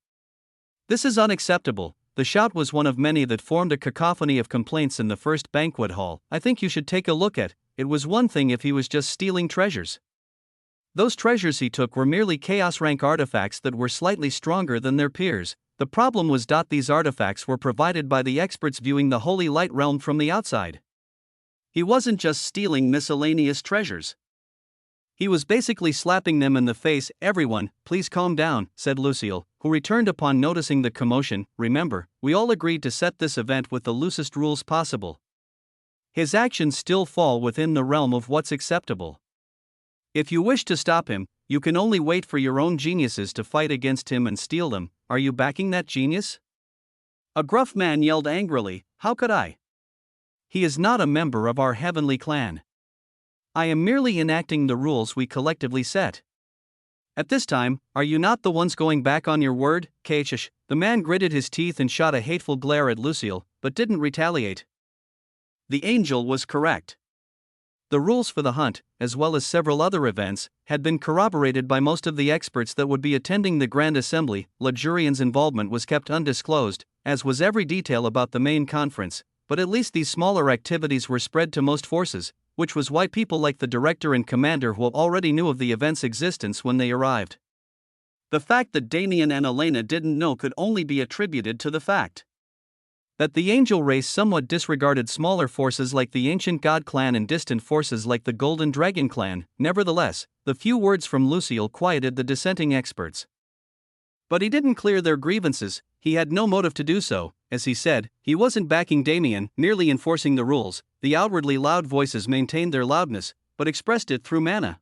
A: This is unacceptable. The shout was one of many that formed a cacophony of complaints in the first banquet hall. I think you should take a look at. It was one thing if he was just stealing treasures. Those treasures he took were merely chaos rank artifacts that were slightly stronger than their peers. The problem was these artifacts were provided by the experts viewing the Holy Light Realm from the outside. He wasn't just stealing miscellaneous treasures. He was basically slapping them in the face. Everyone, please calm down, said Lucille, who returned upon noticing the commotion. Remember, we all agreed to set this event with the loosest rules possible. His actions still fall within the realm of what's acceptable. If you wish to stop him, you can only wait for your own geniuses to fight against him and steal them. Are you backing that genius? A gruff man yelled angrily. How could I? He is not a member of our heavenly clan. I am merely enacting the rules we collectively set. At this time, are you not the ones going back on your word, Caitish? The man gritted his teeth and shot a hateful glare at Lucille, but didn't retaliate. The angel was correct. The rules for the hunt, as well as several other events, had been corroborated by most of the experts that would be attending the Grand Assembly. Luxurian's involvement was kept undisclosed, as was every detail about the main conference, but at least these smaller activities were spread to most forces, which was why people like the director and commander who already knew of the event's existence when they arrived. The fact that Damien and Elena didn't know could only be attributed to the fact that the angel race somewhat disregarded smaller forces like the Ancient God clan and distant forces like the Golden Dragon clan. Nevertheless, the few words from Lucille quieted the dissenting experts. But he didn't clear their grievances. He had no motive to do so. As he said, he wasn't backing Damien, merely enforcing the rules. The outwardly loud voices maintained their loudness, but expressed it through mana.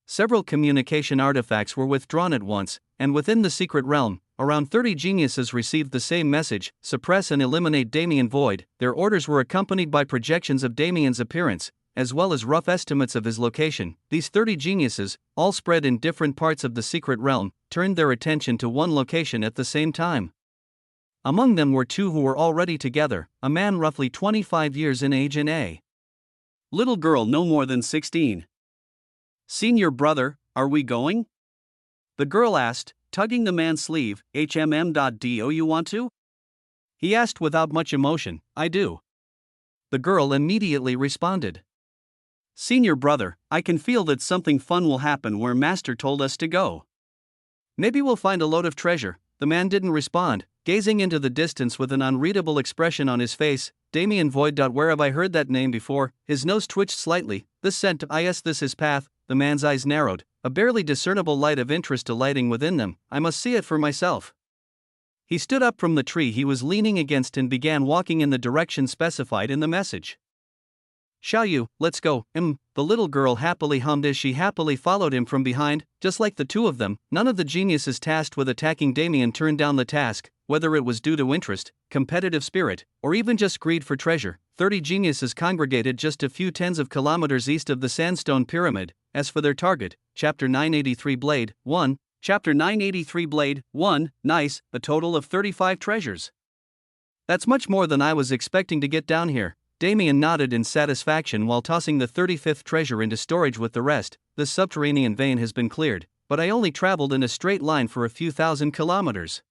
A: Several communication artifacts were withdrawn at once, and within the secret realm, around 30 geniuses received the same message: suppress and eliminate Damien Void. Their orders were accompanied by projections of Damien's appearance, as well as rough estimates of his location. These 30 geniuses, all spread in different parts of the secret realm, turned their attention to one location at the same time. Among them were two who were already together, a man roughly 25 years in age and a little girl no more than 16. "Senior brother, are we going?" the girl asked, tugging the man's sleeve. "Do you want to?" he asked without much emotion. "I do." The girl immediately responded. "Senior brother, I can feel that something fun will happen where Master told us to go. Maybe we'll find a load of treasure." The man didn't respond, gazing into the distance with an unreadable expression on his face. Damien Void. Where have I heard that name before? His nose twitched slightly. This scent, this his path. The man's eyes narrowed, a barely discernible light of interest alighting within them. "I must see it for myself." He stood up from the tree he was leaning against and began walking in the direction specified in the message. "Shall you? Let's go." The little girl happily hummed as she happily followed him from behind. Just like the two of them, none of the geniuses tasked with attacking Damien turned down the task, whether it was due to interest, competitive spirit, or even just greed for treasure. 30 geniuses congregated just a few tens of kilometers east of the Sandstone Pyramid. As for their target, Chapter 983 Blade 1. Chapter 983 Blade 1. Nice, a total of 35 treasures. That's much more than I was expecting to get down here. Damien nodded in satisfaction while tossing the 35th treasure into storage with the rest. "The subterranean vein has been cleared, but I only traveled in a straight line for a few thousand kilometers.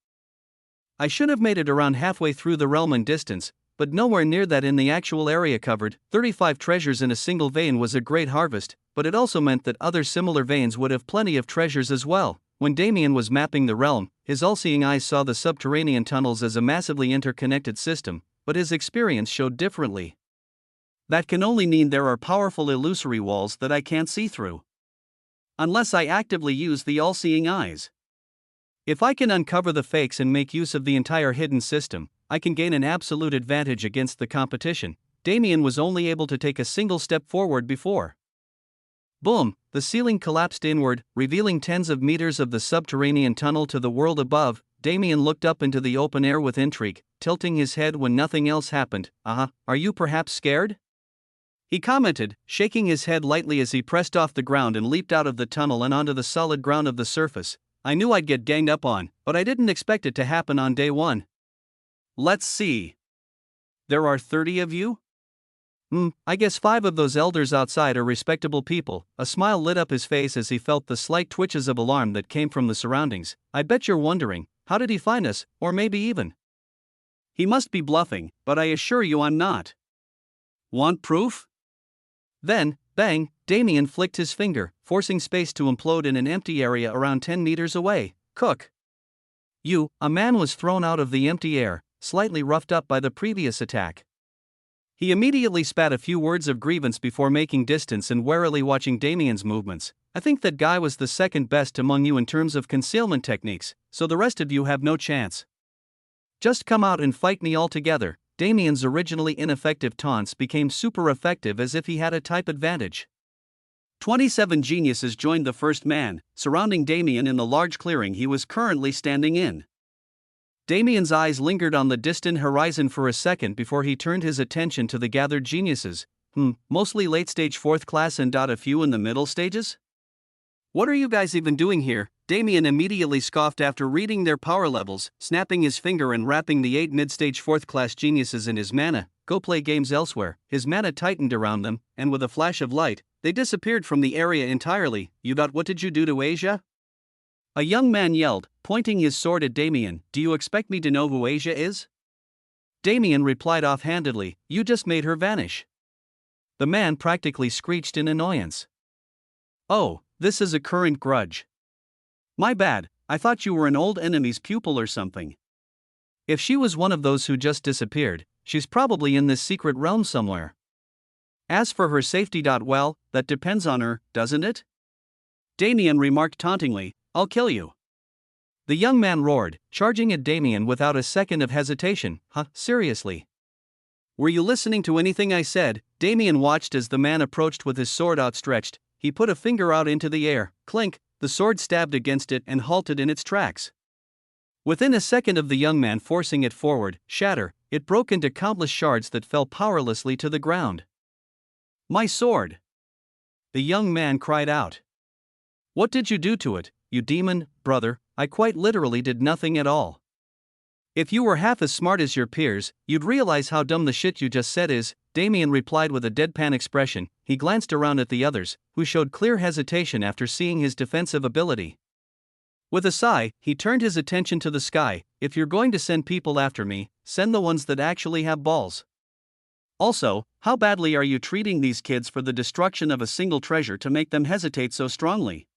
A: I should have made it around halfway through the realm in distance, but nowhere near that in the actual area covered." 35 treasures in a single vein was a great harvest, but it also meant that other similar veins would have plenty of treasures as well. When Damien was mapping the realm, his all-seeing eyes saw the subterranean tunnels as a massively interconnected system, but his experience showed differently. "That can only mean there are powerful illusory walls that I can't see through. Unless I actively use the all-seeing eyes. If I can uncover the fakes and make use of the entire hidden system, I can gain an absolute advantage against the competition." Damien was only able to take a single step forward before. Boom! The ceiling collapsed inward, revealing tens of meters of the subterranean tunnel to the world above. Damien looked up into the open air with intrigue, tilting his head when nothing else happened. Are you perhaps scared?" he commented, shaking his head lightly as he pressed off the ground and leaped out of the tunnel and onto the solid ground of the surface. "I knew I'd get ganged up on, but I didn't expect it to happen on day one." "Let's see. There are 30 of you?" I guess 5 of those elders outside are respectable people." A smile lit up his face as he felt the slight twitches of alarm that came from the surroundings. "I bet you're wondering, how did he find us, or maybe even. He must be bluffing, but I assure you I'm not. Want proof?" Then, bang, Damien flicked his finger, forcing space to implode in an empty area around 10 meters away. "Cook. A man was thrown out of the empty air, slightly roughed up by the previous attack. He immediately spat a few words of grievance before making distance and warily watching Damien's movements. "I think that guy was the second best among you in terms of concealment techniques, so the rest of you have no chance. Just come out and fight me all together." Damien's originally ineffective taunts became super effective as if he had a type advantage. 27 geniuses joined the first man, surrounding Damien in the large clearing he was currently standing in. Damien's eyes lingered on the distant horizon for a second before he turned his attention to the gathered geniuses. Mostly late-stage 4th class and a few in the middle stages?" What are you guys even doing here? Damien immediately scoffed after reading their power levels, snapping his finger and wrapping the 8 mid-stage 4th class geniuses in his mana. Go play games elsewhere. His mana tightened around them, and with a flash of light, they disappeared from the area entirely. You got what did you do to Asia? A young man yelled, pointing his sword at Damien. Do you expect me to know who Asia is? Damien replied offhandedly, you just made her vanish. The man practically screeched in annoyance. Oh, this is a current grudge. My bad, I thought you were an old enemy's pupil or something. If she was one of those who just disappeared, she's probably in this secret realm somewhere. As for her safety, well, that depends on her, doesn't it? Damien remarked tauntingly, I'll kill you. The young man roared, charging at Damien without a second of hesitation. Huh, seriously? Were you listening to anything I said? Damien watched as the man approached with his sword outstretched. He put a finger out into the air. Clink, the sword stabbed against it and halted in its tracks. Within a second of the young man forcing it forward, shatter, it broke into countless shards that fell powerlessly to the ground. My sword! The young man cried out. What did you do to it, you demon? Brother, I quite literally did nothing at all. If you were half as smart as your peers, you'd realize how dumb the shit you just said is, Damien replied with a deadpan expression. He glanced around at the others, who showed clear hesitation after seeing his defensive ability. With a sigh, he turned his attention to the sky. If you're going to send people after me, send the ones that actually have balls. Also, how badly are you treating these kids for the destruction of a single treasure to make them hesitate so strongly?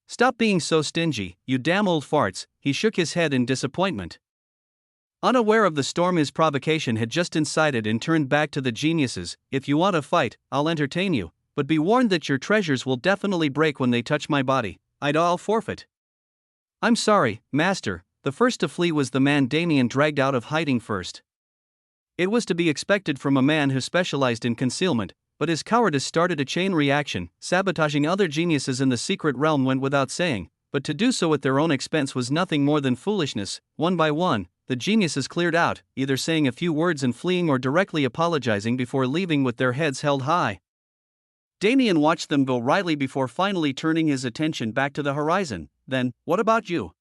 A: Stop being so stingy, you damn old farts. He shook his head in disappointment. Unaware of the storm his provocation had just incited and turned back to the geniuses. If you want to fight, I'll entertain you, but be warned that your treasures will definitely break when they touch my body. I'll forfeit. I'm sorry, master. The first to flee was the man Damien dragged out of hiding first. It was to be expected from a man who specialized in concealment, but his cowardice started a chain reaction. Sabotaging other geniuses in the secret realm went without saying, but to do so at their own expense was nothing more than foolishness. One by one, the geniuses cleared out, either saying a few words and fleeing or directly apologizing before leaving with their heads held high. Damien watched them go wryly before finally turning his attention back to the horizon. Then, what about you?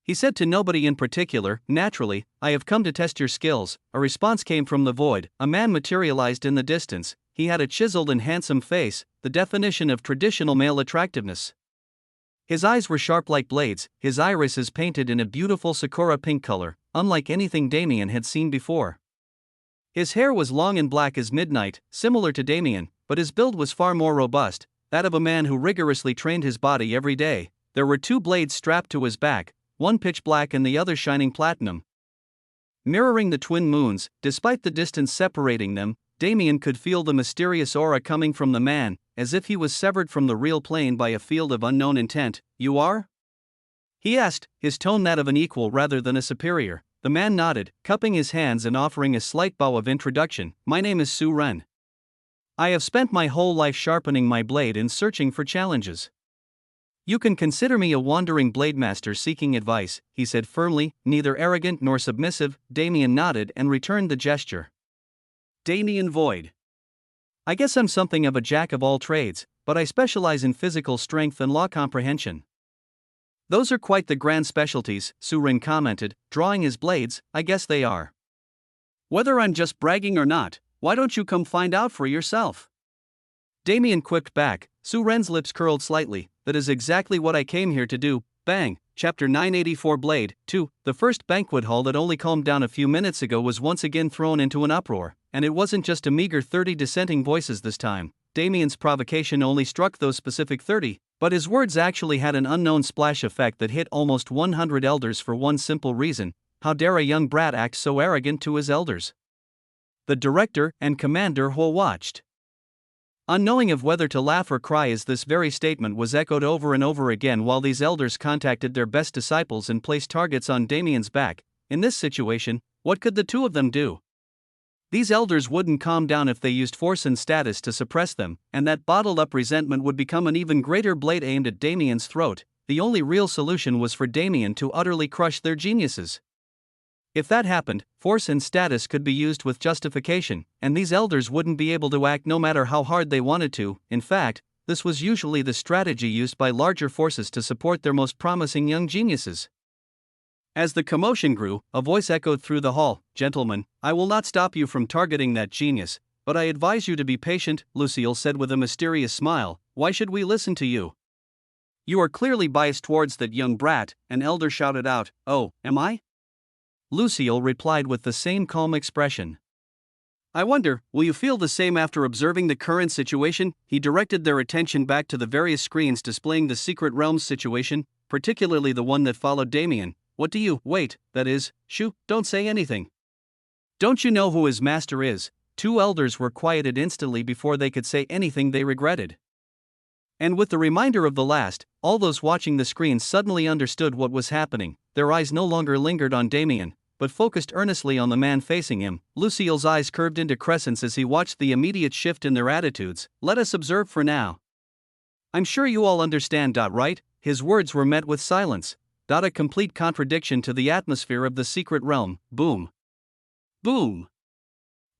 A: He said to nobody in particular. Naturally, I have come to test your skills. A response came from the void. A man materialized in the distance. He had a chiseled and handsome face, the definition of traditional male attractiveness. His eyes were sharp like blades, his irises painted in a beautiful sakura pink color, unlike anything Damien had seen before. His hair was long and black as midnight, similar to Damien, but his build was far more robust, that of a man who rigorously trained his body every day. There were 2 blades strapped to his back, one pitch black and the other shining platinum. Mirroring the twin moons, despite the distance separating them, Damien could feel the mysterious aura coming from the man, as if he was severed from the real plane by a field of unknown intent. You are? He asked, his tone that of an equal rather than a superior. The man nodded, cupping his hands and offering a slight bow of introduction. My name is Su Ren. I have spent my whole life sharpening my blade and searching for challenges. You can consider me a wandering blade master seeking advice, he said firmly, neither arrogant nor submissive. Damien nodded and returned the gesture. Damien void. I guess I'm something of a jack of all trades, but I specialize in physical strength and law comprehension. Those are quite the grand specialties, Su Ren commented, drawing his blades. I guess they are. Whether I'm just bragging or not, why don't you come find out for yourself? Damien quipped back. Su Ren's lips curled slightly. That is exactly what I came here to do. Bang. Chapter 984 Blade 2. The first banquet hall that only calmed down a few minutes ago was once again thrown into an uproar, and it wasn't just a meager 30 dissenting voices this time. Damien's provocation only struck those specific 30, but his words actually had an unknown splash effect that hit almost 100 elders for one simple reason. How dare a young brat act so arrogant to his elders? The director and Commander Ho watched, unknowing of whether to laugh or cry as this very statement was echoed over and over again while these elders contacted their best disciples and placed targets on Damien's back. In this situation, what could the two of them do? These elders wouldn't calm down if they used force and status to suppress them, and that bottled-up resentment would become an even greater blade aimed at Damien's throat. The only real solution was for Damien to utterly crush their geniuses. If that happened, force and status could be used with justification, and these elders wouldn't be able to act no matter how hard they wanted to. In fact, this was usually the strategy used by larger forces to support their most promising young geniuses. As the commotion grew, a voice echoed through the hall. "Gentlemen, I will not stop you from targeting that genius, but I advise you to be patient," Lucille said with a mysterious smile. "Why should we listen to you? You are clearly biased towards that young brat," an elder shouted out. "Oh, am I?" Lucille replied with the same calm expression. "I wonder, will you feel the same after observing the current situation?" He directed their attention back to the various screens displaying the Secret Realms situation, particularly the one that followed Damien. "What do you, wait, that is, shoo, don't say anything. Don't you know who his master is?" Two elders were quieted instantly before they could say anything they regretted. And with the reminder of the last, all those watching the screen suddenly understood what was happening. Their eyes no longer lingered on Damien, but focused earnestly on the man facing him. Lucille's eyes curved into crescents as he watched the immediate shift in their attitudes. "Let us observe for now. I'm sure you all understand, right?" His words were met with silence. A complete contradiction to the atmosphere of the secret realm. Boom. Boom.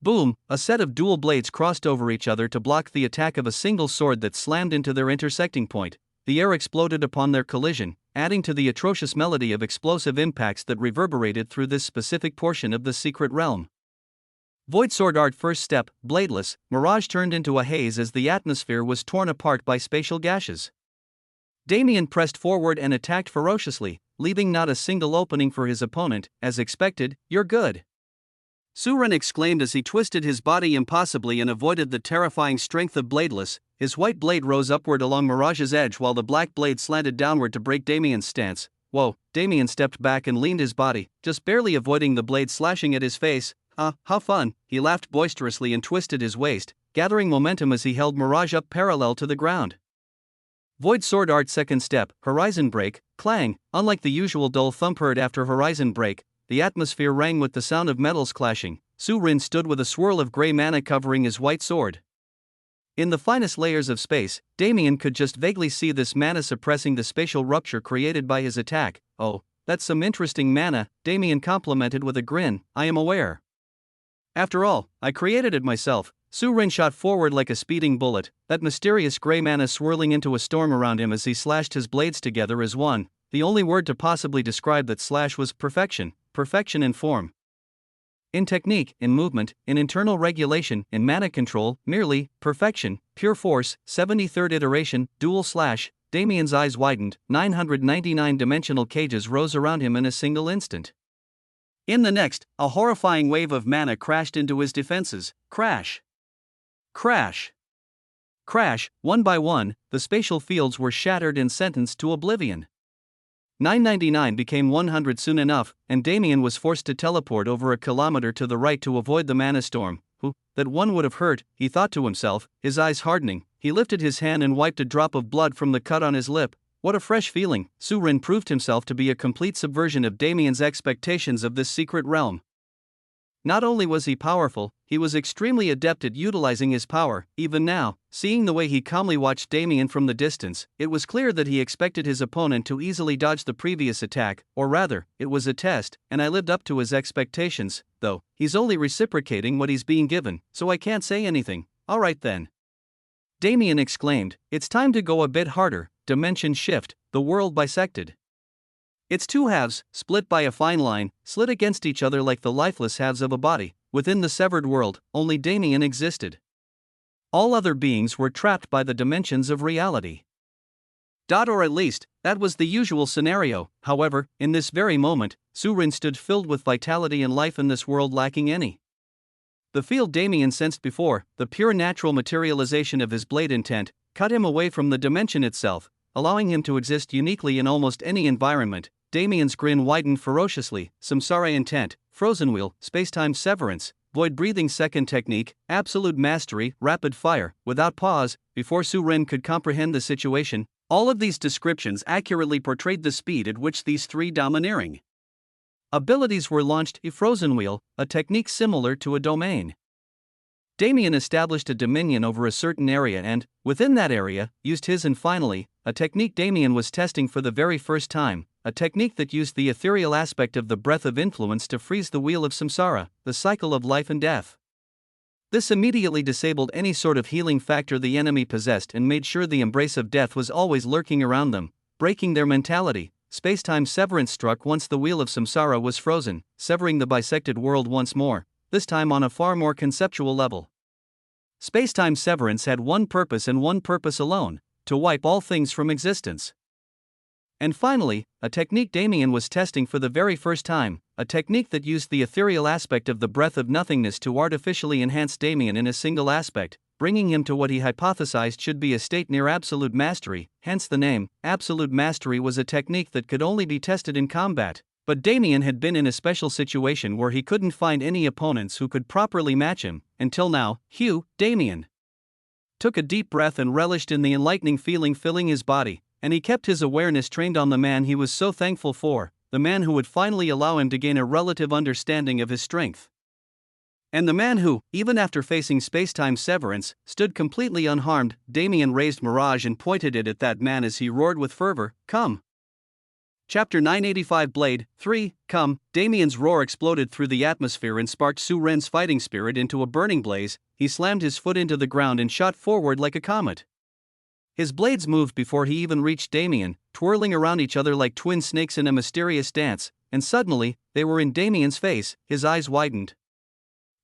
A: Boom, a set of dual blades crossed over each other to block the attack of a single sword that slammed into their intersecting point. The air exploded upon their collision, adding to the atrocious melody of explosive impacts that reverberated through this specific portion of the secret realm. Void sword art first step, bladeless, mirage turned into a haze as the atmosphere was torn apart by spatial gashes. Damien pressed forward and attacked ferociously, leaving not a single opening for his opponent. As expected, "You're good," Suren exclaimed as he twisted his body impossibly and avoided the terrifying strength of bladeless. His white blade rose upward along Mirage's edge while the black blade slanted downward to break Damien's stance. "Whoa," Damien stepped back and leaned his body, just barely avoiding the blade slashing at his face. How fun," he laughed boisterously and twisted his waist, gathering momentum as he held Mirage up parallel to the ground. Void sword art second step, horizon break, clang. Unlike the usual dull thump heard after horizon break, the atmosphere rang with the sound of metals clashing. Suren stood with a swirl of gray mana covering his white sword. In the finest layers of space, Damien could just vaguely see this mana suppressing the spatial rupture created by his attack. "Oh, that's some interesting mana," Damien complimented with a grin. "I am aware. After all, I created it myself." Suren shot forward like a speeding bullet, that mysterious gray mana swirling into a storm around him as he slashed his blades together as one. The only word to possibly describe that slash was perfection. Perfection in form, in technique, in movement, in internal regulation, in mana control, merely perfection, pure force. 73rd iteration, dual slash. Damien's eyes widened. 999 dimensional cages rose around him in a single instant. In the next, a horrifying wave of mana crashed into his defenses. Crash. Crash. Crash. One by one, the spatial fields were shattered and sentenced to oblivion. 999 became 100 soon enough, and Damien was forced to teleport over a kilometer to the right to avoid the mana storm. That one would have hurt, he thought to himself, his eyes hardening. He lifted his hand and wiped a drop of blood from the cut on his lip. What a fresh feeling. Suren proved himself to be a complete subversion of Damien's expectations of this secret realm. Not only was he powerful, he was extremely adept at utilizing his power. Even now, seeing the way he calmly watched Damien from the distance, it was clear that he expected his opponent to easily dodge the previous attack, or rather, it was a test, and I lived up to his expectations, though. He's only reciprocating what he's being given, so I can't say anything. Alright then. Damien exclaimed, "It's time to go a bit harder." Dimension shift, the world bisected. Its two halves, split by a fine line, slid against each other like the lifeless halves of a body. Within the severed world, only Damien existed. All other beings were trapped by the dimensions of reality. Or at least, that was the usual scenario. However, in this very moment, Suren stood filled with vitality and life in this world lacking any. The field Damien sensed before, the pure natural materialization of his blade intent, cut him away from the dimension itself, allowing him to exist uniquely in almost any environment. Damien's grin widened ferociously. Samsara intent, frozen wheel, spacetime severance, void breathing second technique, absolute mastery, rapid fire, without pause. Before Suren could comprehend the situation, all of these descriptions accurately portrayed the speed at which these three domineering abilities were launched. A frozen wheel, a technique similar to a domain. Damien established a dominion over a certain area and, within that area, used his. And finally, a technique Damien was testing for the very first time, a technique that used the ethereal aspect of the breath of influence to freeze the wheel of samsara, the cycle of life and death. This immediately disabled any sort of healing factor the enemy possessed and made sure the embrace of death was always lurking around them, breaking their mentality. Space-time severance struck once the wheel of samsara was frozen, severing the bisected world once more, this time on a far more conceptual level. Space-time severance had one purpose and one purpose alone: to wipe all things from existence. And finally, a technique Damien was testing for the very first time, a technique that used the ethereal aspect of the breath of nothingness to artificially enhance Damien in a single aspect, bringing him to what he hypothesized should be a state near absolute mastery, hence the name. Absolute mastery was a technique that could only be tested in combat, but Damien had been in a special situation where he couldn't find any opponents who could properly match him, until now. Damien took a deep breath and relished in the enlightening feeling filling his body, and he kept his awareness trained on the man he was so thankful for, the man who would finally allow him to gain a relative understanding of his strength. And the man who, even after facing space-time severance, stood completely unharmed. Damien raised Mirage and pointed it at that man as he roared with fervor, "Come!" Chapter 985 Blade 3, Come. Damien's roar exploded through the atmosphere and sparked Su Ren's fighting spirit into a burning blaze. He slammed his foot into the ground and shot forward like a comet. His blades moved before he even reached Damien, twirling around each other like twin snakes in a mysterious dance, and suddenly, they were in Damien's face. His eyes widened.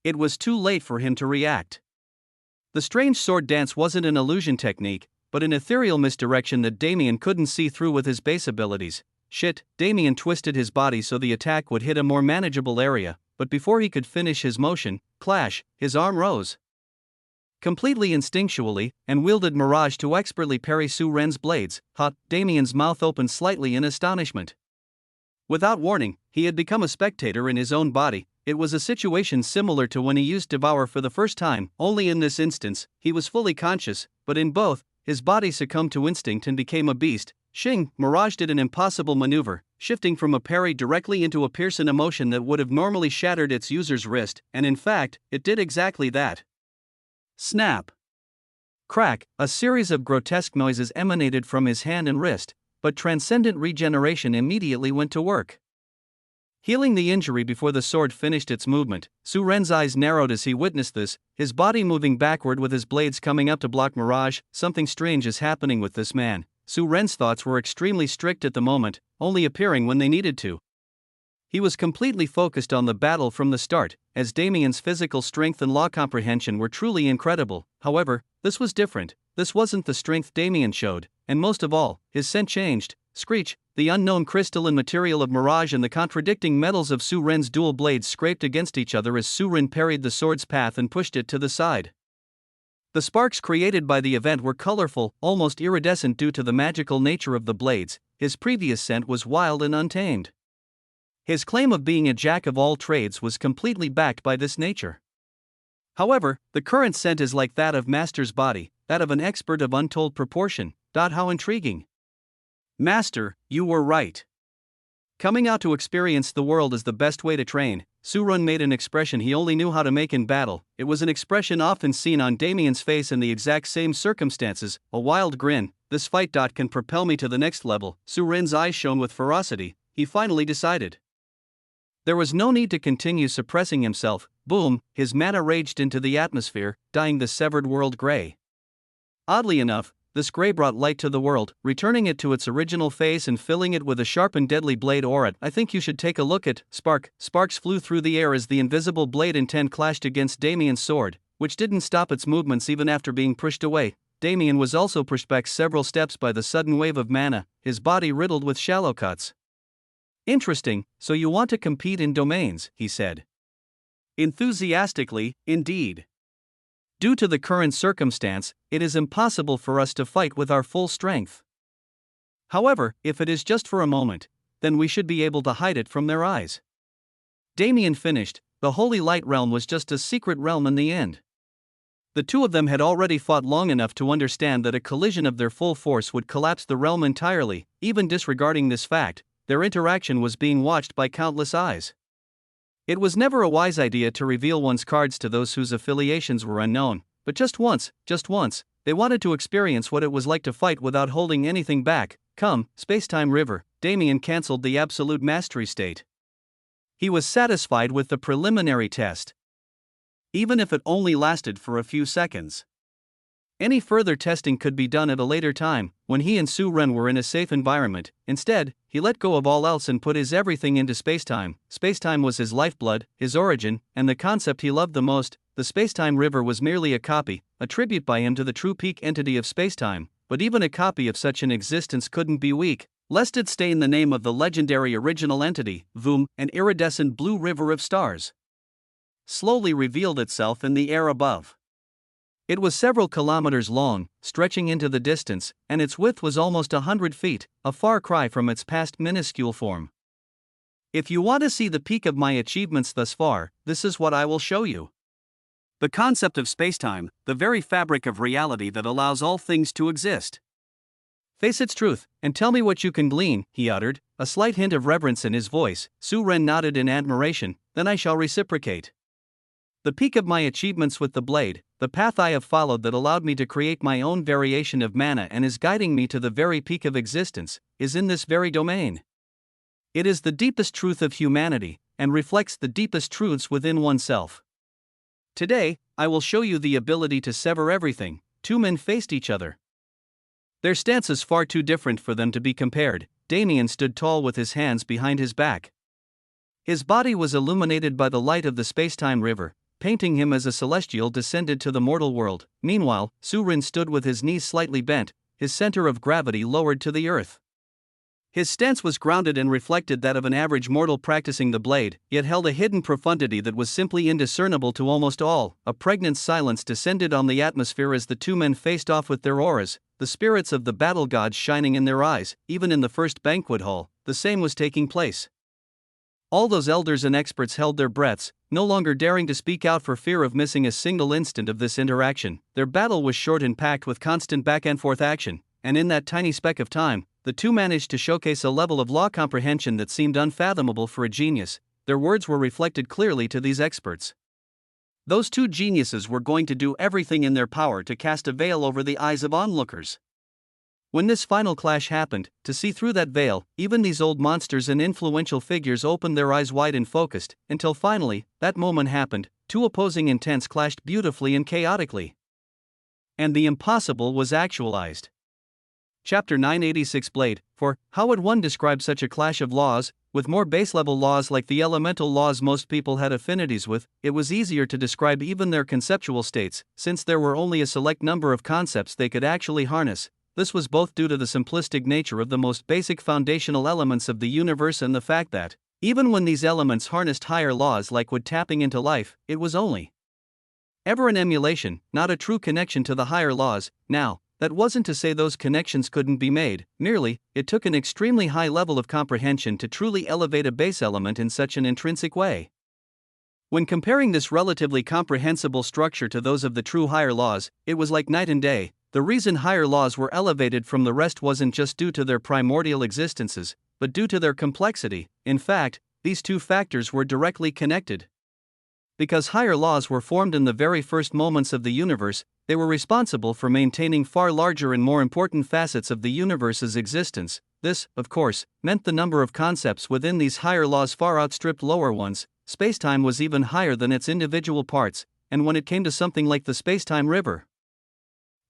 A: It was too late for him to react. The strange sword dance wasn't an illusion technique, but an ethereal misdirection that Damien couldn't see through with his base abilities. Damien twisted his body so the attack would hit a more manageable area, but before he could finish his motion, clash, his arm rose. Completely instinctually, and wielded Mirage to expertly parry Su Ren's blades. Damien's mouth opened slightly in astonishment. Without warning, he had become a spectator in his own body. It was a situation similar to when he used Devour for the first time, only in this instance, he was fully conscious, but in both, his body succumbed to instinct and became a beast. Mirage did an impossible maneuver, shifting from a parry directly into a piercing emotion that would have normally shattered its user's wrist, and in fact, it did exactly that. Snap! Crack! A series of grotesque noises emanated from his hand and wrist, but transcendent regeneration immediately went to work. Healing the injury before the sword finished its movement, Su Ren's eyes narrowed as he witnessed this, his body moving backward with his blades coming up to block Mirage. Something strange is happening with this man. Su Ren's thoughts were extremely strict at the moment, only appearing when they needed to. He was completely focused on the battle from the start, as Damien's physical strength and law comprehension were truly incredible. However, this was different. This wasn't the strength Damien showed, and most of all, his scent changed. Screech, the unknown crystalline material of Mirage and the contradicting metals of Su Ren's dual blades scraped against each other as Su Ren parried the sword's path and pushed it to the side. The sparks created by the event were colorful, almost iridescent due to the magical nature of the blades. His previous scent was wild and untamed. His claim of being a jack of all trades was completely backed by this nature. However, the current scent is like that of Master's body, that of an expert of untold proportion. How intriguing. Master, you were right. Coming out to experience the world is the best way to train. Su Ren made an expression he only knew how to make in battle. It was an expression often seen on Damien's face in the exact same circumstances, a wild grin. This fight can propel me to the next level. Su Ren's eyes shone with ferocity. He finally decided. There was no need to continue suppressing himself. Boom, his mana raged into the atmosphere, dyeing the severed world gray. Oddly enough, this gray brought light to the world, returning it to its original face and filling it with a sharp and deadly blade aura. I think you should take a look at Sparks flew through the air as the invisible blade intent clashed against Damien's sword, which didn't stop its movements even after being pushed away. Damien was also pushed back several steps by the sudden wave of mana, his body riddled with shallow cuts. Interesting, so you want to compete in domains, he said. Enthusiastically, indeed. Due to the current circumstance, it is impossible for us to fight with our full strength. However, if it is just for a moment, then we should be able to hide it from their eyes. Damien finished. The Holy Light Realm was just a secret realm in the end. The two of them had already fought long enough to understand that a collision of their full force would collapse the realm entirely. Even disregarding this fact, their interaction was being watched by countless eyes. It was never a wise idea to reveal one's cards to those whose affiliations were unknown, but just once, they wanted to experience what it was like to fight without holding anything back. Come, Spacetime River. Damien cancelled the absolute mastery state. He was satisfied with the preliminary test. even if it only lasted for a few seconds. Any further testing could be done at a later time, when he and Su Ren were in a safe environment. Instead, he let go of all else and put his everything into spacetime. Spacetime was his lifeblood, his origin, and the concept he loved the most. The spacetime river was merely a copy, a tribute by him to the true peak entity of spacetime, but even a copy of such an existence couldn't be weak, lest it stain the name of the legendary original entity. Voom, an iridescent blue river of stars, slowly revealed itself in the air above. It was several kilometers long, stretching into the distance, and its width was almost 100 feet, a far cry from its past minuscule form. If you want to see the peak of my achievements thus far, this is what I will show you. The concept of spacetime, the very fabric of reality that allows all things to exist. Face its truth, and tell me what you can glean, he uttered, a slight hint of reverence in his voice. Su Ren nodded in admiration. Then I shall reciprocate. The peak of my achievements with the blade, the path I have followed that allowed me to create my own variation of mana and is guiding me to the very peak of existence, is in this very domain. It is the deepest truth of humanity, and reflects the deepest truths within oneself. Today, I will show you the ability to sever everything. Two men faced each other. Their stances far too different for them to be compared. Damien stood tall with his hands behind his back. His body was illuminated by the light of the spacetime river, painting him as a celestial descended to the mortal world. Meanwhile, Su Ren stood with his knees slightly bent, his center of gravity lowered to the earth. His stance was grounded and reflected that of an average mortal practicing the blade, yet held a hidden profundity that was simply indiscernible to almost all. A pregnant silence descended on the atmosphere as the two men faced off with their auras, the spirits of the battle gods shining in their eyes. Even in the first banquet hall, the same was taking place. All those elders and experts held their breaths, no longer daring to speak out for fear of missing a single instant of this interaction. Their battle was short and packed with constant back-and-forth action, and in that tiny speck of time, the two managed to showcase a level of law comprehension that seemed unfathomable for a genius. Their words were reflected clearly to these experts. Those two geniuses were going to do everything in their power to cast a veil over the eyes of onlookers. When this final clash happened, to see through that veil, even these old monsters and influential figures opened their eyes wide and focused, until finally, that moment happened. Two opposing intents clashed beautifully and chaotically. And the impossible was actualized. Chapter 986 Blade. For, how would one describe such a clash of laws? With more base-level laws like the elemental laws most people had affinities with, it was easier to describe even their conceptual states, since there were only a select number of concepts they could actually harness. This was both due to the simplistic nature of the most basic foundational elements of the universe and the fact that, even when these elements harnessed higher laws like wood tapping into life, it was only ever an emulation, not a true connection to the higher laws. Now, that wasn't to say those connections couldn't be made, merely, it took an extremely high level of comprehension to truly elevate a base element in such an intrinsic way. When comparing this relatively comprehensible structure to those of the true higher laws, it was like night and day. The reason higher laws were elevated from the rest wasn't just due to their primordial existences, but due to their complexity. In fact, these two factors were directly connected. Because higher laws were formed in the very first moments of the universe, they were responsible for maintaining far larger and more important facets of the universe's existence. This, of course, meant the number of concepts within these higher laws far outstripped lower ones. Spacetime was even higher than its individual parts, and when it came to something like the spacetime river,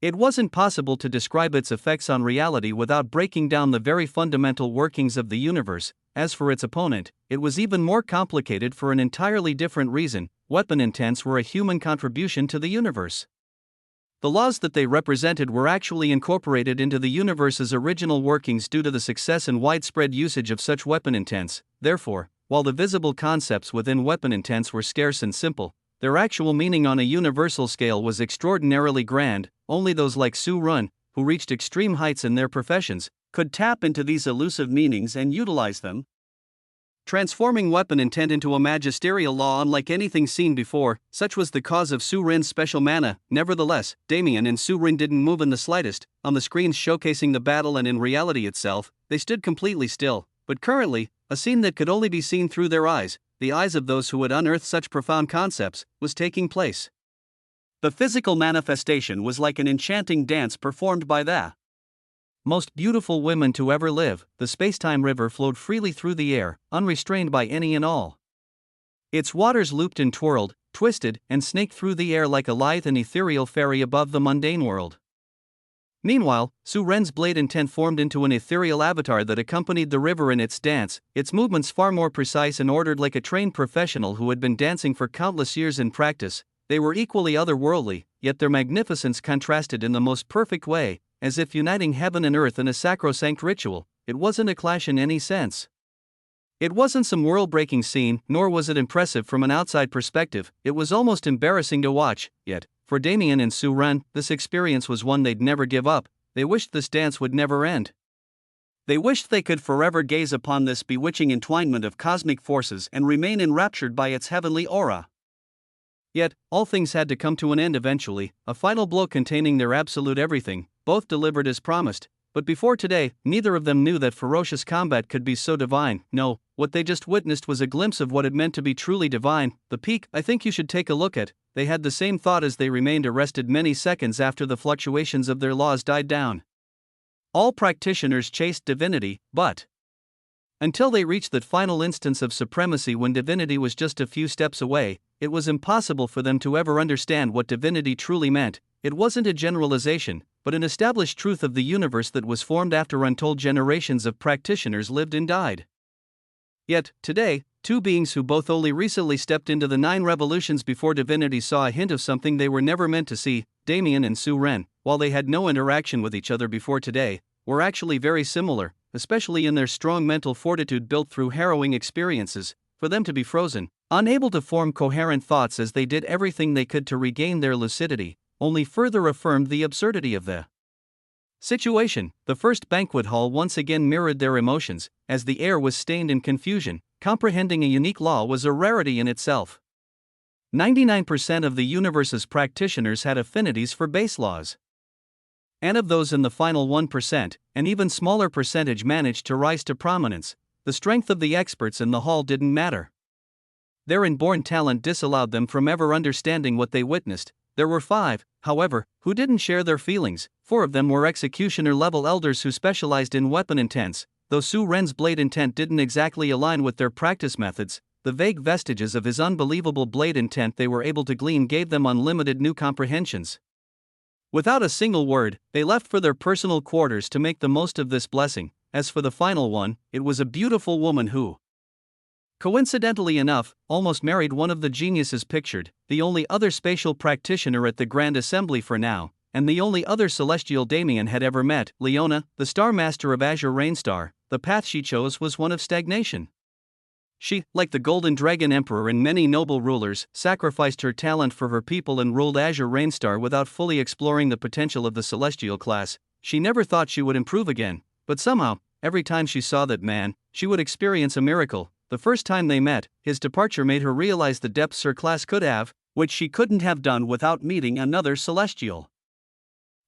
A: it wasn't possible to describe its effects on reality without breaking down the very fundamental workings of the universe. As for its opponent, it was even more complicated for an entirely different reason. Weapon intents were a human contribution to the universe. The laws that they represented were actually incorporated into the universe's original workings due to the success and widespread usage of such weapon intents. Therefore, while the visible concepts within weapon intents were scarce and simple, their actual meaning on a universal scale was extraordinarily grand. Only those like Su Ren, who reached extreme heights in their professions, could tap into these elusive meanings and utilize them, transforming weapon intent into a magisterial law unlike anything seen before. Such was the cause of Su Ren's special mana. Nevertheless, Damien and Su Ren didn't move in the slightest. On the screens showcasing the battle and in reality itself, they stood completely still. But currently, a scene that could only be seen through their eyes, the eyes of those who had unearthed such profound concepts, was taking place. The physical manifestation was like an enchanting dance performed by the most beautiful women to ever live. The spacetime river flowed freely through the air, unrestrained by any and all. Its waters looped and twirled, twisted, and snaked through the air like a lithe and ethereal fairy above the mundane world. Meanwhile, Su Ren's blade intent formed into an ethereal avatar that accompanied the river in its dance, its movements far more precise and ordered like a trained professional who had been dancing for countless years in practice. They were equally otherworldly, yet their magnificence contrasted in the most perfect way, as if uniting heaven and earth in a sacrosanct ritual. It wasn't a clash in any sense. It wasn't some world-breaking scene, nor was it impressive from an outside perspective. It was almost embarrassing to watch, yet, for Damien and Su Ren, this experience was one they'd never give up. They wished this dance would never end. They wished they could forever gaze upon this bewitching entwinement of cosmic forces and remain enraptured by its heavenly aura. Yet, all things had to come to an end eventually, a final blow containing their absolute everything, both delivered as promised. But before today, neither of them knew that ferocious combat could be so divine. No, what they just witnessed was a glimpse of what it meant to be truly divine. The peak, I think you should take a look at. They had the same thought as they remained arrested many seconds after the fluctuations of their laws died down. All practitioners chased divinity, but until they reached that final instance of supremacy when divinity was just a few steps away, it was impossible for them to ever understand what divinity truly meant. It wasn't a generalization, but an established truth of the universe that was formed after untold generations of practitioners lived and died. Yet, today, two beings who both only recently stepped into the 9 revolutions before divinity saw a hint of something they were never meant to see. Damien and Su Ren, while they had no interaction with each other before today, were actually very similar, especially in their strong mental fortitude built through harrowing experiences. For them to be frozen, unable to form coherent thoughts as they did everything they could to regain their lucidity, only further affirmed the absurdity of the situation. The first banquet hall once again mirrored their emotions, as the air was stained in confusion. Comprehending a unique law was a rarity in itself. 99% of the universe's practitioners had affinities for base laws. And of those in the final 1%, an even smaller percentage managed to rise to prominence. The strength of the experts in the hall didn't matter. Their inborn talent disallowed them from ever understanding what they witnessed. There were 5, however, who didn't share their feelings. 4 of them were executioner-level elders who specialized in weapon intents. Though Su Ren's blade intent didn't exactly align with their practice methods, the vague vestiges of his unbelievable blade intent they were able to glean gave them unlimited new comprehensions. Without a single word, they left for their personal quarters to make the most of this blessing. As for the final one, it was a beautiful woman who, coincidentally enough, almost married one of the geniuses pictured, the only other spatial practitioner at the Grand Assembly for now, and the only other celestial Damien had ever met. Leona, the Star Master of Azure Rainstar. The path she chose was one of stagnation. She, like the Golden Dragon Emperor and many noble rulers, sacrificed her talent for her people and ruled Azure Rainstar without fully exploring the potential of the celestial class. She never thought she would improve again, but somehow, every time she saw that man, she would experience a miracle. The first time they met, his departure made her realize the depths her class could have, which she couldn't have done without meeting another celestial.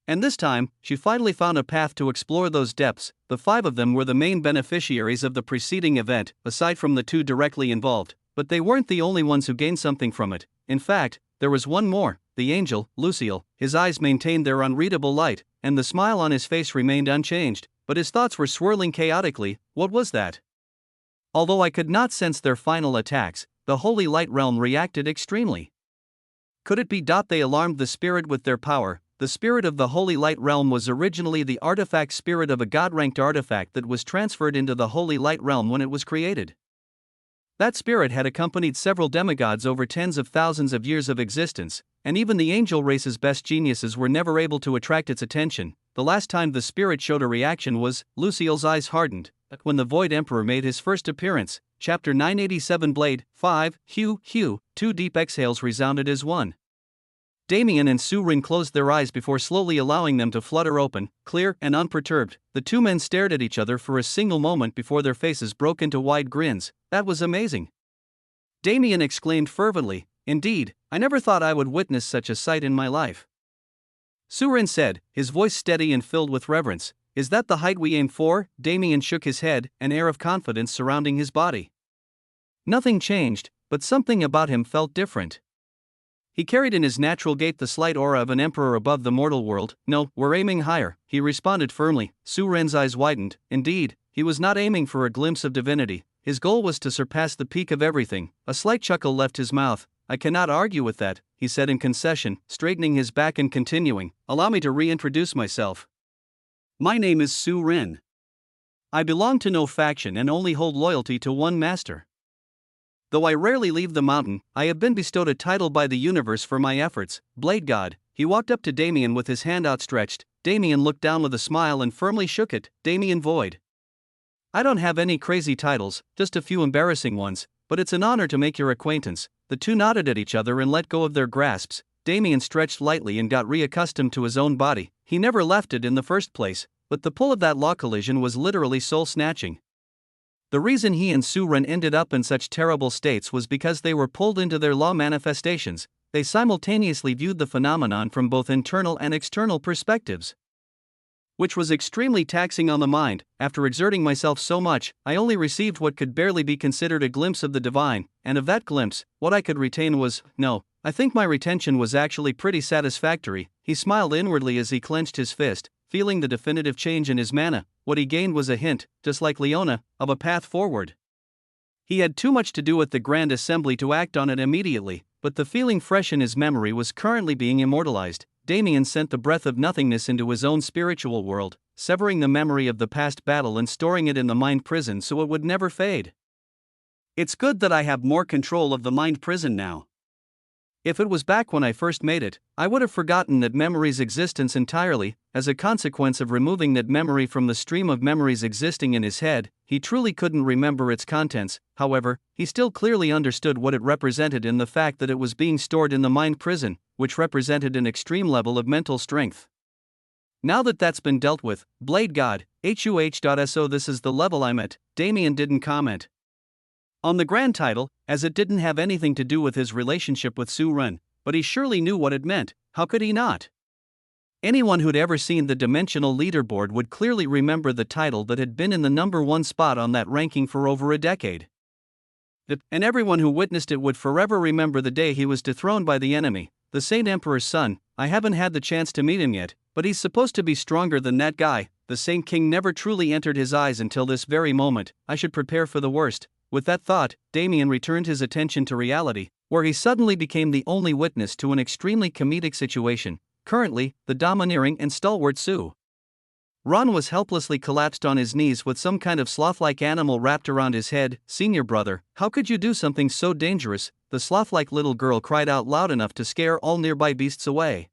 A: And this time, she finally found a path to explore those depths. The 5 of them were the main beneficiaries of the preceding event, aside from the 2 directly involved, but they weren't the only ones who gained something from it. In fact, there was one more, the angel, Lucille. His eyes maintained their unreadable light, and the smile on his face remained unchanged, but his thoughts were swirling chaotically. What was that? Although I could not sense their final attacks, the Holy Light Realm reacted extremely. Could it be they alarmed the spirit with their power? The spirit of the Holy Light Realm was originally the artifact spirit of a god-ranked artifact that was transferred into the Holy Light Realm when it was created. That spirit had accompanied several demigods over tens of thousands of years of existence, and even the angel race's best geniuses were never able to attract its attention. The last time the spirit showed a reaction was, Lucille's eyes hardened, when the Void Emperor made his first appearance. Chapter 987 Blade 5, Hugh, 2 deep exhales resounded as one. Damien and Su Ren closed their eyes before slowly allowing them to flutter open, clear and unperturbed. The 2 men stared at each other for a single moment before their faces broke into wide grins. That was amazing. Damien exclaimed fervently, "Indeed, I never thought I would witness such a sight in my life." Su Ren said, his voice steady and filled with reverence, "Is that the height we aim for?" Damien shook his head, an air of confidence surrounding his body. Nothing changed, but something about him felt different. He carried in his natural gait the slight aura of an emperor above the mortal world. "No, we're aiming higher," he responded firmly. Su Ren's eyes widened. Indeed, he was not aiming for a glimpse of divinity. His goal was to surpass the peak of everything. A slight chuckle left his mouth. I cannot argue with that, he said in concession, straightening his back and continuing, allow me to reintroduce myself. My name is Su Ren. I belong to no faction and only hold loyalty to one master. Though I rarely leave the mountain, I have been bestowed a title by the universe for my efforts, Blade God. He walked up to Damien with his hand outstretched. Damien looked down with a smile and firmly shook it. Damien Void. I don't have any crazy titles, just a few embarrassing ones, but it's an honor to make your acquaintance. The two nodded at each other and let go of their grasps. Damien stretched lightly and got reaccustomed to his own body. He never left it in the first place, but the pull of that law collision was literally soul-snatching. The reason he and Su Ren ended up in such terrible states was because they were pulled into their law manifestations. They simultaneously viewed the phenomenon from both internal and external perspectives, which was extremely taxing on the mind. After exerting myself so much, I only received what could barely be considered a glimpse of the divine, and of that glimpse, what I could retain was, no, I think my retention was actually pretty satisfactory. He smiled inwardly as he clenched his fist, feeling the definitive change in his mana. What he gained was a hint, just like Leona, of a path forward. He had too much to do with the Grand Assembly to act on it immediately, but the feeling fresh in his memory was currently being immortalized. Damien sent the breath of nothingness into his own spiritual world, severing the memory of the past battle and storing it in the mind prison so it would never fade. It's good that I have more control of the mind prison now. If it was back when I first made it, I would have forgotten that memory's existence entirely. As a consequence of removing that memory from the stream of memories existing in his head, he truly couldn't remember its contents. However, he still clearly understood what it represented in the fact that it was being stored in the mind prison, which represented an extreme level of mental strength. Now that that's been dealt with, Blade God, HUH.SO, this is the level I'm at. Damien didn't comment on the grand title, as it didn't have anything to do with his relationship with Su Ren, but he surely knew what it meant. How could he not? Anyone who'd ever seen the dimensional leaderboard would clearly remember the title that had been in the number one spot on that ranking for over a decade. And everyone who witnessed it would forever remember the day he was dethroned by the enemy, the Saint Emperor's son. I haven't had the chance to meet him yet, but he's supposed to be stronger than that guy. The Saint King never truly entered his eyes until this very moment. I should prepare for the worst. With that thought, Damien returned his attention to reality, where he suddenly became the only witness to an extremely comedic situation. Currently, the domineering and stalwart Su Ren was helplessly collapsed on his knees with some kind of sloth-like animal wrapped around his head. Senior brother, how could you do something so dangerous? The sloth-like little girl cried out loud enough to scare all nearby beasts away.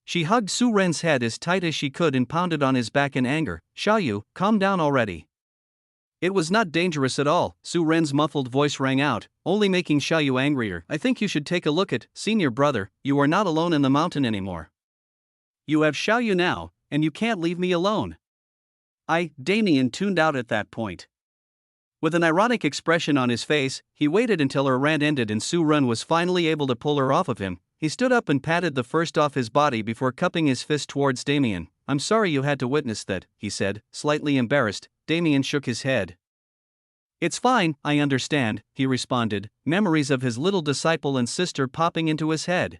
A: She hugged Su Ren's head as tight as she could and pounded on his back in anger. Xiaoyu, calm down already. It was not dangerous at all, Su Ren's muffled voice rang out, only making Xiaoyu angrier. I think you should take a look at, senior brother, you are not alone in the mountain anymore. You have Xiaoyu now, and you can't leave me alone. Damien tuned out at that point. With an ironic expression on his face, he waited until her rant ended and Su Ren was finally able to pull her off of him. He stood up and patted the first off his body before cupping his fist towards Damien. I'm sorry you had to witness that, he said, slightly embarrassed. Damien shook his head. It's fine, I understand, he responded, memories of his little disciple and sister popping into his head.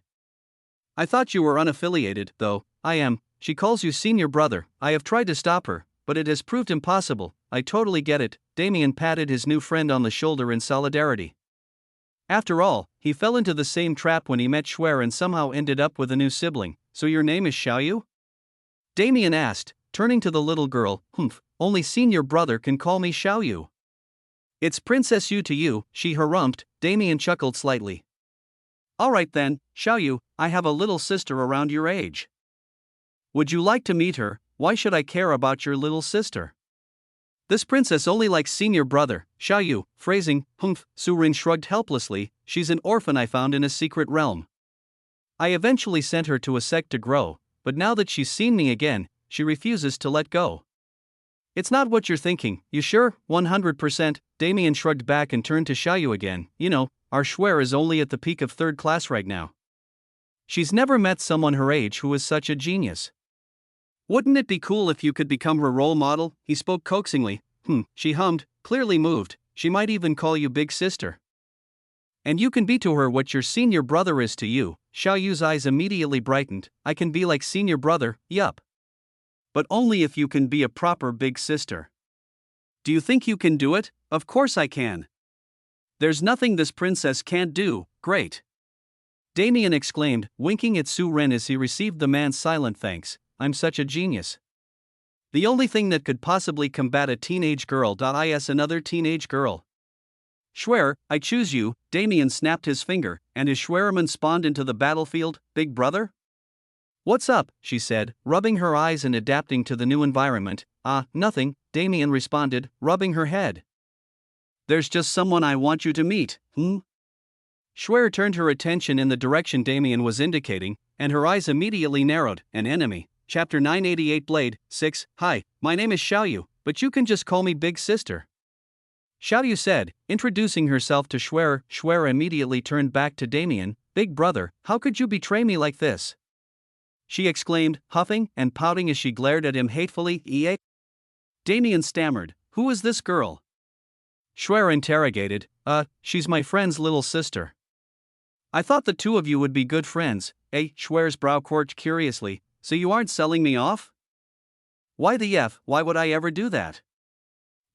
A: I thought you were unaffiliated, though. I am. She calls you senior brother. I have tried to stop her, but it has proved impossible. I totally get it. Damien patted his new friend on the shoulder in solidarity. After all, he fell into the same trap when he met Shuer and somehow ended up with a new sibling. So your name is Xiaoyu? Damien asked, turning to the little girl. Only senior brother can call me Xiaoyu. It's Princess Yu to you, she harumphed. Damien chuckled slightly. Alright then, Xiaoyu, I have a little sister around your age. Would you like to meet her? Why should I care about your little sister? This princess only likes senior brother, Xiaoyu. Phrasing, Su Ren shrugged helplessly. She's an orphan I found in a secret realm. I eventually sent her to a sect to grow, but now that she's seen me again, she refuses to let go. It's not what you're thinking, you sure? 100%. Damien shrugged back and turned to Xiaoyu again. You know, our Shuer is only at the peak of 3rd class right now. She's never met someone her age who is such a genius. Wouldn't it be cool if you could become her role model? He spoke coaxingly. She hummed, clearly moved. She might even call you big sister. And you can be to her what your senior brother is to you. Xiaoyu's eyes immediately brightened. I can be like senior brother, yup. But only if you can be a proper big sister. Do you think you can do it? Of course I can. There's nothing this princess can't do. great. Damien exclaimed, winking at Su Ren as he received the man's silent thanks. I'm such a genius. The only thing that could possibly combat a teenage girl is another teenage girl. Schwer, I choose you. Damien snapped his finger, and his Schwerman spawned into the battlefield. Big brother? What's up? She said, rubbing her eyes and adapting to the new environment. Nothing, Damien responded, rubbing her head. There's just someone I want you to meet, Schwer turned her attention in the direction Damien was indicating, and her eyes immediately narrowed. An enemy. Chapter 988 Blade 6. Hi, my name is Xiaoyu, but you can just call me Big Sister. Xiaoyu said, introducing herself to Schwer. Schwer immediately turned back to Damien. Big brother, how could you betray me like this? She exclaimed, huffing and pouting as she glared at him hatefully. Damien stammered, who is this girl? Schwer interrogated, she's my friend's little sister. I thought the two of you would be good friends. Schwer's brow quirked curiously, so you aren't selling me off? Why the F, why would I ever do that?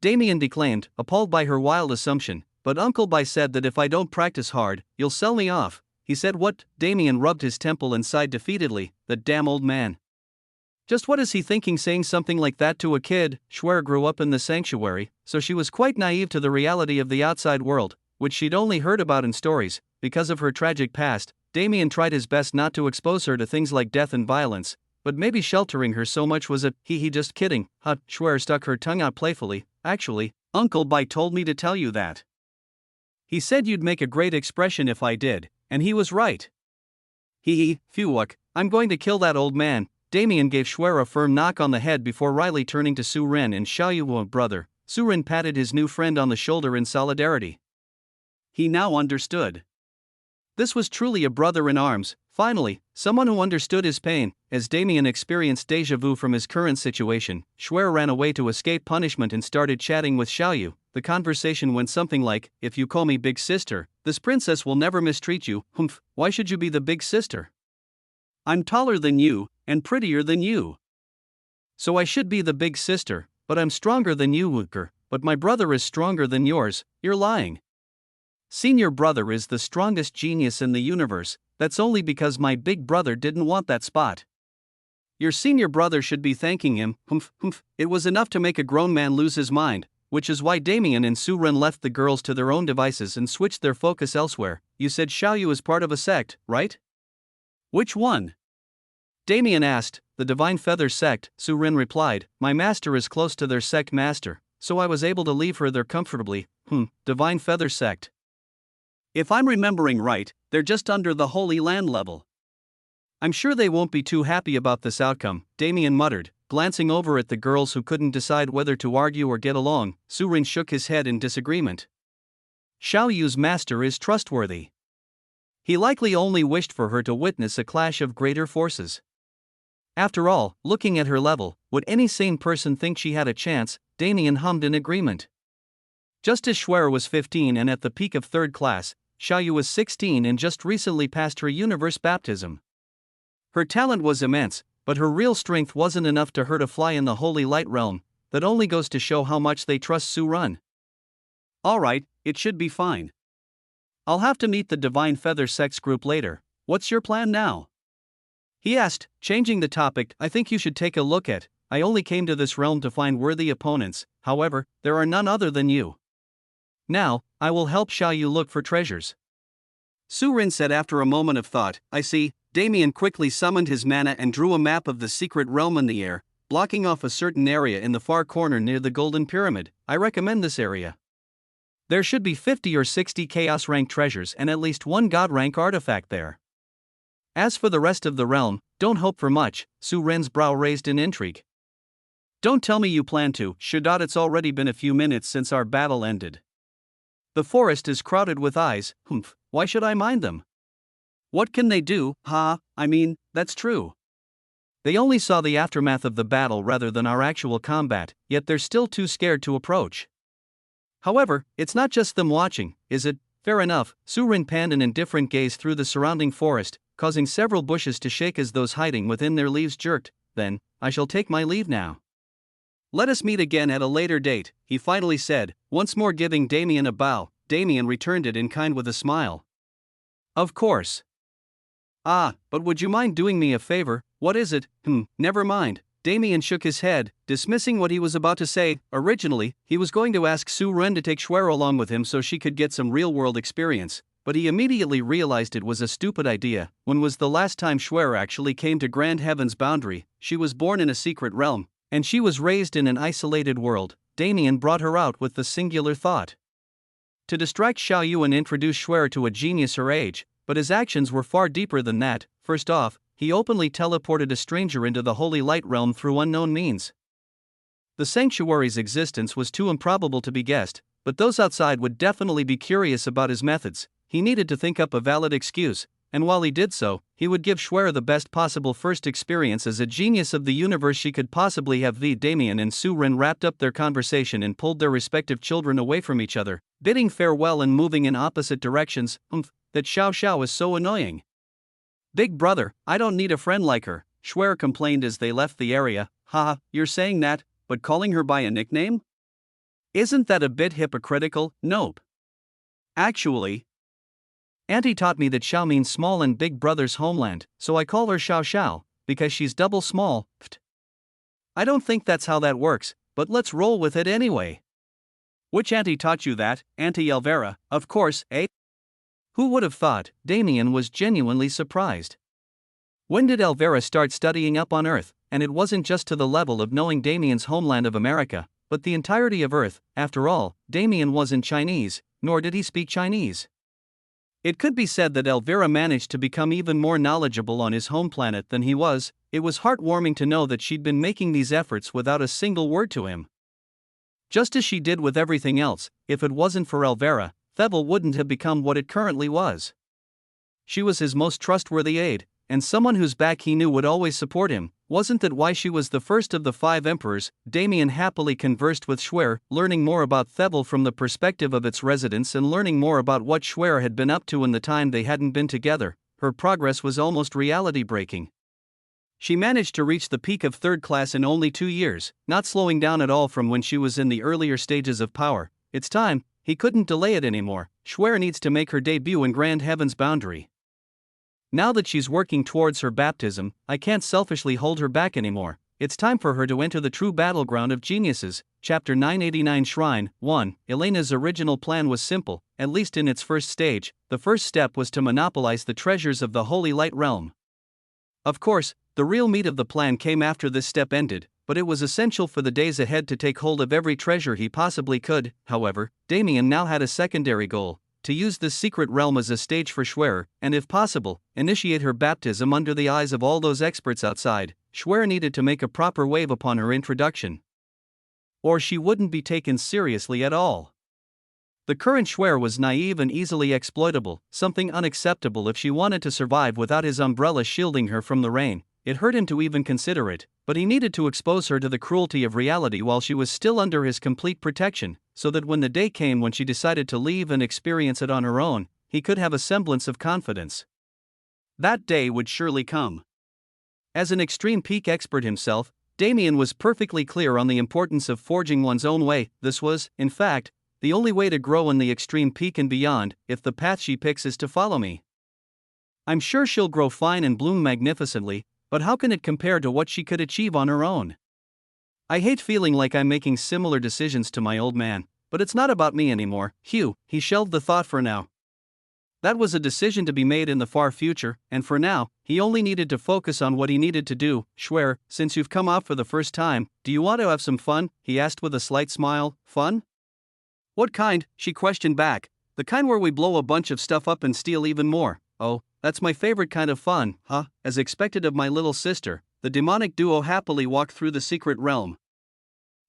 A: Damien declaimed, appalled by her wild assumption, but Uncle Bai said that if I don't practice hard, you'll sell me off. He said what? Damien rubbed his temple and sighed defeatedly, that damn old man. Just what is he thinking saying something like that to a kid? Schwer grew up in the sanctuary, so she was quite naive to the reality of the outside world, which she'd only heard about in stories. Because of her tragic past, Damien tried his best not to expose her to things like death and violence, but maybe sheltering her so much was a just kidding. Schwer stuck her tongue out playfully. Actually, Uncle Bai told me to tell you that. He said you'd make a great expression if I did, and he was right. Phew, I'm going to kill that old man. Damien gave Schwer a firm knock on the head before wryly turning to Su Ren and Xiaoyu. Brother. Su Ren patted his new friend on the shoulder in solidarity. He now understood. This was truly a brother in arms, finally, someone who understood his pain. As Damien experienced déjà vu from his current situation, Schwer ran away to escape punishment and started chatting with Xiaoyu. The conversation went something like, if you call me Big Sister, this princess will never mistreat you. Why should you be the Big Sister? I'm taller than you, and prettier than you. So I should be the Big Sister, but I'm stronger than you, Wooker. But my brother is stronger than yours. You're lying. Senior brother is the strongest genius in the universe. That's only because my big brother didn't want that spot. Your senior brother should be thanking him. It was enough to make a grown man lose his mind, which is why Damien and Su Ren left the girls to their own devices and switched their focus elsewhere. You said Xiaoyu is part of a sect, right? Which one? Damien asked. The Divine Feather sect, Su Ren replied. My master is close to their sect master, so I was able to leave her there comfortably. Divine Feather sect. If I'm remembering right, they're just under the Holy Land level. I'm sure they won't be too happy about this outcome, Damien muttered, glancing over at the girls who couldn't decide whether to argue or get along. Su Ren shook his head in disagreement. Xiaoyu's master is trustworthy. He likely only wished for her to witness a clash of greater forces. After all, looking at her level, would any sane person think she had a chance? Damien hummed in agreement. Just as Schwer was 15 and at the peak of 3rd class, Xiaoyu was 16 and just recently passed her universe baptism. Her talent was immense, but her real strength wasn't enough to hurt a fly in the holy light realm. That only goes to show how much they trust Su Ren. Alright, it should be fine. I'll have to meet the Divine Feather Sex group later. What's your plan now? He asked, changing the topic. I think you should take a look at. I only came to this realm to find worthy opponents, however, there are none other than you. Now, I will help Xiaoyu look for treasures. Su Ren said after a moment of thought. I see. Damien quickly summoned his mana and drew a map of the secret realm in the air, blocking off a certain area in the far corner near the Golden Pyramid. I recommend this area. There should be 50 or 60 Chaos rank treasures and at least one God rank artifact there. As for the rest of the realm, don't hope for much. Su Ren's brow raised in intrigue. Don't tell me you plan to. Shaddad, it's already been a few minutes since our battle ended. The forest is crowded with eyes. Why should I mind them? What can they do? That's true. They only saw the aftermath of the battle rather than our actual combat, yet they're still too scared to approach. However, it's not just them watching, is it? Fair enough. Su Ren panned an indifferent gaze through the surrounding forest, causing several bushes to shake as those hiding within their leaves jerked. Then, I shall take my leave now. Let us meet again at a later date, he finally said, once more giving Damien a bow. Damien returned it in kind with a smile. Of course. Ah, but would you mind doing me a favor? What is it? Never mind. Damien shook his head, dismissing what he was about to say. Originally, he was going to ask Su Ren to take Shuer along with him so she could get some real-world experience, but he immediately realized it was a stupid idea. When was the last time Shuer actually came to Grand Heaven's boundary? She was born in a secret realm, and she was raised in an isolated world. Damien brought her out with the singular thought to distract Xiaoyu and introduce Shuer to a genius her age, but his actions were far deeper than that. First off, he openly teleported a stranger into the Holy Light Realm through unknown means. The sanctuary's existence was too improbable to be guessed, but those outside would definitely be curious about his methods. He needed to think up a valid excuse, and while he did so, he would give Shuer the best possible first experience as a genius of the universe she could possibly have. Damien and Su Ren wrapped up their conversation and pulled their respective children away from each other, bidding farewell and moving in opposite directions. That Xiao Xiao is so annoying. Big brother, I don't need a friend like her, Shuer complained as they left the area. Haha, you're saying that, but calling her by a nickname? Isn't that a bit hypocritical? Nope. Actually, Auntie taught me that Xiao means small in Big Brother's homeland, so I call her Xiao Xiao, because she's double small. I don't think that's how that works, but let's roll with it anyway. Which auntie taught you that? Auntie Elvira, of course, eh? Who would have thought? Damien was genuinely surprised. When did Elvira start studying up on Earth? And it wasn't just to the level of knowing Damien's homeland of America, but the entirety of Earth. After all, Damien wasn't Chinese, nor did he speak Chinese. It could be said that Elvira managed to become even more knowledgeable on his home planet than he was. It was heartwarming to know that she'd been making these efforts without a single word to him. Just as she did with everything else, if it wasn't for Elvira, Thevel wouldn't have become what it currently was. She was his most trustworthy aide, and someone whose back he knew would always support him. Wasn't that why she was the first of the 5 emperors? Damien happily conversed with Shuer, learning more about Thevel from the perspective of its residents and learning more about what Shuer had been up to in the time they hadn't been together. Her progress was almost reality-breaking. She managed to reach the peak of 3rd class in only 2 years, not slowing down at all from when she was in the earlier stages of power. It's time. He couldn't delay it anymore. Shuer needs to make her debut in Grand Heaven's boundary. Now that she's working towards her baptism, I can't selfishly hold her back anymore. It's time for her to enter the true battleground of geniuses. Chapter 989 Shrine 1. Elena's original plan was simple, at least in its first stage. The first step was to monopolize the treasures of the Holy Light Realm. Of course, the real meat of the plan came after this step ended, but it was essential for the days ahead to take hold of every treasure he possibly could. However, Damien now had a secondary goal: to use this secret realm as a stage for Shuer, and if possible, initiate her baptism under the eyes of all those experts outside. Shuer needed to make a proper wave upon her introduction, or she wouldn't be taken seriously at all. The current Shuer was naive and easily exploitable, something unacceptable if she wanted to survive without his umbrella shielding her from the rain. It hurt him to even consider it, but he needed to expose her to the cruelty of reality while she was still under his complete protection, so that when the day came when she decided to leave and experience it on her own, he could have a semblance of confidence. That day would surely come. As an extreme peak expert himself, Damien was perfectly clear on the importance of forging one's own way. This was, in fact, the only way to grow in the extreme peak and beyond. If the path she picks is to follow me, I'm sure she'll grow fine and bloom magnificently, but how can it compare to what she could achieve on her own? I hate feeling like I'm making similar decisions to my old man, but it's not about me anymore. He shelved the thought for now. That was a decision to be made in the far future, and for now, he only needed to focus on what he needed to do. Shuer, since you've come out for the first time, do you want to have some fun? He asked with a slight smile. Fun? What kind? She questioned back. The kind where we blow a bunch of stuff up and steal even more. Oh, that's my favorite kind of fun, huh? As expected of my little sister, the demonic duo happily walked through the secret realm,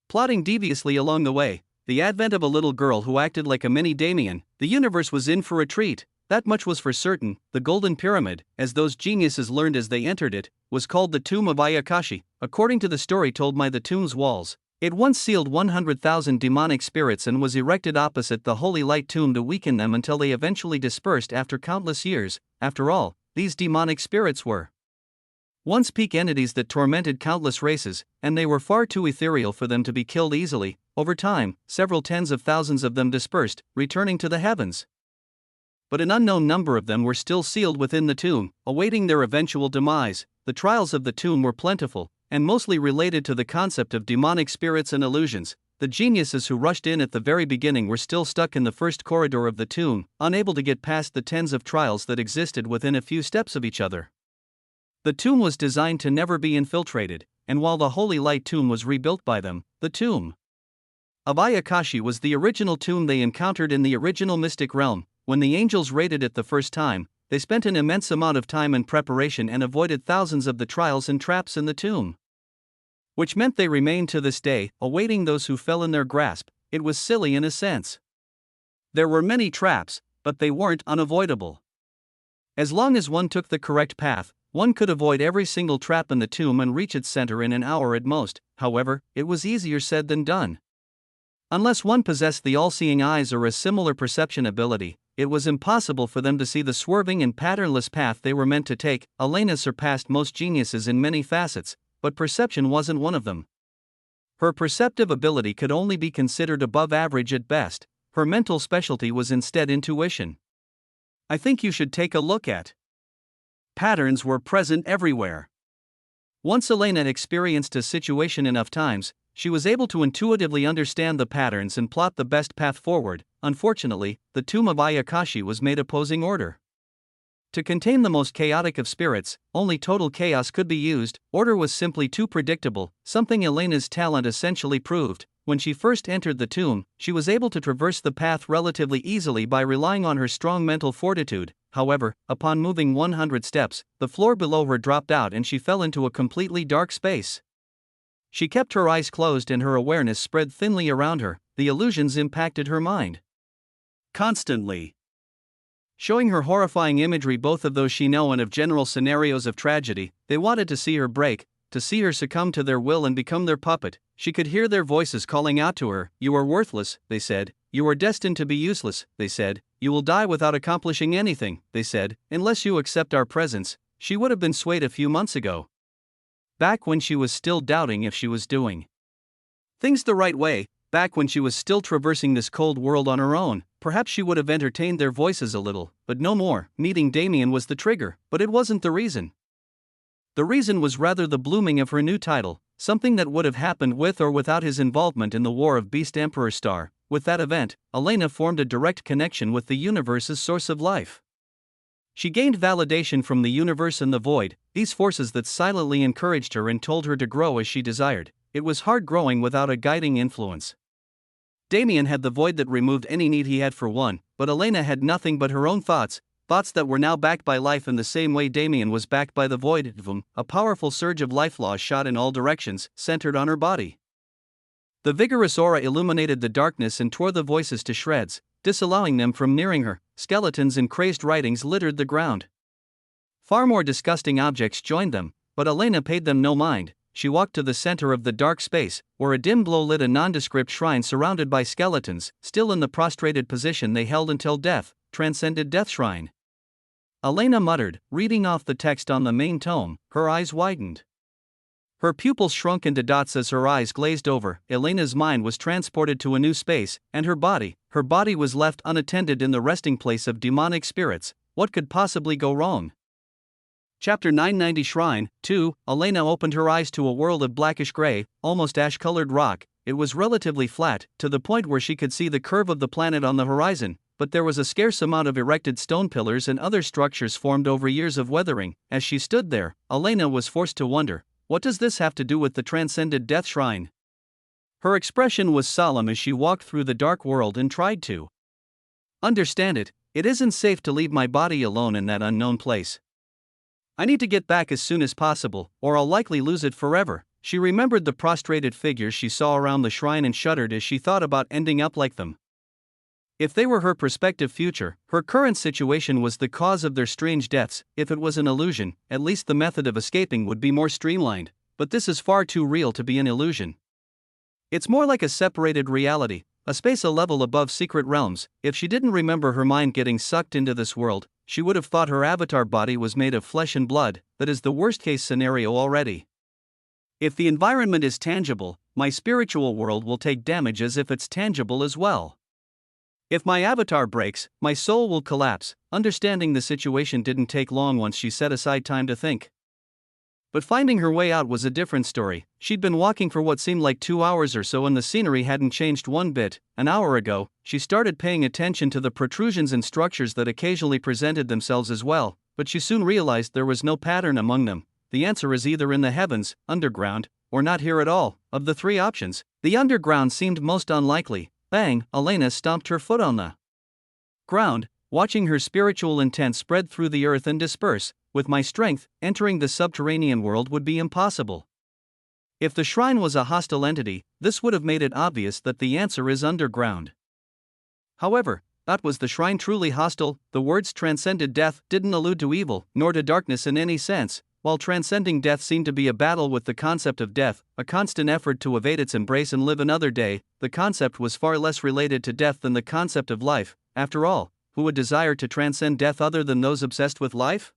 A: plotting deviously along the way. The advent of a little girl who acted like a mini Damien, the universe was in for a treat. That much was for certain. The Golden Pyramid, as those geniuses learned as they entered it, was called the Tomb of Ayakashi, according to the story told by the tomb's walls. It once sealed 100,000 demonic spirits and was erected opposite the Holy Light Tomb to weaken them until they eventually dispersed after countless years. After all, these demonic spirits were once peak entities that tormented countless races, and they were far too ethereal for them to be killed easily. Over time, several tens of thousands of them dispersed, returning to the heavens. but an unknown number of them were still sealed within the tomb, awaiting their eventual demise. The trials of the tomb were plentiful, and mostly related to the concept of demonic spirits and illusions. The geniuses who rushed in at the very beginning were still stuck in the first corridor of the tomb, unable to get past the tens of trials that existed within a few steps of each other. The tomb was designed to never be infiltrated, and while the Holy Light tomb was rebuilt by them, the tomb of Ayakashi was the original tomb they encountered in the original mystic realm. When the angels raided it the first time, they spent an immense amount of time in preparation and avoided thousands of the trials and traps in the tomb, which meant they remained to this day, awaiting those who fell in their grasp. It was silly in a sense. There were many traps, but they weren't unavoidable. As long as one took the correct path, one could avoid every single trap in the tomb and reach its center in an hour at most. However, it was easier said than done. Unless one possessed the all-seeing eyes or a similar perception ability, it was impossible for them to see the swerving and patternless path they were meant to take. Elena surpassed most geniuses in many facets, but perception wasn't one of them. Her perceptive ability could only be considered above average at best. Her mental specialty was instead intuition. I think you should take a look at. Patterns were present everywhere. Once Elena experienced a situation enough times, she was able to intuitively understand the patterns and plot the best path forward. Unfortunately, the tomb of Ayakashi was made opposing order. To contain the most chaotic of spirits, only total chaos could be used. Order was simply too predictable, something Elena's talent essentially proved. When she first entered the tomb, she was able to traverse the path relatively easily by relying on her strong mental fortitude. However, upon moving 100 steps, the floor below her dropped out and she fell into a completely dark space. She kept her eyes closed and her awareness spread thinly around her. The illusions impacted her mind constantly, showing her horrifying imagery both of those she knew and of general scenarios of tragedy. They wanted to see her break, to see her succumb to their will and become their puppet. She could hear their voices calling out to her. You are worthless, they said. You are destined to be useless, they said. You will die without accomplishing anything, they said, unless you accept our presence. She would have been swayed a few months ago, back when she was still doubting if she was doing things the right way, back when she was still traversing this cold world on her own. Perhaps she would have entertained their voices a little, but no more. Meeting Damien was the trigger, but it wasn't the reason. The reason was rather the blooming of her new title, something that would have happened with or without his involvement in the War of Beast Emperor Star. With that event, Elena formed a direct connection with the universe's source of life. She gained validation from the universe and the void, these forces that silently encouraged her and told her to grow as she desired. It was hard growing without a guiding influence. Damien had the void that removed any need he had for one, but Elena had nothing but her own thoughts that were now backed by life in the same way Damien was backed by the void. A powerful surge of life laws shot in all directions, centered on her body. The vigorous aura illuminated the darkness and tore the voices to shreds, disallowing them from nearing her. Skeletons and crazed writings littered the ground. Far more disgusting objects joined them, but Elena paid them no mind. She walked to the center of the dark space, where a dim glow lit a nondescript shrine surrounded by skeletons, still in the prostrated position they held until death. Transcended Death Shrine. Elena muttered, reading off the text on the main tome. Her eyes widened. Her pupils shrunk into dots as her eyes glazed over. Elena's mind was transported to a new space, and her body was left unattended in the resting place of demonic spirits. What could possibly go wrong? Chapter 990 Shrine 2. Elena opened her eyes to a world of blackish gray, almost ash-colored rock. It was relatively flat, to the point where she could see the curve of the planet on the horizon, but there was a scarce amount of erected stone pillars and other structures formed over years of weathering. As she stood there, Elena was forced to wonder, what does this have to do with the Transcended Death Shrine? Her expression was solemn as she walked through the dark world and tried to understand it. It isn't safe to leave my body alone in that unknown place. I need to get back as soon as possible, or I'll likely lose it forever. She remembered the prostrated figures she saw around the shrine and shuddered as she thought about ending up like them. If they were her prospective future, her current situation was the cause of their strange deaths. If it was an illusion, at least the method of escaping would be more streamlined, but this is far too real to be an illusion. It's more like a separated reality, a space a level above secret realms. If she didn't remember her mind getting sucked into this world, she would have thought her avatar body was made of flesh and blood. That is the worst-case scenario already. If the environment is tangible, my spiritual world will take damage as if it's tangible as well. If my avatar breaks, my soul will collapse. Understanding the situation didn't take long once she set aside time to think. But finding her way out was a different story. She'd been walking for what seemed like 2 hours or so and the scenery hadn't changed one bit. An hour ago, she started paying attention to the protrusions and structures that occasionally presented themselves as well, but she soon realized there was no pattern among them. The answer is either in the heavens, underground, or not here at all. Of the three options, the underground seemed most unlikely. Bang! Elena stomped her foot on the ground, watching her spiritual intent spread through the earth and disperse. With my strength, entering the subterranean world would be impossible. If the shrine was a hostile entity, this would have made it obvious that the answer is underground. However, was the shrine truly hostile? The words transcended death didn't allude to evil, nor to darkness in any sense. While transcending death seemed to be a battle with the concept of death, a constant effort to evade its embrace and live another day, the concept was far less related to death than the concept of life. After all, who would desire to transcend death other than those obsessed with life?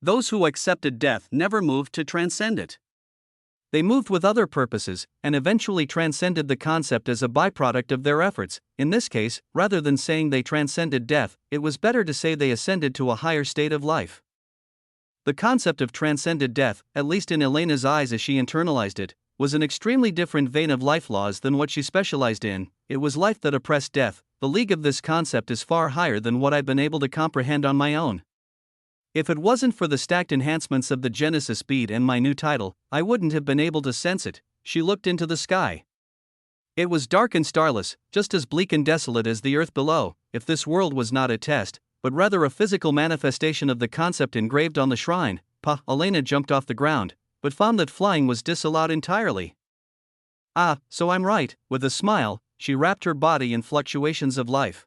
A: Those who accepted death never moved to transcend it. They moved with other purposes, and eventually transcended the concept as a byproduct of their efforts. In this case, rather than saying they transcended death, it was better to say they ascended to a higher state of life. The concept of transcended death, at least in Elena's eyes as she internalized it, was an extremely different vein of life laws than what she specialized in. It was life that oppressed death. The league of this concept is far higher than what I've been able to comprehend on my own. If it wasn't for the stacked enhancements of the Genesis bead and my new title, I wouldn't have been able to sense it. She looked into the sky. It was dark and starless, just as bleak and desolate as the earth below. If this world was not a test, but rather a physical manifestation of the concept engraved on the shrine, Elena jumped off the ground, but found that flying was disallowed entirely. Ah, so I'm right. With a smile, she wrapped her body in fluctuations of life.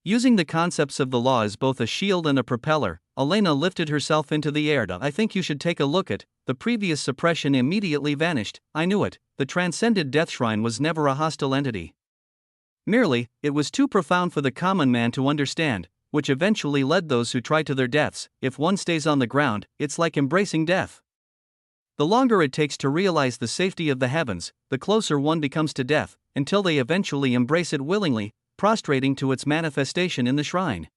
A: Using the concepts of the law as both a shield and a propeller, Elena lifted herself into the air. I think you should take a look at. The previous suppression immediately vanished. I knew it. The transcended death shrine was never a hostile entity. Merely, it was too profound for the common man to understand, which eventually led those who try to their deaths. If one stays on the ground, it's like embracing death. The longer it takes to realize the safety of the heavens, the closer one becomes to death, until they eventually embrace it willingly, prostrating to its manifestation in the shrine.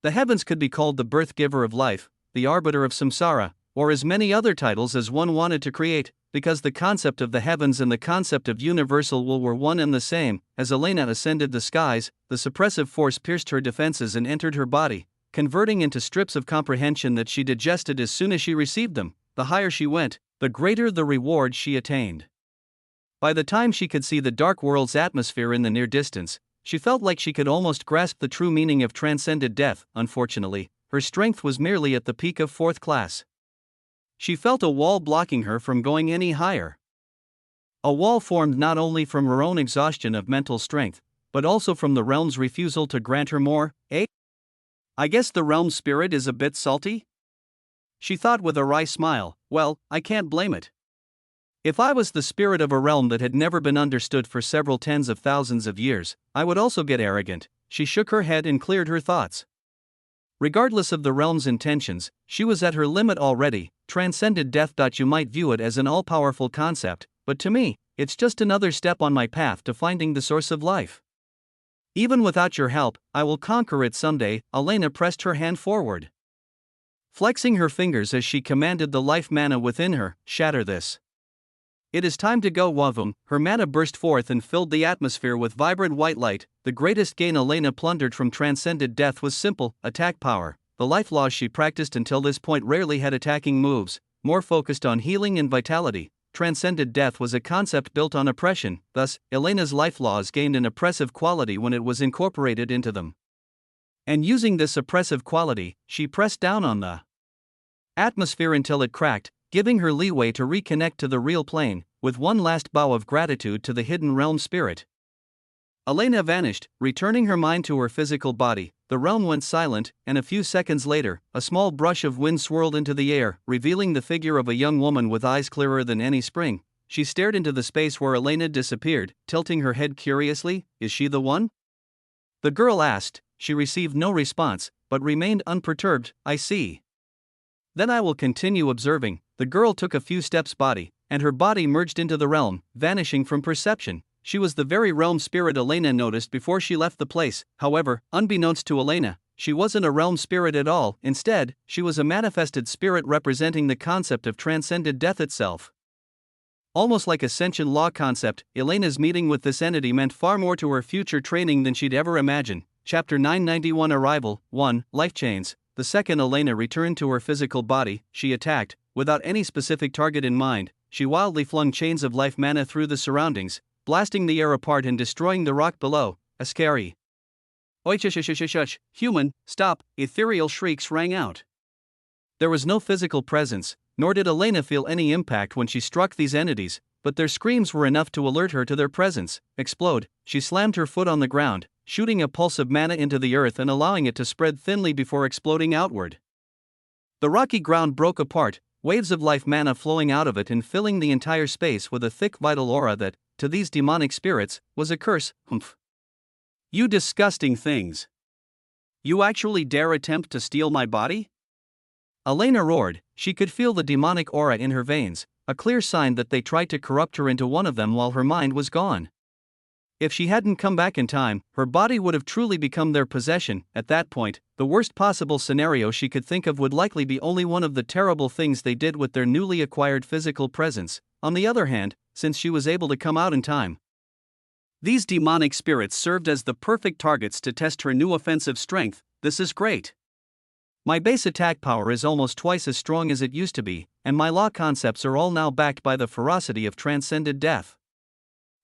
A: The heavens could be called the birth giver of life, the arbiter of samsara, or as many other titles as one wanted to create, because the concept of the heavens and the concept of universal will were one and the same. As Elena ascended the skies, the suppressive force pierced her defenses and entered her body, converting into strips of comprehension that she digested as soon as she received them. The higher she went, the greater the reward she attained. By the time she could see the dark world's atmosphere in the near distance, she felt like she could almost grasp the true meaning of transcended death. Unfortunately, her strength was merely at the peak of 4th class. She felt a wall blocking her from going any higher. A wall formed not only from her own exhaustion of mental strength, but also from the realm's refusal to grant her more. I guess the realm spirit is a bit salty? She thought with a wry smile. Well, I can't blame it. If I was the spirit of a realm that had never been understood for several tens of thousands of years, I would also get arrogant. She shook her head and cleared her thoughts. Regardless of the realm's intentions, she was at her limit already. Transcended death. You might view it as an all-powerful concept, but to me, it's just another step on my path to finding the source of life. Even without your help, I will conquer it someday. Elena pressed her hand forward, flexing her fingers as she commanded the life mana within her. Shatter this. It is time to go. Wavum. Her mana burst forth and filled the atmosphere with vibrant white light. The greatest gain Elena plundered from transcended death was simple attack power. The life laws she practiced until this point rarely had attacking moves, more focused on healing and vitality. Transcended death was a concept built on oppression, thus, Elena's life laws gained an oppressive quality when it was incorporated into them. And using this oppressive quality, she pressed down on the atmosphere until it cracked, giving her leeway to reconnect to the real plane. With one last bow of gratitude to the hidden realm spirit, Elena vanished, returning her mind to her physical body. The realm went silent, and a few seconds later, a small brush of wind swirled into the air, revealing the figure of a young woman with eyes clearer than any spring. She stared into the space where Elena disappeared, tilting her head curiously. Is she the one? The girl asked. She received no response, but remained unperturbed. I see. Then I will continue observing. The girl took a few steps and her body merged into the realm, vanishing from perception. she was the very realm spirit Elena noticed before she left the place. However, unbeknownst to Elena, she wasn't a realm spirit at all. Instead, she was a manifested spirit representing the concept of transcended death itself. Almost like a sentient law concept, Elena's meeting with this entity meant far more to her future training than she'd ever imagined. Chapter 991 Arrival 1. Life Chains. The second Elena returned to her physical body, she attacked, without any specific target in mind. She wildly flung chains of life mana through the surroundings, blasting the air apart and destroying the rock below. A scary "Oi, shush, human, stop!" ethereal shrieks rang out. There was no physical presence, nor did Elena feel any impact when she struck these entities, but their screams were enough to alert her to their presence. Explode! She slammed her foot on the ground, shooting a pulse of mana into the earth and allowing it to spread thinly before exploding outward. The rocky ground broke apart, waves of life mana flowing out of it and filling the entire space with a thick vital aura that, to these demonic spirits, was a curse. Humph. "You disgusting things! You actually dare attempt to steal my body?" Elena roared. She could feel the demonic aura in her veins, a clear sign that they tried to corrupt her into one of them while her mind was gone. If she hadn't come back in time, her body would have truly become their possession. At that point, the worst possible scenario she could think of would likely be only one of the terrible things they did with their newly acquired physical presence. On the other hand, since she was able to come out in time, these demonic spirits served as the perfect targets to test her new offensive strength. This is great. My base attack power is almost twice as strong as it used to be, and my law concepts are all now backed by the ferocity of transcended death.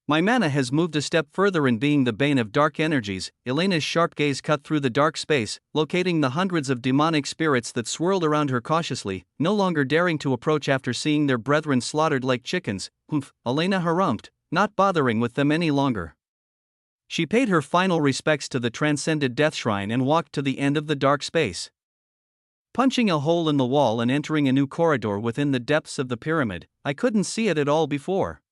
A: My mana has moved a step further in being the bane of dark energies. Elena's sharp gaze cut through the dark space, locating the hundreds of demonic spirits that swirled around her cautiously, no longer daring to approach after seeing their brethren slaughtered like chickens. Humph, Elena harumphed, not bothering with them any longer. She paid her final respects to the transcended death shrine and walked to the end of the dark space. Punching a hole in the wall and entering a new corridor within the depths of the pyramid, I couldn't see it at all before.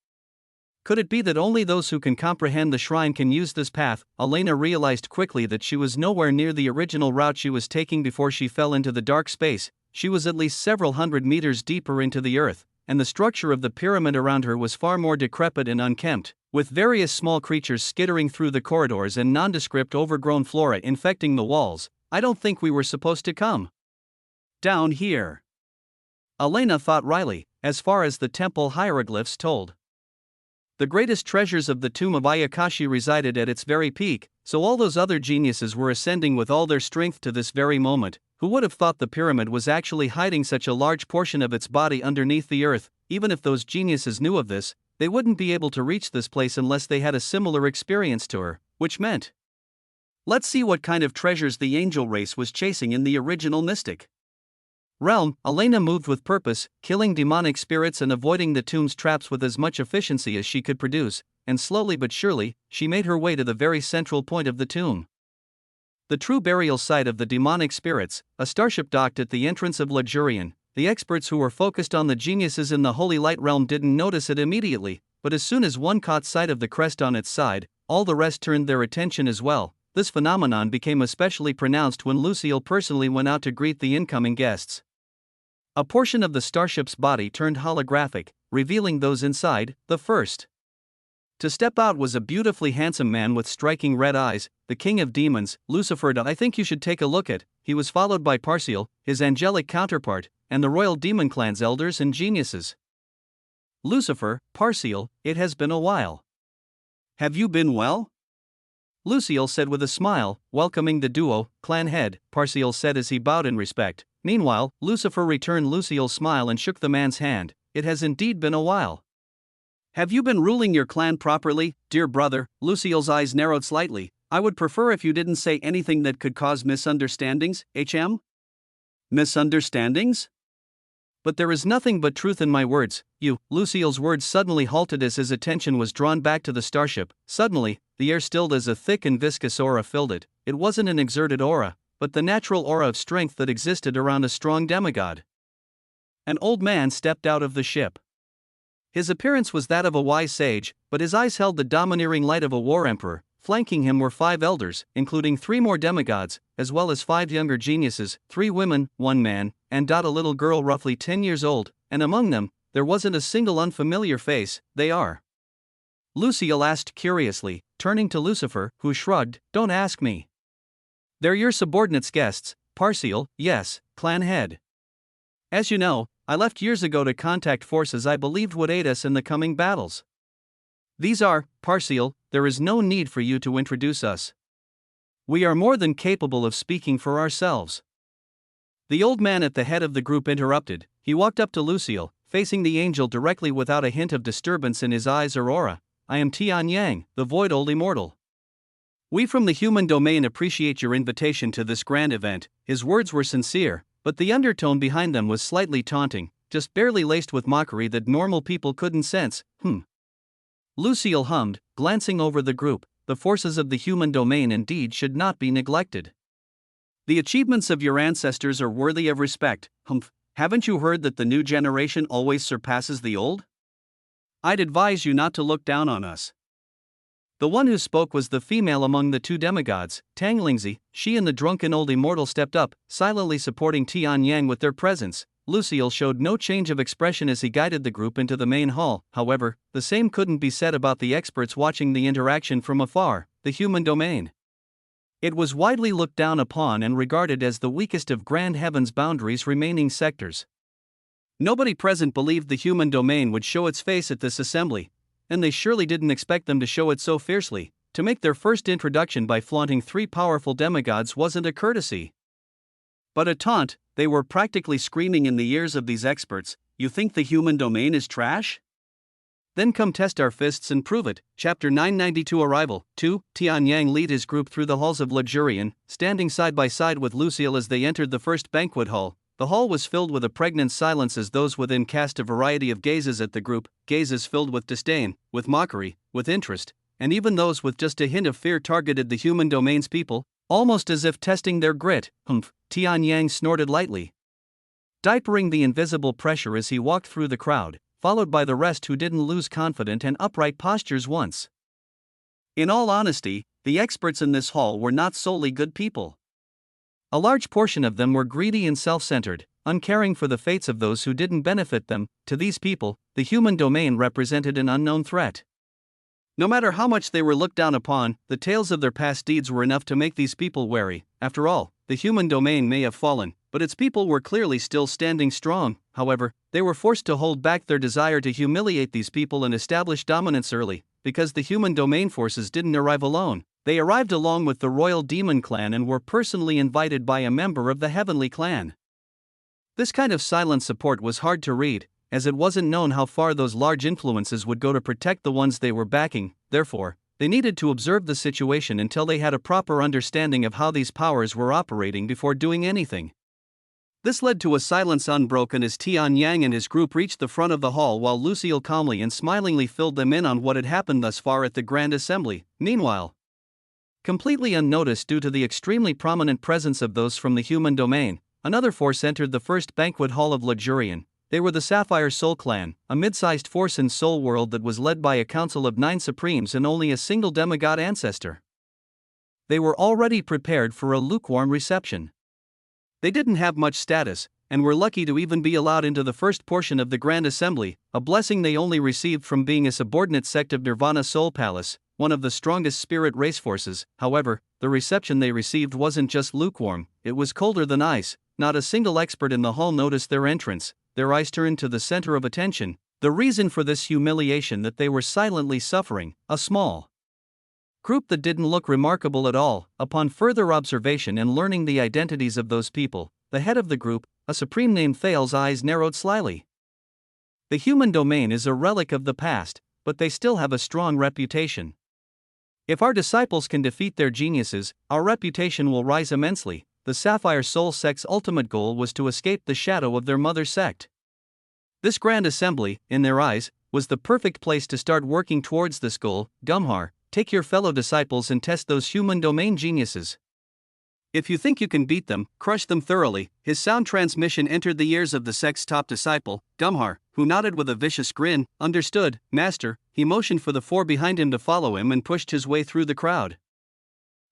A: Could it be that only those who can comprehend the shrine can use this path? Elena realized quickly that she was nowhere near the original route she was taking before she fell into the dark space. She was at least several hundred meters deeper into the earth, and the structure of the pyramid around her was far more decrepit and unkempt, with various small creatures skittering through the corridors and nondescript overgrown flora infecting the walls. I don't think we were supposed to come down here, Elena thought wryly, as far as the temple hieroglyphs told. The greatest treasures of the tomb of Ayakashi resided at its very peak, so all those other geniuses were ascending with all their strength to this very moment. Who would have thought the pyramid was actually hiding such a large portion of its body underneath the earth? Even if those geniuses knew of this, they wouldn't be able to reach this place unless they had a similar experience to her, which meant, let's see what kind of treasures the angel race was chasing in the original Mystic realm. Elena moved with purpose, killing demonic spirits and avoiding the tomb's traps with as much efficiency as she could produce, and slowly but surely, she made her way to the very central point of the tomb. The true burial site of the demonic spirits. A starship docked at the entrance of Luxurian. The experts who were focused on the geniuses in the Holy Light realm didn't notice it immediately, but as soon as one caught sight of the crest on its side, all the rest turned their attention as well. This phenomenon became especially pronounced when Lucille personally went out to greet the incoming guests. A portion of the starship's body turned holographic, revealing those inside. The first to step out was a beautifully handsome man with striking red eyes, the king of demons, Lucifer. I think you should take a look at. He was followed by Parcial, his angelic counterpart, and the royal demon clan's elders and geniuses. Lucifer, Parcial, it has been a while. Have you been well? Lucille said with a smile, welcoming the duo. Clan head, Parcial said as he bowed in respect. Meanwhile, Lucifer returned Lucille's smile and shook the man's hand. It has indeed been a while. Have you been ruling your clan properly, dear brother? Lucille's eyes narrowed slightly. I would prefer if you didn't say anything that could cause misunderstandings, HM? Misunderstandings? But there is nothing but truth in my words. You. Lucille's words suddenly halted as his attention was drawn back to the starship. Suddenly, the air stilled as a thick and viscous aura filled it. It wasn't an exerted aura, but the natural aura of strength that existed around a strong demigod. An old man stepped out of the ship. His appearance was that of a wise sage, but his eyes held the domineering light of a war emperor. Flanking him were 5 elders, including 3 more demigods, as well as 5 younger geniuses, 3 women, 1 man, and a little girl roughly 10 years old, and among them, there wasn't a single unfamiliar face. They are Lucille asked curiously, turning to Lucifer, who shrugged, "Don't ask me. They're your subordinates' guests, Parcial, yes, clan head. As you know, I left years ago to contact forces I believed would aid us in the coming battles. These are, Parcial, there is no need for you to introduce us. We are more than capable of speaking for ourselves." The old man at the head of the group interrupted. He walked up to Lucille, facing the angel directly without a hint of disturbance in his eyes or aura. "I am Tian Yang, the Void Old Immortal. We from the human domain appreciate your invitation to this grand event." His words were sincere, but the undertone behind them was slightly taunting, just barely laced with mockery that normal people couldn't sense. Lucille hummed, glancing over the group. The forces of the human domain indeed should not be neglected. The achievements of your ancestors are worthy of respect. Haven't you heard that the new generation always surpasses the old? I'd advise you not to look down on us. The one who spoke was the female among the two demigods, Tang Lingzi. She and the drunken old immortal stepped up, silently supporting Tian Yang with their presence. Lucille showed no change of expression as he guided the group into the main hall. However, the same couldn't be said about the experts watching the interaction from afar, the human domain. It was widely looked down upon and regarded as the weakest of Grand Heaven's boundaries remaining sectors. Nobody present believed the human domain would show its face at this assembly, and they surely didn't expect them to show it so fiercely. To make their first introduction by flaunting three powerful demigods wasn't a courtesy, but a taunt. They were practically screaming in the ears of these experts, "You think the human domain is trash? Then come test our fists and prove it." Chapter 992 Arrival 2. Tian Yang led his group through the halls of Luxurian, standing side by side with Lucille as they entered the first banquet hall. The hall was filled with a pregnant silence as those within cast a variety of gazes at the group, gazes filled with disdain, with mockery, with interest, and even those with just a hint of fear targeted the human domain's people, almost as if testing their grit. Tian Yang snorted lightly, diapering the invisible pressure as he walked through the crowd, followed by the rest who didn't lose confident and upright postures once. In all honesty, the experts in this hall were not solely good people. A large portion of them were greedy and self-centered, uncaring for the fates of those who didn't benefit them. To these people, the human domain represented an unknown threat. No matter how much they were looked down upon, the tales of their past deeds were enough to make these people wary. After all, the human domain may have fallen, but its people were clearly still standing strong. However, they were forced to hold back their desire to humiliate these people and establish dominance early, because the human domain forces didn't arrive alone. They arrived along with the royal demon clan and were personally invited by a member of the heavenly clan. This kind of silent support was hard to read, as it wasn't known how far those large influences would go to protect the ones they were backing. Therefore, they needed to observe the situation until they had a proper understanding of how these powers were operating before doing anything. This led to a silence unbroken as Tian Yang and his group reached the front of the hall while Lucille calmly and smilingly filled them in on what had happened thus far at the Grand Assembly. Meanwhile, completely unnoticed due to the extremely prominent presence of those from the human domain, another force entered the first banquet hall of Luxurian. They were the Sapphire Soul Clan, a mid-sized force in Soul World that was led by a council of 9 supremes and only a single demigod ancestor. They were already prepared for a lukewarm reception. They didn't have much status, and were lucky to even be allowed into the first portion of the Grand Assembly, a blessing they only received from being a subordinate sect of Nirvana Soul Palace, one of the strongest spirit race forces. However, the reception they received wasn't just lukewarm, it was colder than ice. Not a single expert in the hall noticed their entrance. Their eyes turned to the center of attention, the reason for this humiliation that they were silently suffering, a small group that didn't look remarkable at all. Upon further observation and learning the identities of those people, the head of the group, a supreme named Thale's eyes narrowed slyly. The human domain is a relic of the past, but they still have a strong reputation. If our disciples can defeat their geniuses, our reputation will rise immensely. The Sapphire Soul sect's ultimate goal was to escape the shadow of their mother sect. This grand assembly, in their eyes, was the perfect place to start working towards this goal. Gumhar, take your fellow disciples and test those human domain geniuses. If you think you can beat them, crush them thoroughly. His sound transmission entered the ears of the sect's top disciple, Gumhar, who nodded with a vicious grin. Understood, master. He motioned for the 4 behind him to follow him and pushed his way through the crowd.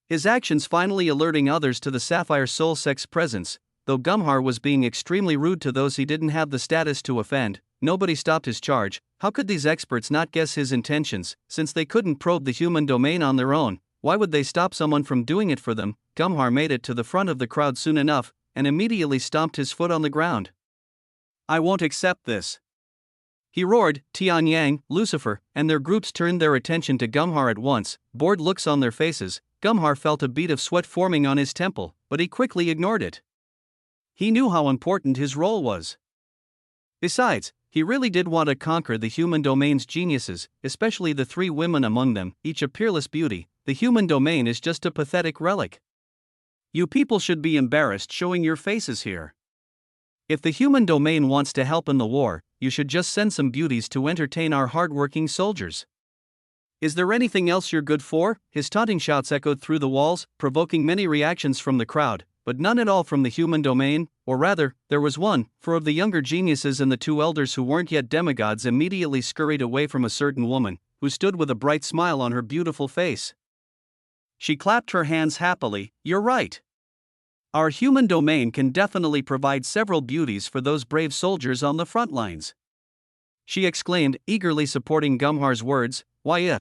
A: His actions finally alerting others to the Sapphire Soul sect's presence. Though Gumhar was being extremely rude to those he didn't have the status to offend, nobody stopped his charge. How could these experts not guess his intentions? Since they couldn't probe the human domain on their own, why would they stop someone from doing it for them? Gumhar made it to the front of the crowd soon enough, and immediately stomped his foot on the ground. I won't accept this. He roared. Tian Yang, Lucifer, and their groups turned their attention to Gumhar at once, bored looks on their faces. Gumhar felt a bead of sweat forming on his temple, but he quickly ignored it. He knew how important his role was. Besides, he really did want to conquer the human domain's geniuses, especially the three women among them, each a peerless beauty. The human domain is just a pathetic relic. You people should be embarrassed showing your faces here. If the human domain wants to help in the war, you should just send some beauties to entertain our hard-working soldiers. Is there anything else you're good for? His taunting shouts echoed through the walls, provoking many reactions from the crowd, but none at all from the human domain, or rather, there was one, for of the younger geniuses and the two elders who weren't yet demigods immediately scurried away from a certain woman, who stood with a bright smile on her beautiful face. She clapped her hands happily. You're right. Our human domain can definitely provide several beauties for those brave soldiers on the front lines. She exclaimed, eagerly supporting Gumhar's words. Why, yeah.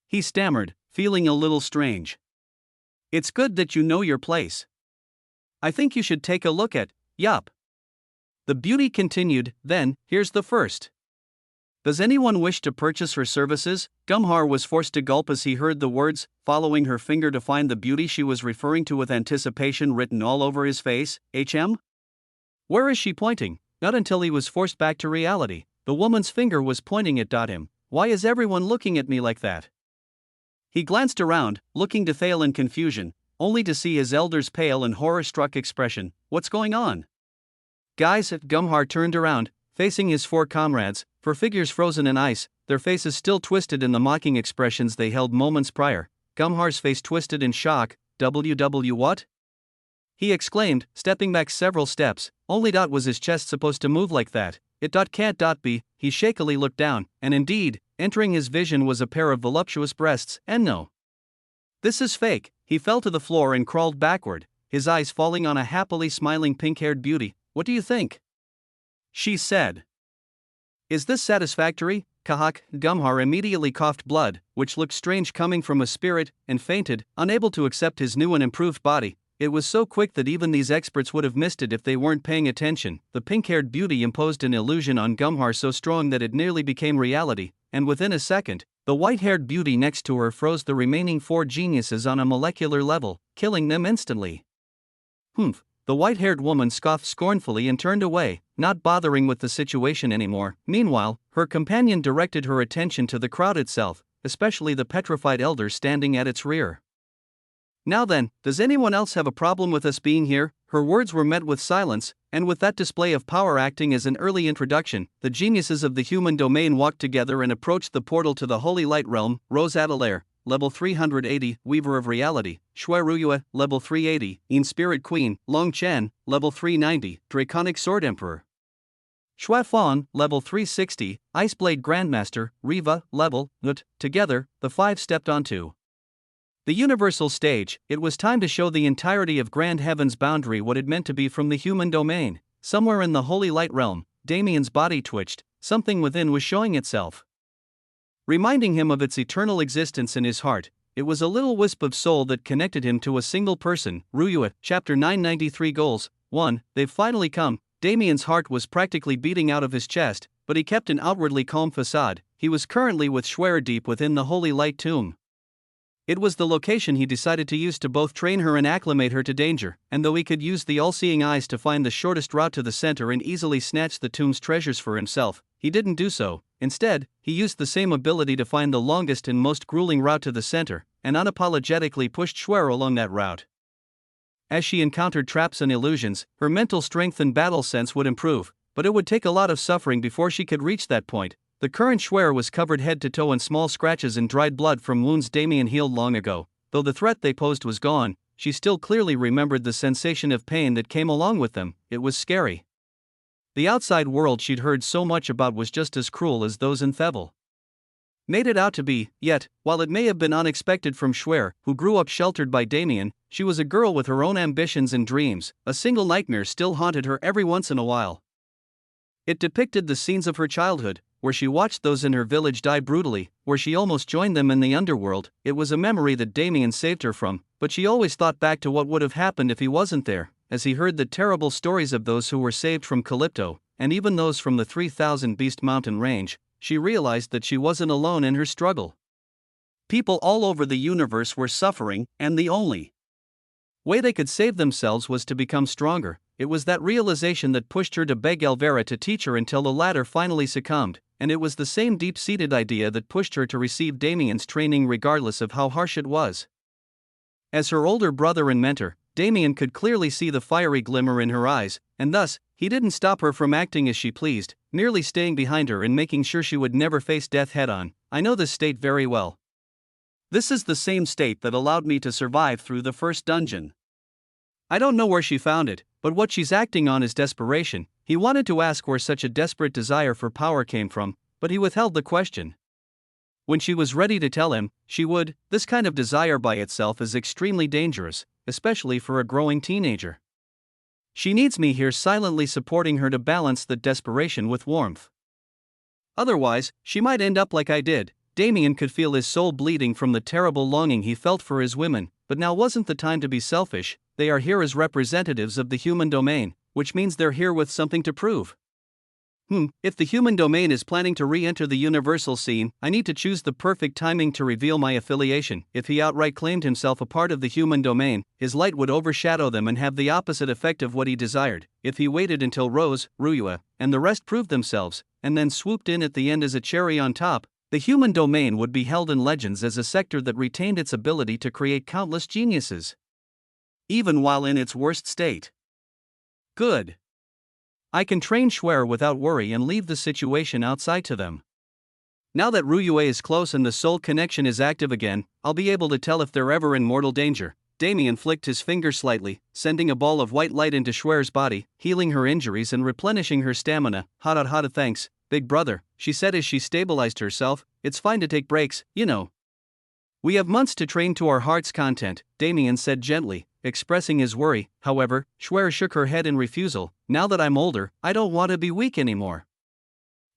A: He stammered, feeling a little strange. It's good that you know your place. I think you should take a look at, yup. The beauty continued, then, here's the first. Does anyone wish to purchase her services? Gumhar was forced to gulp as he heard the words, following her finger to find the beauty she was referring to with anticipation written all over his face. HM? Where is she pointing? Not until he was forced back to reality. The woman's finger was pointing at him. Why is everyone looking at me like that? He glanced around, looking to Thale in confusion, only to see his elder's pale and horror-struck expression. What's going on? Guys, Gumhar turned around, facing his four comrades, for figures frozen in ice, their faces still twisted in the mocking expressions they held moments prior. Gumhar's face twisted in shock. WW what? He exclaimed, stepping back several steps. Only was his chest supposed to move like that? It can't be. He shakily looked down, and indeed, entering his vision was a pair of voluptuous breasts, and no. This is fake. He fell to the floor and crawled backward, his eyes falling on a happily smiling pink-haired beauty. What do you think? She said. Is this satisfactory? Kahak. Gumhar immediately coughed blood, which looked strange coming from a spirit, and fainted, unable to accept his new and improved body. It was so quick that even these experts would have missed it if they weren't paying attention. The pink-haired beauty imposed an illusion on Gumhar so strong that it nearly became reality, and within a second, the white-haired beauty next to her froze the remaining four geniuses on a molecular level, killing them instantly. Humph. The white-haired woman scoffed scornfully and turned away, not bothering with the situation anymore. Meanwhile, her companion directed her attention to the crowd itself, especially the petrified elder standing at its rear. Now then, does anyone else have a problem with us being here? Her words were met with silence, and with that display of power acting as an early introduction, the geniuses of the human domain walked together and approached the portal to the Holy Light Realm. Rose Adelaire, level 380, Weaver of Reality. Shui Ruyue, level 380, In Spirit Queen. Long Chen, level 390, Draconic Sword Emperor. Shui Fang, level 360, Iceblade Grandmaster. Riva, level, Nut. Together, the five stepped onto the universal stage. It was time to show the entirety of Grand Heaven's boundary what it meant to be from the human domain. Somewhere in the Holy Light Realm, Damien's body twitched, something within was showing itself, reminding him of its eternal existence in his heart. It was a little wisp of soul that connected him to a single person. Ruyue, Chapter 993 Goals. 1. They've finally come. Damien's heart was practically beating out of his chest, but he kept an outwardly calm facade. He was currently with Schwer deep within the Holy Light Tomb. It was the location he decided to use to both train her and acclimate her to danger, and though he could use the all-seeing eyes to find the shortest route to the center and easily snatch the tomb's treasures for himself, he didn't do so. Instead, he used the same ability to find the longest and most grueling route to the center, and unapologetically pushed Schwer along that route. As she encountered traps and illusions, her mental strength and battle sense would improve, but it would take a lot of suffering before she could reach that point. The current Schwer was covered head to toe in small scratches and dried blood from wounds Damien healed long ago. Though the threat they posed was gone, she still clearly remembered the sensation of pain that came along with them. It was scary. The outside world she'd heard so much about was just as cruel as those in Thevel made it out to be. Yet, while it may have been unexpected from Schwer, who grew up sheltered by Damien, she was a girl with her own ambitions and dreams. A single nightmare still haunted her every once in a while. It depicted the scenes of her childhood, where she watched those in her village die brutally, where she almost joined them in the underworld. It was a memory that Damien saved her from, but she always thought back to what would have happened if he wasn't there, as he heard the terrible stories of those who were saved from Calypto, and even those from the 3,000 Beast Mountain range. She realized that she wasn't alone in her struggle. People all over the universe were suffering, and the only way they could save themselves was to become stronger. It was that realization that pushed her to beg Elvira to teach her until the latter finally succumbed, and it was the same deep-seated idea that pushed her to receive Damien's training regardless of how harsh it was. As her older brother and mentor, Damien could clearly see the fiery glimmer in her eyes, and thus, he didn't stop her from acting as she pleased, merely staying behind her and making sure she would never face death head-on. I know this state very well. This is the same state that allowed me to survive through the first dungeon. I don't know where she found it, but what she's acting on is desperation. He wanted to ask where such a desperate desire for power came from, but he withheld the question. When she was ready to tell him, she would. This kind of desire by itself is extremely dangerous, especially for a growing teenager. She needs me here silently supporting her to balance the desperation with warmth. Otherwise, she might end up like I did. Damien could feel his soul bleeding from the terrible longing he felt for his women, but now wasn't the time to be selfish. They are here as representatives of the human domain, which means they're here with something to prove. If the human domain is planning to re-enter the universal scene, I need to choose the perfect timing to reveal my affiliation. If he outright claimed himself a part of the human domain, his light would overshadow them and have the opposite effect of what he desired. If he waited until Rose, Ruyua, and the rest proved themselves, and then swooped in at the end as a cherry on top, the human domain would be held in legends as a sector that retained its ability to create countless geniuses, even while in its worst state. Good. I can train Schwer without worry and leave the situation outside to them. Now that Ruyue is close and the soul connection is active again, I'll be able to tell if they're ever in mortal danger. Damien flicked his finger slightly, sending a ball of white light into Schwer's body, healing her injuries and replenishing her stamina. Hada thanks, big brother, she said as she stabilized herself. It's fine to take breaks, you know. We have months to train to our heart's content, Damien said gently, expressing his worry. However, Schwer shook her head in refusal. Now that I'm older, I don't want to be weak anymore.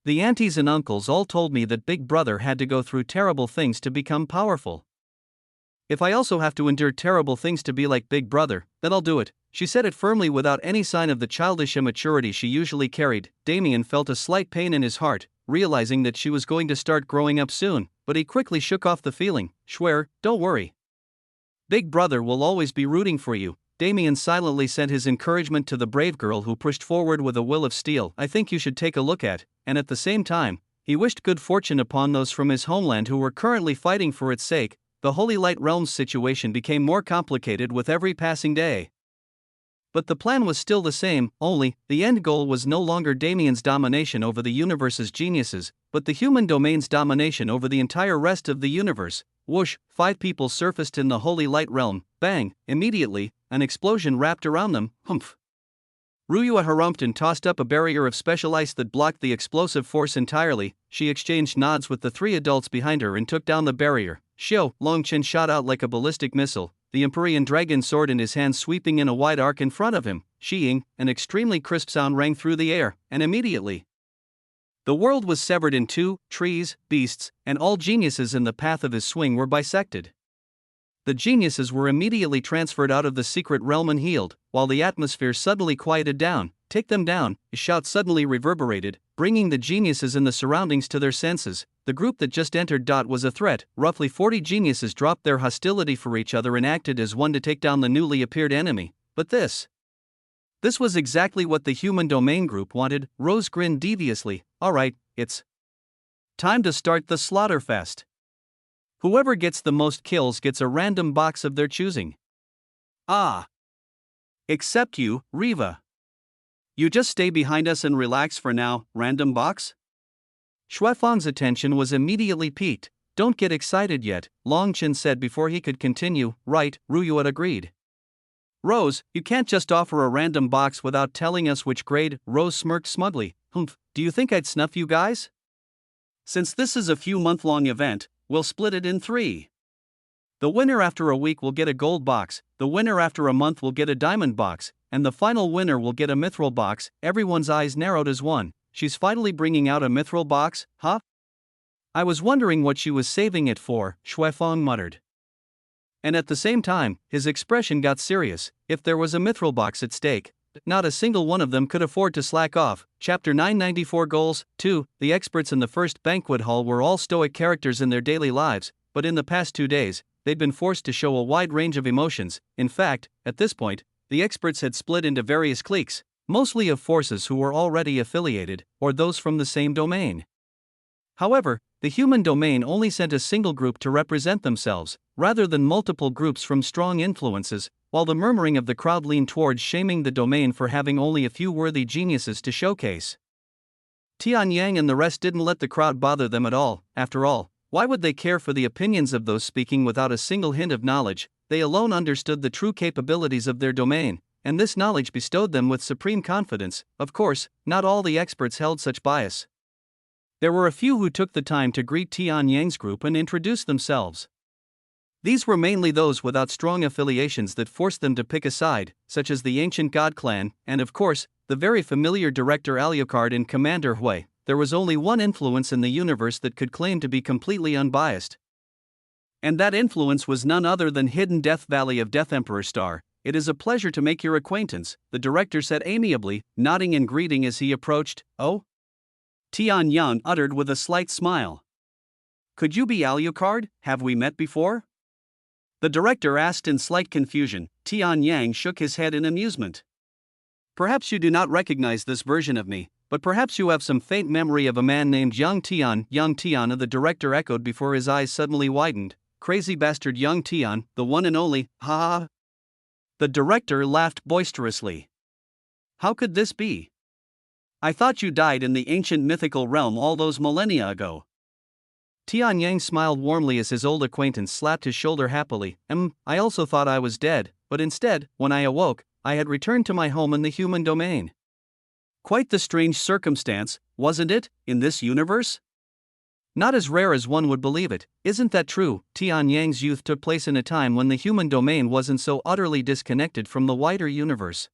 A: The aunties and uncles all told me that Big Brother had to go through terrible things to become powerful. If I also have to endure terrible things to be like Big Brother, then I'll do it. She said it firmly without any sign of the childish immaturity she usually carried. Damien felt a slight pain in his heart, realizing that she was going to start growing up soon, but he quickly shook off the feeling. Schwer, don't worry. Big Brother will always be rooting for you. Damien silently sent his encouragement to the brave girl who pushed forward with a will of steel. I think you should take a look at, and at the same time, he wished good fortune upon those from his homeland who were currently fighting for its sake. The Holy Light Realm's situation became more complicated with every passing day. But the plan was still the same, only, the end goal was no longer Damien's domination over the universe's geniuses, but the human domain's domination over the entire rest of the universe. Whoosh, 5 people surfaced in the Holy Light Realm. Bang, immediately, an explosion wrapped around them. Humph. Ruyua harumphed and tossed up a barrier of special ice that blocked the explosive force entirely. She exchanged nods with the 3 adults behind her and took down the barrier. Shio, Longchen shot out like a ballistic missile, the Empyrean dragon sword in his hand sweeping in a wide arc in front of him. Sheeing, an extremely crisp sound rang through the air, and immediately the world was severed in 2, trees, beasts, and all geniuses in the path of his swing were bisected. The geniuses were immediately transferred out of the secret realm and healed, while the atmosphere suddenly quieted down. Take them down, a shout suddenly reverberated, bringing the geniuses in the surroundings to their senses. The group that just entered was a threat. Roughly 40 geniuses dropped their hostility for each other and acted as one to take down the newly appeared enemy. But this was exactly what the human domain group wanted. Rose grinned deviously. Alright, it's time to start the slaughterfest. Whoever gets the most kills gets a random box of their choosing. Ah. Except you, Riva. You just stay behind us and relax for now, random box? Shuefang's attention was immediately piqued. Don't get excited yet, Longchen said before he could continue. Right, Ruyuat agreed. Rose, you can't just offer a random box without telling us which grade. Rose smirked smugly. Humph, do you think I'd snuff you guys? Since this is a few-month-long event, we'll split it in 3. The winner after a week will get a gold box, the winner after a month will get a diamond box, and the final winner will get a mithril box. Everyone's eyes narrowed as one. she's finally bringing out a mithril box, huh? I was wondering what she was saving it for, Xuefeng muttered. And at the same time, his expression got serious. If there was a mithril box at stake, not a single one of them could afford to slack off. Chapter 994 Goals 2. The experts in the first banquet hall were all stoic characters in their daily lives, but in the past 2 days, they'd been forced to show a wide range of emotions. In fact, at this point, the experts had split into various cliques, mostly of forces who were already affiliated, or those from the same domain. However, the human domain only sent a single group to represent themselves, rather than multiple groups from strong influences, while the murmuring of the crowd leaned towards shaming the domain for having only a few worthy geniuses to showcase. Tian Yang and the rest didn't let the crowd bother them at all. After all, why would they care for the opinions of those speaking without a single hint of knowledge? They alone understood the true capabilities of their domain, and this knowledge bestowed them with supreme confidence. Of course, not all the experts held such bias. There were a few who took the time to greet Tian Yang's group and introduce themselves. These were mainly those without strong affiliations that forced them to pick a side, such as the ancient God clan, and of course, the very familiar Director Alucard and Commander Hui. There was only one influence in the universe that could claim to be completely unbiased. And that influence was none other than Hidden Death Valley of Death Emperor Star. It is a pleasure to make your acquaintance, the director said amiably, nodding and greeting as he approached. Oh? Tian Yang uttered with a slight smile. Could you be Alucard? Have we met before? The director asked in slight confusion. Tian Yang shook his head in amusement. Perhaps you do not recognize this version of me, but perhaps you have some faint memory of a man named Yang Tian. The director echoed before his eyes suddenly widened. Crazy bastard Yang Tian, the one and only, ha ha. The director laughed boisterously. How could this be? I thought you died in the ancient mythical realm all those millennia ago. Tian Yang smiled warmly as his old acquaintance slapped his shoulder happily. I also thought I was dead, but instead, when I awoke, I had returned to my home in the human domain. Quite the strange circumstance, wasn't it, in this universe? Not as rare as one would believe it, isn't that true? Tian Yang's youth took place in a time when the human domain wasn't so utterly disconnected from the wider universe.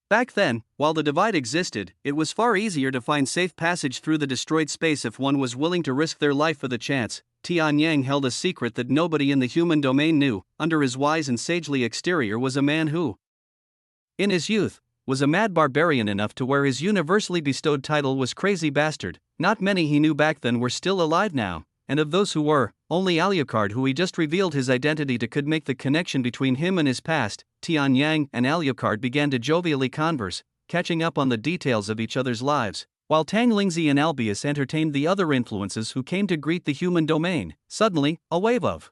A: Back then, while the divide existed, it was far easier to find safe passage through the destroyed space if one was willing to risk their life for the chance. Tian Yang held a secret that nobody in the human domain knew. Under his wise and sagely exterior was a man who, in his youth, was a mad barbarian enough to wear his universally bestowed title was Crazy Bastard. Not many he knew back then were still alive now, and of those who were, only Alucard, who he just revealed his identity to, could make the connection between him and his past. Tian Yang and Alucard began to jovially converse, catching up on the details of each other's lives, while Tang Lingzi and Albius entertained the other influences who came to greet the human domain. Suddenly, a wave of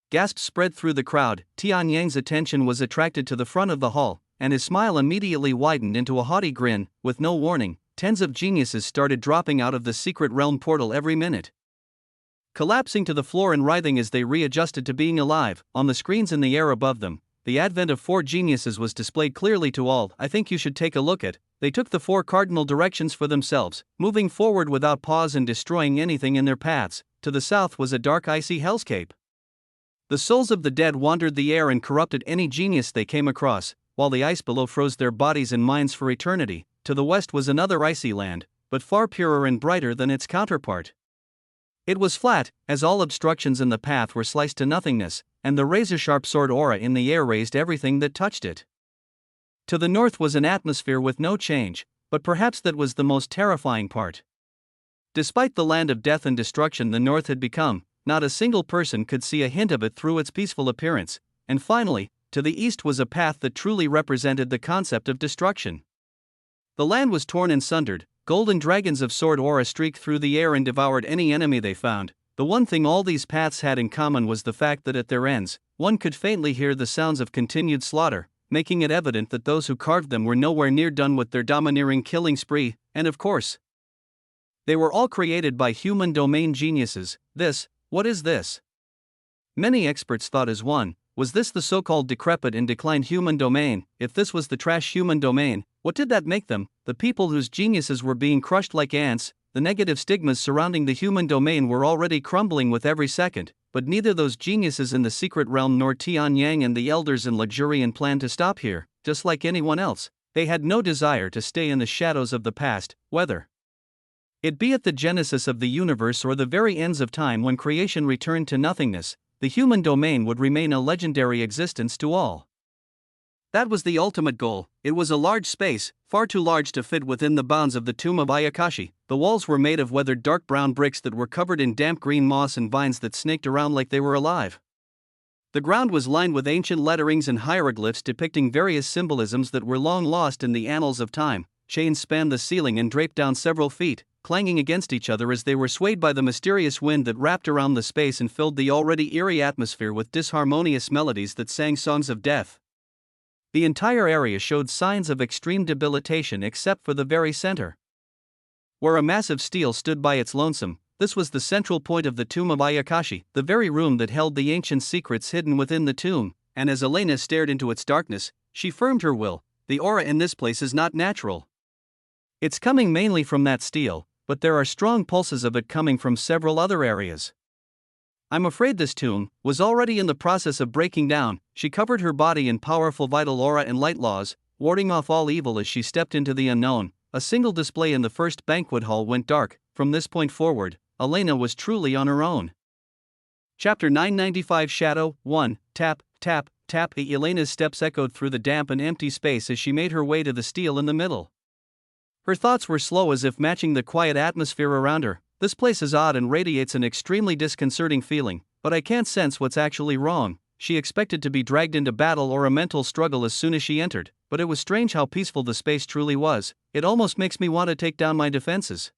A: gasps spread through the crowd. Tian Yang's attention was attracted to the front of the hall, and his smile immediately widened into a haughty grin. With no warning, tens of geniuses started dropping out of the secret realm portal every minute, collapsing to the floor and writhing as they readjusted to being alive. On the screens in the air above them, the advent of 4 geniuses was displayed clearly to all. I think you should take a look at. They took the 4 cardinal directions for themselves, moving forward without pause and destroying anything in their paths. To the south was a dark icy hellscape. The souls of the dead wandered the air and corrupted any genius they came across, while the ice below froze their bodies and minds for eternity. To the west was another icy land, but far purer and brighter than its counterpart. It was flat, as all obstructions in the path were sliced to nothingness, and the razor-sharp sword aura in the air raised everything that touched it. To the north was an atmosphere with no change, but perhaps that was the most terrifying part. Despite the land of death and destruction the north had become, not a single person could see a hint of it through its peaceful appearance. And finally, to the east was a path that truly represented the concept of destruction. The land was torn and sundered. Golden dragons of sword aura streaked through the air and devoured any enemy they found. The one thing all these paths had in common was the fact that at their ends, one could faintly hear the sounds of continued slaughter, making it evident that those who carved them were nowhere near done with their domineering killing spree. And of course, they were all created by human domain geniuses. What is this? Many experts thought as one. Was this the so-called decrepit and declined human domain? If this was the trash human domain, what did that make them? The people whose geniuses were being crushed like ants. The negative stigmas surrounding the human domain were already crumbling with every second, but neither those geniuses in the secret realm nor Tian Yang and the elders in Luxurian planned to stop here. Just like anyone else, They had no desire to stay in the shadows of the past, whether it be at the genesis of the universe or the very ends of time when creation returned to nothingness. The human domain would remain a legendary existence to all. That was the ultimate goal. It was a large space, far too large to fit within the bounds of the tomb of Ayakashi. The walls were made of weathered dark brown bricks that were covered in damp green moss and vines that snaked around like they were alive. The ground was lined with ancient letterings and hieroglyphs depicting various symbolisms that were long lost in the annals of time. Chains spanned the ceiling and draped down several feet, clanging against each other as they were swayed by the mysterious wind that wrapped around the space and filled the already eerie atmosphere with disharmonious melodies that sang songs of death. The entire area showed signs of extreme debilitation except for the very center, where a massive stele stood by its lonesome. This was the central point of the tomb of Ayakashi, the very room that held the ancient secrets hidden within the tomb, and as Elena stared into its darkness, she firmed her will. The aura in this place is not natural. It's coming mainly from that stele, but there are strong pulses of it coming from several other areas. I'm afraid this tomb was already in the process of breaking down. She covered her body in powerful vital aura and light laws, warding off all evil as she stepped into the unknown. A single display in the first banquet hall went dark. From this point forward, Elena was truly on her own. Chapter 995 Shadow 1. Tap, tap, tap. Elena's steps echoed through the damp and empty space as she made her way to the stele in the middle. Her thoughts were slow, as if matching the quiet atmosphere around her. This place is odd and radiates an extremely disconcerting feeling, but I can't sense what's actually wrong. She expected to be dragged into battle or a mental struggle as soon as she entered, but it was strange how peaceful the space truly was. It almost makes me want to take down my defenses.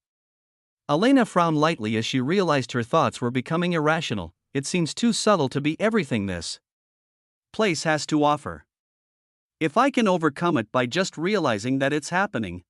A: Elena frowned lightly as she realized her thoughts were becoming irrational. It seems too subtle to be everything this place has to offer. If I can overcome it by just realizing that it's happening,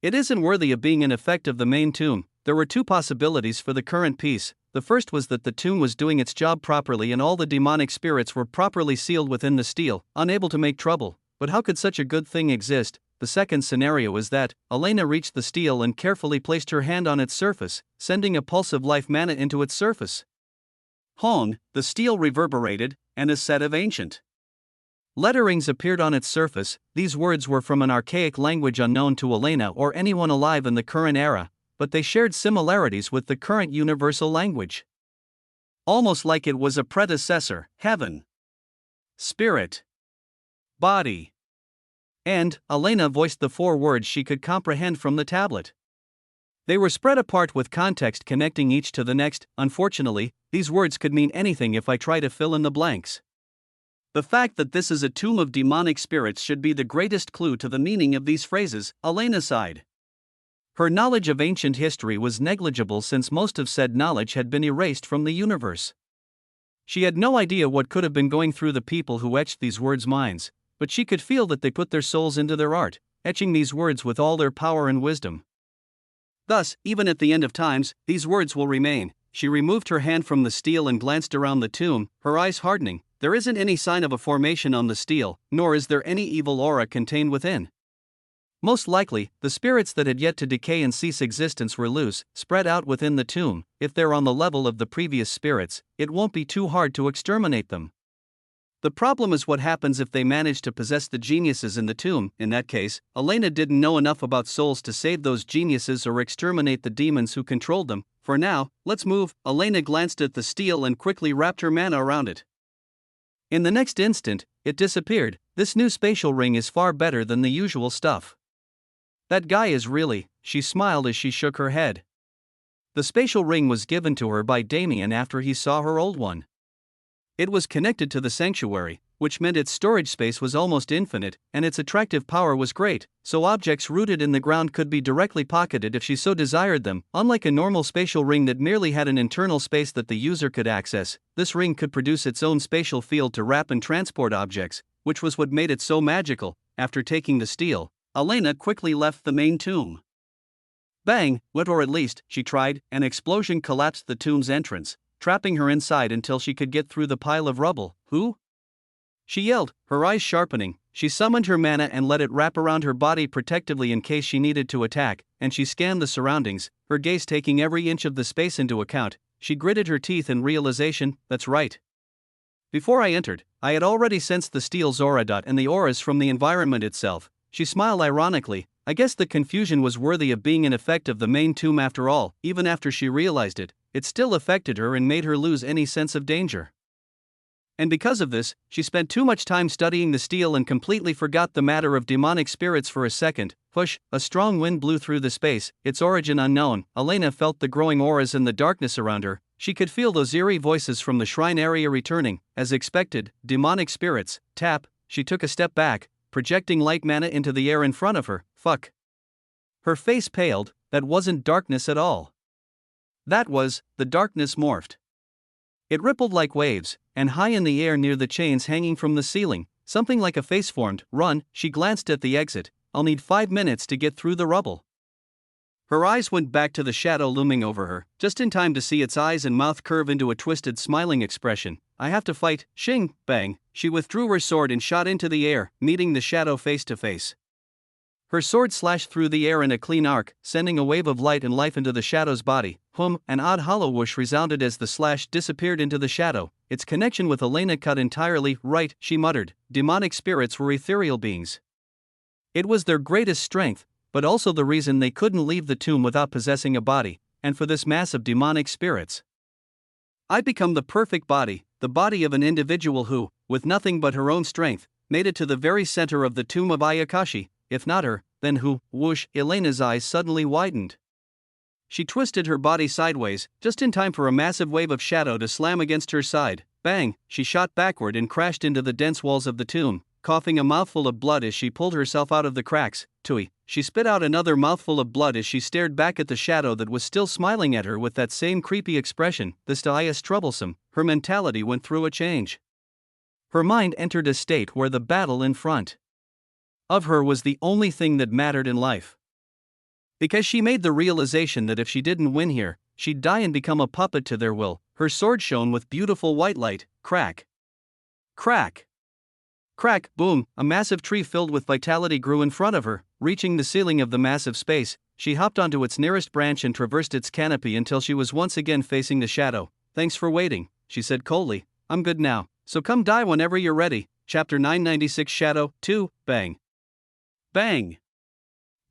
A: it isn't worthy of being an effect of the main tomb. There were two possibilities for the current piece. The first was that the tomb was doing its job properly and all the demonic spirits were properly sealed within the stele, unable to make trouble. But how could such a good thing exist? The second scenario is that Elena reached the stele and carefully placed her hand on its surface, sending a pulse of life mana into its surface. Hong, the stele reverberated, and a set of ancient letterings appeared on its surface. These words were from an archaic language unknown to Elena or anyone alive in the current era, but they shared similarities with the current universal language. Almost like it was a predecessor: heaven, spirit, body. And Elena voiced the four words she could comprehend from the tablet. They were spread apart with context connecting each to the next. Unfortunately, these words could mean anything if I try to fill in the blanks. The fact that this is a tomb of demonic spirits should be the greatest clue to the meaning of these phrases, Elena sighed. Her knowledge of ancient history was negligible since most of said knowledge had been erased from the universe. She had no idea what could have been going through the people who etched these words' minds, but she could feel that they put their souls into their art, etching these words with all their power and wisdom. Thus, even at the end of times, these words will remain. She removed her hand from the stele and glanced around the tomb, her eyes hardening. There isn't any sign of a formation on the stele, nor is there any evil aura contained within. Most likely, the spirits that had yet to decay and cease existence were loose, spread out within the tomb. If they're on the level of the previous spirits, it won't be too hard to exterminate them. The problem is what happens if they manage to possess the geniuses in the tomb. In that case, Elena didn't know enough about souls to save those geniuses or exterminate the demons who controlled them. For now, let's move. Elena glanced at the stele and quickly wrapped her mana around it. In the next instant, it disappeared. This new spatial ring is far better than the usual stuff. That guy is really, she smiled as she shook her head. The spatial ring was given to her by Damien after he saw her old one. It was connected to the sanctuary, which meant its storage space was almost infinite, and its attractive power was great, so objects rooted in the ground could be directly pocketed if she so desired them. Unlike a normal spatial ring that merely had an internal space that the user could access, this ring could produce its own spatial field to wrap and transport objects, which was what made it so magical. After taking the stele, Elena quickly left the main tomb. Bang, or at least, she tried. An explosion collapsed the tomb's entrance, trapping her inside until she could get through the pile of rubble. Who? She yelled, her eyes sharpening. She summoned her mana and let it wrap around her body protectively in case she needed to attack, and she scanned the surroundings, her gaze taking every inch of the space into account. She gritted her teeth in realization, that's right. Before I entered, I had already sensed the steel's aura. And the auras from the environment itself. She smiled ironically. I guess the confusion was worthy of being an effect of the main tomb after all. Even after she realized it, it still affected her and made her lose any sense of danger. And because of this, she spent too much time studying the stele and completely forgot the matter of demonic spirits for a second. Push, a strong wind blew through the space, its origin unknown. Elena felt the growing auras and the darkness around her. She could feel those eerie voices from the shrine area returning. As expected, demonic spirits. Tap, she took a step back, projecting light mana into the air in front of her. Fuck. Her face paled. That wasn't darkness at all. That was, the darkness morphed. It rippled like waves, and high in the air near the chains hanging from the ceiling, something like a face formed. Run, she glanced at the exit. I'll need 5 minutes to get through the rubble. Her eyes went back to the shadow looming over her, just in time to see its eyes and mouth curve into a twisted smiling expression. I have to fight. Shing, bang. She withdrew her sword and shot into the air, meeting the shadow face to face. Her sword slashed through the air in a clean arc, sending a wave of light and life into the shadow's body. An odd hollow whoosh resounded as the slash disappeared into the shadow. Its connection with Elena cut entirely. Right, she muttered. Demonic spirits were ethereal beings. It was their greatest strength, but also the reason they couldn't leave the tomb without possessing a body, and for this mass of demonic spirits, I'd become the perfect body, the body of an individual who, with nothing but her own strength, made it to the very center of the tomb of Ayakashi. If not her, then who? Whoosh, Elena's eyes suddenly widened. She twisted her body sideways, just in time for a massive wave of shadow to slam against her side. Bang, she shot backward and crashed into the dense walls of the tomb, coughing a mouthful of blood as she pulled herself out of the cracks. Tui, she spit out another mouthful of blood as she stared back at the shadow that was still smiling at her with that same creepy expression. This is troublesome. Her mentality went through a change. Her mind entered a state where the battle in front of her was the only thing that mattered in life. Because she made the realization that if she didn't win here, she'd die and become a puppet to their will. Her sword shone with beautiful white light. Crack. Crack. Crack, boom, a massive tree filled with vitality grew in front of her. Reaching the ceiling of the massive space, she hopped onto its nearest branch and traversed its canopy until she was once again facing the shadow. Thanks for waiting, she said coldly. I'm good now, so come die whenever you're ready. Chapter 996 Shadow 2, Bang. Bang!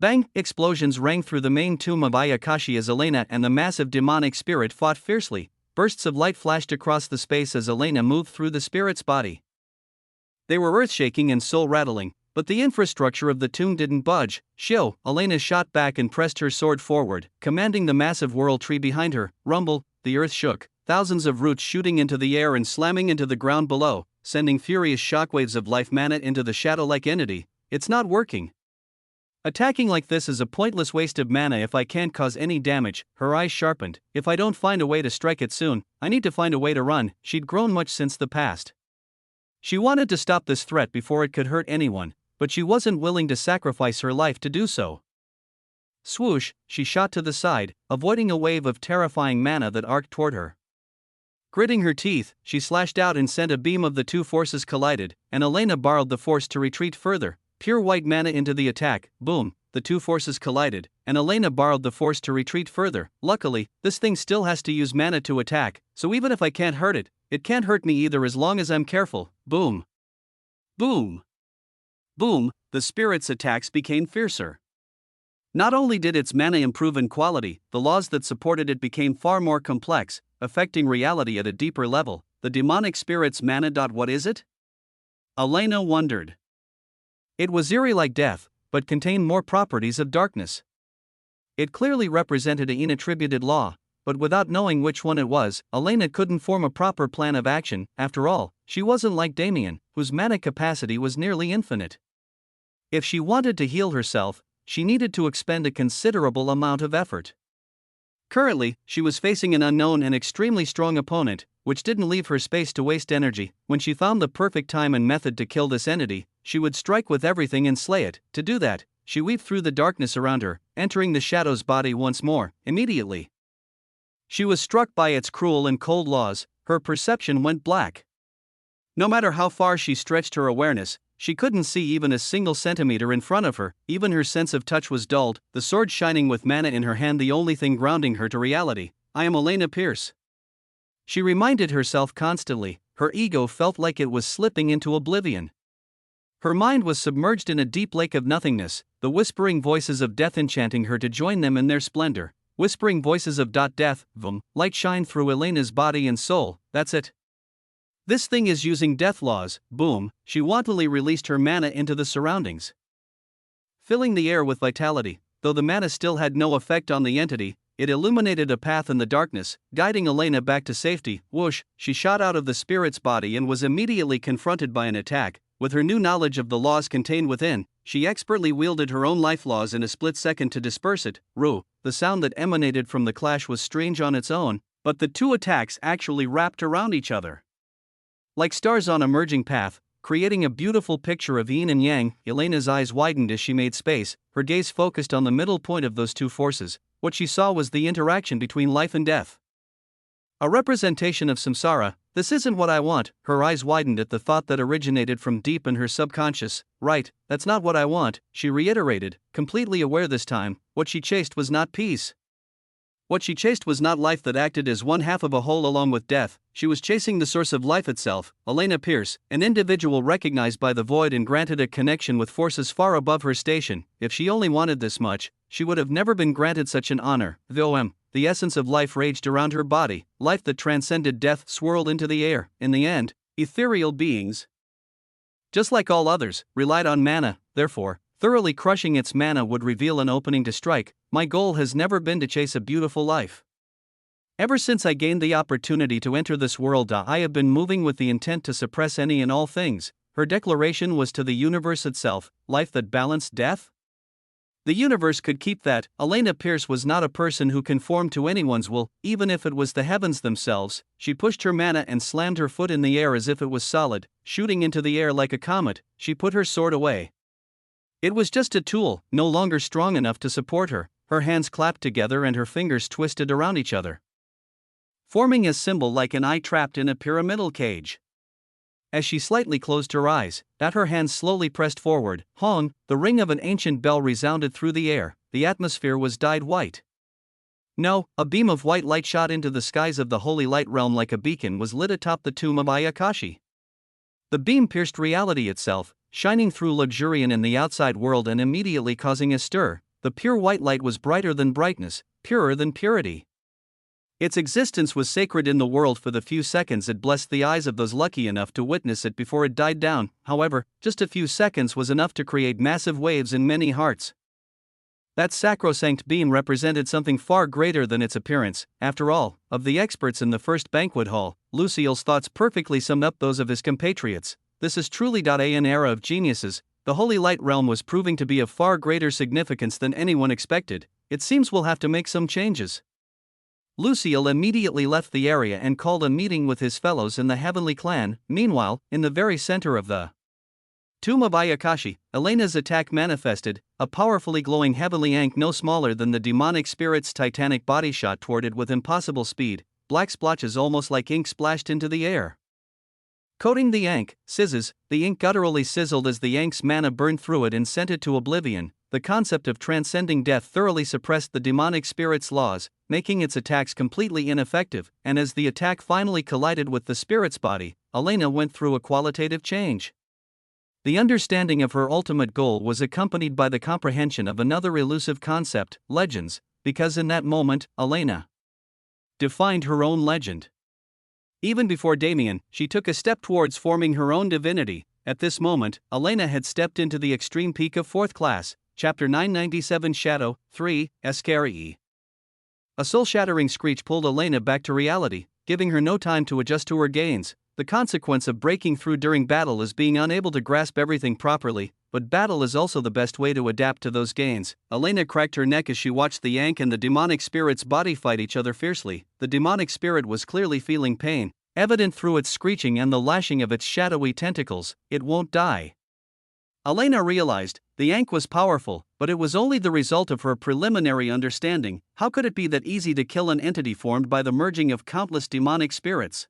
A: Bang! Explosions rang through the main tomb of Ayakashi as Elena and the massive demonic spirit fought fiercely. Bursts of light flashed across the space as Elena moved through the spirit's body. They were earth-shaking and soul-rattling, but the infrastructure of the tomb didn't budge. Shio, Elena shot back and pressed her sword forward, commanding the massive world tree behind her. Rumble, the earth shook, thousands of roots shooting into the air and slamming into the ground below, sending furious shockwaves of life mana into the shadow-like entity. It's not working. Attacking like this is a pointless waste of mana if I can't cause any damage. Her eyes sharpened. If I don't find a way to strike it soon, I need to find a way to run. She'd grown much since the past. She wanted to stop this threat before it could hurt anyone, but she wasn't willing to sacrifice her life to do so. Swoosh, she shot to the side, avoiding a wave of terrifying mana that arced toward her. Gritting her teeth, she slashed out and sent a beam of the two forces collided, and Elena borrowed the force to retreat further. Pure white mana into the attack. Boom, the two forces collided, and Elena borrowed the force to retreat further. Luckily, this thing still has to use mana to attack, so even if I can't hurt it, it can't hurt me either as long as I'm careful. Boom. Boom. Boom, the spirit's attacks became fiercer. Not only did its mana improve in quality, the laws that supported it became far more complex, affecting reality at a deeper level. The demonic spirit's mana. What is it? Elena wondered. It was eerie like death, but contained more properties of darkness. It clearly represented an inattributed law, but without knowing which one it was, Elena couldn't form a proper plan of action. After all, she wasn't like Damien, whose mana capacity was nearly infinite. If she wanted to heal herself, she needed to expend a considerable amount of effort. Currently, she was facing an unknown and extremely strong opponent, which didn't leave her space to waste energy. When she found the perfect time and method to kill this entity, she would strike with everything and slay it. To do that, she weaved through the darkness around her, entering the shadow's body once more. Immediately, she was struck by its cruel and cold laws. Her perception went black. No matter how far she stretched her awareness, she couldn't see even a single centimeter in front of her. Even her sense of touch was dulled, the sword shining with mana in her hand the only thing grounding her to reality. I am Elena Pierce. She reminded herself constantly. Her ego felt like it was slipping into oblivion. Her mind was submerged in a deep lake of nothingness, the whispering voices of death enchanting her to join them in their splendor. Whispering voices of death, light shine through Elena's body and soul, that's it. This thing is using death laws, boom, she wantonly released her mana into the surroundings, filling the air with vitality. Though the mana still had no effect on the entity, it illuminated a path in the darkness, guiding Elena back to safety. Whoosh, she shot out of the spirit's body and was immediately confronted by an attack. With her new knowledge of the laws contained within, she expertly wielded her own life laws in a split second to disperse it. The sound that emanated from the clash was strange on its own, but the two attacks actually wrapped around each other like stars on a merging path, creating a beautiful picture of yin and yang. Elena's eyes widened as she made space, her gaze focused on the middle point of those two forces. What she saw was the interaction between life and death. A representation of samsara. This isn't what I want. Her eyes widened at the thought that originated from deep in her subconscious. Right, that's not what I want, she reiterated, completely aware this time. What she chased was not peace. What she chased was not life that acted as one half of a whole along with death. She was chasing the source of life itself. Elena Pierce, an individual recognized by the void and granted a connection with forces far above her station. If she only wanted this much, she would have never been granted such an honor. The essence of life raged around her body, life that transcended death swirled into the air. In the end, ethereal beings, just like all others, relied on mana. Therefore, thoroughly crushing its mana would reveal an opening to strike. My goal has never been to chase a beautiful life. Ever since I gained the opportunity to enter this world, I have been moving with the intent to suppress any and all things. Her declaration was to the universe itself, life that balanced death? The universe could keep that. Elena Pierce was not a person who conformed to anyone's will, even if it was the heavens themselves. She pushed her mana and slammed her foot in the air as if it was solid, shooting into the air like a comet. She put her sword away. It was just a tool, no longer strong enough to support her. Her hands clapped together and her fingers twisted around each other, forming a symbol like an eye trapped in a pyramidal cage. As she slightly closed her eyes, her hands slowly pressed forward. Hong, the ring of an ancient bell resounded through the air. The atmosphere was dyed white. No, a beam of white light shot into the skies of the holy light realm like a beacon was lit atop the tomb of Ayakashi. The beam pierced reality itself, shining through luxurian in the outside world and immediately causing a stir. The pure white light was brighter than brightness, purer than purity. Its existence was sacred in the world. For the few seconds it blessed the eyes of those lucky enough to witness it before it died down. However, just a few seconds was enough to create massive waves in many hearts. That sacrosanct beam represented something far greater than its appearance. After all, of the experts in the first banquet hall, Lucille's thoughts perfectly summed up those of his compatriots. This is truly an era of geniuses. The holy light realm was proving to be of far greater significance than anyone expected. It seems we'll have to make some changes. Lucille immediately left the area and called a meeting with his fellows in the Heavenly Clan. Meanwhile, in the very center of the tomb of Ayakashi, Elena's attack manifested. A powerfully glowing heavenly ink no smaller than the demonic spirit's titanic body shot toward it with impossible speed. Black splotches almost like ink splashed into the air, coating the ink. Sizzes, the ink gutturally sizzled as the ink's mana burned through it and sent it to oblivion. The concept of transcending death thoroughly suppressed the demonic spirit's laws, making its attacks completely ineffective, and as the attack finally collided with the spirit's body, Elena went through a qualitative change. The understanding of her ultimate goal was accompanied by the comprehension of another elusive concept, legends, because in that moment, Elena defined her own legend. Even before Damien, she took a step towards forming her own divinity. At this moment, Elena had stepped into the extreme peak of 4th class. Chapter 997 Shadow 3, Escarii. A soul-shattering screech pulled Elena back to reality, giving her no time to adjust to her gains. The consequence of breaking through during battle is being unable to grasp everything properly, but battle is also the best way to adapt to those gains. Elena cracked her neck as she watched the Yank and the demonic spirit's body fight each other fiercely. The demonic spirit was clearly feeling pain, evident through its screeching and the lashing of its shadowy tentacles. It won't die. Elena realized, the Yank was powerful, but it was only the result of her preliminary understanding. How could it be that easy to kill an entity formed by the merging of countless demonic spirits?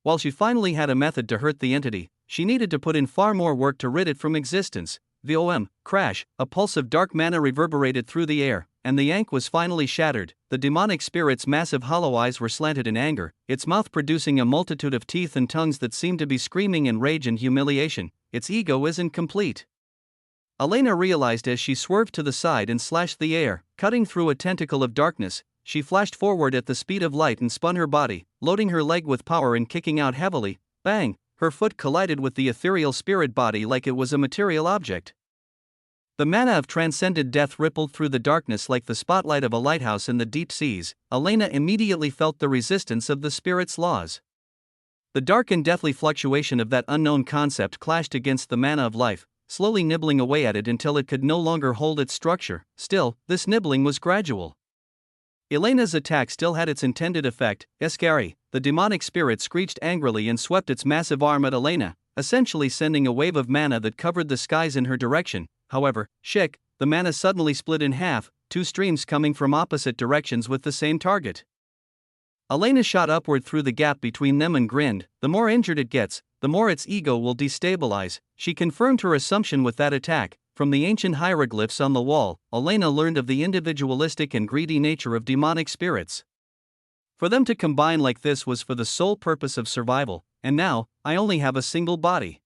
A: While she finally had a method to hurt the entity, she needed to put in far more work to rid it from existence. Crash, a pulse of dark mana reverberated through the air, and the Yank was finally shattered. The demonic spirit's massive hollow eyes were slanted in anger, its mouth producing a multitude of teeth and tongues that seemed to be screaming in rage and humiliation. its ego isn't complete. Elena realized as she swerved to the side and slashed the air, cutting through a tentacle of darkness. She flashed forward at the speed of light and spun her body, loading her leg with power and kicking out heavily. Bang! Her foot collided with the ethereal spirit body like it was a material object. The mana of transcended death rippled through the darkness like the spotlight of a lighthouse in the deep seas. Elena immediately felt the resistance of the spirit's laws. The dark and deathly fluctuation of that unknown concept clashed against the mana of life, slowly nibbling away at it until it could no longer hold its structure. Still, this nibbling was gradual. Elena's attack still had its intended effect. Escari, the demonic spirit, screeched angrily and swept its massive arm at Elena, essentially sending a wave of mana that covered the skies in her direction. However, the mana suddenly split in half, two streams coming from opposite directions with the same target. Elena shot upward through the gap between them and grinned. The more injured it gets, the more its ego will destabilize. She confirmed her assumption with that attack. From the ancient hieroglyphs on the wall, Elena learned of the individualistic and greedy nature of demonic spirits. For them to combine like this was for the sole purpose of survival, and now, I only have a single body.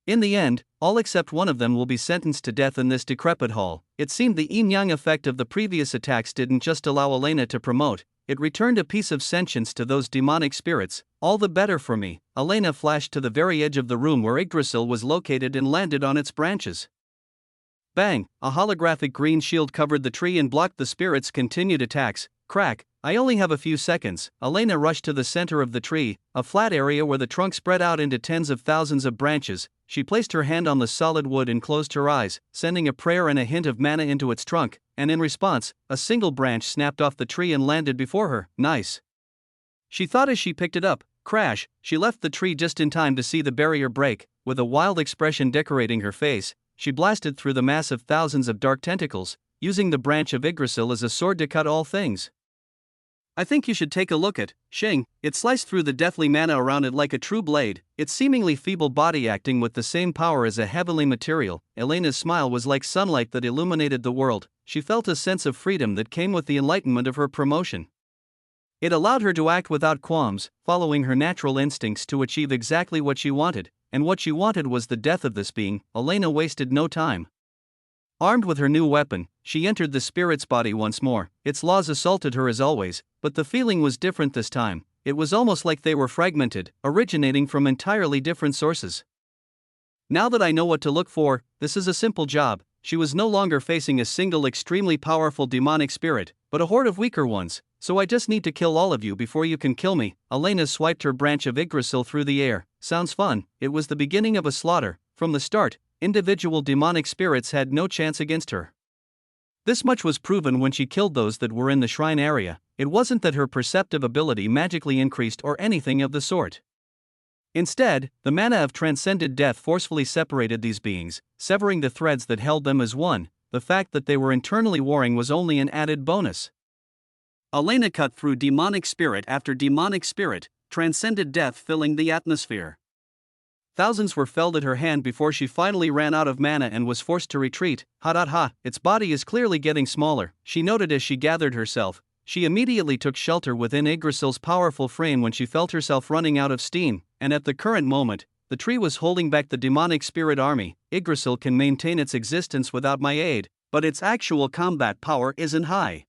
A: In the end, all except one of them will be sentenced to death in this decrepit hall. It seemed the yin-yang effect of the previous attacks didn't just allow Elena to promote, it returned a piece of sentience to those demonic spirits. All the better for me. Elena flashed to the very edge of the room where Yggdrasil was located and landed on its branches. Bang! A holographic green shield covered the tree and blocked the spirit's continued attacks. Crack! I only have a few seconds. Elena rushed to the center of the tree, a flat area where the trunk spread out into tens of thousands of branches. She placed her hand on the solid wood and closed her eyes, sending a prayer and a hint of mana into its trunk, and in response, a single branch snapped off the tree and landed before her. Nice! She thought as she picked it up. Crash! She left the tree just in time to see the barrier break. With a wild expression decorating her face, she blasted through the mass of thousands of dark tentacles, using the branch of Yggdrasil as a sword to cut all things. I think you should take a look at Shing. It sliced through the deathly mana around it like a true blade, its seemingly feeble body acting with the same power as a heavenly material. Elena's smile was like sunlight that illuminated the world. She felt a sense of freedom that came with the enlightenment of her promotion. It allowed her to act without qualms, following her natural instincts to achieve exactly what she wanted, and what she wanted was the death of this being. Elena wasted no time. Armed with her new weapon, she entered the spirit's body once more. Its laws assaulted her as always, but the feeling was different this time. It was almost like they were fragmented, originating from entirely different sources. Now that I know what to look for, this is a simple job. She was no longer facing a single extremely powerful demonic spirit, but a horde of weaker ones, so I just need to kill all of you before you can kill me. Elena swiped her branch of Yggdrasil through the air. Sounds fun. It was the beginning of a slaughter. From the start, individual demonic spirits had no chance against her. This much was proven when she killed those that were in the shrine area. It wasn't that her perceptive ability magically increased or anything of the sort. Instead, the mana of transcended death forcefully separated these beings, severing the threads that held them as one. The fact that they were internally warring was only an added bonus. Elena cut through demonic spirit after demonic spirit, transcended death filling the atmosphere. Thousands were felled at her hand before she finally ran out of mana and was forced to retreat. Its body is clearly getting smaller, she noted as she gathered herself. She immediately took shelter within Yggdrasil's powerful frame when she felt herself running out of steam, and at the current moment, the tree was holding back the demonic spirit army. Yggdrasil can maintain its existence without my aid, but its actual combat power isn't high.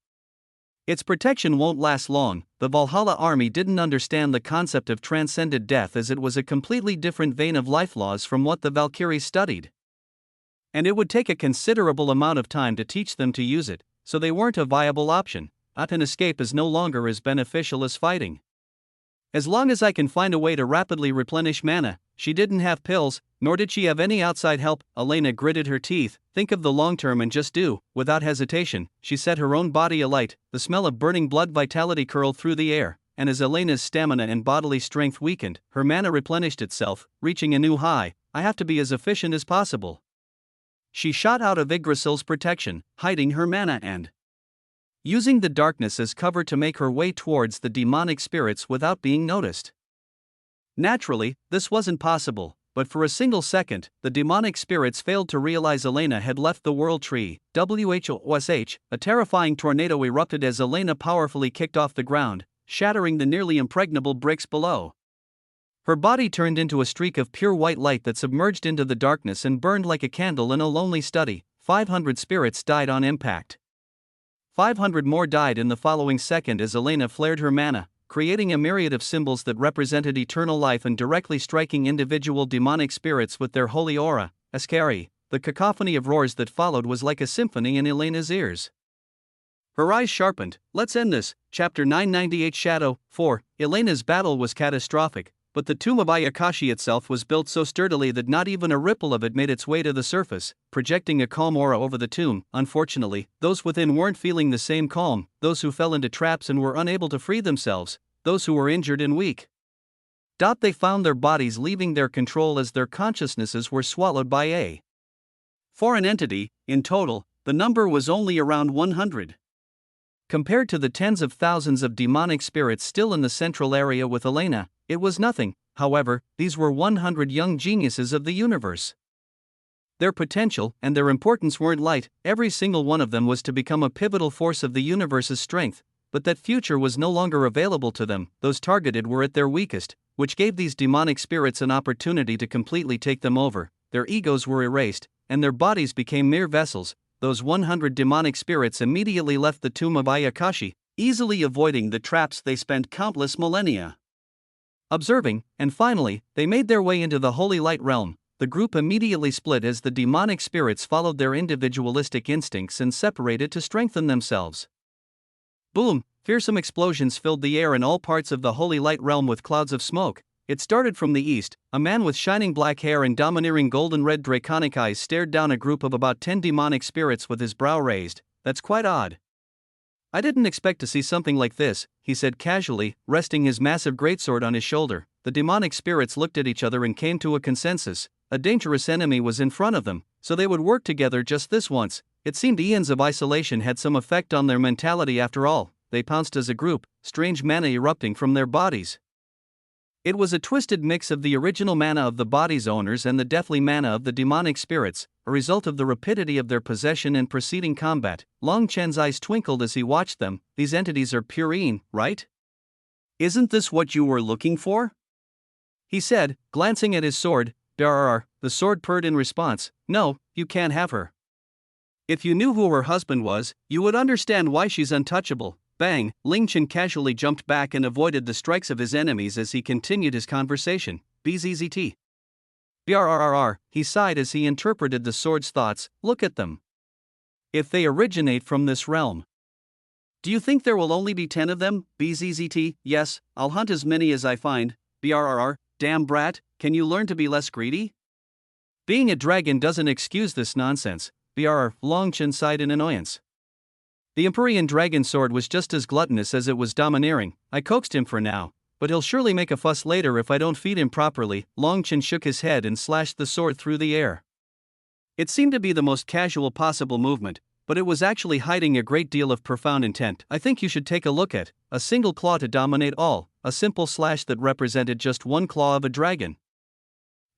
A: Its protection won't last long. The Valhalla army didn't understand the concept of transcended death as it was a completely different vein of life laws from what the Valkyries studied. And it would take a considerable amount of time to teach them to use it, so they weren't a viable option. An escape is no longer as beneficial as fighting. As long as I can find a way to rapidly replenish mana. She didn't have pills, nor did she have any outside help. Elena gritted her teeth. Think of the long term and just do. Without hesitation, she set her own body alight. The smell of burning blood vitality curled through the air, and as Elena's stamina and bodily strength weakened, her mana replenished itself, reaching a new high. I have to be as efficient as possible. She shot out of Yggdrasil's protection, hiding her mana and using the darkness as cover to make her way towards the demonic spirits without being noticed. Naturally, this wasn't possible, but for a single second, the demonic spirits failed to realize Elena had left the world tree. WHOSH, a terrifying tornado erupted as Elena powerfully kicked off the ground, shattering the nearly impregnable bricks below. Her body turned into a streak of pure white light that submerged into the darkness and burned like a candle in a lonely study. 500 spirits died on impact. 500 more died in the following second as Elena flared her mana, creating a myriad of symbols that represented eternal life and directly striking individual demonic spirits with their holy aura. Ascari. The cacophony of roars that followed was like a symphony in Elena's ears. Her eyes sharpened. Let's end this. Chapter 998 Shadow 4. Elena's battle was catastrophic, but the tomb of Ayakashi itself was built so sturdily that not even a ripple of it made its way to the surface, projecting a calm aura over the tomb. Unfortunately, those within weren't feeling the same calm, those who fell into traps and were unable to free themselves, those who were injured and weak. They found their bodies leaving their control as their consciousnesses were swallowed by a foreign entity. In total, the number was only around 100. Compared to the tens of thousands of demonic spirits still in the central area with Elena, it was nothing. However, these were 100 young geniuses of the universe. Their potential and their importance weren't light. Every single one of them was to become a pivotal force of the universe's strength, but that future was no longer available to them. Those targeted were at their weakest, which gave these demonic spirits an opportunity to completely take them over. Their egos were erased, and their bodies became mere vessels. Those 100 demonic spirits immediately left the tomb of Ayakashi, easily avoiding the traps they spent countless millennia observing, and finally, they made their way into the Holy Light Realm. The group immediately split as the demonic spirits followed their individualistic instincts and separated to strengthen themselves. Boom! Fearsome explosions filled the air in all parts of the Holy Light Realm with clouds of smoke. It started from the east. A man with shining black hair and domineering golden-red draconic eyes stared down a group of about 10 demonic spirits with his brow raised. That's quite odd. I didn't expect to see something like this, he said casually, resting his massive greatsword on his shoulder. The demonic spirits looked at each other and came to a consensus. A dangerous enemy was in front of them, so they would work together just this once. It seemed eons of isolation had some effect on their mentality after all. They pounced as a group, strange mana erupting from their bodies. It was a twisted mix of the original mana of the body's owners and the deathly mana of the demonic spirits, a result of the rapidity of their possession and preceding combat. Long Chen's eyes twinkled as he watched them. These entities are purine, right? Isn't this what you were looking for? He said, glancing at his sword. Brrr, the sword purred in response. No, you can't have her. If you knew who her husband was, you would understand why she's untouchable. Bang! Ling Chen casually jumped back and avoided the strikes of his enemies as he continued his conversation. Bzzzt. Brrr, he sighed as he interpreted the sword's thoughts. Look at them. If they originate from this realm. Do you think there will only be 10 of them? Bzzzt. Yes, I'll hunt as many as I find. Brrr, damn brat, can you learn to be less greedy? Being a dragon doesn't excuse this nonsense. Brrr, Long Chen sighed in annoyance. The Empyrean dragon sword was just as gluttonous as it was domineering. I coaxed him for now, but he'll surely make a fuss later if I don't feed him properly. Long Chen shook his head and slashed the sword through the air. It seemed to be the most casual possible movement, but it was actually hiding a great deal of profound intent. I think you should take a look at a single claw to dominate all, a simple slash that represented just one claw of a dragon.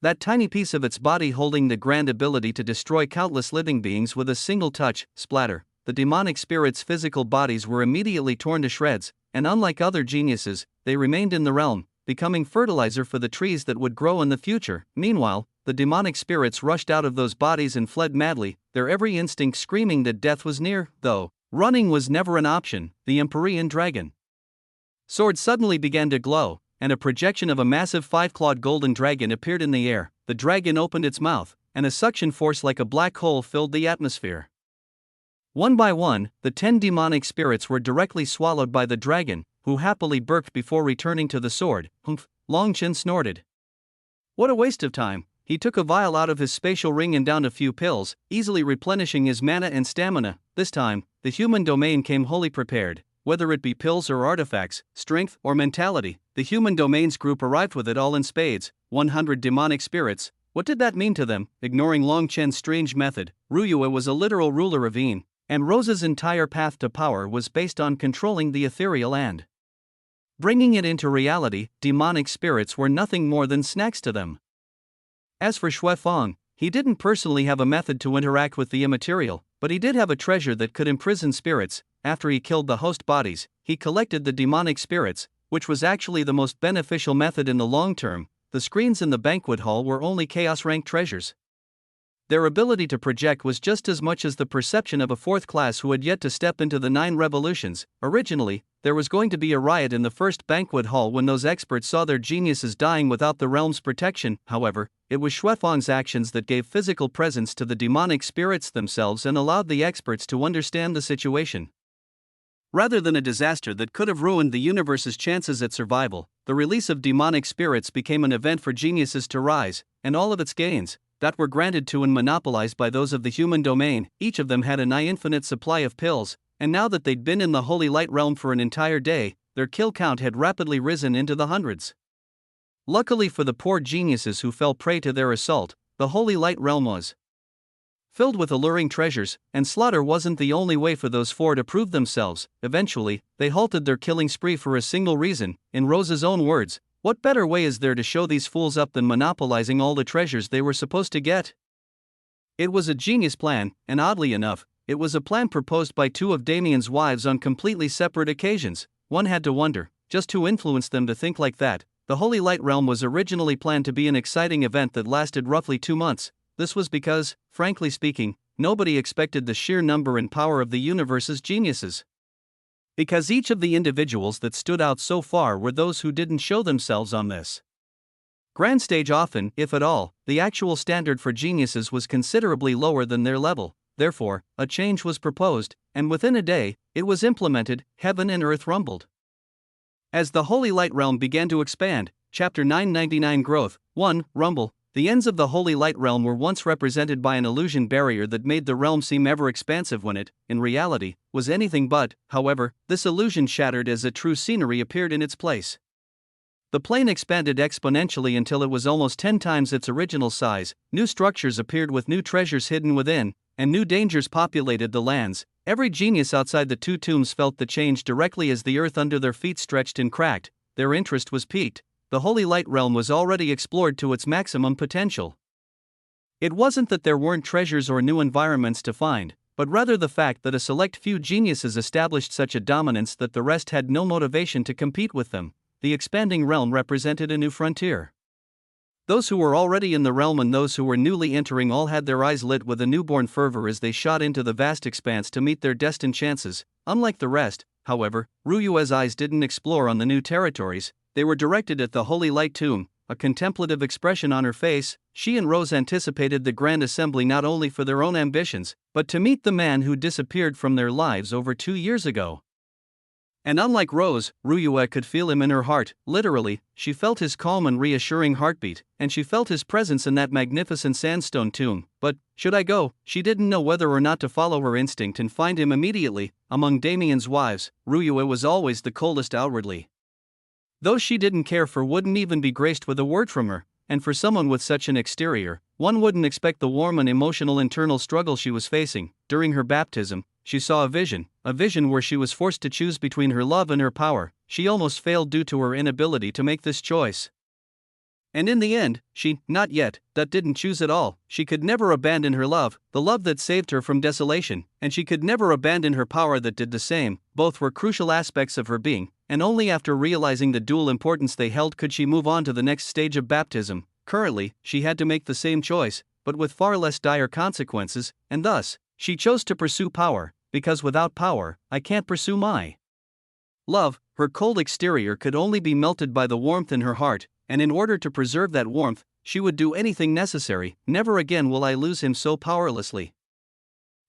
A: That tiny piece of its body holding the grand ability to destroy countless living beings with a single touch. Splatter. The demonic spirits' physical bodies were immediately torn to shreds, and unlike other geniuses, they remained in the realm, becoming fertilizer for the trees that would grow in the future. Meanwhile, the demonic spirits rushed out of those bodies and fled madly, their every instinct screaming that death was near, though running was never an option. The Empyrean dragon sword suddenly began to glow, and a projection of a massive 5-clawed golden dragon appeared in the air. The dragon opened its mouth, and a suction force like a black hole filled the atmosphere. One by one, the 10 demonic spirits were directly swallowed by the dragon, who happily burped before returning to the sword. Humph! Long Chen snorted. What a waste of time. He took a vial out of his spatial ring and downed a few pills, easily replenishing his mana and stamina. This time, the human domain came wholly prepared. Whether it be pills or artifacts, strength or mentality, the human domains group arrived with it all in spades. 100 demonic spirits. What did that mean to them? Ignoring Long Chen's strange method, Ruyue was a literal ruler of Yin, and Rose's entire path to power was based on controlling the ethereal and bringing it into reality. Demonic spirits were nothing more than snacks to them. As for Xue Feng, he didn't personally have a method to interact with the immaterial, but he did have a treasure that could imprison spirits. After he killed the host bodies, he collected the demonic spirits, which was actually the most beneficial method in the long term. the screens in the banquet hall were only chaos-ranked treasures. Their ability to project was just as much as the perception of a fourth class who had yet to step into the 9 revolutions. Originally, there was going to be a riot in the first banquet hall when those experts saw their geniuses dying without the realm's protection. However, it was Shuefeng's actions that gave physical presence to the demonic spirits themselves and allowed the experts to understand the situation. Rather than a disaster that could have ruined the universe's chances at survival, the release of demonic spirits became an event for geniuses to rise, and all of its gains, that were granted to and monopolized by those of the human domain, each of them had a nigh-infinite supply of pills, and now that they'd been in the Holy Light Realm for an entire day, their kill count had rapidly risen into the hundreds. Luckily for the poor geniuses who fell prey to their assault, the Holy Light Realm was filled with alluring treasures, and slaughter wasn't the only way for those 4 to prove themselves. Eventually, they halted their killing spree for a single reason. In Rose's own words, what better way is there to show these fools up than monopolizing all the treasures they were supposed to get? It was a genius plan, and oddly enough, it was a plan proposed by 2 of Damien's wives on completely separate occasions. One had to wonder, just who influenced them to think like that. The Holy Light Realm was originally planned to be an exciting event that lasted roughly 2 months. This was because, frankly speaking, nobody expected the sheer number and power of the universe's geniuses. Because each of the individuals that stood out so far were those who didn't show themselves on this grand stage often, if at all. The actual standard for geniuses was considerably lower than their level. Therefore, a change was proposed, and within a day, it was implemented. Heaven and earth rumbled. As the Holy Light Realm began to expand, Chapter 999 Growth. 1. Rumble. The ends of the Holy Light Realm were once represented by an illusion barrier that made the realm seem ever expansive when it, in reality, was anything but. However, this illusion shattered as a true scenery appeared in its place. The plane expanded exponentially until it was almost 10 times its original size. New structures appeared with new treasures hidden within, and new dangers populated the lands. Every genius outside the 2 tombs felt the change directly as the earth under their feet stretched and cracked. Their interest was piqued. The Holy Light Realm was already explored to its maximum potential. It wasn't that there weren't treasures or new environments to find, but rather the fact that a select few geniuses established such a dominance that the rest had no motivation to compete with them. The expanding realm represented a new frontier. Those who were already in the realm and those who were newly entering all had their eyes lit with a newborn fervor as they shot into the vast expanse to meet their destined chances. Unlike the rest, however, Ruyue's eyes didn't explore on the new territories. They were directed at the Holy Light Tomb. A contemplative expression on her face, she and Rose anticipated the grand assembly not only for their own ambitions, but to meet the man who disappeared from their lives over 2 years ago. And unlike Rose, Ruyue could feel him in her heart. Literally, she felt his calm and reassuring heartbeat, and she felt his presence in that magnificent sandstone tomb. But, should I go? She didn't know whether or not to follow her instinct and find him immediately. Among Damien's wives, Ruyue was always the coldest outwardly. Those she didn't care for wouldn't even be graced with a word from her, and for someone with such an exterior, one wouldn't expect the warm and emotional internal struggle she was facing. During her baptism, she saw a vision where she was forced to choose between her love and her power. She almost failed due to her inability to make this choice. And in the end, that didn't choose at all. She could never abandon her love, the love that saved her from desolation, and she could never abandon her power that did the same. Both were crucial aspects of her being, and only after realizing the dual importance they held could she move on to the next stage of baptism. Currently, she had to make the same choice, but with far less dire consequences, and thus, she chose to pursue power, because without power, I can't pursue my love. Her cold exterior could only be melted by the warmth in her heart, and in order to preserve that warmth, she would do anything necessary. Never again will I lose him so powerlessly.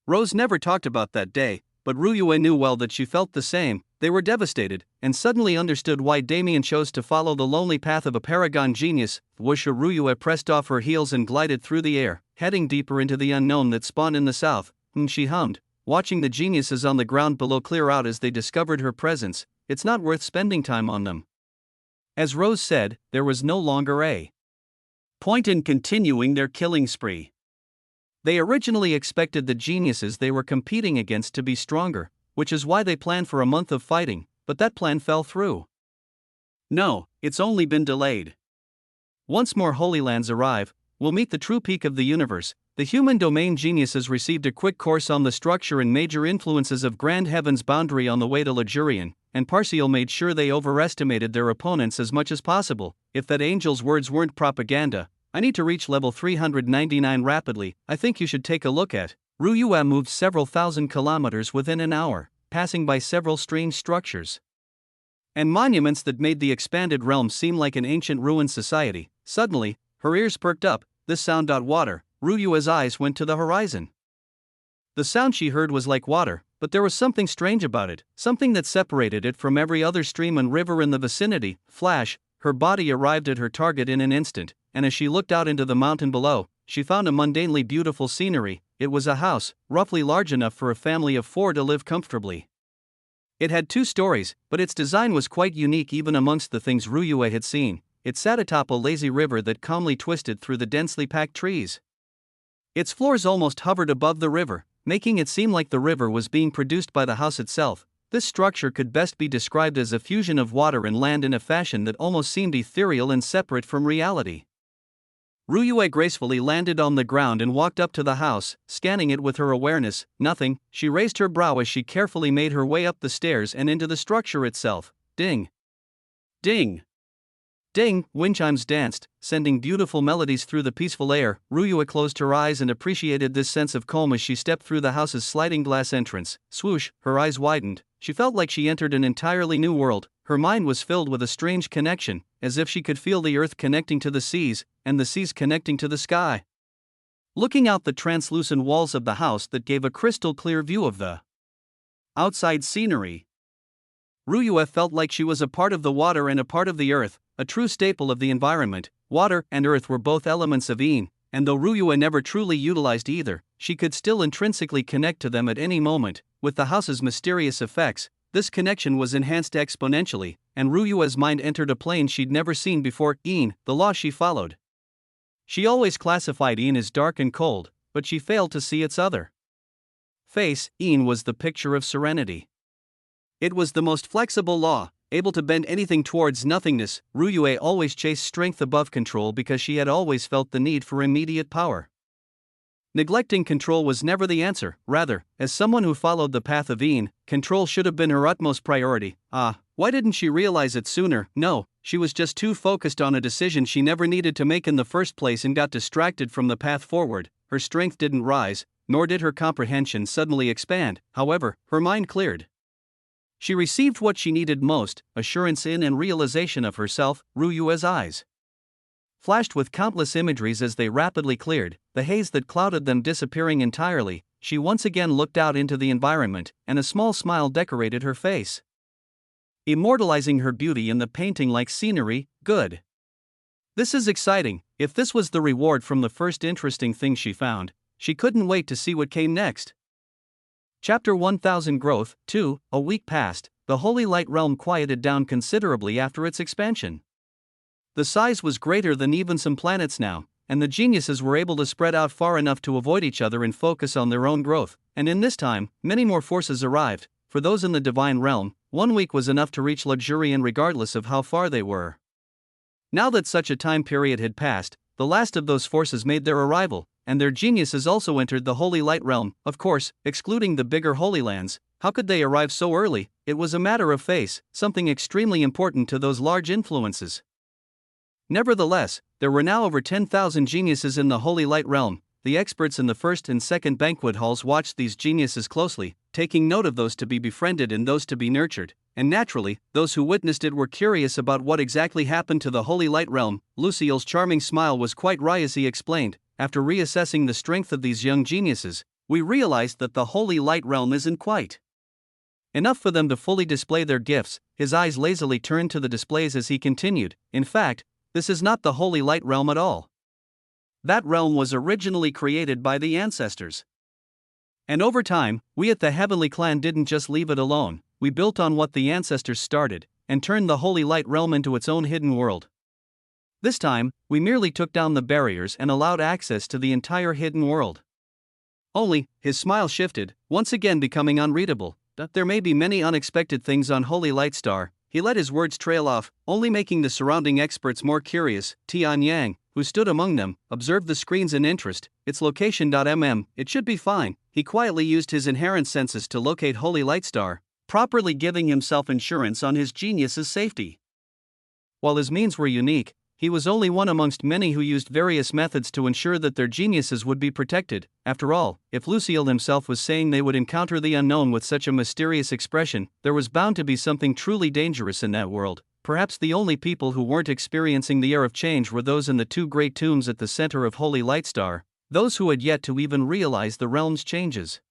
A: Rose never talked about that day, but Ruyue knew well that she felt the same. They were devastated, and suddenly understood why Damien chose to follow the lonely path of a paragon genius. Wusha Ruyue pressed off her heels and glided through the air, heading deeper into the unknown that spawned in the south. She hummed, watching the geniuses on the ground below clear out as they discovered her presence. It's not worth spending time on them. As Rose said, there was no longer a point in continuing their killing spree. They originally expected the geniuses they were competing against to be stronger, which is why they planned for a month of fighting, but that plan fell through. No, it's only been delayed. Once more Holy Lands arrive, we'll meet the true peak of the universe. The human domain geniuses received a quick course on the structure and major influences of Grand Heaven's boundary on the way to Lajurian, and Parcial made sure they overestimated their opponents as much as possible. if that angel's words weren't propaganda. I need to reach level 399 rapidly. I think you should take a look at. Ryuya moved several thousand kilometers within an hour, passing by several strange structures and monuments that made the expanded realm seem like an ancient ruined society. Suddenly, her ears perked up. This sound. Water. Ryuya's eyes went to the horizon. The sound she heard was like water, but there was something strange about it, something that separated it from every other stream and river in the vicinity. Flash, her body arrived at her target in an instant, and as she looked out into the mountain below, she found a mundanely beautiful scenery. It was a house, roughly large enough for a family of 4 to live comfortably. It had 2 stories, but its design was quite unique even amongst the things Ryuya had seen. It sat atop a lazy river that calmly twisted through the densely packed trees. Its floors almost hovered above the river, making it seem like the river was being produced by the house itself. This structure could best be described as a fusion of water and land in a fashion that almost seemed ethereal and separate from reality. Ryuya gracefully landed on the ground and walked up to the house, scanning it with her awareness. Nothing. She raised her brow as she carefully made her way up the stairs and into the structure itself. Ding! Ding! Ding! Wind chimes danced, sending beautiful melodies through the peaceful air. Ryuya closed her eyes and appreciated this sense of calm as she stepped through the house's sliding glass entrance. Swoosh! Her eyes widened. She felt like she entered an entirely new world. Her mind was filled with a strange connection, as if she could feel the earth connecting to the seas, and the seas connecting to the sky. Looking out the translucent walls of the house that gave a crystal clear view of the outside scenery, Ryuya felt like she was a part of the water and a part of the earth, a true staple of the environment. Water and earth were both elements of Een, and though Ryuya never truly utilized either, she could still intrinsically connect to them at any moment. With the house's mysterious effects, this connection was enhanced exponentially, and Ryuya's mind entered a plane she'd never seen before. Een, the law she followed. She always classified Een as dark and cold, but she failed to see its other face. Een was the picture of serenity. It was the most flexible law, able to bend anything towards nothingness. Ryuya always chased strength above control because she had always felt the need for immediate power. Neglecting control was never the answer. Rather, as someone who followed the path of Een, control should have been her utmost priority. Why didn't she realize it sooner? No, she was just too focused on a decision she never needed to make in the first place and got distracted from the path forward. Her strength didn't rise, nor did her comprehension suddenly expand. However, her mind cleared. She received what she needed most, assurance in and realization of herself. Ryuya's eyes flashed with countless imageries as they rapidly cleared, the haze that clouded them disappearing entirely. She once again looked out into the environment, and a small smile decorated her face, immortalizing her beauty in the painting-like scenery. Good. This is exciting. If this was the reward from the first interesting thing she found, she couldn't wait to see what came next. Chapter 1000 Growth 2. A week passed. The Holy Light Realm quieted down considerably after its expansion. The size was greater than even some planets now, and the geniuses were able to spread out far enough to avoid each other and focus on their own growth. And in this time, many more forces arrived. For those in the Divine Realm, 1 week was enough to reach luxurian regardless of how far they were. Now that such a time period had passed, the last of those forces made their arrival, and their geniuses also entered the Holy Light Realm. Of course, excluding the bigger Holy Lands. How could they arrive so early? It was a matter of face, something extremely important to those large influences. Nevertheless, there were now over 10,000 geniuses in the Holy Light Realm. The experts in the first and second banquet halls watched these geniuses closely, taking note of those to be befriended and those to be nurtured, and naturally, those who witnessed it were curious about what exactly happened to the Holy Light Realm. Lucille's charming smile was quite wry as he explained. After reassessing the strength of these young geniuses, we realized that the Holy Light Realm isn't quite enough for them to fully display their gifts. His eyes lazily turned to the displays as he continued. In fact, this is not the Holy Light Realm at all. That realm was originally created by the ancestors. And over time, we at the Heavenly Clan didn't just leave it alone. We built on what the ancestors started, and turned the Holy Light Realm into its own hidden world. This time, we merely took down the barriers and allowed access to the entire hidden world. Only, his smile shifted, once again becoming unreadable. There may be many unexpected things on Holy Light Star. He let his words trail off, only making the surrounding experts more curious. Tian Yang, who stood among them, observed the screens in interest. Its location. It should be fine. He quietly used his inherent senses to locate Holy Light Star, properly giving himself insurance on his genius's safety. While his means were unique, he was only one amongst many who used various methods to ensure that their geniuses would be protected. After all, if Lucille himself was saying they would encounter the unknown with such a mysterious expression, there was bound to be something truly dangerous in that world. Perhaps the only people who weren't experiencing the air of change were those in the two great tombs at the center of Holy Lightstar, those who had yet to even realize the realm's changes.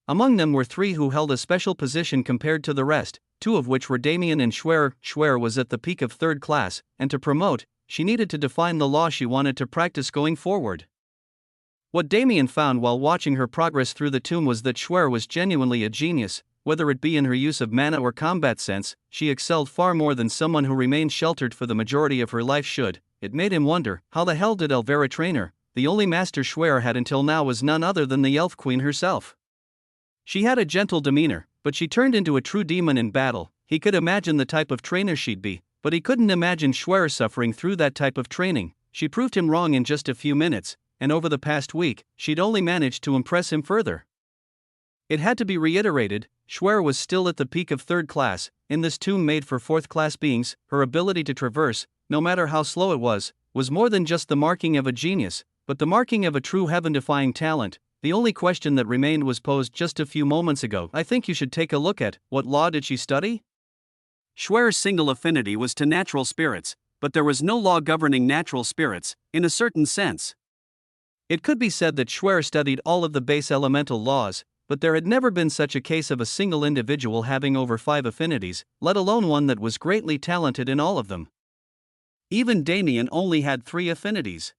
A: Among them were three who held a special position compared to the rest, two of which were Damien and Schwer. Schwer was at the peak of third class, and to promote, she needed to define the law she wanted to practice going forward. What Damien found while watching her progress through the tomb was that Schwer was genuinely a genius. Whether it be in her use of mana or combat sense, she excelled far more than someone who remained sheltered for the majority of her life should. It made him wonder, how the hell did Elvira train her? The only master Schwer had until now was none other than the Elf Queen herself. She had a gentle demeanor, but she turned into a true demon in battle. He could imagine the type of trainer she'd be, but he couldn't imagine Schwer suffering through that type of training. She proved him wrong in just a few minutes, and over the past week, she'd only managed to impress him further. It had to be reiterated, Schwer was still at the peak of third class. In this tomb made for fourth-class beings, her ability to traverse, no matter how slow it was more than just the marking of a genius, but the marking of a true heaven-defying talent. The only question that remained was posed just a few moments ago. I think you should take a look at, what law did she study? Schwer's single affinity was to natural spirits, but there was no law governing natural spirits, in a certain sense. It could be said that Schwer studied all of the base elemental laws, but there had never been such a case of a single individual having over 5 affinities, let alone one that was greatly talented in all of them. Even Damien only had 3 affinities.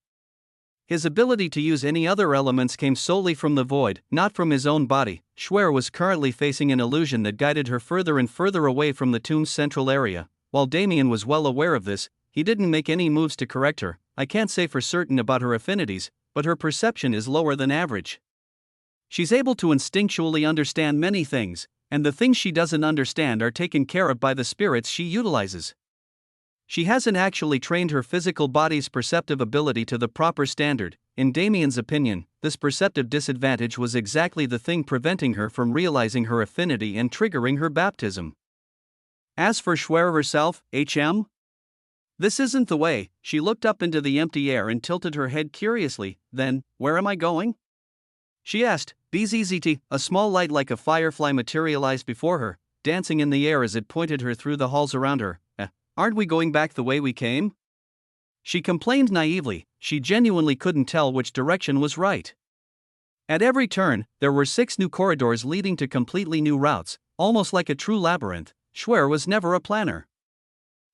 A: His ability to use any other elements came solely from the void, not from his own body. Schwer was currently facing an illusion that guided her further and further away from the tomb's central area. While Damien was well aware of this, he didn't make any moves to correct her. I can't say for certain about her affinities, but her perception is lower than average. She's able to instinctually understand many things, and the things she doesn't understand are taken care of by the spirits she utilizes. She hasn't actually trained her physical body's perceptive ability to the proper standard. In Damien's opinion, this perceptive disadvantage was exactly the thing preventing her from realizing her affinity and triggering her baptism. As for Schwer herself, this isn't the way. She looked up into the empty air and tilted her head curiously. Then, where am I going? She asked. Bzzzt. A small light like a firefly materialized before her, dancing in the air as it pointed her through the halls around her. Aren't we going back the way we came? She complained naively. She genuinely couldn't tell which direction was right. At every turn, there were 6 new corridors leading to completely new routes, almost like a true labyrinth. Schwer was never a planner.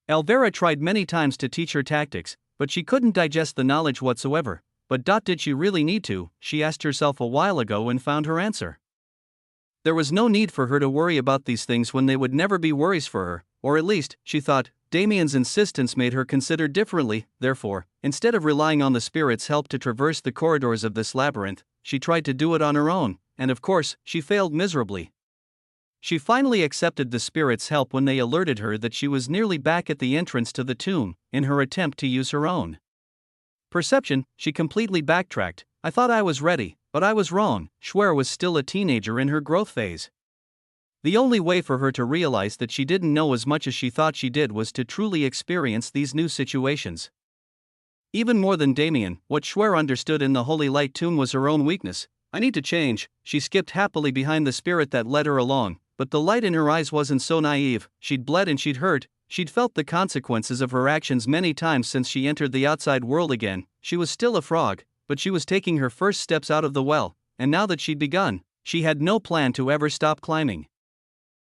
A: Elvira tried many times to teach her tactics, but she couldn't digest the knowledge whatsoever. But did she really need to? She asked herself a while ago and found her answer. There was no need for her to worry about these things when they would never be worries for her, or at least, she thought. Damien's insistence made her consider differently. Therefore, instead of relying on the spirit's help to traverse the corridors of this labyrinth, she tried to do it on her own, and of course, she failed miserably. She finally accepted the spirit's help when they alerted her that she was nearly back at the entrance to the tomb. In her attempt to use her own perception, she completely backtracked. I thought I was ready, but I was wrong. Schwer was still a teenager in her growth phase. The only way for her to realize that she didn't know as much as she thought she did was to truly experience these new situations. Even more than Damien, what Schwer understood in the Holy Light tomb was her own weakness. I need to change. She skipped happily behind the spirit that led her along, but the light in her eyes wasn't so naive. She'd bled and she'd hurt. She'd felt the consequences of her actions many times since she entered the outside world again. She was still a frog, but she was taking her first steps out of the well, and now that she'd begun, she had no plan to ever stop climbing.